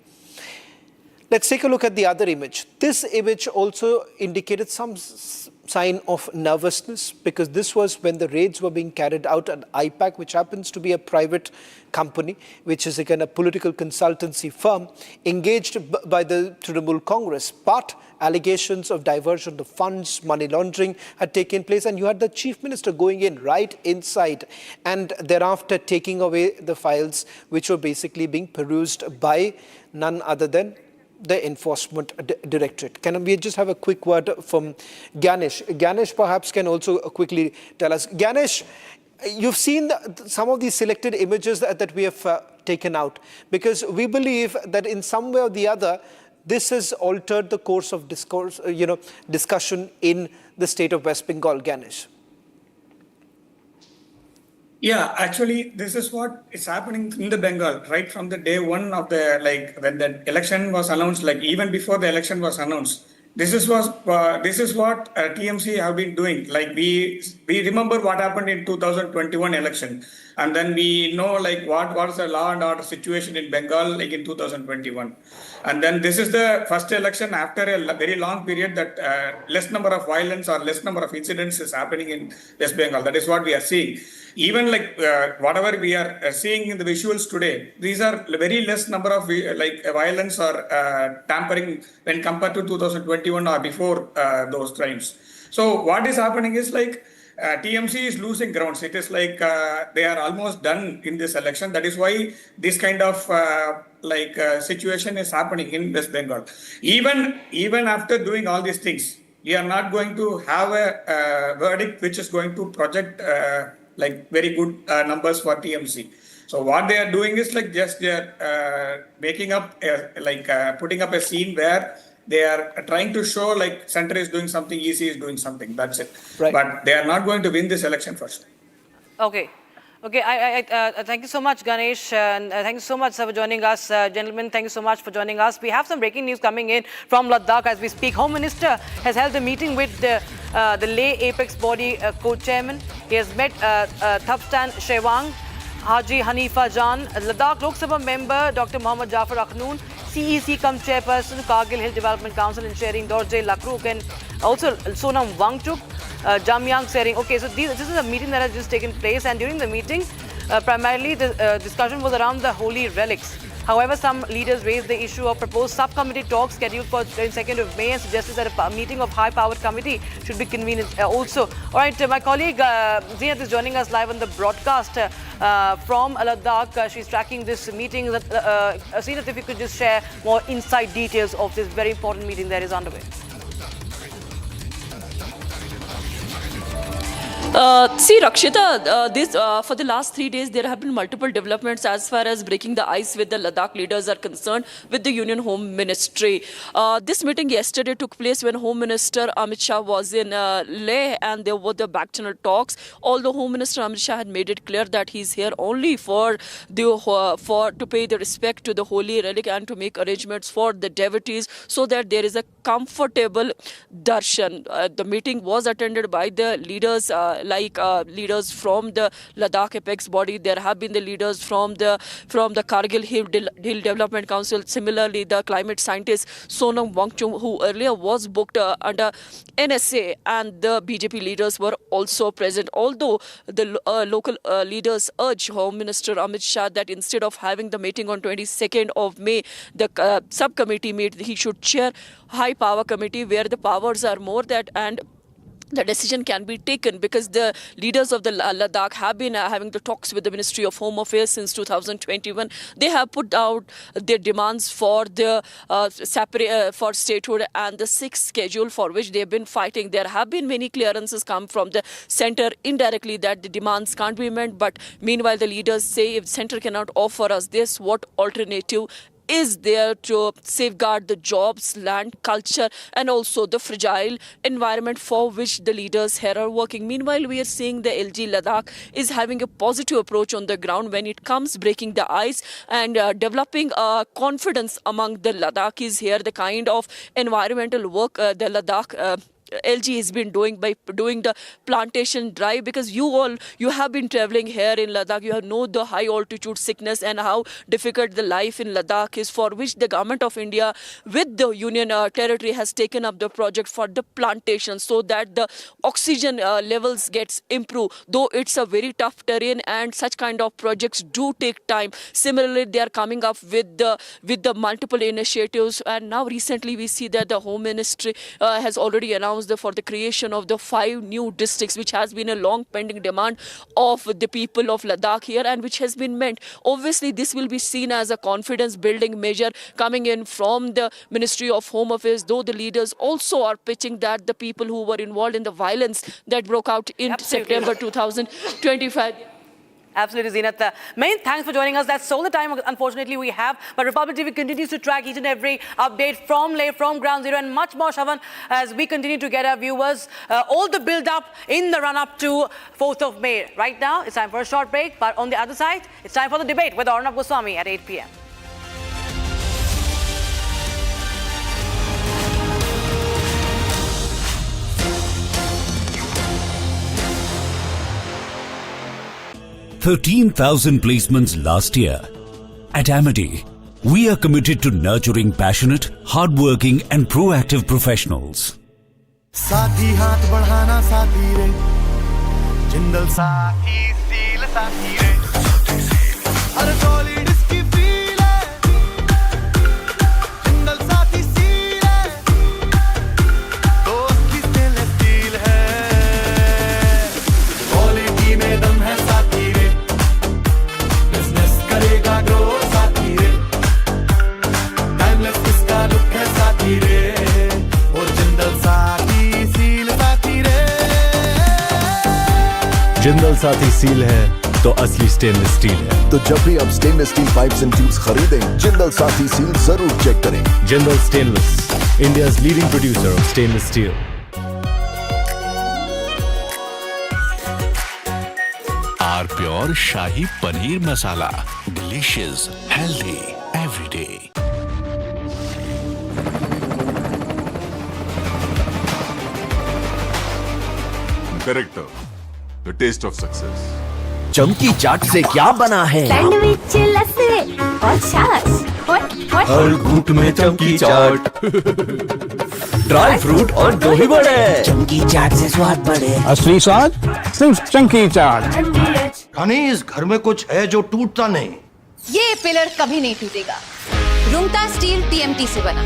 Let's take a look at the other image. This image also indicated some sign of nervousness because this was when the raids were being carried out at IPAC, which happens to be a private company, which is again a political consultancy firm engaged by the Trinamool Congress. But allegations of diversion of funds, money laundering had taken place, and you had the Chief Minister going in right inside and thereafter taking away the files which were basically being perused by none other than the Enforcement Directorate. Can we just have a quick word from Ganesh? Ganesh perhaps can also quickly tell us. Ganesh, you've seen some of these selected images that we have taken out because we believe that in some way or the other, this has altered the course of discourse, discussion in the state of West Bengal. Ganesh. Yeah, actually, this is what is happening in the Bengal right from the day one of the, when the election was announced, even before the election was announced. This is what TMC have been doing. We remember what happened in 2021 election, and then we know what was the law and order situation in Bengal in 2021, and then this is the first election after a very long period that less number of violence or less number of incidents is happening in West Bengal. That is what we are seeing. Even whatever we are seeing in the visuals today, these are very less number of violence or tampering when compared to 2021 or before those times. So what is happening is TMC is losing grounds. It is they are almost done in this election. That is why this kind of situation is happening in West Bengal. Even after doing all these things, we are not going to have a verdict which is going to project very good numbers for TMC. So what they are doing is like just they are making up, putting up a scene where they are trying to show like center is doing something, EC is doing something. That's it. Right. But they are not going to win this election first. Okay. Okay, I thank you so much, Ganesh, and thank you so much for joining us. Gentlemen, thank you so much for joining us. We have some breaking news coming in from Ladakh as we speak. Home Minister has held a meeting with the Leh Apex Body co-chairman. He has met Thapstan Shewang, Haji Hanifa Jan, Ladakh Lok Sabha member Dr. Mohammad Jafar Akhnoon, CEC cum chairperson, Kargil Hill Development Council in sharing Dorje Lakruk, and also Sonam Wangchuk, Jamyang Sering. Okay, so this is a meeting that has just taken place, and during the meeting, primarily the discussion was around the holy relics. However, some leaders raised the issue of proposed subcommittee talks scheduled for 22nd of May and suggested that a meeting of high-powered committee should be convened also. All right, my colleague Zinat is joining us live on the broadcast from Ladakh. She's tracking this meeting. Zinat, if you could just share more inside details of this very important meeting that is underway. See, Rakshita, for the last 3 days, there have been multiple developments as far as breaking the ice with the Ladakh leaders are concerned with the Union Home Ministry. This meeting yesterday took place when Home Minister Amit Shah was in Leh, and there were the back-channel talks. Although Home Minister Amit Shah had made it clear that he's here only to pay the respect to the holy relic and to make arrangements for the devotees so that there is a comfortable darshan. The meeting was attended by the leaders leaders from the Ladakh Apex Body. There have been the leaders from the Kargil Hill Development Council. Similarly, the climate scientist Sonam Wangchuk, who earlier was booked under NSA, and the BJP leaders were also present. Although the local leaders urged Home Minister Amit Shah that instead of having the meeting on 22nd of May, the subcommittee meet, he should chair high power committee where the powers are more and the decision can be taken, because the leaders of the Ladakh have been having the talks with the Ministry of Home Affairs since 2021. They have put out their demands for the for statehood and the 6th schedule for which they have been fighting. There have been many clearances come from the centre indirectly that the demands can't be met. But meanwhile, the leaders say if centre cannot offer us this, what alternative is there to safeguard the jobs, land, culture, and also the fragile environment for which the leaders here are working. Meanwhile, we are seeing the LG Ladakh is having a positive approach on the ground when it comes breaking the ice and developing confidence among the Ladakhis here. The kind of environmental work the Ladakh LG has been doing by doing the plantation drive, because you have been traveling here in Ladakh. You know the high altitude sickness and how difficult the life in Ladakh is, for which the government of India with the Union Territory has taken up the project for the plantation so that the oxygen levels gets improved. Though it's a very tough terrain and such kind of projects do take time. Similarly, they are coming up with the multiple initiatives, and now recently we see that the Home Ministry has already announced for the creation of the 5 new districts, which has been a long pending demand of the people of Ladakh here and which has been met. Obviously, this will be seen as a confidence building measure coming in from the Ministry of Home Affairs, though the leaders also are pitching that the people who were involved in the violence that broke out in September 2025. Absolutely, Zinat. Many thanks for joining us. That's all the time, unfortunately, we have. But Republic TV continues to track each and every update from Leh, from Ground Zero, and much more, Shavan, as we continue to get our viewers all the build-up in the run-up to 4th of May. Right now, it's time for a short break. But on the other side, it's time for the debate with Arnab Goswami at 8 p.m. $13,000 placements last year. At Amity, we are committed to nurturing passionate, hardworking and proactive professionals. साथी हाथ बढ़ाना साथी रे जिंदल साथी seal साथी रे हर solid इसकी feel है जिंदल साथी सील है दोस्त की स्टेनलेस स्टील है क्वालिटी में दम है साथी रे बिजनेस करेगा ग्रो साथी रे टाइमलेस इसका लुक है साथी रे और जिंदल साथी जिंदल साथी सील है तो तो असली स्टेनलेस स्टील है। तो जब भी आप stainless steel pipes and tubes खरीदें, जिंदल साथी सील जरूर चेक करें। Jindal stainless, India's leading producer of stainless steel. Our pure shahi paneer masala, delicious, healthy every day. Corrector, the taste of success. चमकी चाट से क्या बना है? सैंडविच लस्सी और छाछ हर घूंट में चमकी चाट, ड्राई फ्रूट और दही बड़े। चमकी चाट से स्वाद बढ़े। असली स्वाद सिर्फ चंकी चाट। खाने इस घर में कुछ है जो टूटता नहीं। ये पिलर कभी नहीं टूटेगा। रुंगटा स्टील टीएमटी से बना।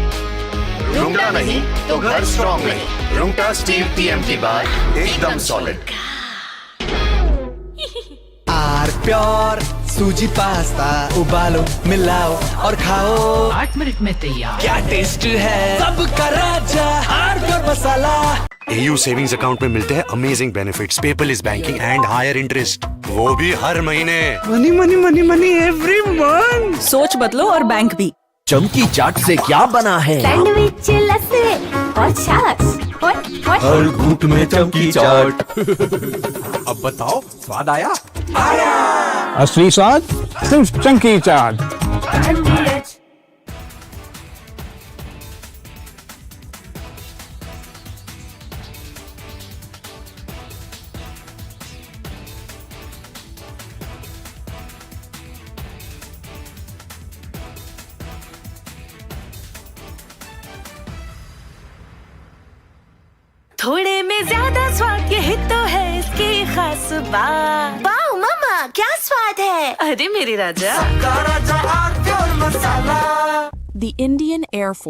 रुंगटा नहीं तो घर स्ट्रॉन्ग नहीं। रुंगटा स्टील टीएमटी बार एकदम solid. Our pure suji pasta उबालो मिलाओ और खाओ 8 मिनट में तैयार। क्या टेस्ट है सबका राजा R pure masala. AU savings account में मिलते हैं amazing benefits, paperless banking and higher interest, वो भी हर महीने। Money money money money every month. सोच बदलो और बैंक भी। चमकी चाट से क्या बना है? सैंडविच लस्सी और छाछ हर घूंट में चमकी चाट। अब बताओ स्वाद आया? असली स्वाद सिर्फ चंकी चाट। थोड़े में ज्यादा स्वाद, यही तो है इसकी खास बात। वाओ मामा क्या स्वाद है। अरे मेरे राजा। The Indian Air Force